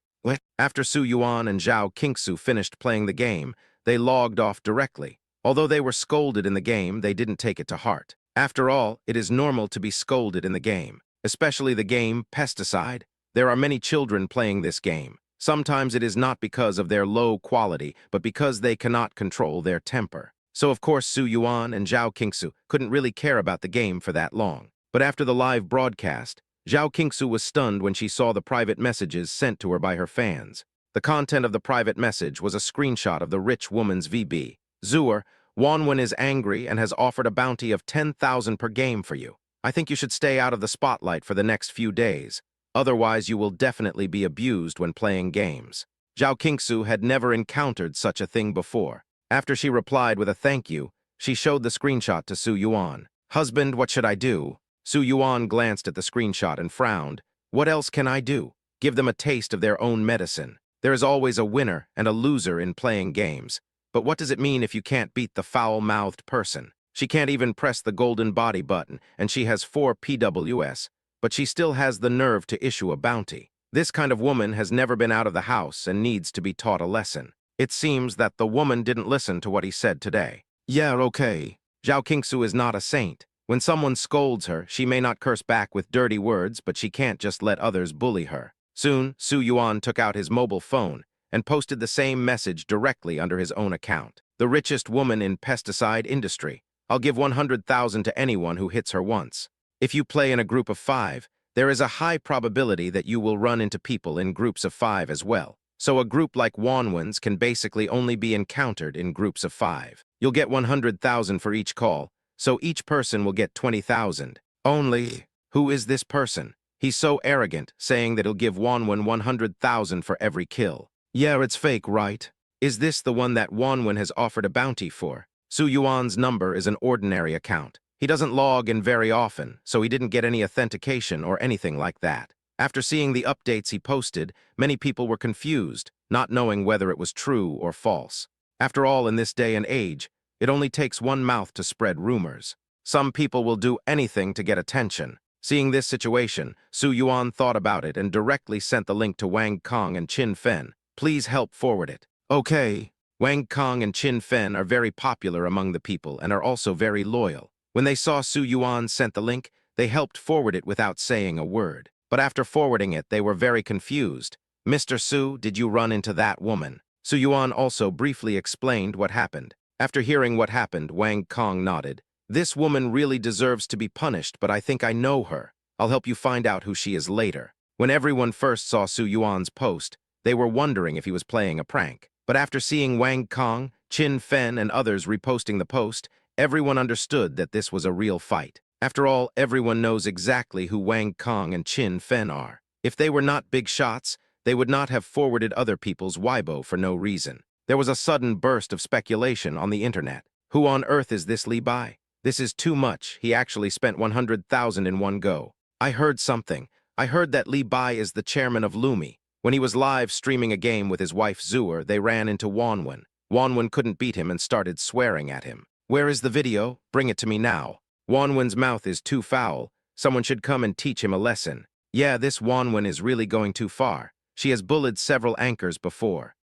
After Su Yuan and Zhao Qingsu finished playing the game, they logged off directly. Although they were scolded in the game, they didn't take it to heart. After all, it is normal to be scolded in the game, especially the game Pesticide. There are many children playing this game. Sometimes it is not because of their low quality, but because they cannot control their temper. So of course Su Yuan and Zhao Qingsu couldn't really care about the game for that long. But after the live broadcast, Zhao Qingsu was stunned when she saw the private messages sent to her by her fans. The content of the private message was a screenshot of the rich woman's VB. "Zuer, Wanwan is angry and has offered a bounty of 10,000 per game for you. I think you should stay out of the spotlight for the next few days. Otherwise, you will definitely be abused when playing games." Zhao Qingsu had never encountered such a thing before. After she replied with a thank you, she showed the screenshot to Su Yuan. "Husband, what should I do?" Su Yuan glanced at the screenshot and frowned. What else can I do? Give them a taste of their own medicine. There is always a winner and a loser in playing games. But what does it mean if you can't beat the foul-mouthed person? She can't even press the golden body button, and she has 4 PWS, but she still has the nerve to issue a bounty. This kind of woman has never been out of the house and needs to be taught a lesson. It seems that the woman didn't listen to what he said today. Yeah, okay. Zhao Qingsu is not a saint. When someone scolds her, she may not curse back with dirty words, but she can't just let others bully her. Soon, Su Yuan took out his mobile phone and posted the same message directly under his own account. The richest woman in pesticide industry. I'll give 100,000 to anyone who hits her once. If you play in a group of 5, there is a high probability that you will run into people in groups of 5 as well. So a group like Wanwen's can basically only be encountered in groups of 5. You'll get 100,000 for each call, so each person will get 20,000. Only, who is this person? He's so arrogant, saying that he'll give Wanwen 100,000 for every kill. Yeah, it's fake, right? Is this the one that Wanwen has offered a bounty for? Su Yuan's number is an ordinary account. He doesn't log in very often, so he didn't get any authentication or anything like that. After seeing the updates he posted, many people were confused, not knowing whether it was true or false. After all, in this day and age, it only takes one mouth to spread rumors. Some people will do anything to get attention. Seeing this situation, Su Yuan thought about it and directly sent the link to Wang Kong and Qin Fen. Please help forward it. Okay. Wang Kong and Qin Fen are very popular among the people and are also very loyal. When they saw Su Yuan sent the link, they helped forward it without saying a word. But after forwarding it, they were very confused. Mr. Su, did you run into that woman? Su Yuan also briefly explained what happened. After hearing what happened, Wang Kong nodded. This woman really deserves to be punished, but I think I know her. I'll help you find out who she is later. When everyone first saw Su Yuan's post, they were wondering if he was playing a prank. But after seeing Wang Kong, Qin Fen, and others reposting the post, everyone understood that this was a real fight. After all, everyone knows exactly who Wang Kong and Qin Fen are. If they were not big shots, they would not have forwarded other people's Weibo for no reason. There was a sudden burst of speculation on the internet. Who on earth is this Li Bai? This is too much. He actually spent 100,000 in one go. I heard something. I heard that Li Bai is the chairman of Lumi. When he was live streaming a game with his wife Zuer, they ran into Wanwen. Wanwen couldn't beat him and started swearing at him. Where is the video? Bring it to me now. Wanwen's mouth is too foul. Someone should come and teach him a lesson. Yeah, this Wanwen is really going too far. She has bullied several anchors before.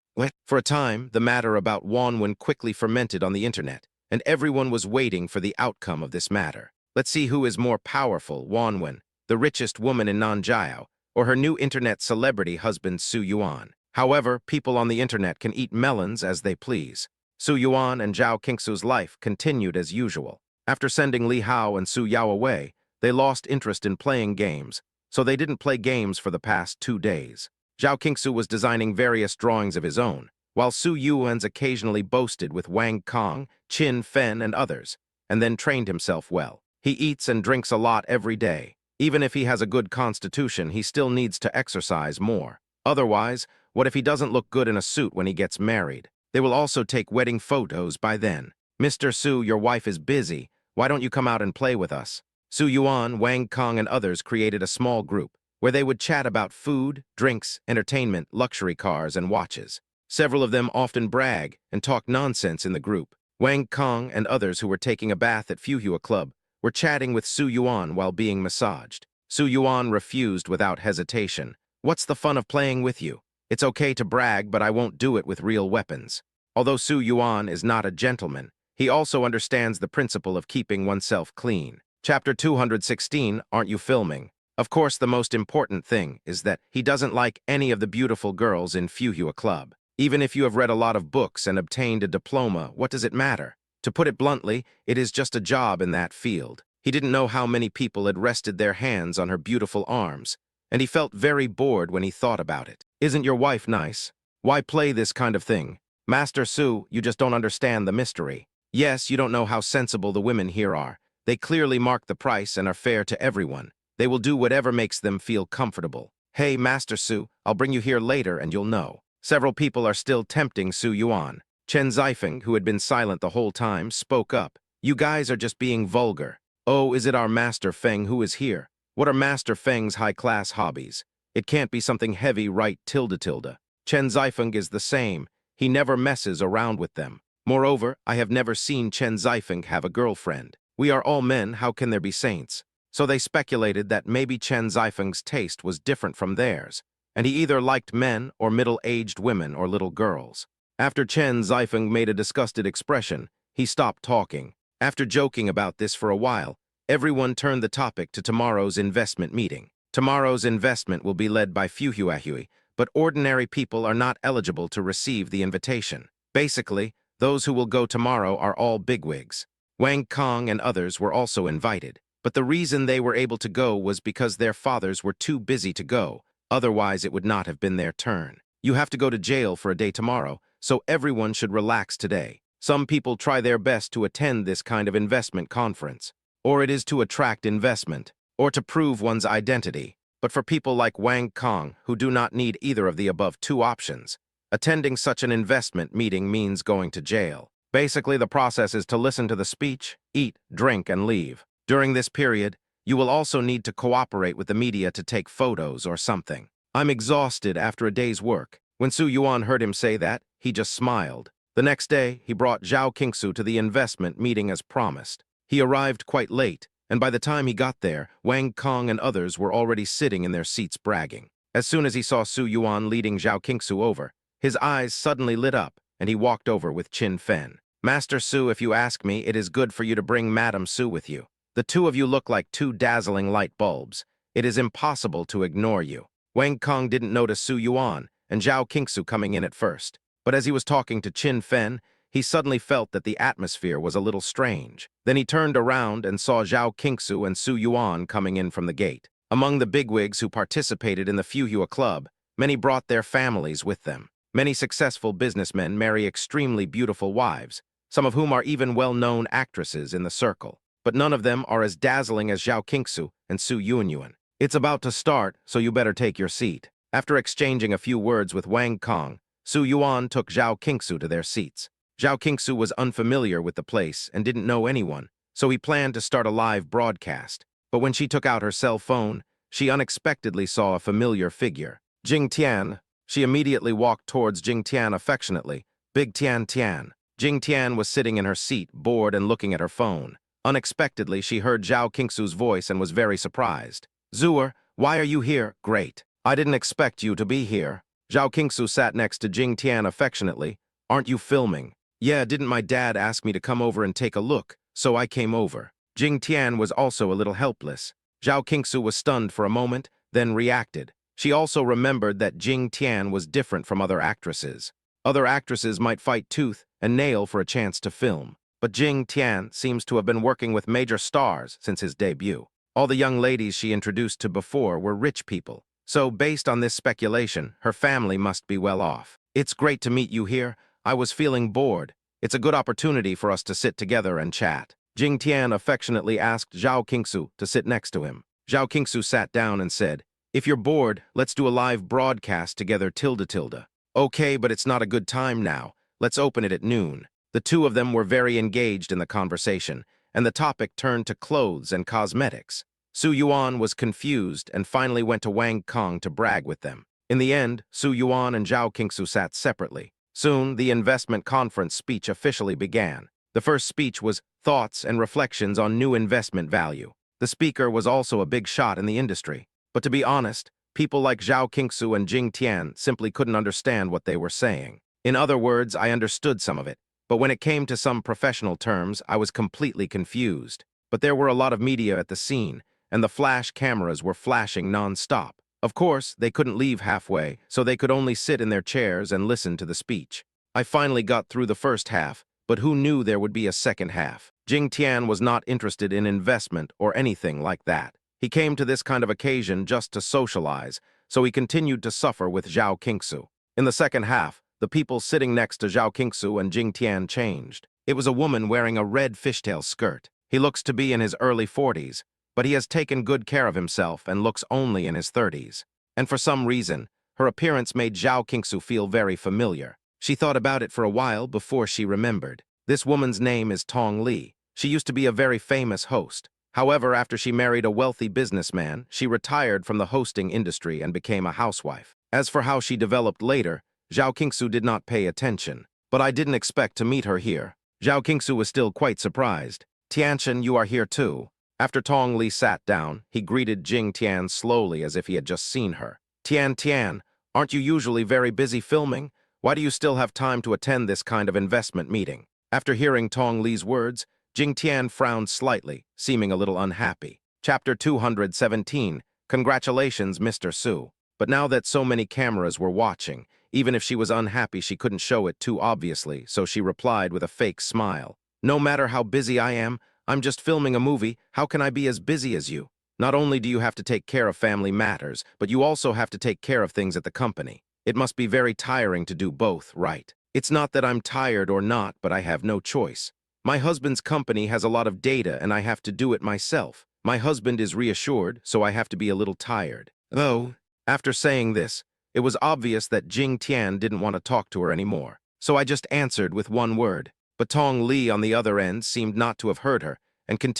For a time, the matter about Wanwen quickly fermented on the internet, and everyone was waiting for the outcome of this matter. Let's see who is more powerful, Wanwen, the richest woman in Nanjiao, or her new internet celebrity husband Su Yuan. However, people on the internet can eat melons as they please. Su Yuan and Zhao Qingsu's life continued as usual. After sending Li Hao and Su Yao away, they lost interest in playing games, so they didn't play games for the past 2 days. Zhao Qingsu was designing various drawings of his own, while Su Yuan's occasionally boasted with Wang Kong, Qin Fen, and others, and then trained himself well. He eats and drinks a lot every day. Even if he has a good constitution, he still needs to exercise more. Otherwise, what if he doesn't look good in a suit when he gets married? They will also take wedding photos by then. Mr. Su, your wife is busy. Why don't you come out and play with us? Su Yuan, Wang Kong, and others created a small group where they would chat about food, drinks, entertainment, luxury cars, and watches. Several of them often brag and talk nonsense in the group. Wang Kong and others who were taking a bath at Fuhua Club were chatting with Su Yuan while being massaged. Su Yuan refused without hesitation. What's the fun of playing with you? It's okay to brag, but I won't do it with real weapons. Although Su Yuan is not a gentleman, he also understands the principle of keeping oneself clean. Chapter 216, Aren't You Filming? Of course, the most important thing is that he doesn't like any of the beautiful girls in Fuhua Club. Even if you have read a lot of books and obtained a diploma, what does it matter? To put it bluntly, it is just a job in that field. He didn't know how many people had rested their hands on her beautiful arms, and he felt very bored when he thought about it. Isn't your wife nice? Why play this kind of thing? Master Su, you just don't understand the mystery. Yes, you don't know how sensible the women here are. They clearly mark the price and are fair to everyone. They will do whatever makes them feel comfortable. Hey, Master Su, I'll bring you here later and you'll know. Several people are still tempting Su Yuan. Chen Zifeng, who had been silent the whole time, spoke up. You guys are just being vulgar. Oh, is it our Master Feng who is here? What are Master Feng's high-class hobbies? It can't be something heavy, right, tilde tilde. Chen Zifeng is the same. He never messes around with them. Moreover, I have never seen Chen Zifeng have a girlfriend. We are all men, how can there be saints? So they speculated that maybe Chen Zifeng's taste was different from theirs, and he either liked men or middle-aged women or little girls. After Chen Zifeng made a disgusted expression, he stopped talking. After joking about this for a while, everyone turned the topic to tomorrow's investment meeting. Tomorrow's investment will be led by Fu Huahui, but ordinary people are not eligible to receive the invitation. Basically, those who will go tomorrow are all bigwigs. Wang Kong and others were also invited, but the reason they were able to go was because their fathers were too busy to go, otherwise it would not have been their turn. You have to go to jail for a day tomorrow, so everyone should relax today. Some people try their best to attend this kind of investment conference, or it is to attract investment, or to prove one's identity. But for people like Wang Kong, who do not need either of the above two options, attending such an investment meeting means going to jail. Basically, the process is to listen to the speech, eat, drink, and leave. During this period, you will also need to cooperate with the media to take photos or something. I'm exhausted after a day's work. When Su Yuan heard him say that, he just smiled. The next day, he brought Zhao Qingsu to the investment meeting as promised. He arrived quite late, and by the time he got there, Wang Kong and others were already sitting in their seats bragging. As soon as he saw Su Yuan leading Zhao Qingsu over, his eyes suddenly lit up, and he walked over with Qin Fen. Master Su, if you ask me, it is good for you to bring Madam Su with you. The two of you look like two dazzling light bulbs. It is impossible to ignore you. Wang Kong didn't notice Su Yuan and Zhao Qingsu coming in at first, but as he was talking to Qin Fen, he suddenly felt that the atmosphere was a little strange. Then he turned around and saw Zhao Qingsu and Su Yuan coming in from the gate. Among the bigwigs who participated in the Fuhua Club, many brought their families with them. Many successful businessmen marry extremely beautiful wives, some of whom are even well-known actresses in the circle. But none of them are as dazzling as Zhao Qingsu and Su Yuanyuan. It's about to start, so you better take your seat. After exchanging a few words with Wang Kong, Su Yuan took Zhao Qingsu to their seats. Zhao Qingsu was unfamiliar with the place and didn't know anyone, so he planned to start a live broadcast. But when she took out her cell phone, she unexpectedly saw a familiar figure. Jing Tian. She immediately walked towards Jing Tian affectionately. Big Tian Tian. Jing Tian was sitting in her seat, bored and looking at her phone. Unexpectedly, she heard Zhao Qingsu's voice and was very surprised. Zuer, why are you here? Great. I didn't expect you to be here. Zhao Qingsu sat next to Jing Tian affectionately. Aren't you filming? Yeah, didn't my dad ask me to come over and take a look, so I came over. Jing Tian was also a little helpless. Zhao Qingsu was stunned for a moment, then reacted. She also remembered that Jing Tian was different from other actresses. Other actresses might fight tooth and nail for a chance to film, but Jing Tian seems to have been working with major stars since his debut. All the young ladies she introduced to before were rich people, so based on this speculation, her family must be well off. It's great to meet you here. I was feeling bored. It's a good opportunity for us to sit together and chat. Jing Tian affectionately asked Zhao Qingsu to sit next to him. Zhao Qingsu sat down and said, if you're bored, let's do a live broadcast together tilde tilde. Okay, but it's not a good time now. Let's open it at noon. The two of them were very engaged in the conversation, and the topic turned to clothes and cosmetics. Su Yuan was confused and finally went to Wang Kong to brag with them. In the end, Su Yuan and Zhao Qingsu sat separately. Soon, the investment conference speech officially began. The first speech was Thoughts and Reflections on New Investment Value. The speaker was also a big shot in the industry. But to be honest, people like Zhao Qingsu and Jing Tian simply couldn't understand what they were saying. In other words, I understood some of it, but when it came to some professional terms, I was completely confused. But there were a lot of media at the scene, and the flash cameras were flashing non-stop. Of course, they couldn't leave halfway, so they could only sit in their chairs and listen to the speech. I finally got through the first half, but who knew there would be a second half? Jing Tian was not interested in investment or anything like that. He came to this kind of occasion just to socialize, so he continued to suffer with Zhao Qingsu. In the second half, the people sitting next to Zhao Qingsu and Jing Tian changed. It was a woman wearing a red fishtail skirt. He looks to be in his early 40s, but he has taken good care of himself and looks only in his 30s. And for some reason, her appearance made Zhao Qingsu feel very familiar. She thought about it for a while before she remembered. This woman's name is Tong Li. She used to be a very famous host. However, after she married a wealthy businessman, she retired from the hosting industry and became a housewife. As for how she developed later, Zhao Qingsu did not pay attention. But I didn't expect to meet her here. Zhao Qingsu was still quite surprised. Tianchen, you are here too. After Tong Li sat down, he greeted Jing Tian slowly as if he had just seen her. Tian, aren't you usually very busy filming? Why do you still have time to attend this kind of investment meeting? After hearing Tong Li's words, Jing Tian frowned slightly, seeming a little unhappy. Chapter 217. Congratulations, Mr. Su. But now that so many cameras were watching, even if she was unhappy, she couldn't show it too obviously, so she replied with a fake smile. No matter how busy I am, I'm just filming a movie. How can I be as busy as you? Not only do you have to take care of family matters, but you also have to take care of things at the company. It must be very tiring to do both, right? It's not that I'm tired or not, but I have no choice. My husband's company has a lot of data and I have to do it myself. My husband is reassured, so I have to be a little tired. Though, after saying this, it was obvious that Jing Tian didn't want to talk to her anymore. So I just answered with one word. But Tong Li on the other end seemed not to have heard her and continued